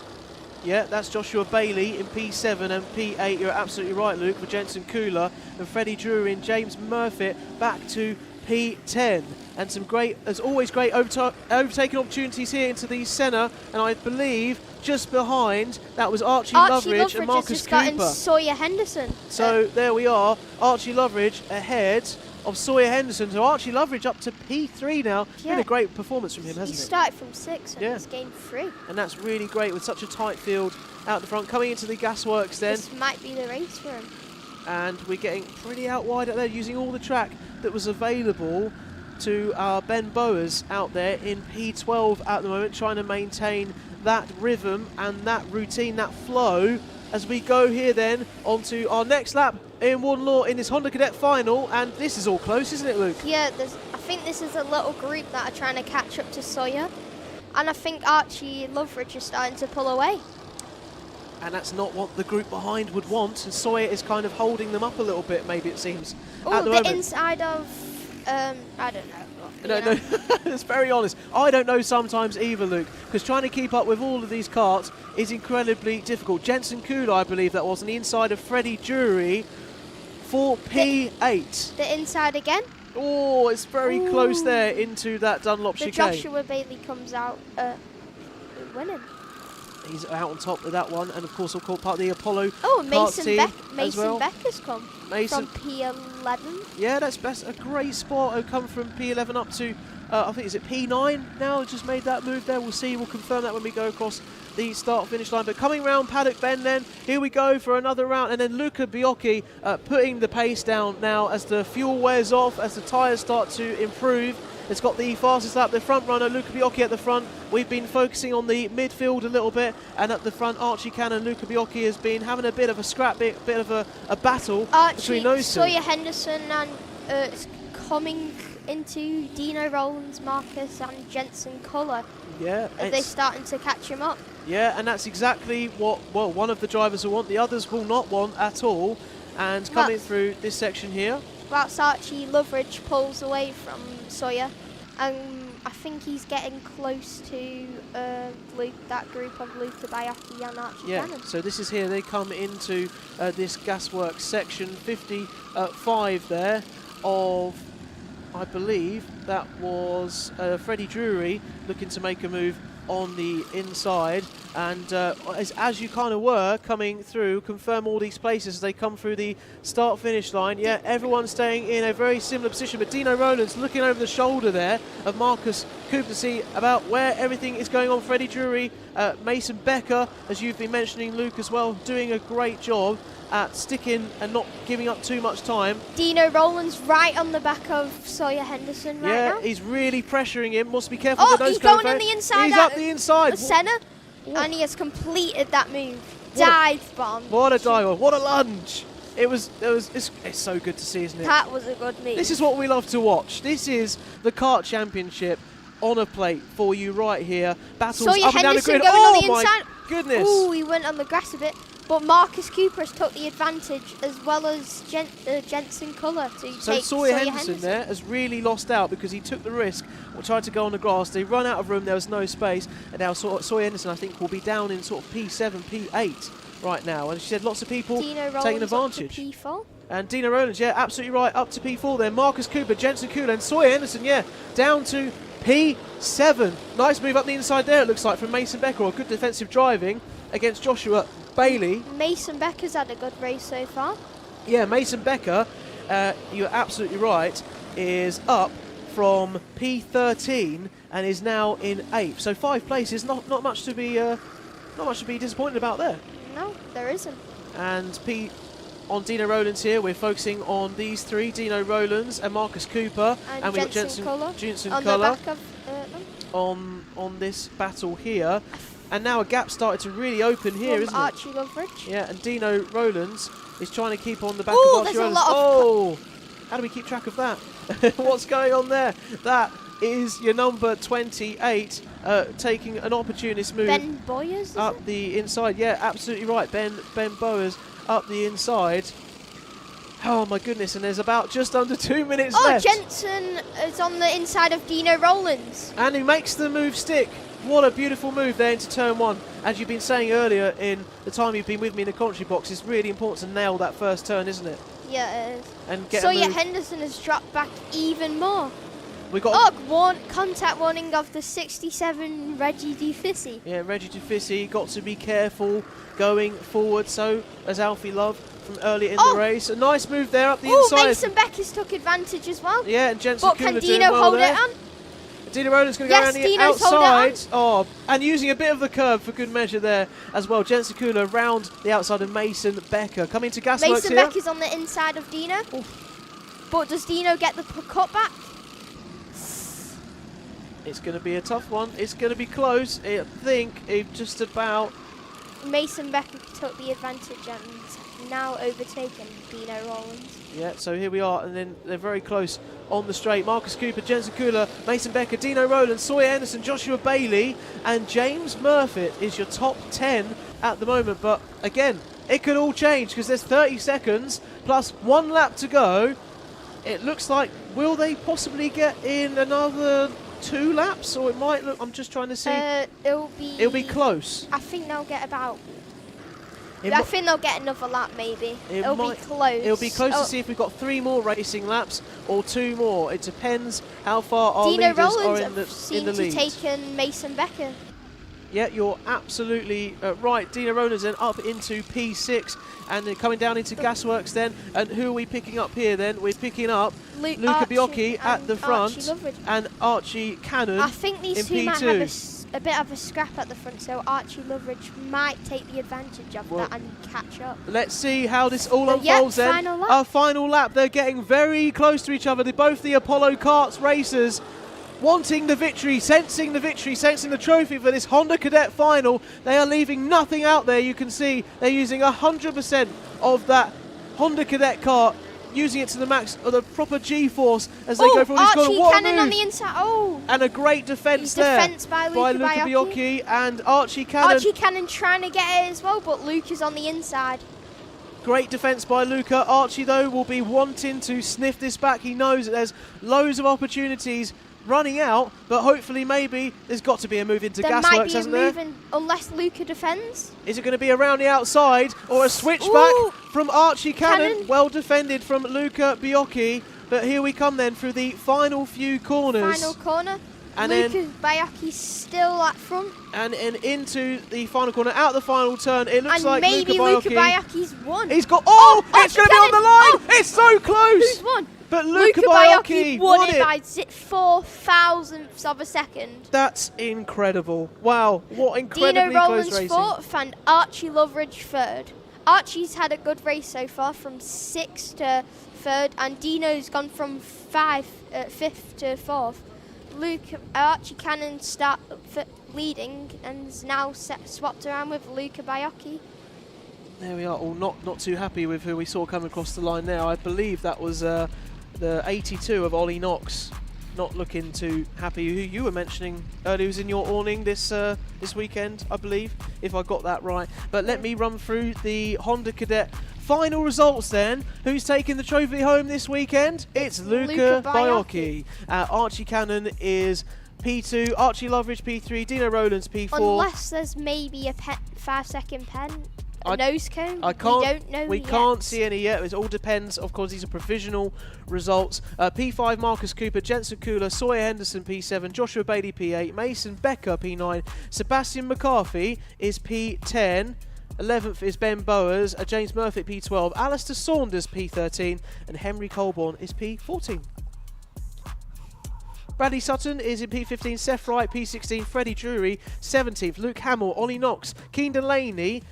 Yeah, that's Joshua Bailey in P7 and P8. You're absolutely right, Luke, for Jensen Kula and Freddie Drury and James Murphy back to P10. And some great, as always, great overtaking opportunities here into the centre. And I believe just behind, that was Archie Loveridge and Marcus has just Cooper. got in Sawyer Henderson. So there we are, Archie Loveridge ahead of Sawyer Henderson. So Archie Loveridge up to P3 now. Yeah. Been a great performance from him, hasn't He it? started from 6 and he's gained 3. And that's really great with such a tight field out the front. Coming into the gasworks then. This might be the race for him. And we're getting pretty out wide out there, using all the track that was available to our Ben Boas out there in P12 at the moment, trying to maintain that rhythm and that routine, that flow, as we go here then onto our next lap in Warden Law in this Honda Cadet final. And this is all close, isn't it, Luke? Yeah, I think this is a little group that are trying to catch up to Sawyer. And I think Archie Loveridge is starting to pull away. And that's not what the group behind would want. And Sawyer is kind of holding them up a little bit, maybe it seems. Oh, the inside of, I don't know. No, it's very honest. I don't know sometimes either, Luke, because trying to keep up with all of these karts is incredibly difficult. Jensen Kula, I believe that was, on the inside of Freddie Drury for P8. The inside again. Oh, it's very close there into that Dunlop chicane. Joshua Bailey comes out winning. He's out on top with that one, and of course, we'll call part of the Apollo. Oh, Mason Becker's come from P11. Yeah, that's a great spot. He'll come from P11 up to, I think, is it P9 now? Just made that move there. We'll see. We'll confirm that when we go across the start-finish line. But coming round Paddock Bend then, here we go for another round. And then Luca Biocchi putting the pace down now as the fuel wears off, as the tyres start to improve. It's got the fastest lap, the front runner, Luca Biocchi at the front. We've been focusing on the midfield a little bit, and at the front, Archie Cannon, Luca Biocchi has been having a bit of a scrap, bit of a battle between those two. Sawyer Henderson and coming into Dino Rowlands, Marcus and Jensen Culler. Yeah, as they're starting to catch him up. Yeah, and that's exactly what, well, one of the drivers will want, the others will not want at all. And coming through this section here. Whilst Archie Loveridge pulls away from Sawyer, and I think he's getting close to that group of Luca Biocchi and Archie Cannon. So this is here, they come into this gasworks section 55 there of I believe that was Freddie Drury looking to make a move on the inside, and as you kind of were coming through, confirm all these places as they come through the start-finish line. Yeah, everyone's staying in a very similar position, but Dino Rowland's looking over the shoulder there of Marcus Cooper to see about where everything is going on. Freddie Drury, Mason Becker, as you've been mentioning, Luke as well, doing a great job at sticking and not giving up too much time. Dino Rowland's right on the back of Sawyer Henderson right now. Yeah, he's really pressuring him. Must be careful. Oh, with the nose he's going cone on the inside. He's up the inside. Centre, and he has completed that move. Dive bomb. What a dive! What a lunge! It's so good to see, isn't it? That was a good move. This is what we love to watch. This is the Kart Championship on a plate for you right here. Battles Sawyer up and down the Henderson grid. going Oh on the my inside. goodness! Ooh, he went on the grass a bit. But Marcus Cooper has took the advantage, as well as Jensen Culler to So take Sawyer Henderson there has really lost out because he took the risk or tried to go on the grass. They run out of room, there was no space, and now Sawyer Henderson, I think, will be down in sort of P7, P8 right now. And she said lots of people taking advantage. P4. And Dino Rowlands, yeah, absolutely right, up to P4 there. Marcus Cooper, Jensen Kuhler, and Sawyer Henderson, yeah, down to P7. Nice move up the inside there, it looks like, from Mason Becker, or good defensive driving against Joshua Bailey. Mason Becker's had a good race so far. Yeah, Mason Becker, you're absolutely right, is up from P13 and is now in 8th. So 5 places, not much to be disappointed about there. No, there isn't. And on Dino Rowlands here, we're focusing on these 3, Dino Rowlands and Marcus Cooper, and we've got Jensen Culler on this battle here. And now a gap started to really open here, isn't Archie Loveridge. Yeah, and Dino Rowlands is trying to keep on the back Ooh, of Archie there's a Rowlands. lot of How do we keep track of that? What's going on there? That is your number 28 taking an opportunist move. Ben Boyers, up the inside. Yeah, absolutely right. Ben Boyers up the inside. Oh my goodness, and there's about just under 2 minutes left. Jensen is on the inside of Dino Rowlands. And he makes the move stick. What a beautiful move there into turn 1. As you've been saying earlier in the time you've been with me in the commentary box, it's really important to nail that first turn, isn't it? Yeah, it is. And get Sawyer Henderson has dropped back even more. We got contact warning of the 67 Reggie Dufissy. Yeah, Reggie Dufissy, got to be careful going forward. So as Alfie Love from earlier in the race. A nice move there up the inside. Mason Beckers took advantage as well. Yeah, and Jensen But can Kuhler Dino doing well hold there. it on? Dino Rowland's going to go around the outside. Oh, and using a bit of the curb for good measure there as well. Jensen Kuhler round the outside of Mason Becker. Coming to Gasworks Mason here. Becker's on the inside of Dino. Oof. But does Dino get the cutback? It's going to be a tough one. It's going to be close. I think it just about... Mason Becker took the advantage and now overtaken Dino Rowlands. Yeah, so here we are, and then they're very close on the straight. Marcus Cooper, Jensen Kuhler, Mason Becker, Dino Rowlands, Sawyer Henderson, Joshua Bailey, and James Murfitt is your top 10 at the moment. But again, it could all change because there's 30 seconds plus 1 lap to go. It looks like, will they possibly get in another 2 laps, or it might look? I'm just trying to see. It'll be close. I think they'll get about. I think they'll get another lap, maybe. It'll be close. It'll be close to see if we've got 3 more racing laps or 2 more. It depends how far our Dino leaders Rowlands are in the lead. to taken Mason Becker. Yeah, you're absolutely right. Dino Rowlands then up into P6 and then coming down into Gasworks then. And who are we picking up here then? We're picking up Luca Biocchi at the front and Archie Cannon. I think these in two P2. might have a bit of a scrap at the front, so Archie Loveridge might take the advantage of that and catch up. Let's see how this all unfolds then. Final lap. Our final lap. They're getting very close to each other. They're both the Apollo Karts racers, wanting the victory, sensing the trophy for this Honda Cadet final. They are leaving nothing out there. You can see they're using 100% of that Honda Cadet kart, using it to the max of the proper G-force as they go for this corner. Archie Cannon on the inside. And a great defence there by Luca Biocchi and Archie Cannon. Archie Cannon trying to get it as well, but Luke is on the inside. Great defence by Luca. Archie, though, will be wanting to sniff this back. He knows that there's loads of opportunities running out, but hopefully maybe there's got to be a move into Gasworks, hasn't there? Unless Luca defends. Is it going to be around the outside or a switchback from Archie Cannon? Well defended from Luca Biocchi. But here we come then through the final few corners. Final corner. And Lucas Bayaki's still at front. And into the final corner, out the final turn. It looks And like maybe Luca Bayaki's won. He's got. Oh, it's going to be on the line. Oh, it's so close. Who's won? But Luca Bayaki won it by 4 thousandths of a second. That's incredible. Wow, what incredibly Dino close Rowlands racing. fourth and Archie Loveridge third. Archie's had a good race so far, from 6th to 3rd, and Dino's gone from 5th to 4th. Archie Cannon leading and is now swapped around with Luca Bayaki. There we are, all not too happy with who we saw come across the line now. I believe that was the 82 of Ollie Knox. Not looking too happy. Who you were mentioning earlier was in your awning this weekend, I believe, if I got that right. But let me run through the Honda Cadet final results then. Who's taking the trophy home this weekend? It's Luca Bayaki. Archie Cannon is P2, Archie Loveridge P3, Dino Rowlands P4. Unless there's maybe a 5-second pen. Nose cone? We don't know We yet. can't see any yet. It all depends. Of course, these are provisional results. P5, Marcus Cooper, Jensen Kula, Sawyer Henderson, P7, Joshua Bailey, P8, Mason Becker, P9, Sebastian McCarthy is P10. 11th is Ben Bowers, James Murphy P12, Alistair Saunders P13, and Henry Colborne is P14. Bradley Sutton is in P15, Seth Wright P16, Freddie Drury 17th, Luke Hamill, Ollie Knox, Keen Delaney,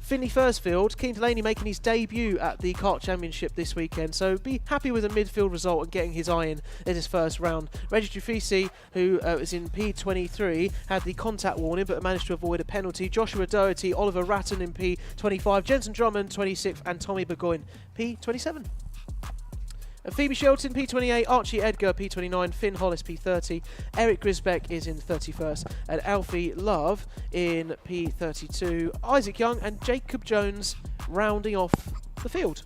Finley Fursfield. Keen Delaney making his debut at the Kart Championship this weekend, so be happy with a midfield result and getting his eye in his first round. Reggie Trufisi, who was in P23, had the contact warning but managed to avoid a penalty. Joshua Doherty, Oliver Ratton in P25, Jensen Drummond 26th, and Tommy Burgoyne P27. Phoebe Shelton, P28, Archie Edgar, P29, Finn Hollis, P30, Eric Grisbeck is in 31st, and Alfie Love in P32, Isaac Young and Jacob Jones rounding off the field.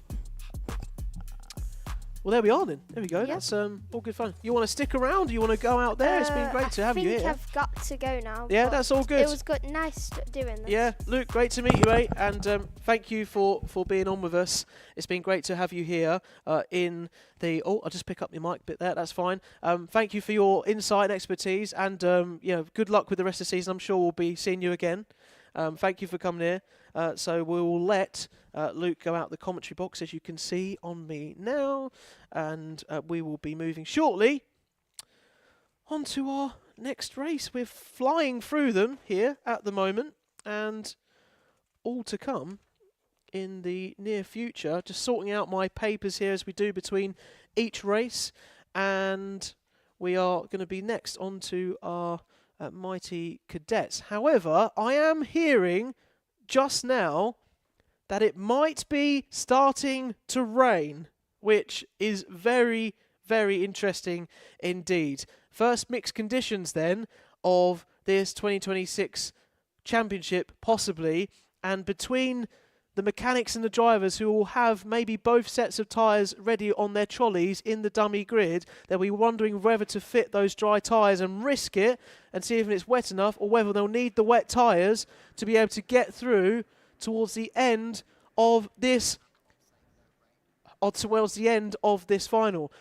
Well, there we are then. There we go. Yep. That's all good fun. You want to stick around? Or you want to go out there? It's been great to have you here. I think I've got to go now. Yeah, that's all good. It was good. Nice doing this. Yeah, Luke, great to meet you, mate. And thank you for being on with us. It's been great to have you here in the... Oh, I'll just pick up your mic bit there. That's fine. Thank you for your insight and expertise. And, good luck with the rest of the season. I'm sure we'll be seeing you again. Thank you for coming here. So we'll let Luke go out the commentary box, as you can see on me now, and we will be moving shortly on to our next race. We're flying through them here at the moment, and all to come in the near future. Just sorting out my papers here as we do between each race, and we are going to be next on to our mighty cadets. However, I am hearing just now that it might be starting to rain, which is very, very interesting indeed. First mixed conditions then of this 2026 championship, possibly, and between the mechanics and the drivers, who will have maybe both sets of tyres ready on their trolleys in the dummy grid, they'll be wondering whether to fit those dry tyres and risk it and see if it's wet enough, or whether they'll need the wet tyres to be able to get through towards the end of this, final.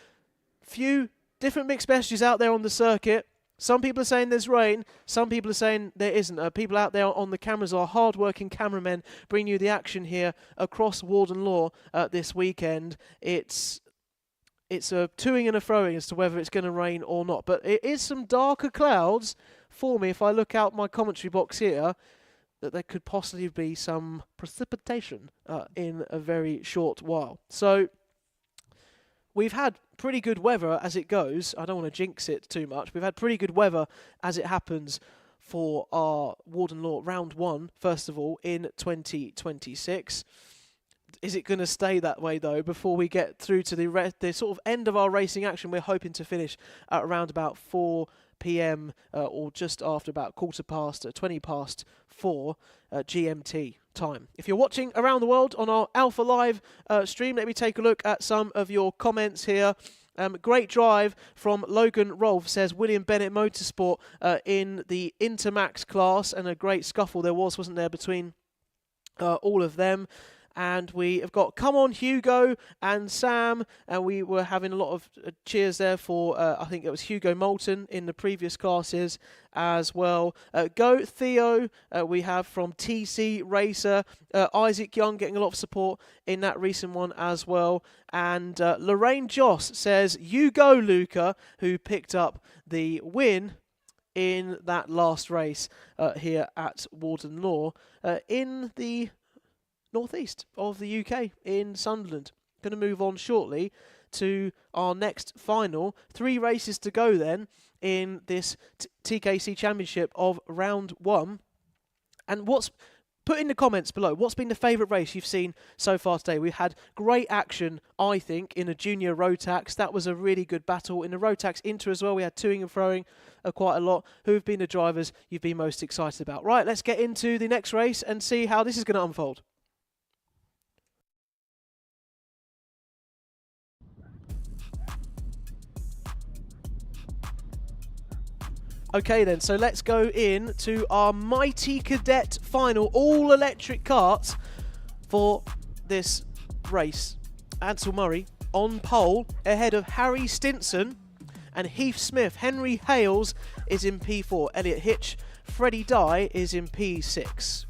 Few different mixed messages out there on the circuit. Some people are saying there's rain, some people are saying there isn't. People out there on the cameras are hard-working cameramen bringing you the action here across Warden Law this weekend. It's a toing and a froing as to whether it's going to rain or not. But it is some darker clouds for me, if I look out my commentary box here, that there could possibly be some precipitation in a very short while. So we've had pretty good weather as it goes. I don't want to jinx it too much. We've had pretty good weather as it happens for our Warden Law Round 1, first of all, in 2026. Is it going to stay that way, though, before we get through to the sort of end of our racing action? We're hoping to finish at around about 4 p.m. Or just after about 20 past 4 GMT time. If you're watching around the world on our Alpha Live stream, let me take a look at some of your comments here. Great drive from Logan Rolfe, says William Bennett Motorsport in the Intermax class, and a great scuffle there was, wasn't there, between all of them. And we have got Come On Hugo and Sam, and we were having a lot of cheers there for, I think it was Hugo Moulton in the previous classes as well. Go Theo, we have from TC Racer. Isaac Young getting a lot of support in that recent one as well. And Lorraine Joss says, you go, Luca, who picked up the win in that last race here at Warden Law in the northeast of the UK in Sunderland. Going to move on shortly to our next final. 3 races to go then in this TKC Championship of round 1. And put in the comments below, what's been the favourite race you've seen so far today? We've had great action, I think, in a junior Rotax. That was a really good battle. In the Rotax Inter as well, we had toing and throwing quite a lot. Who have been the drivers you've been most excited about? Right, let's get into the next race and see how this is going to unfold. Okay then, so let's go in to our Mighty Cadet final, all electric karts for this race. Ansel Murray on pole ahead of Harry Stinson and Heath Smith. Henry Hales is in P4. Elliot Hitch, Freddie Dye is in P6.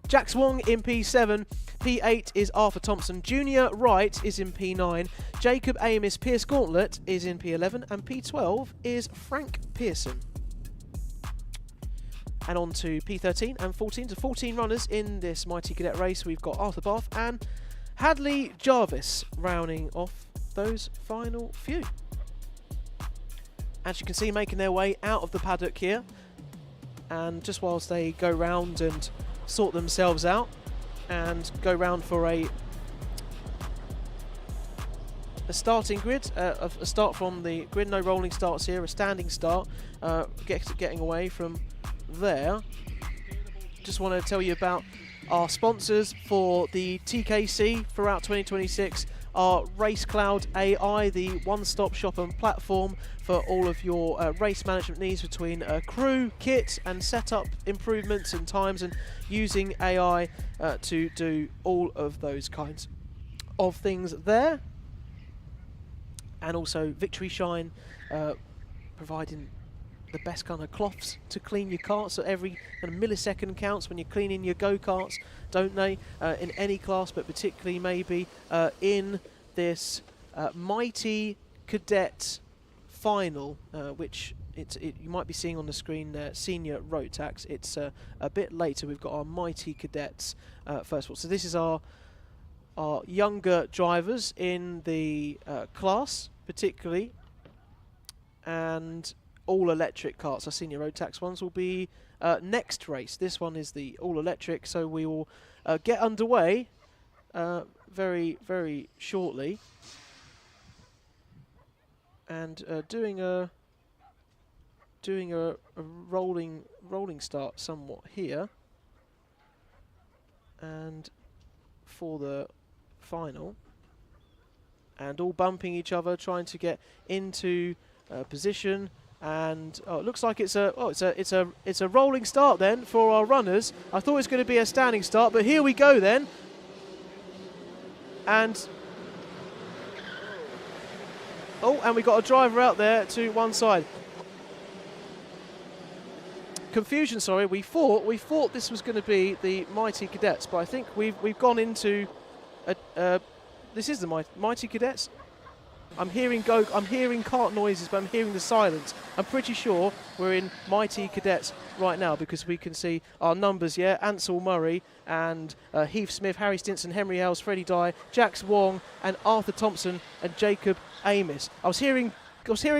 Jax Wong in P7. P8 is Arthur Thompson. Junior Wright is in P9. Jacob Amos Pierce Gauntlet is in P11. And P12 is Frank Pearson. And on to P13 and 14. To 14 runners in this Mighty Cadet race. We've got Arthur Bath and Hadley Jarvis rounding off those final few. As you can see, making their way out of the paddock here. And just whilst they go round and sort themselves out and go round for a starting grid, a start from the grid, no rolling starts here, a standing start, getting away from there. Just want to tell you about our sponsors for the TKC throughout 2026 are Race Cloud AI, the one-stop shop and platform for all of your race management needs between crew, kit and setup improvements and times, and using AI to do all of those kinds of things there. And also Victory Shine, providing the best kind of cloths to clean your karts, so every kind of millisecond counts when you're cleaning your go-karts, don't they, in any class, but particularly maybe in this Mighty Cadet Final, which you might be seeing on the screen, Senior Rotax. It's a bit later. We've got our Mighty Cadets first of all. So this is our younger drivers in the class, particularly, and all electric karts. Our Senior Rotax ones will be next race. This one is the all electric, so we will get underway very, very shortly, and doing a rolling start somewhat here, and for the final, and all bumping each other, trying to get into position. And it looks like it's a rolling start then for our runners. I thought it was going to be a standing start, but here we go then. And we got a driver out there to one side. Confusion, sorry. We thought this was going to be the Mighty Cadets, but I think we've gone into this is the Mighty Cadets. I'm hearing kart noises, but I'm hearing the silence. I'm pretty sure we're in Mighty Cadets right now because we can see our numbers. Yeah, Ansel Murray and Heath Smith, Harry Stinson, Henry Hales, Freddie Dye, Jax Wong, and Arthur Thompson and Jacob Amos. I was hearing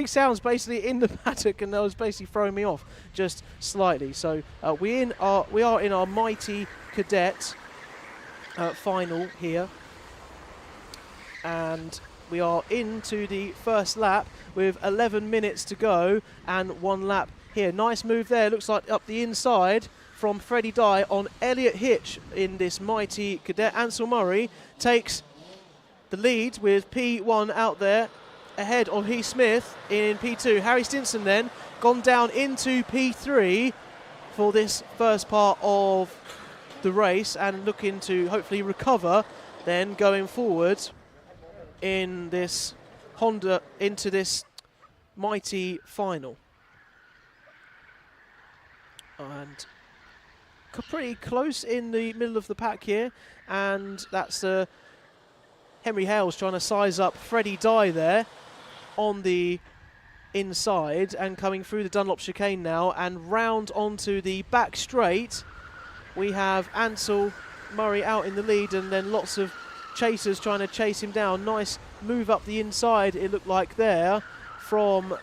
sounds basically in the paddock, and that was basically throwing me off just slightly. So we are in our Mighty Cadet final here, and we are into the first lap with 11 minutes to go and 1 lap here. Nice move there. Looks like up the inside from Freddie Dye on Elliot Hitch in this Mighty Cadet. Ansel Murray takes the lead with P1 out there ahead of Heath Smith in P2. Harry Stinson then gone down into P3. for this first part of the race and looking to hopefully recover then going forward in this Honda into this mighty final. And pretty close in the middle of the pack here, and that's Henry Hales trying to size up Freddie Dye there on the inside and coming through the Dunlop chicane now and round onto the back straight. We have Ansel Murray out in the lead, and then lots of chasers trying to chase him down. Nice move up the inside, it looked like there, from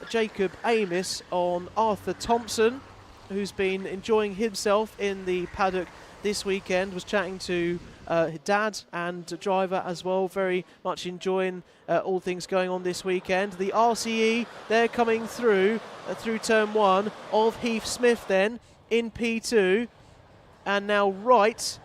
Jacob Amos on Arthur Thompson, who's been enjoying himself in the paddock this weekend. Was chatting to dad and driver as well, very much enjoying all things going on this weekend. The RCE, they're coming through turn 1 of Heath Smith then in P2, and now right,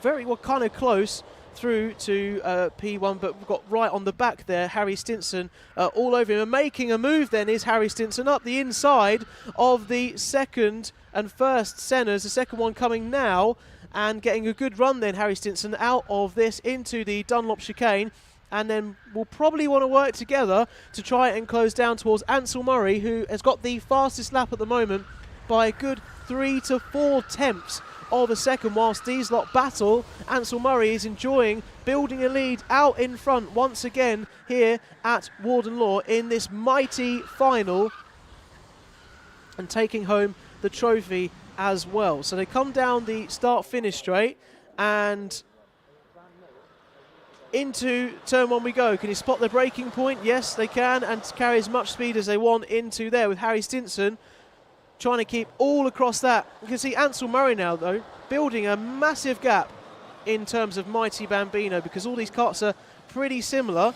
very well, kind of close through to P1, but we've got right on the back there Harry Stinson all over him, and making a move then is Harry Stinson up the inside of the second and first Senna's, the second one coming now, and getting a good run then Harry Stinson out of this into the Dunlop chicane, and then we'll probably want to work together to try and close down towards Ansel Murray, who has got the fastest lap at the moment by a good 3 to 4 tenths of a second. Whilst these lot battle, Ansel Murray is enjoying building a lead out in front once again here at Warden Law in this mighty final, and taking home the trophy as well. So they come down the start-finish straight and into turn 1 we go. Can you spot the braking point? Yes, they can, and carry as much speed as they want into there with Harry Stinson trying to keep all across that. You can see Ansel Murray now, though, building a massive gap in terms of mighty Bambino, because all these karts are pretty similar.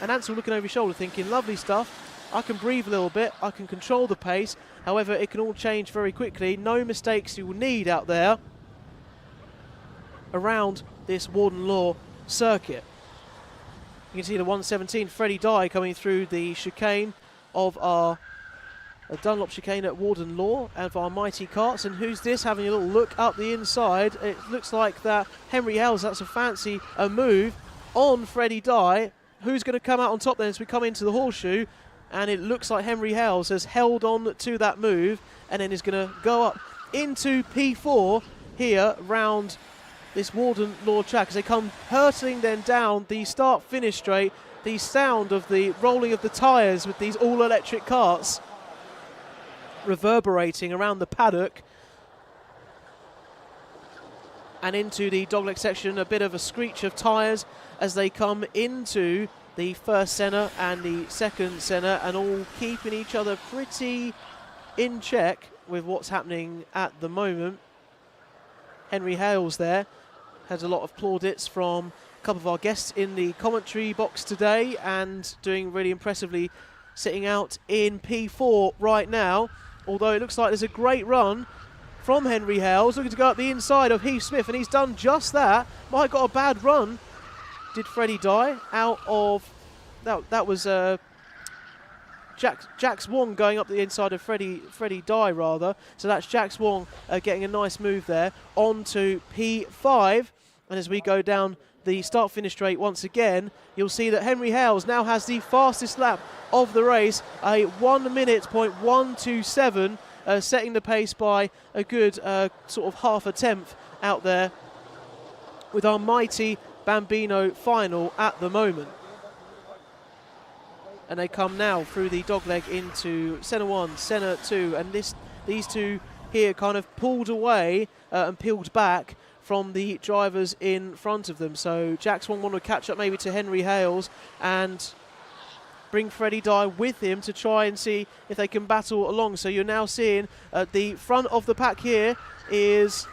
And Ansel looking over his shoulder thinking, lovely stuff, I can breathe a little bit, I can control the pace. However, it can all change very quickly. No mistakes you will need out there around this Warden Law circuit. You can see the 117 Freddie Dye coming through the chicane of our Dunlop chicane at Warden Law and of our mighty karts. And who's this? Having a little look up the inside, it looks like that Henry Hales, that's a fancy move on Freddie Dye. Who's going to come out on top then as we come into the horseshoe? And it looks like Henry Hales has held on to that move and then is going to go up into P4 here round this Warden Law track as they come hurtling then down the start-finish straight. The sound of the rolling of the tyres with these all-electric karts reverberating around the paddock and into the dogleg section. A bit of a screech of tyres as they come into the first Senna and the second Senna, and all keeping each other pretty in check with what's happening at the moment. Henry Hales there has a lot of plaudits from a couple of our guests in the commentary box today, and doing really impressively, sitting out in P4 right now. Although it looks like there's a great run from Henry Hales, looking to go up the inside of Heath Smith, and he's done just that. Might have got a bad run, did Freddie Dye, out of, that was Jax Wong going up the inside of Freddie Dye rather. So that's Jax Wong getting a nice move there onto P5. And as we go down the start-finish straight once again, you'll see that Henry Hales now has the fastest lap of the race, a 1 minute .127, setting the pace by a good sort of half a tenth out there with our mighty Bambino final at the moment. And they come now through the dogleg into Senna 1, Senna 2, and these two here kind of pulled away and peeled back from the drivers in front of them. So Jax Wong want to catch up maybe to Henry Hales and bring Freddie Dye with him to try and see if they can battle along. So you're now seeing the front of the pack here is,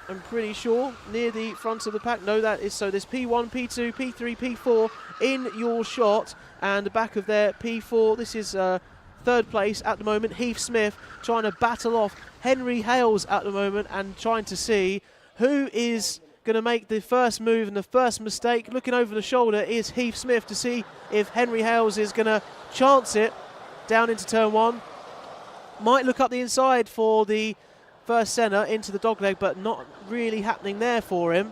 I'm pretty sure, near the front of the pack. No, that is, so there's P1, P2, P3, P4 in your shot, and the back of their P4, this is third place at the moment. Heath Smith trying to battle off Henry Hales at the moment and trying to see who is going to make the first move and the first mistake. Looking over the shoulder is Heath Smith to see if Henry Hales is going to chance it down into turn 1. Might look up the inside for the first centre into the dogleg, but not really happening there for him.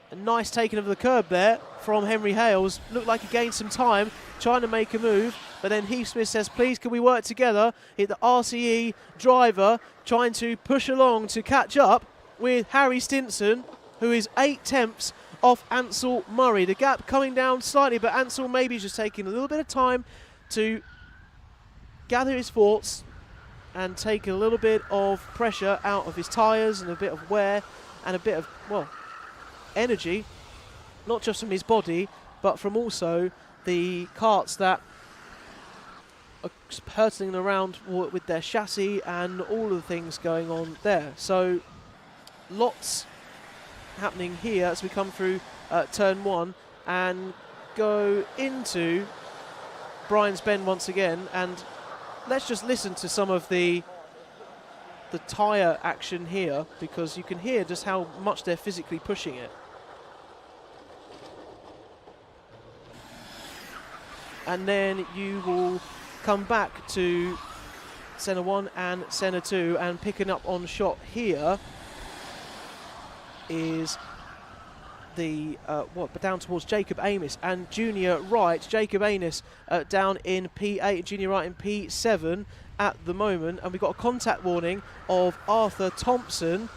A nice taking of the curb there from Henry Hales. Looked like he gained some time trying to make a move, but then Heath Smith says, please, can we work together? The RCE driver trying to push along to catch up with Harry Stinson, who is 8/10 off Ansel Murray. The gap coming down slightly, but Ansel maybe just taking a little bit of time to gather his thoughts and take a little bit of pressure out of his tyres and a bit of wear and a bit of, well, energy, not just from his body, but from also the karts that are hurtling around with their chassis and all of the things going on there. So lots happening here as we come through turn 1 and go into Brian's Bend once again, and let's just listen to some of the tyre action here, because you can hear just how much they're physically pushing it. And then you will come back to centre 1 and centre 2, and picking up on shot here is the down towards Jacob Amos and Junior Wright. Jacob Amos down in P8, Junior Wright in P7 at the moment, and we've got a contact warning of Arthur Thompson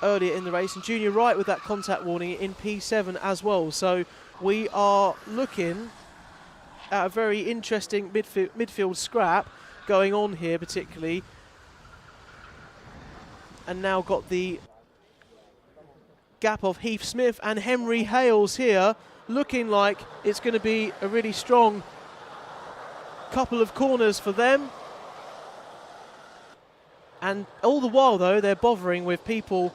earlier in the race, and Junior Wright with that contact warning in P7 as well. So we are looking at a very interesting midfield scrap going on here, particularly, and now got the gap of Heath Smith and Henry Hales here, looking like it's going to be a really strong couple of corners for them. And all the while, though, they're bothering with people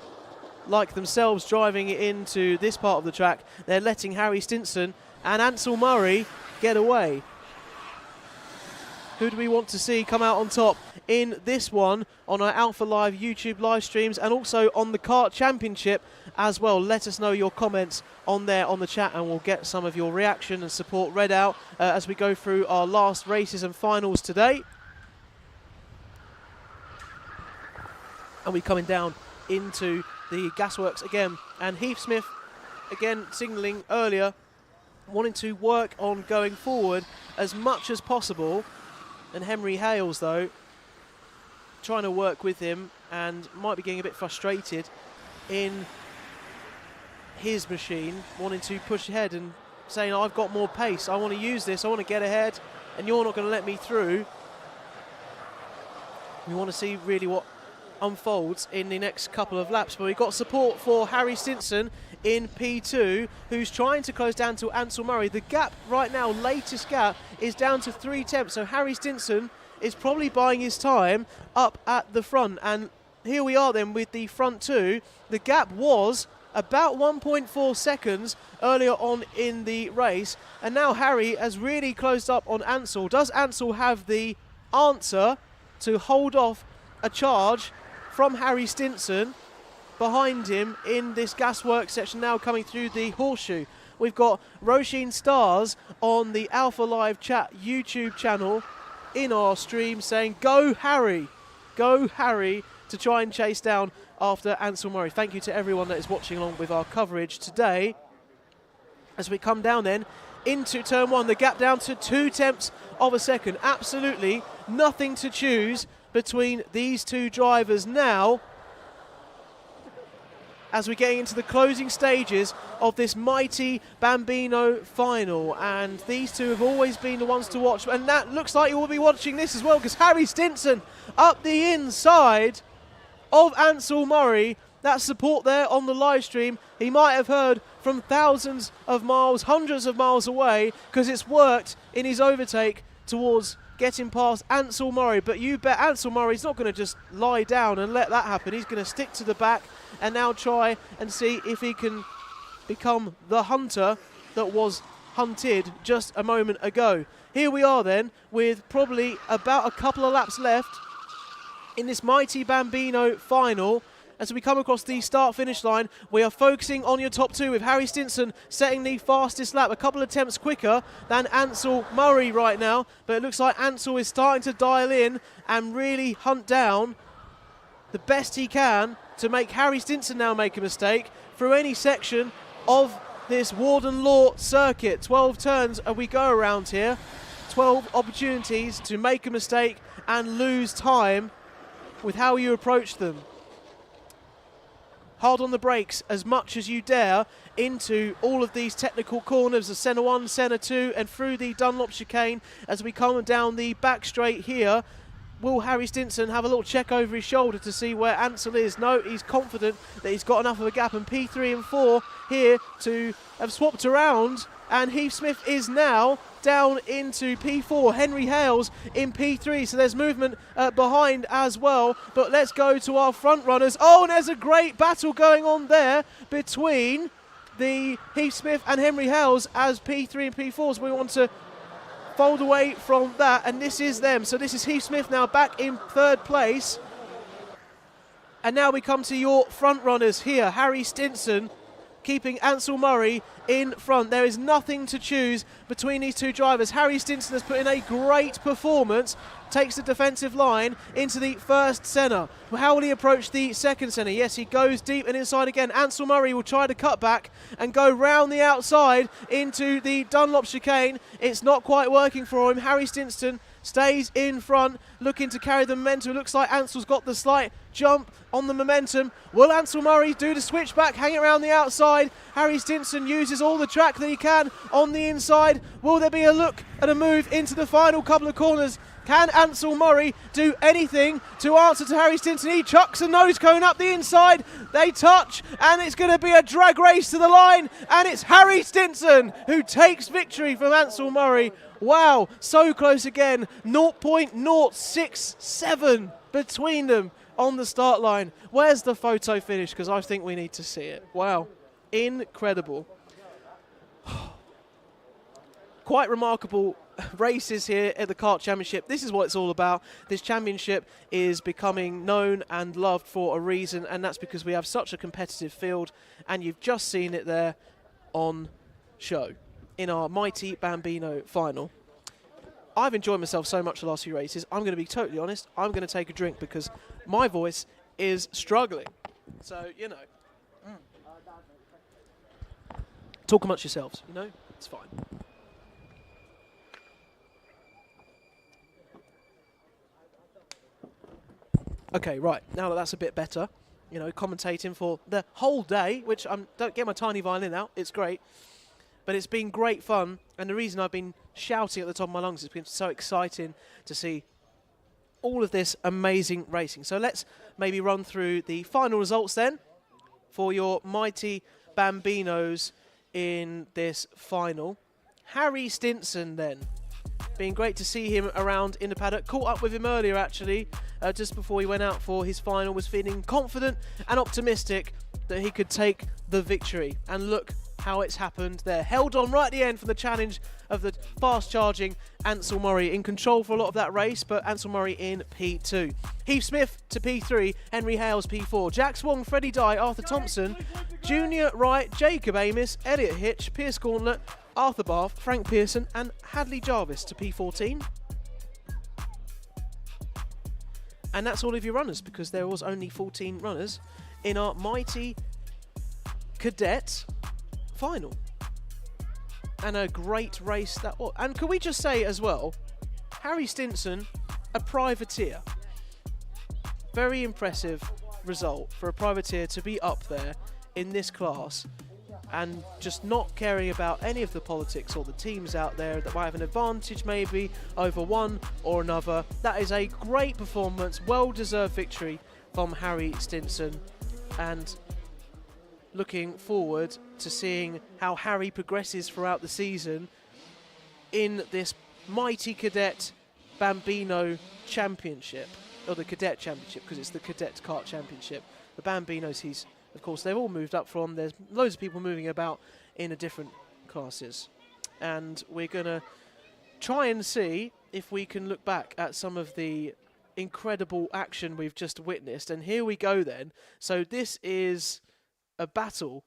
like themselves driving into this part of the track. They're letting Harry Stinson and Ansel Murray get away. Who do we want to see come out on top in this one on our Alpha Live YouTube live streams, and also on the Kart Championship as well? Let us know your comments on there on the chat, and we'll get some of your reaction and support read out as we go through our last races and finals today. And we're coming down into the gasworks again, and Heath Smith again signalling earlier, wanting to work on going forward as much as possible. And Henry Hales, though, trying to work with him and might be getting a bit frustrated in his machine, wanting to push ahead and saying, I've got more pace, I want to use this, I want to get ahead, and you're not going to let me through. We want to see really what unfolds in the next couple of laps, but we've got support for Harry Stinson in P2, who's trying to close down to Ansel Murray. The gap right now, latest gap, is down to 3/10, so Harry Stinson is probably buying his time up at the front. And here we are then with the front two. The gap was about 1.4 seconds earlier on in the race, and now Harry has really closed up on Ansel. Does Ansel have the answer to hold off a charge from Harry Stinson behind him in this gasworks section now coming through the horseshoe? We've got Roisin Stars on the Alpha Live Chat YouTube channel in our stream saying, go Harry, to try and chase down after Ansel Murray. Thank you to everyone that is watching along with our coverage today. As we come down then into turn 1, the gap down to 0.2 of a second. Absolutely nothing to choose between these two drivers now, as we're getting into the closing stages of this mighty Bambino final. And these two have always been the ones to watch, and that looks like you will be watching this as well, because Harry Stinson up the inside of Ansel Murray. That support there on the live stream, he might have heard from thousands of miles, hundreds of miles away, because it's worked in his overtake towards getting past Ansel Murray. But you bet Ansel Murray's not going to just lie down and let that happen. He's going to stick to the back and now try and see if he can become the hunter that was hunted just a moment ago. Here we are then with probably about a couple of laps left in this mighty Bambino final, as we come across the start-finish line. We are focusing on your top two with Harry Stinson setting the fastest lap, a couple attempts quicker than Ansel Murray right now, but it looks like Ansel is starting to dial in and really hunt down the best he can to make Harry Stinson now make a mistake through any section of this Warden Law circuit. 12 turns we go around here, 12 opportunities to make a mistake and lose time with how you approach them. Hard on the brakes as much as you dare into all of these technical corners of Centre 1, Centre 2 and through the Dunlop chicane as we come down the back straight here. Will Harry Stinson have a little check over his shoulder to see where Ansel is? No, he's confident that he's got enough of a gap, and P3 and 4 here to have swapped around, and Heath Smith is now down into P4. Henry Hales in P3, so there's movement behind as well. But let's go to our front runners. Oh, and there's a great battle going on there between the Heath Smith and Henry Hales as P3 and P4. So we want to fold away from that, and this is them. So this is Heath Smith now back in third place. And now we come to your front runners here. Harry Stinson keeping Ansel Murray in front. There is nothing to choose between these two drivers. Harry Stinson has put in a great performance, takes the defensive line into the first centre. Well, how will he approach the second centre? Yes, he goes deep and inside again. Ansel Murray will try to cut back and go round the outside into the Dunlop chicane. It's not quite working for him. Harry Stinson stays in front, looking to carry the momentum. It looks like Ansel's got the slight jump on the momentum. Will Ansel Murray do the switchback, hang it around the outside? Harry Stinson uses all the track that he can on the inside. Will there be a look and a move into the final couple of corners? Can Ansel Murray do anything to answer to Harry Stinson? He chucks a nose cone up the inside. They touch, and it's going to be a drag race to the line, and it's Harry Stinson who takes victory from Ansel Murray. Wow, so close again. 0.067 between them on the start line. Where's the photo finish? Because I think we need to see it. Wow, incredible. Quite remarkable races here at the Kart Championship. This is what it's all about. This championship is becoming known and loved for a reason, and that's because we have such a competitive field, and you've just seen it there on show in our mighty Bambino final. I've enjoyed myself so much the last few races. I'm going to be totally honest. I'm going to take a drink because my voice is struggling. So, you know. Talk amongst yourselves, you know? It's fine. Okay, right. Now that that's a bit better, you know, commentating for the whole day, which don't get my tiny violin out. It's great. But it's been great fun, and the reason I've been shouting at the top of my lungs is it's been so exciting to see all of this amazing racing. So let's maybe run through the final results then for your mighty Bambinos in this final. Harry Stinson then. Been great to see him around in the paddock. Caught up with him earlier actually, just before he went out for his final. Was feeling confident and optimistic that he could take the victory. And look how it's happened there. Held on right at the end for the challenge of the fast-charging Ansel Murray. In control for a lot of that race, but Ansel Murray in P2. Heath Smith to P3, Henry Hales P4. Jack Swong, Freddie Dye, Arthur Thompson, Junior Wright, Jacob Amos, Elliot Hitch, Pierce Gauntlet, Arthur Bath, Frank Pearson and Hadley Jarvis to P14. And that's all of your runners, because there was only 14 runners in our mighty Cadet final. And a great race that was. And can we just say as well, Harry Stinson, a privateer. Very impressive result for a privateer to be up there in this class and just not caring about any of the politics or the teams out there that might have an advantage maybe over one or another. That is a great performance, well-deserved victory from Harry Stinson, and looking forward to seeing how Harry progresses throughout the season in this mighty Cadet Bambino Championship, or the Cadet Championship, because it's the Cadet Kart Championship. The Bambinos, of course, they've all moved up from. There's loads of people moving about in the different classes. And we're going to try and see if we can look back at some of the incredible action we've just witnessed. And here we go then. So this is a battle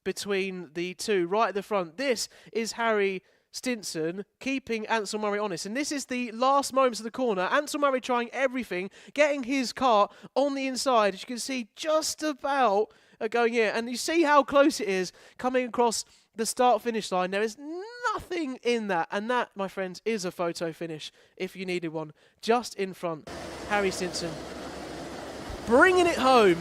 between the two right at the front. This is Harry Stinson keeping Ansel Murray honest. And this is the last moments of the corner. Ansel Murray trying everything, getting his kart on the inside. As you can see, just about going here. And you see how close it is coming across the start-finish line. There is nothing in that. And that, my friends, is a photo finish, if you needed one. Just in front. Harry Stinson bringing it home.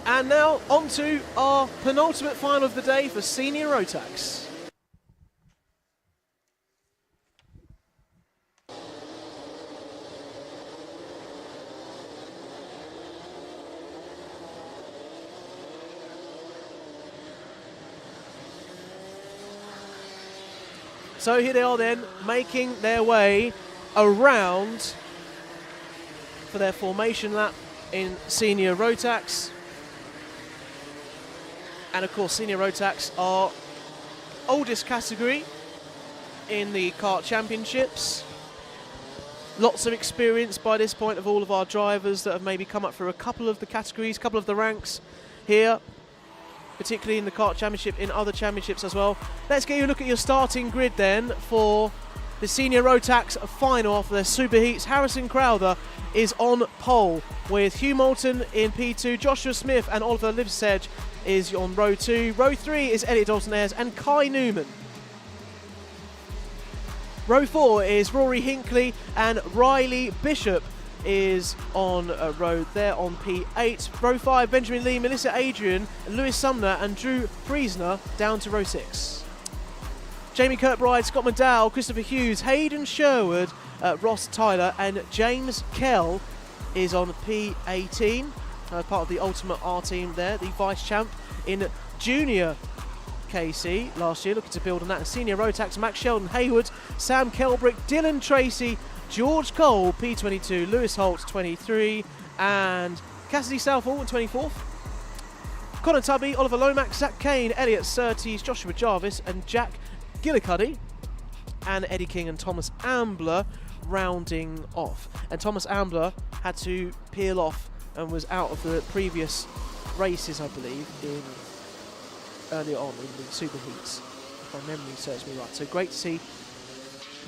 And now on to our penultimate final of the day for Senior Rotax. So here they are then, making their way around for their formation lap in Senior Rotax. And of course, Senior Rotax are oldest category in the Kart Championships. Lots of experience by this point of all of our drivers that have maybe come up through a couple of the categories, a couple of the ranks here, particularly in the Kart Championship, in other championships as well. Let's get you a look at your starting grid then for the Senior Rotax final after their super heats. Harrison Crowther is on pole with Hugh Moulton in P2, Joshua Smith and Oliver Liversedge is on row 2. Row 3 is Elliot Dalton-Ayres and Kai Newman. Row 4 is Rory Hinckley and Riley Bishop is on a row there on P8. Row 5, Benjamin Lee, Melissa Adrian, Lewis Sumner and Drew Friesner down to row 6. Jamie Kirkbride, Scott McDowell, Christopher Hughes, Hayden Sherwood, Ross Tyler and James Kell is on P18. Part of the Ultimate R team there, the vice champ in Junior KC last year, looking to build on that. And Senior Rotax, Max Sheldon Haywood, Sam Kelbrick, Dylan Tracy, George Cole, P22, Lewis Holt, 23, and Cassidy Southall, 24th. Connor Tubby, Oliver Lomax, Zach Kane, Elliot Surtees, Joshua Jarvis, and Jack Gillicuddy, and Eddie King and Thomas Ambler rounding off. And Thomas Ambler had to peel off and was out of the previous races, I believe, in earlier on in the super heats, if my memory serves me right. So great to see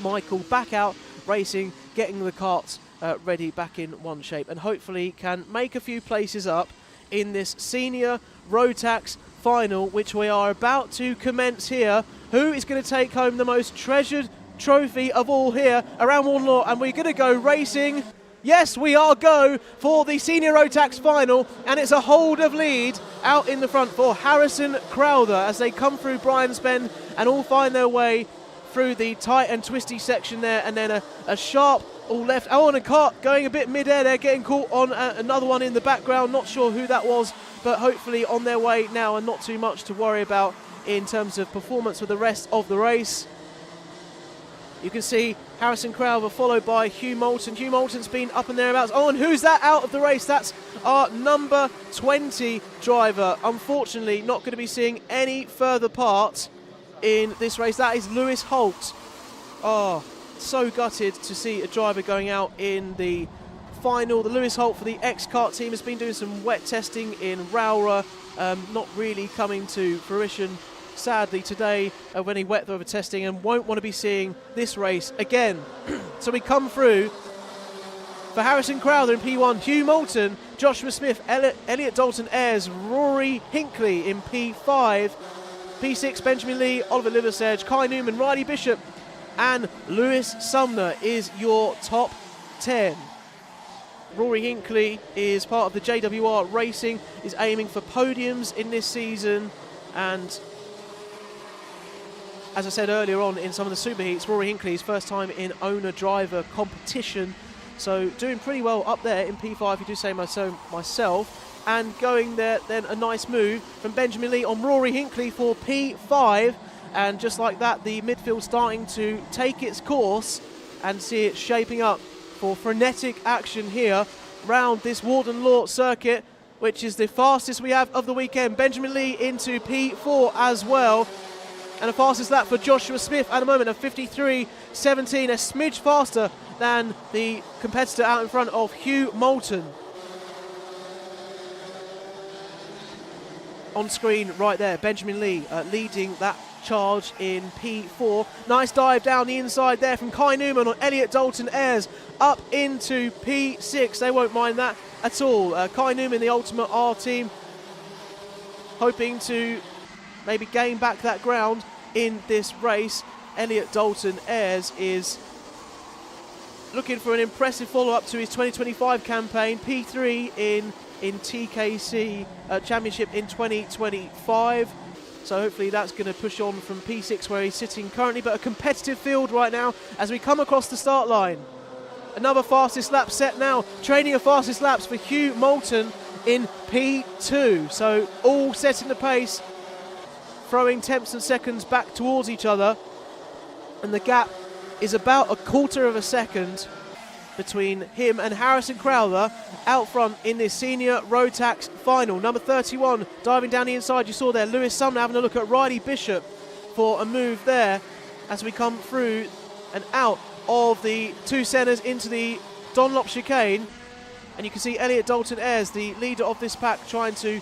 Michael back out racing, getting the karts ready back in one shape, and hopefully can make a few places up in this Senior Rotax final, which we are about to commence here. Who is going to take home the most treasured trophy of all here around Warden Law? And we're going to go racing. Yes, we are go for the Senior Rotax final, and it's a hold of lead out in the front for Harrison Crowther as they come through Brian's Bend and all find their way through the tight and twisty section there, and then a sharp all left. Oh, and a kart going a bit mid-air there, getting caught on another one in the background. Not sure who that was, but hopefully on their way now and not too much to worry about in terms of performance for the rest of the race. You can see Harrison Crowther followed by Hugh Moulton. Hugh Moulton's been up and thereabouts. Oh, and who's that out of the race? That's our number 20 driver. Unfortunately, not going to be seeing any further part in this race. That is Lewis Holt. Oh, so gutted to see a driver going out in the final. The Lewis Holt for the X-Kart team has been doing some wet testing in Rowra, not really coming to fruition sadly today when he wet over testing, and won't want to be seeing this race again. So we come through for Harrison Crowther in P1, Hugh Moulton, Joshua Smith, Elliot Dalton-Ayres, Rory Hinckley in P5, P6 Benjamin Lee, Oliver Liversedge, Kai Newman, Riley Bishop and Lewis Sumner is your top 10. Rory Hinckley is part of the JWR Racing, is aiming for podiums in this season, and as I said earlier on in some of the super heats, Rory Hinckley's first time in owner-driver competition, so doing pretty well up there in P5, if you do say so myself. And going there, then a nice move from Benjamin Lee on Rory Hinckley for P5, and just like that, the midfield starting to take its course and see it shaping up for frenetic action here round this Warden Law circuit, which is the fastest we have of the weekend. Benjamin Lee into P4 as well. And a fastest lap for Joshua Smith at the moment of 53.17, a smidge faster than the competitor out in front of Hugh Moulton. On screen right there, Benjamin Lee leading that charge in P4. Nice dive down the inside there from Kai Newman on Elliot Dalton Ayres up into P6. They won't mind that at all. Kai Newman, the Ultimate R team, hoping to maybe gain back that ground in this race. Elliot Dalton Ayres is looking for an impressive follow-up to his 2025 campaign, P3 in TKC Championship in 2025. So hopefully that's going to push on from P6 where he's sitting currently, but a competitive field right now as we come across the start line. Another fastest lap set now, training of fastest laps for Hugh Moulton in P2. So all setting the pace, throwing tenths and seconds back towards each other, and the gap is about a quarter of a second between him and Harrison Crowther out front in this senior Rotax final. Number 31 diving down the inside, you saw there Lewis Sumner having a look at Riley Bishop for a move there as we come through and out of the two centres into the Dunlop chicane. And you can see Elliot Dalton Ayres, the leader of this pack, trying to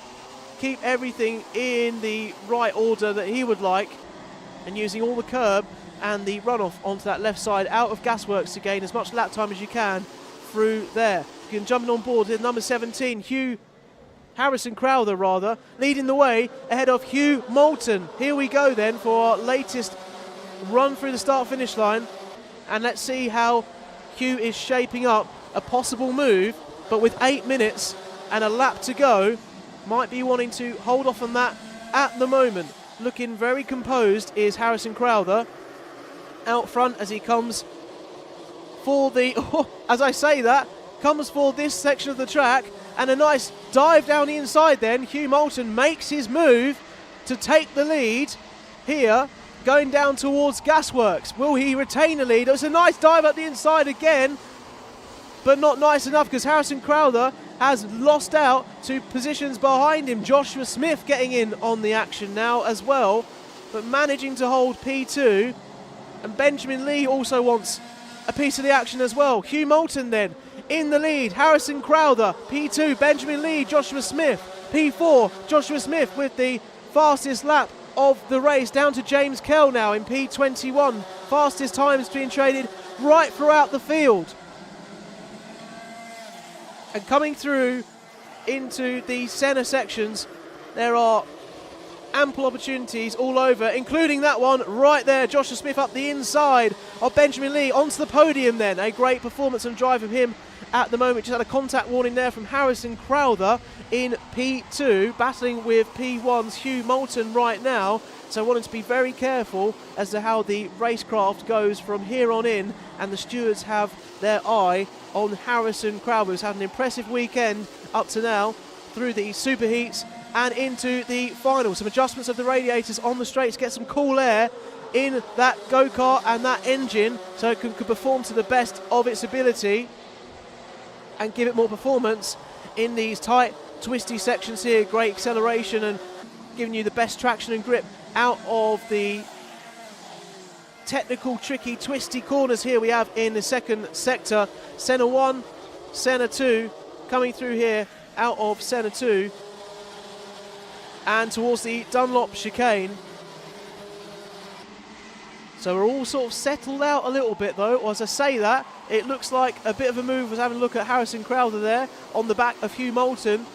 keep everything in the right order that he would like, and using all the curb and the runoff onto that left side out of Gasworks to gain as much lap time as you can through there. You can jump on board with number 17, Harrison Crowther rather, leading the way ahead of Hugh Moulton. Here we go then for our latest run through the start-finish line, and let's see how Hugh is shaping up. A possible move, but with 8 minutes and a lap to go, might be wanting to hold off on that at the moment. Looking very composed is Harrison Crowther out front as he comes for the, as I say that, comes for this section of the track, and a nice dive down the inside then. Hugh Moulton makes his move to take the lead here, going down towards Gasworks. Will he retain the lead? It's a nice dive up the inside again, but not nice enough because Harrison Crowther has lost out to positions behind him. Joshua Smith getting in on the action now as well, but managing to hold P2. And Benjamin Lee also wants a piece of the action as well. Hugh Moulton then in the lead. Harrison Crowther, P2, Benjamin Lee, Joshua Smith, P4. Joshua Smith with the fastest lap of the race, down to James Kell now in P21. Fastest times being traded right throughout the field. And coming through into the centre sections, there are ample opportunities all over, including that one right there. Joshua Smith up the inside of Benjamin Lee onto the podium then. A great performance and drive from him at the moment. Just had a contact warning there from Harrison Crowther in P2, battling with P1's Hugh Moulton right now. So wanting to be very careful as to how the racecraft goes from here on in, and the stewards have their eye on Harrison Crowther, who's had an impressive weekend up to now through the superheats and into the final. Some adjustments of the radiators on the straights, get some cool air in that go-kart and that engine so it can perform to the best of its ability and give it more performance in these tight, twisty sections here. Great acceleration and giving you the best traction and grip out of the technical, tricky, twisty corners here we have in the second sector. Centre 1, Centre 2 coming through here out of Centre 2 and towards the Dunlop chicane. So we're all sort of settled out a little bit though. As I say that, it looks like a bit of a move was having a look at Harrison Crowther there on the back of Hugh Moulton,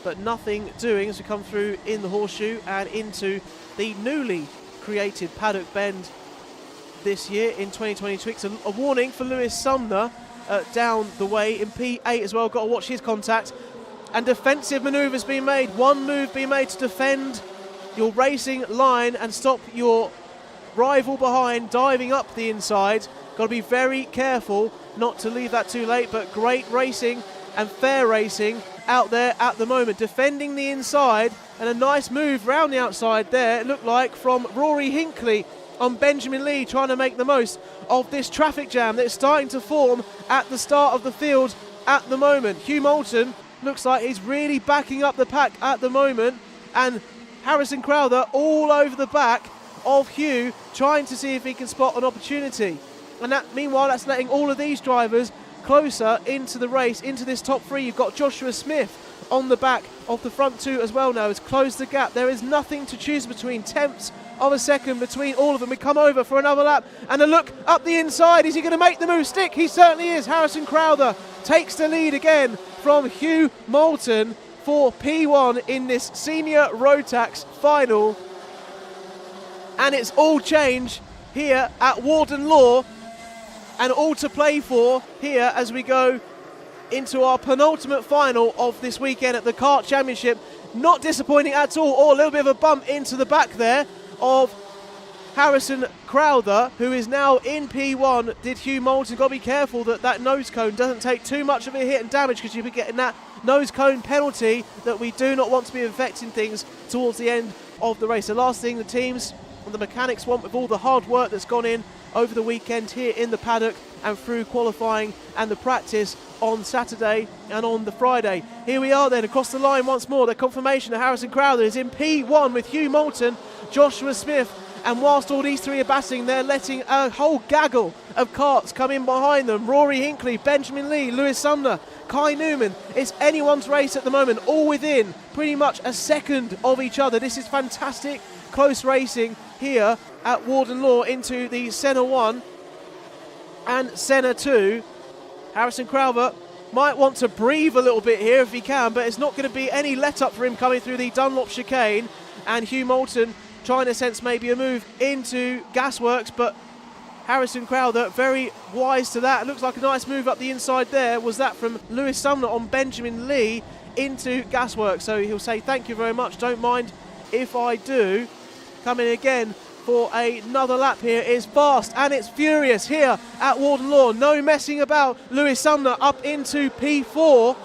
but nothing doing as we come through in the horseshoe and into the newly created Paddock Bend this year in 2022. A warning for Lewis Sumner down the way in P8 as well. Got to watch his contact. And defensive manoeuvres being made. One move being made to defend your racing line and stop your rival behind diving up the inside. Got to be very careful not to leave that too late, but great racing and fair racing out there at the moment. Defending the inside and a nice move round the outside there, it looked like, from Rory Hinkley on Benjamin Lee, trying to make the most of this traffic jam that's starting to form at the start of the field at the moment. Hugh Moulton looks like he's really backing up the pack at the moment, and Harrison Crowther all over the back of Hugh, trying to see if he can spot an opportunity. And meanwhile, that's letting all of these drivers closer into the race, into this top three. You've got Joshua Smith on the back of the front two as well now. It's closed the gap. There is nothing to choose between, tenths of a second between all of them. We come over for another lap and a look up the inside. Is he going to make the move stick? He certainly is. Harrison Crowther takes the lead again from Hugh Moulton for P1 in this senior Rotax final. And it's all change here at Warden Law, and all to play for here as we go into our penultimate final of this weekend at the Kart Championship. Not disappointing at all, or a little bit of a bump into the back there of Harrison Crowther, who is now in P1. Did Hugh Moulton. Got to be careful that that nose cone doesn't take too much of a hit and damage, because you'll be getting that nose cone penalty that we do not want to be affecting things towards the end of the race. The last thing the teams and the mechanics want, with all the hard work that's gone in over the weekend here in the paddock and through qualifying and the practice on Saturday and on the Friday. Here we are then across the line once more. The confirmation that Harrison Crowther is in P1 with Hugh Moulton, Joshua Smith, and whilst all these three are battling, they're letting a whole gaggle of karts come in behind them. Rory Hinckley, Benjamin Lee, Lewis Sumner, Kai Newman. It's anyone's race at the moment, all within pretty much a second of each other. This is fantastic close racing here at Warden Law into the Senna 1 and Senna 2. Harrison Crowther might want to breathe a little bit here if he can, but it's not going to be any let up for him coming through the Dunlop chicane. And Hugh Moulton trying to sense maybe a move into Gasworks, but Harrison Crowther very wise to that. It looks like a nice move up the inside there. Was that from Lewis Sumner on Benjamin Lee into Gasworks? So he'll say thank you very much, don't mind if I do. Coming again for another lap here is fast and it's furious here at Warden Law. No messing about. Lewis Sumner up into P4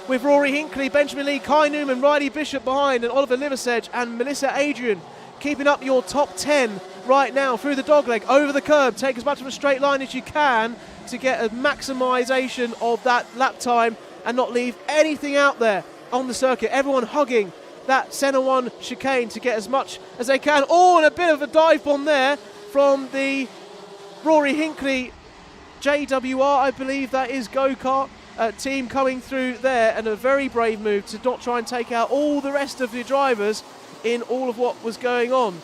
with Rory Hinckley, Benjamin Lee, Kai Newman, Riley Bishop behind, and Oliver Liversedge and Melissa Adrian keeping up your top 10 right now through the dogleg, over the curb. Take as much of a straight line as you can to get a maximisation of that lap time and not leave anything out there on the circuit. Everyone hugging that Senna 1 chicane to get as much as they can. Oh, and a bit of a dive bomb there from the Rory Hinckley JWR, I believe that is go-kart team coming through there, and a very brave move to not try and take out all the rest of the drivers in all of what was going on.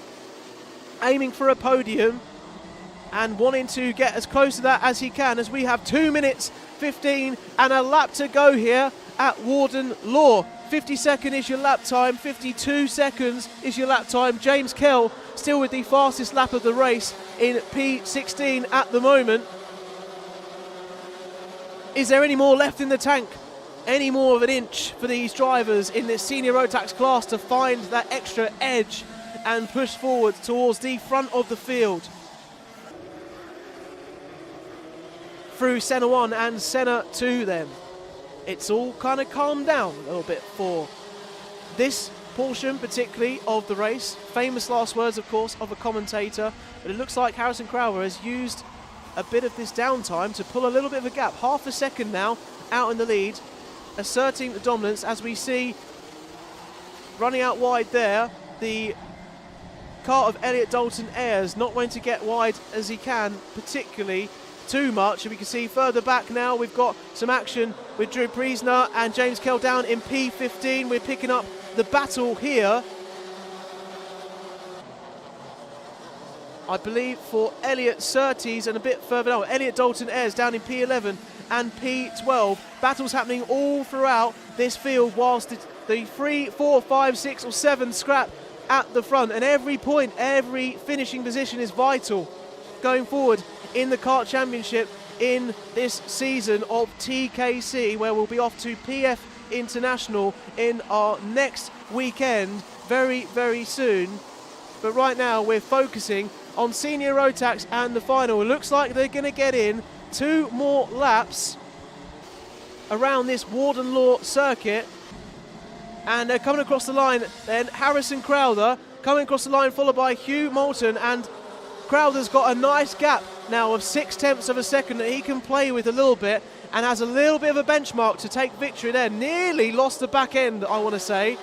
Aiming for a podium and wanting to get as close to that as he can, as we have 2 minutes 15 and a lap to go here at Warden Law. 52nd is your lap time, 52 seconds is your lap time. James Kell still with the fastest lap of the race in P16 at the moment. Is there any more left in the tank? Any more of an inch for these drivers in this senior Rotax class to find that extra edge and push forward towards the front of the field? Through Senna 1 and Senna 2 then. It's all kind of calmed down a little bit for this portion, particularly of the race. Famous last words, of course, of a commentator. But it looks like Harrison Crowther has used a bit of this downtime to pull a little bit of a gap. Half a second now out in the lead, asserting the dominance, as we see running out wide there. The kart of Elliot Dalton Ayres not going to get wide as he can, particularly too much. And we can see further back now we've got some action with Drew Priesner and James Kell down in P15. We're picking up the battle here, I believe, for Elliot Surtees, and a bit further down Elliot Dalton Ayres down in P11 and P12. Battles happening all throughout this field, whilst the 3, 4, 5, 6 or 7 scrap at the front, and every point, every finishing position is vital going forward in the Kart Championship in this season of TKC, where we'll be off to PF International in our next weekend very, very soon. But right now we're focusing on Senior Rotax and the final. It looks like they're going to get in 2 more laps around this Warden Law circuit. And they're coming across the line then. Harrison Crowther coming across the line, followed by Hugh Moulton. And Crowther's got a nice gap now of 0.6 of a second that he can play with a little bit, and has a little bit of a benchmark to take victory there. Nearly lost the back end, I want to say,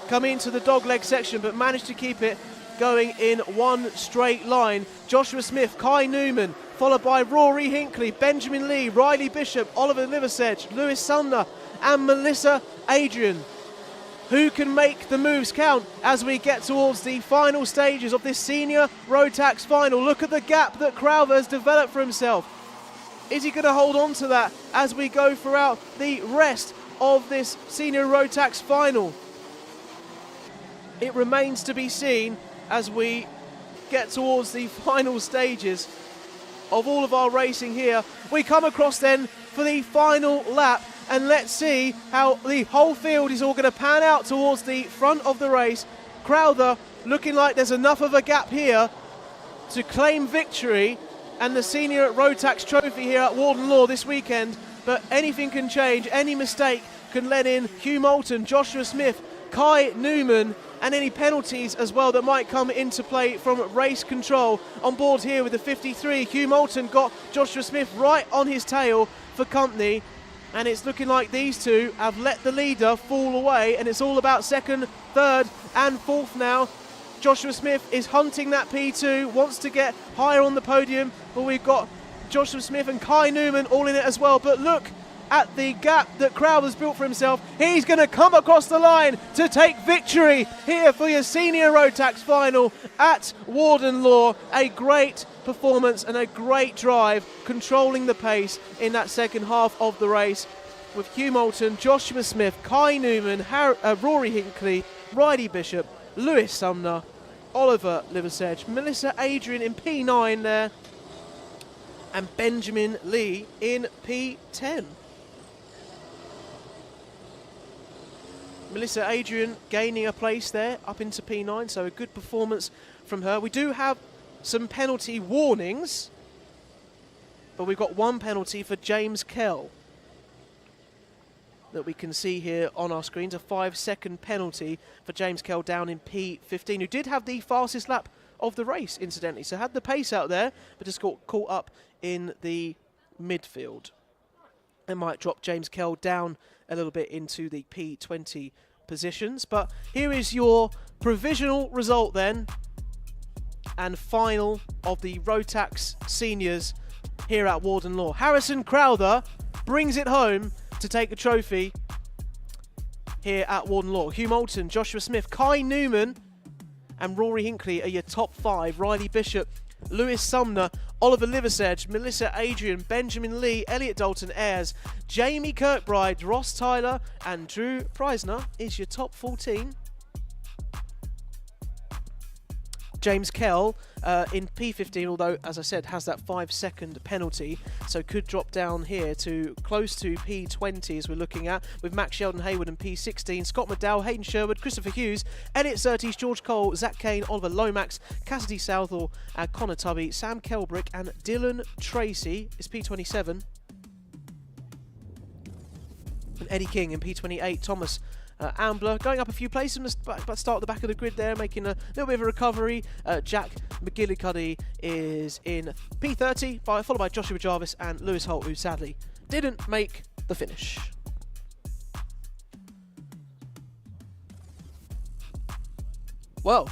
coming into the dogleg section, but managed to keep it going in one straight line. Joshua Smith, Kai Newman, followed by Rory Hinckley, Benjamin Lee, Riley Bishop, Oliver Liversedge, Lewis Sumner and Melissa Adrian. Who can make the moves count as we get towards the final stages of this senior Rotax final? Look at the gap that Crowther has developed for himself. Is he going to hold on to that as we go throughout the rest of this senior Rotax final? It remains to be seen as we get towards the final stages of all of our racing here. We come across then for the final lap, and let's see how the whole field is all going to pan out towards the front of the race. Crowther looking like there's enough of a gap here to claim victory and the senior Rotax trophy here at Warden Law this weekend, but anything can change. Any mistake can let in Hugh Moulton, Joshua Smith, Kai Newman, and any penalties as well that might come into play from race control. On board here with the 53, Hugh Moulton got Joshua Smith right on his tail for company, and it's looking like these two have let the leader fall away, and it's all about second, third and fourth now. Joshua Smith is hunting that P2, wants to get higher on the podium, but we've got Joshua Smith and Kai Newman all in it as well. But look at the gap that Crowther's built for himself. He's going to come across the line to take victory here for your senior Rotax final at Warden Law. A great performance and a great drive, controlling the pace in that second half of the race with Hugh Moulton, Joshua Smith, Kai Newman, Rory Hinckley, Riley Bishop, Lewis Sumner, Oliver Liversedge, Melissa Adrian in P9 there, and Benjamin Lee in P10. Melissa Adrian gaining a place there up into P9, so a good performance from her. We do have some penalty warnings, but we've got one penalty for James Kell that we can see here on our screens, a 5-second penalty for James Kell down in P15, who did have the fastest lap of the race, incidentally, so had the pace out there, but just got caught up in the midfield. It might drop James Kell down a little bit into the P20 positions, but here is your provisional result then, and final of the Rotax seniors here at Warden Law. Harrison Crowther brings it home to take a trophy here at Warden Law. Hugh Moulton, Joshua Smith, Kai Newman and Rory Hinckley are your top 5. Riley Bishop, Lewis Sumner, Oliver Liversedge, Melissa Adrian, Benjamin Lee, Elliot Dalton Ayres, Jamie Kirkbride, Ross Tyler and Drew Preisner is your top 14. James Kell in P15, although, as I said, has that 5-second penalty, so could drop down here to close to P20 as we're looking at, with Max Sheldon Hayward in P16, Scott McDowell, Hayden Sherwood, Christopher Hughes, Elliot Surtees, George Cole, Zach Kane, Oliver Lomax, Cassidy Southall, Connor Tubby, Sam Kelbrick and Dylan Tracy is P27. And Eddie King in P28, Thomas Ambler going up a few places, but start at the back of the grid there, making a little bit of a recovery. Jack McGillicuddy is in P30, followed by Joshua Jarvis and Lewis Holt, who sadly didn't make the finish. Well,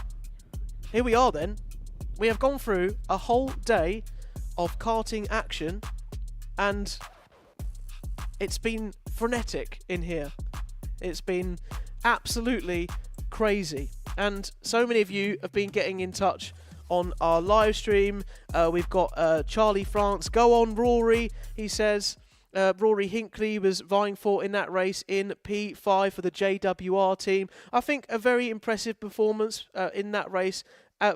here we are then. We have gone through a whole day of karting action, and it's been frenetic in here. It's been absolutely crazy, and so many of you have been getting in touch on our live stream. We've got Charlie France, go on Rory, he says. Rory Hinckley was vying for in that race in P5 for the JWR team. I think a very impressive performance in that race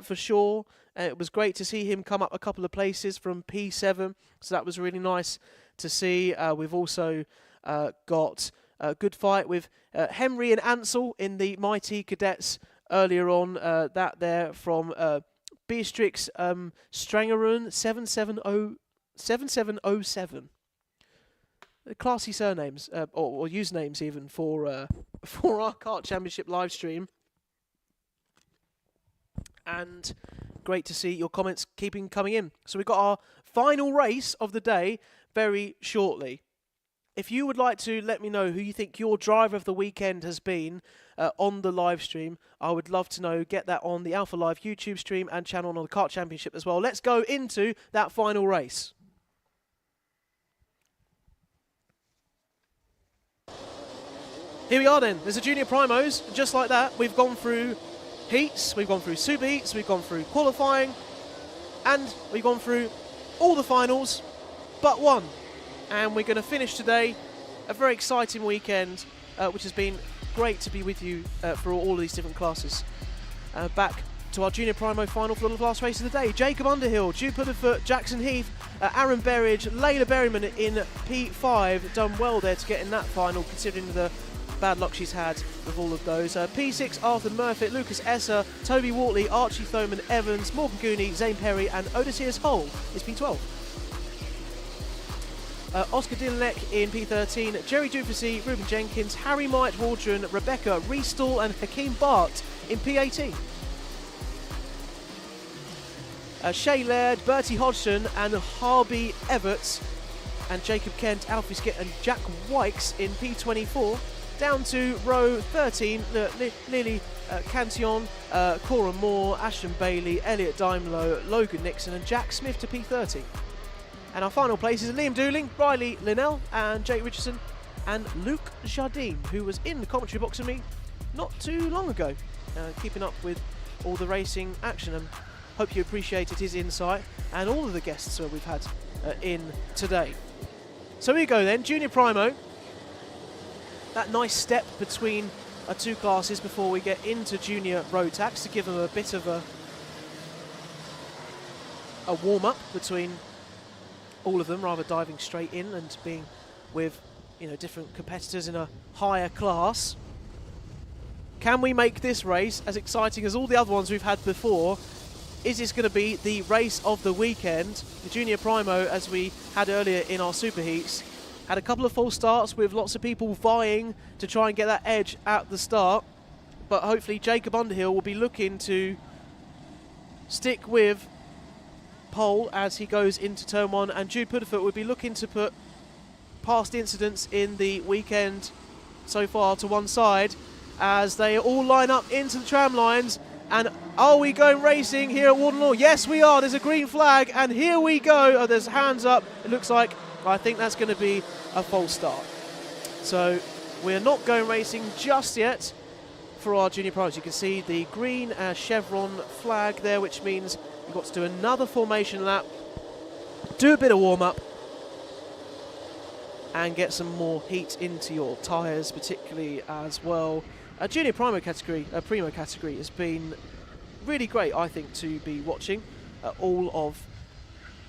for sure. It was great to see him come up a couple of places from P7, so that was really nice to see. We've also got a good fight with Henry and Ansel in the Mighty Cadets earlier on. That there from Beatrix Strangerun 7707. Classy surnames or usernames even for our Kart Championship live stream. And great to see your comments keeping coming in. So we've got our final race of the day very shortly. if you would like to let me know who you think your driver of the weekend has been on the live stream, I would love to know. Get that on the Alpha Live YouTube stream and channel on the Kart Championship as well. Let's go into that final race. Here we are then. There's a Junior Primos. Just like that, we've gone through heats, we've gone through super heats, we've gone through qualifying, and we've gone through all the finals but one. And we're going to finish today a very exciting weekend, which has been great to be with you for all of these different classes. Back to our Junior Primo final for the last race of the day. Jacob Underhill, Jude Pudderfoot, Jackson Heath, Aaron Berridge, Layla Berryman in P5. Done well there to get in that final, considering the bad luck she's had with all of those. P6, Arthur Murphy, Lucas Esser, Toby Wortley, Archie Thoman, Evans, Morgan Gooney, Zane Perry and Odysseus Hull is P12. Oscar Dinlek in P13, Jerry Dufresne, Ruben Jenkins, Harry Might Waldron, Rebecca Reestall and Hakeem Bart in P18. Shay Laird, Bertie Hodgson and Harvey Everts and Jacob Kent, Alfie Skit and Jack Wykes in P24. Down to row 13, Lily Cantillon, Cora Moore, Ashton Bailey, Elliot Daimlo, Logan Nixon and Jack Smith to P30. And our final places are Liam Dooling, Riley Linnell and Jake Richardson and Luke Jardine, who was in the commentary box with me not too long ago, keeping up with all the racing action, and hope you appreciated his insight and all of the guests we've had in today. So here we go then, Junior Primo. That nice step between our two classes before we get into Junior Rotax to give them a bit of a warm-up between all of them, rather diving straight in and being with different competitors in a higher class. Can we make this race as exciting as all the other ones we've had before? Is this going to be the race of the weekend? The Junior Primo, as we had earlier in our Super Heats, had a couple of false starts with lots of people vying to try and get that edge at the start. But hopefully Jacob Underhill will be looking to stick with pole as he goes into turn one, and Jude Pudderfoot will be looking to put past incidents in the weekend so far to one side as they all line up into the tram lines. And are we going racing here at Warden Law? Yes, we are. There's a green flag, and here we go. Oh, there's hands up. It looks like, I think that's going to be a false start. So we're not going racing just yet for our Junior Pros. You can see the green chevron flag there, which means you've got to do another formation lap, do a bit of warm-up, and get some more heat into your tyres, particularly as well. Junior Primo category has been really great, I think, to be watching all of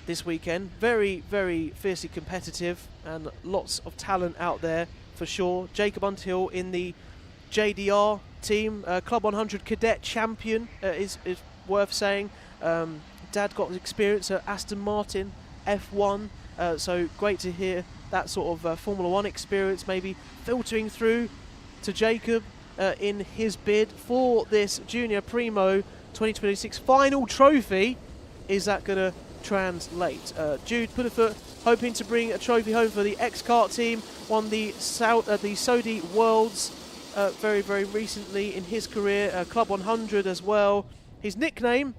this weekend. Very, very fiercely competitive and lots of talent out there for sure. Jacob Underhill in the JDR team, Club 100 Cadet champion is worth saying. Dad got experience at Aston Martin F1, so great to hear that sort of Formula 1 experience maybe filtering through to Jacob in his bid for this Junior Primo 2026 final trophy. Is that going to translate? Jude Pudderfoot hoping to bring a trophy home for the X-Kart team, won the Saudi Worlds very, very recently in his career, Club 100 as well. His nickname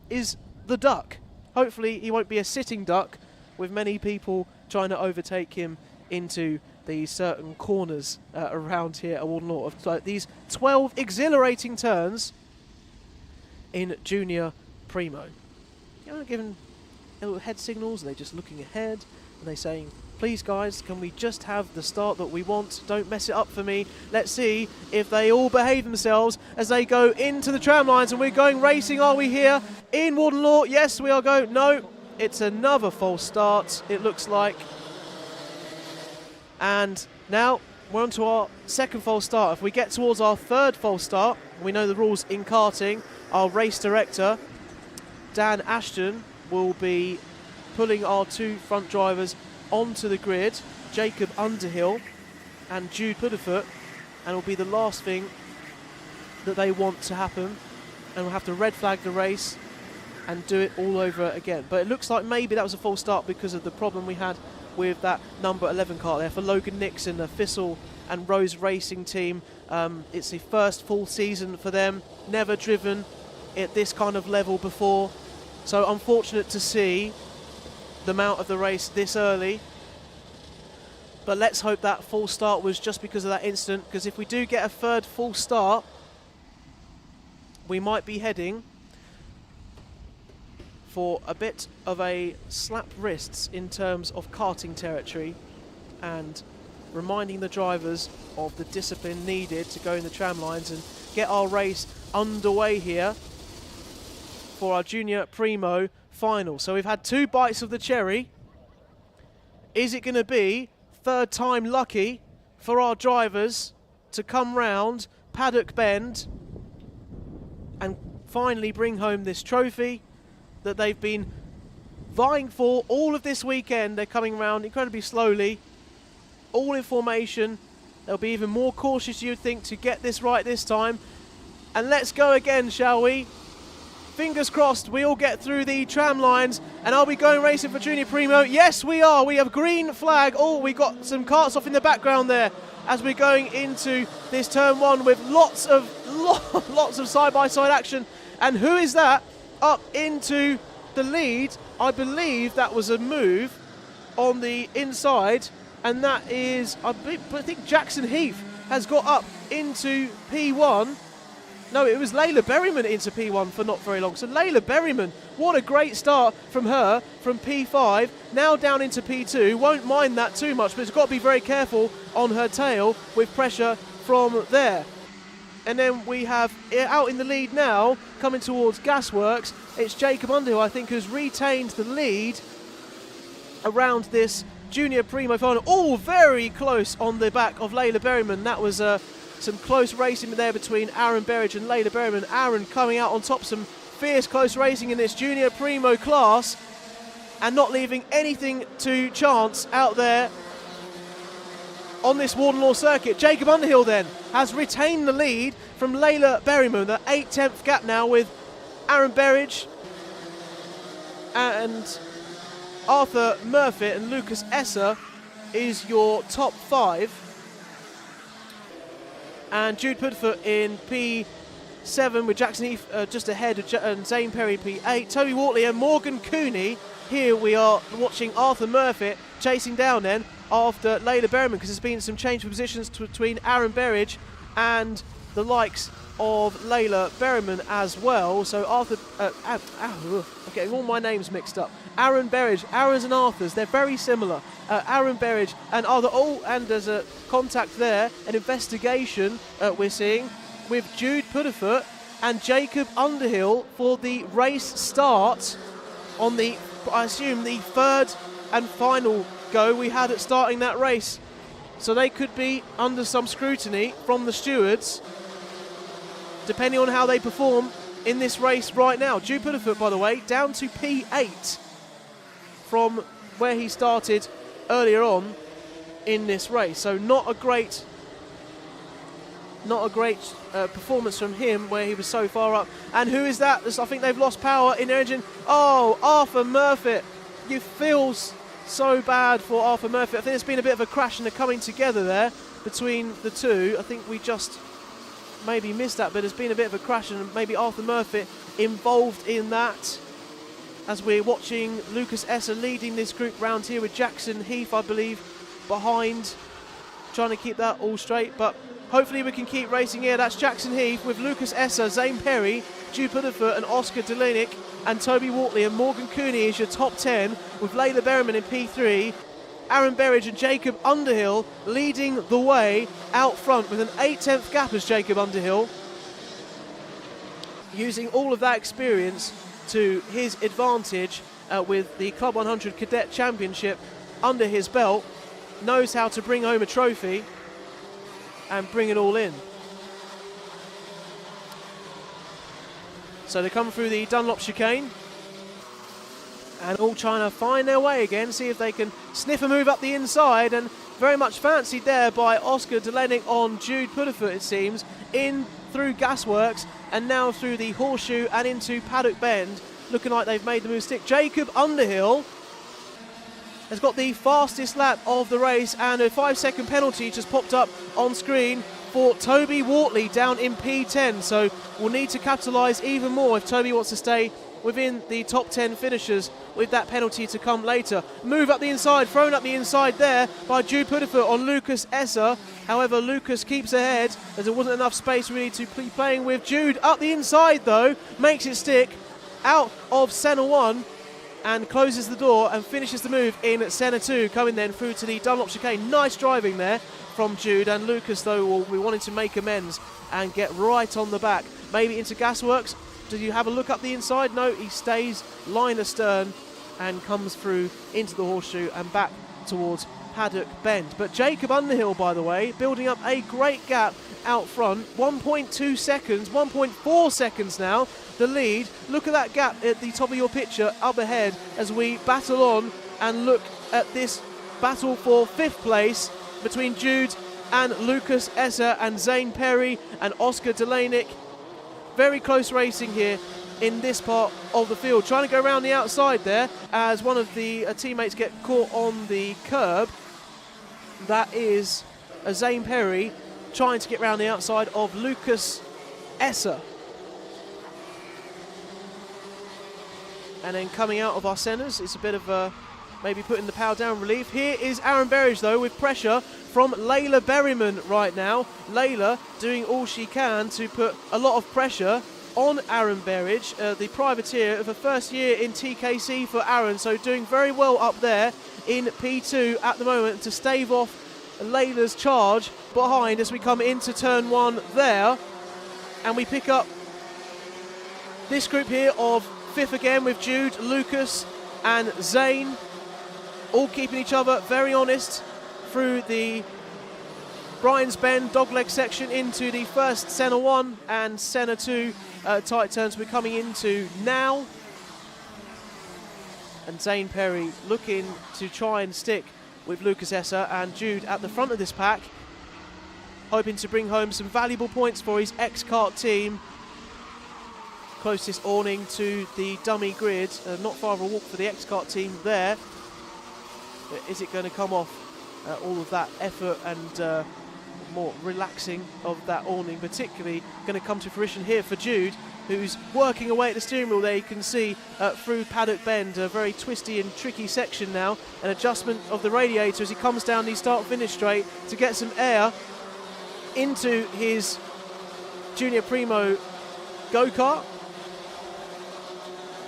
is the Duck. Hopefully he won't be a sitting duck with many people trying to overtake him into the certain corners around here at Warden Law. Of these 12 exhilarating turns in Junior Primo. Giving little head signals, are they just looking ahead? Are they saying, please guys, can we just have the start that we want? Don't mess it up for me. Let's see if they all behave themselves as they go into the tram lines. And we're going racing, are we here in Warden Law? Yes, we are going. No, it's another false start, it looks like. And now we're on to our second false start. If we get towards our third false start, we know the rules in karting. Our race director, Dan Ashton, will be pulling our two front drivers onto the grid, Jacob Underhill and Jude Pudderfoot, and it will be the last thing that they want to happen, and we'll have to red flag the race and do it all over again. But it looks like maybe that was a false start because of the problem we had with that number 11 car there for Logan Nixon, the Thistle and Rose Racing team. It's the first full season for them, never driven at this kind of level before. So unfortunate to see them out of the race this early. But let's hope that full start was just because of that incident, because if we do get a third full start, we might be heading for a bit of a slap wrists in terms of karting territory, and reminding the drivers of the discipline needed to go in the tram lines and get our race underway here for our Junior Primo final. So we've had 2 bites of the cherry. Is it going to be third time lucky for our drivers to come round Paddock Bend and finally bring home this trophy that they've been vying for all of this weekend? They're coming round incredibly slowly, all in formation. They'll be even more cautious, you'd think, to get this right this time. And let's go again, shall we? Fingers crossed we all get through the tram lines. And are we going racing for Junior Primo? Yes, we are. We have green flag. Oh, we got some karts off in the background there as we're going into this turn 1 with lots of side-by-side action. And who is that up into the lead? I believe that was a move on the inside, and that is, I think Jackson Heath has got up into P1. No, it was Layla Berryman into P1 for not very long. So Layla Berryman, what a great start from her, from P5, now down into P2. Won't mind that too much, but it's got to be very careful on her tail with pressure from there. And then we have, out in the lead now, coming towards Gasworks, it's Jacob Underhill, I think, who's retained the lead around this Junior Primo final. Oh, very close on the back of Layla Berryman. That was some close racing there between Aaron Berridge and Layla Berryman. Aaron coming out on top, some fierce close racing in this Junior Primo class, and not leaving anything to chance out there on this Warden Law circuit. Jacob Underhill then has retained the lead from Layla Berryman. The 8/10 gap now with Aaron Berridge and Arthur Murphy, and Lucas Esser is your top 5. And Jude Pudfoot in P7 with Jackson Heath just ahead, and Zane Perry P8. Toby Wortley and Morgan Cooney. Here we are watching Arthur Murphy chasing down then after Layla Berryman, because there's been some change of positions between Aaron Berridge and the likes of Layla Berryman as well. So Arthur, I'm getting all my names mixed up. Aaron Berridge, Aaron's and Arthur's, they're very similar. Aaron Berridge and Arthur, and there's a contact there, an investigation we're seeing with Jude Pudderfoot and Jacob Underhill for the race start on the, I assume, the third and final go we had at starting that race. So they could be under some scrutiny from the stewards, depending on how they perform in this race right now. Jude Pudderfoot, by the way, down to P8 from where he started earlier on in this race. So not a great performance from him, where he was so far up. And who is that? I think they've lost power in their engine. Oh, Arthur Murphy. You feel so bad for Arthur Murphy. I think there's been a bit of a crash and a coming together there between the two. I think we just maybe missed that, but there's been a bit of a crash, and maybe Arthur Murphy involved in that, as we're watching Lucas Esser leading this group round here with Jackson Heath, I believe, behind, trying to keep that all straight. But hopefully we can keep racing here. That's Jackson Heath with Lucas Esser, Zane Perry, Jude Pudderfoot and Oscar Delenick, and Toby Wortley and Morgan Cooney is your top 10, with Layla Berryman in P3. Aaron Berridge and Jacob Underhill leading the way out front with an 8/10 gap as Jacob Underhill, using all of that experience to his advantage with the Club 100 Cadet Championship under his belt, knows how to bring home a trophy and bring it all in. So they come through the Dunlop chicane and all trying to find their way again, see if they can sniff a move up the inside, and very much fancied there by Oscar Delenick on Jude Pudderfoot, it seems, in through Gasworks and now through the Horseshoe and into Paddock Bend, looking like they've made the move stick. Jacob Underhill has got the fastest lap of the race, and a 5-second penalty just popped up on screen for Toby Wortley down in P10. So we'll need to capitalise even more if Toby wants to stay within the top 10 finishers with that penalty to come later. Move up the inside, thrown up the inside there by Jude Puddifoot on Lucas Esser. However, Lucas keeps ahead as there wasn't enough space really to be playing with. Jude up the inside though, makes it stick out of Senna 1 and closes the door and finishes the move in Senna 2, coming then through to the Dunlop chicane. Nice driving there from Jude, and Lucas though will be wanting to make amends and get right on the back. Maybe into Gasworks. Do you have a look up the inside? No, he stays line astern and comes through into the horseshoe and back towards Paddock Bend. But Jacob Underhill, by the way, building up a great gap out front. 1.2 seconds, 1.4 seconds now, the lead. Look at that gap at the top of your picture up ahead as we battle on and look at this battle for 5th place between Jude and Lucas Esser and Zane Perry and Oscar Delanic. Very close racing here in this part of the field. Trying to go around the outside there as one of the teammates get caught on the curb. That is Zane Perry trying to get around the outside of Lucas Esser. And then coming out of our centres, it's a bit of maybe putting the power down relief. Here is Aaron Berridge though with pressure from Layla Berryman right now. Layla doing all she can to put a lot of pressure on Aaron Berridge, the privateer of a first year in TKC for Aaron, so doing very well up there in P2 at the moment to stave off Layla's charge behind as we come into turn 1 there, and we pick up this group here of 5th again with Jude, Lucas and Zane, all keeping each other very honest through the Brian's Bend dogleg section into the first Senna 1 and Senna 2 tight turns we're coming into now. And Zane Perry looking to try and stick with Lucas Esser and Jude at the front of this pack, hoping to bring home some valuable points for his ex-kart team. Closest awning to the dummy grid, not far of a walk for the ex-kart team there. But is it going to come off all of that effort and more relaxing of that awning, particularly going to come to fruition here for Jude, who's working away at the steering wheel there. You can see through Paddock Bend, a very twisty and tricky section now, an adjustment of the radiator as he comes down the start-finish straight to get some air into his Junior Primo go-kart.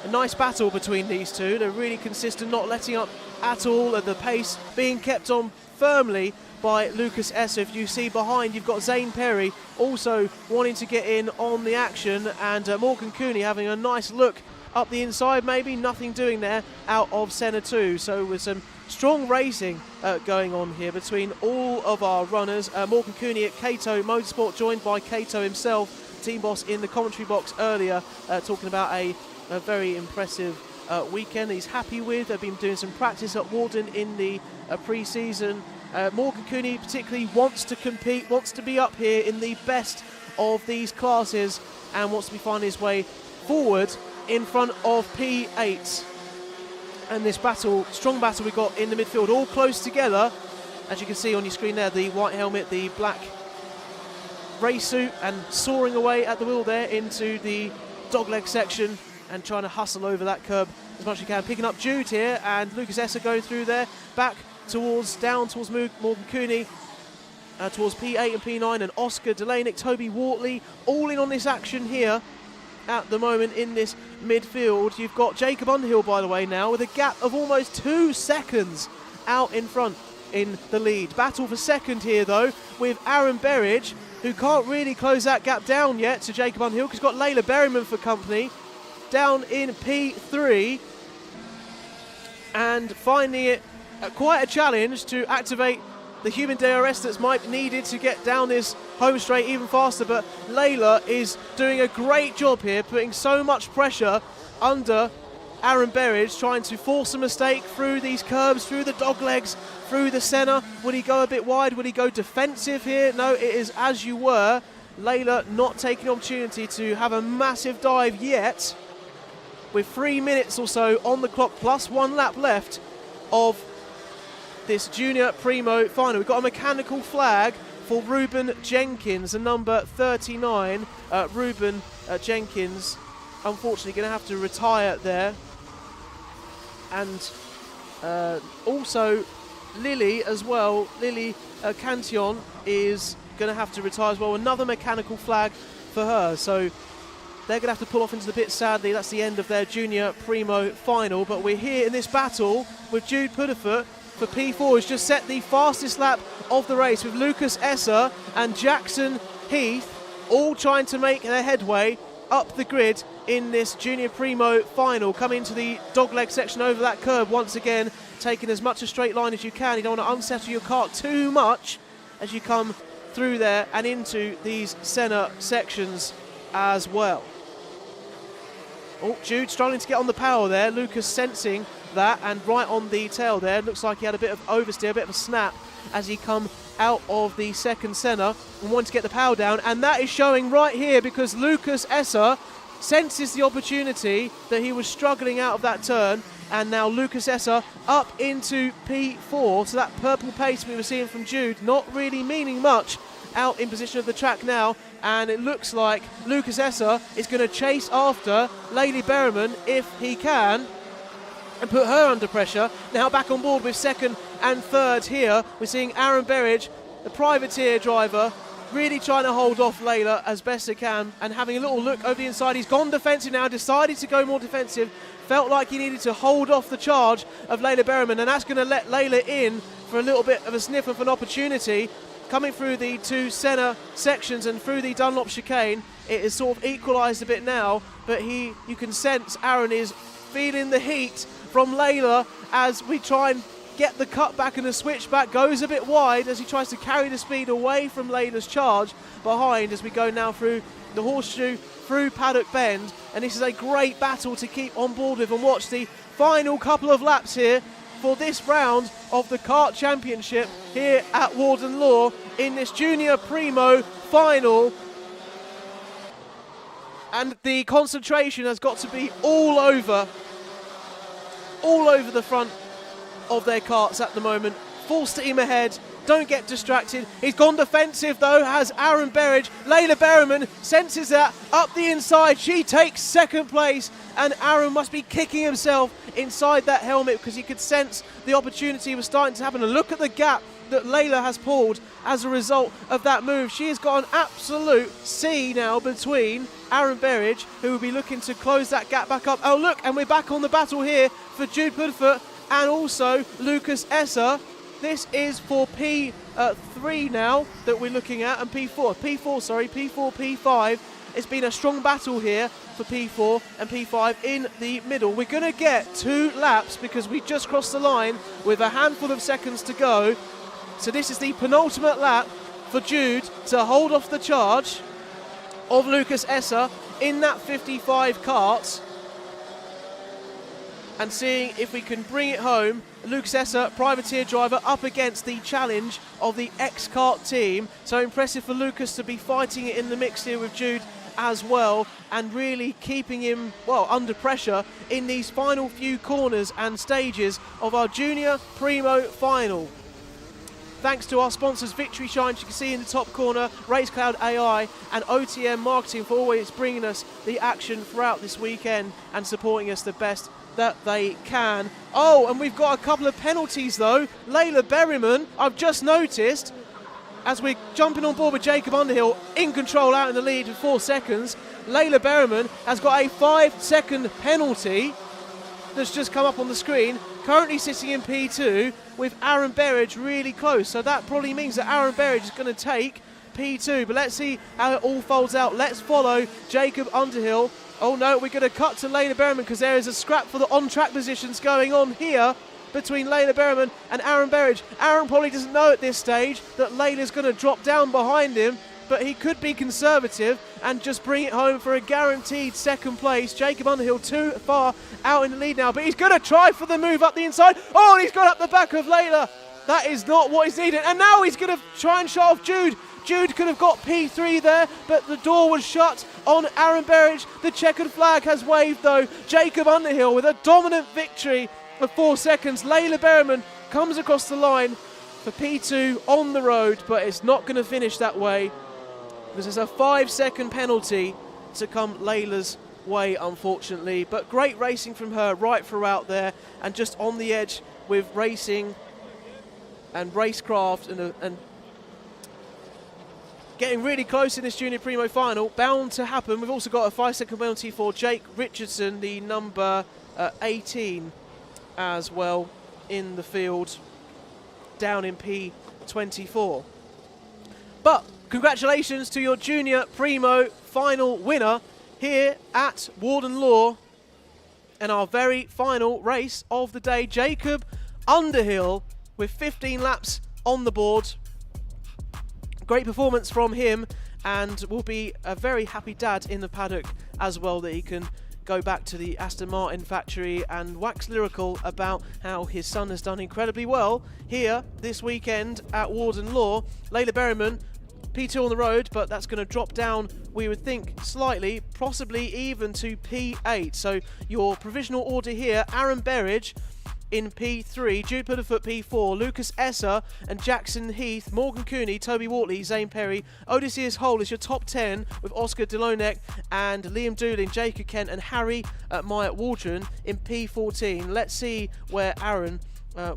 A nice battle between these two. They're really consistent, not letting up at all, at the pace being kept on firmly by Lucas Esser. If you see behind, you've got Zane Perry also wanting to get in on the action, and Morgan Cooney having a nice look up the inside, maybe nothing doing there out of Senna 2. So with some strong racing going on here between all of our runners. Morgan Cooney at Cato Motorsport, joined by Cato himself, team boss in the commentary box earlier, talking about a very impressive weekend he's happy with. They've been doing some practice at Warden in the pre-season. Morgan Cooney particularly wants to compete, wants to be up here in the best of these classes, and wants to be finding his way forward in front of P8. And this battle, strong battle we got in the midfield, all close together. As you can see on your screen there, the white helmet, the black race suit, and soaring away at the wheel there into the dogleg section and trying to hustle over that curb as much as you can. Picking up Jude here, and Lucas Esser going through there, back down towards Morgan Cooney, towards P8 and P9, and Oscar Delanic, Toby Wortley, all in on this action here at the moment in this midfield. You've got Jacob Underhill, by the way, now with a gap of almost 2 seconds out in front in the lead. Battle for second here, though, with Aaron Berridge, who can't really close that gap down yet to Jacob Underhill, because he's got Layla Berryman for company, down in P3, and finding it quite a challenge to activate the human DRS that's might be needed to get down this home straight even faster. But Layla is doing a great job here, putting so much pressure under Aaron Berridge, trying to force a mistake through these curbs, through the dog legs, through the centre. Would he go a bit wide? Would he go defensive here? No, it is as you were. Layla not taking the opportunity to have a massive dive yet, with 3 minutes or so on the clock, plus 1 lap left of this Junior Primo final. We've got a mechanical flag for Ruben Jenkins, the number 39. Ruben Jenkins, unfortunately, going to have to retire there. And also Lily as well. Lily Cantillon is going to have to retire as well. Another mechanical flag for her. So they're going to have to pull off into the pit, sadly. That's the end of their Junior Primo final. But we're here in this battle with Jude Pudderfoot for P4, who's just set the fastest lap of the race, with Lucas Esser and Jackson Heath all trying to make their headway up the grid in this Junior Primo final. Coming to the dogleg section over that curb once again, taking as much a straight line as you can. You don't want to unsettle your kart too much as you come through there and into these centre sections as well. Oh, Jude struggling to get on the power there. Lucas sensing that and right on the tail there. Looks like he had a bit of oversteer, a bit of a snap as he come out of the second centre and wanted to get the power down. And that is showing right here because Lucas Esser senses the opportunity that he was struggling out of that turn. And now Lucas Esser up into P4. So that purple pace we were seeing from Jude not really meaning much out in position of the track now. And it looks like Lucas Esser is going to chase after Laylee Berriman if he can and put her under pressure. Now back on board with second and third here. We're seeing Aaron Berridge, the privateer driver, really trying to hold off Layla as best he can and having a little look over the inside. He's gone defensive now, decided to go more defensive, felt like he needed to hold off the charge of Layla Berriman, and that's going to let Layla in for a little bit of a sniff of an opportunity. Coming through the two centre sections and through the Dunlop chicane, it is sort of equalised a bit now, but you can sense Aaron is feeling the heat from Layla as we try and get the cut back, and the switchback goes a bit wide as he tries to carry the speed away from Layla's charge behind as we go now through the horseshoe, through Paddock Bend. And this is a great battle to keep on board with and watch the final couple of laps here for this round of the Kart Championship here at Warden Law in this Junior Primo final. And the concentration has got to be all over the front of their karts at the moment. Full steam ahead, don't get distracted. He's gone defensive though, has Aaron Berridge. Layla Berriman senses that up the inside, she takes second place, and Aaron must be kicking himself inside that helmet because he could sense the opportunity was starting to happen. And look at the gap that Layla has pulled as a result of that move. She has got an absolute C now between Aaron Berridge, who will be looking to close that gap back up. Oh look, and we're back on the battle here for Jude Pudderfoot and also Lucas Esser. This is for P3 now that we're looking at, and P4, P5. It's been a strong battle here for P4 and P5 in the middle. We're going to get 2 laps because we just crossed the line with a handful of seconds to go. So this is the penultimate lap for Jude to hold off the charge of Lucas Esser in that 55 kart. And seeing if we can bring it home. Lucas Esser, privateer driver, up against the challenge of the X-Kart team. So impressive for Lucas to be fighting it in the mix here with Jude as well, and really keeping him, well, under pressure in these final few corners and stages of our Junior Primo final. Thanks to our sponsors, Victory Shines, you can see in the top corner, RaceCloud AI and OTM Marketing for always bringing us the action throughout this weekend and supporting us the best that they can. Oh, and we've got a couple of penalties though. Layla Berriman, I've just noticed, as we're jumping on board with Jacob Underhill in control out in the lead with 4 seconds, Layla Berriman has got a 5-second penalty that's just come up on the screen, currently sitting in P2 with Aaron Berridge really close. So that probably means that Aaron Berridge is going to take P2, but let's see how it all folds out. Let's follow Jacob Underhill. Oh no, we're going to cut to Layla Berriman because there is a scrap for the on-track positions going on here between Layla Berriman and Aaron Berridge. Aaron probably doesn't know at this stage that Layla's going to drop down behind him, but he could be conservative and just bring it home for a guaranteed second place. Jacob Underhill too far out in the lead now, but he's going to try for the move up the inside. Oh, and he's got up the back of Layla. That is not what is needed. And now he's going to try and shut off Jude. Jude could have got P3 there, but the door was shut on Aaron Berridge. The checkered flag has waved though. Jacob Underhill with a dominant victory of 4 seconds. Layla Berriman comes across the line for P2 on the road, but it's not going to finish that way because there's a 5-second penalty to come Layla's way, unfortunately. But great racing from her right throughout there, and just on the edge with racing and racecraft and getting really close in this Junior Primo final. Bound to happen. We've also got a 5-second penalty for Jake Richardson, the number 18 as well in the field, down in P24. But congratulations to your Junior Primo final winner here at Warden Law, and our very final race of the day, Jacob Underhill, with 15 laps on the board. Great performance from him, and will be a very happy dad in the paddock as well, that he can go back to the Aston Martin factory and wax lyrical about how his son has done incredibly well here this weekend at Warden Law. Layla Berryman, P2 on the road, but that's going to drop down, we would think, slightly, possibly even to P8. So your provisional order here, Aaron Berridge in P3, Jude Pudderfoot P4, Lucas Esser and Jackson Heath, Morgan Cooney, Toby Wortley, Zane Perry, Odysseus Hole is your top 10, with Oscar Delonek and Liam Dooling, Jacob Kent and Harry Myatt Waldron in P14. Let's see where Aaron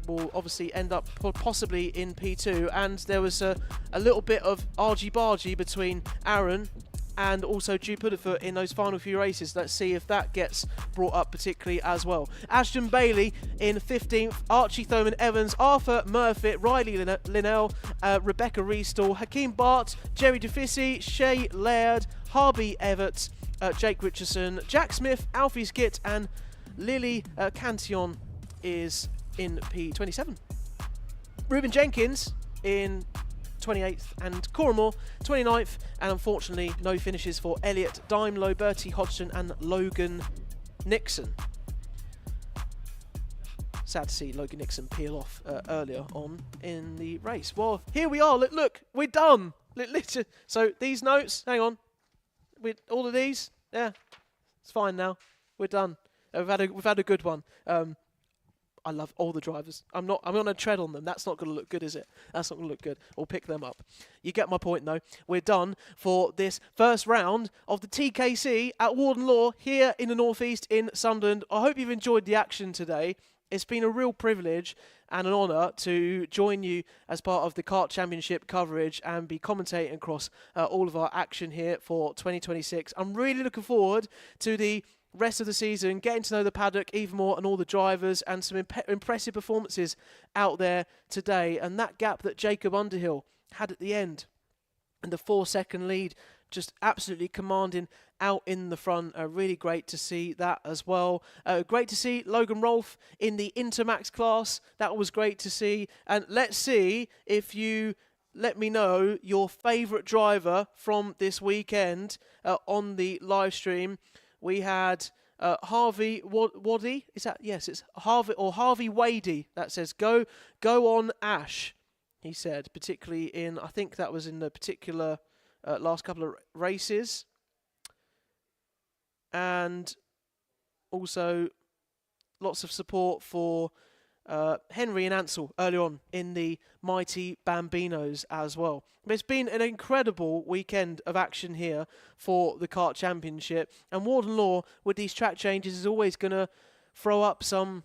will obviously end up possibly in P2, and there was a little bit of argy-bargy between Aaron and also Jude Pudderfoot in those final few races. Let's see if that gets brought up particularly as well. Ashton Bailey in 15th, Archie Thoman Evans, Arthur Murphy, Riley Linnell, Rebecca Reestall, Hakeem Bart, Jerry Dufissy, Shay Laird, Harvey Everts, Jake Richardson, Jack Smith, Alfie Skit and Lily Cantillon is in P27. Ruben Jenkins in 28th and Coromore 29th, and unfortunately no finishes for Elliot Daimlo, Bertie Hodgson and Logan Nixon. Sad to see Logan Nixon peel off earlier on in the race. Well, here we are. Look, we're done. So these notes, hang on, with all of these, yeah, it's fine now. We're done. We've had a good one. I love all the drivers. I'm going to tread on them. That's not going to look good, is it? That's not going to look good. We'll pick them up. You get my point, though. We're done for this first round of the TKC at Warden Law here in the Northeast in Sunderland. I hope you've enjoyed the action today. It's been a real privilege and an honour to join you as part of the Kart Championship coverage and be commentating across all of our action here for 2026. I'm really looking forward to the rest of the season, getting to know the paddock even more and all the drivers, and some impressive performances out there today. And that gap that Jacob Underhill had at the end, and the 4-second lead, just absolutely commanding out in the front. Really great to see that as well. Great to see Logan Rolfe in the Intermax class. That was great to see. And let's see if you let me know your favourite driver from this weekend on the live stream. We had Harvey Waddy. Is that, yes, it's Harvey, or Harvey Wadey. That says go on Ash, he said, particularly in, I think that was in the particular last couple of races. And also lots of support for Henry and Ansel earlier on in the mighty Bambinos as well. But it's been an incredible weekend of action here for the Kart Championship, and Warden Law with these track changes is always going to throw up some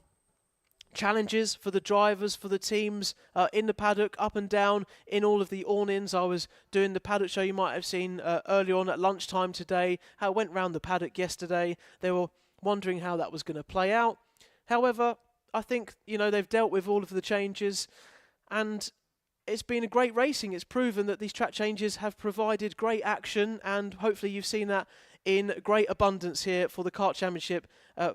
challenges for the drivers, for the teams in the paddock, up and down in all of the awnings. I was doing the paddock show, you might have seen earlier on at lunchtime today, how it went round the paddock yesterday. They were wondering how that was going to play out. However, I think, they've dealt with all of the changes, and it's been a great racing. It's proven that these track changes have provided great action, and hopefully you've seen that in great abundance here for the Kart Championship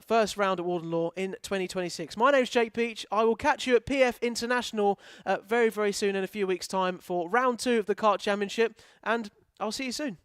first round at Warden Law in 2026. My name's Jake Peach. I will catch you at PF International very, very soon in a few weeks' time for round 2 of the Kart Championship, and I'll see you soon.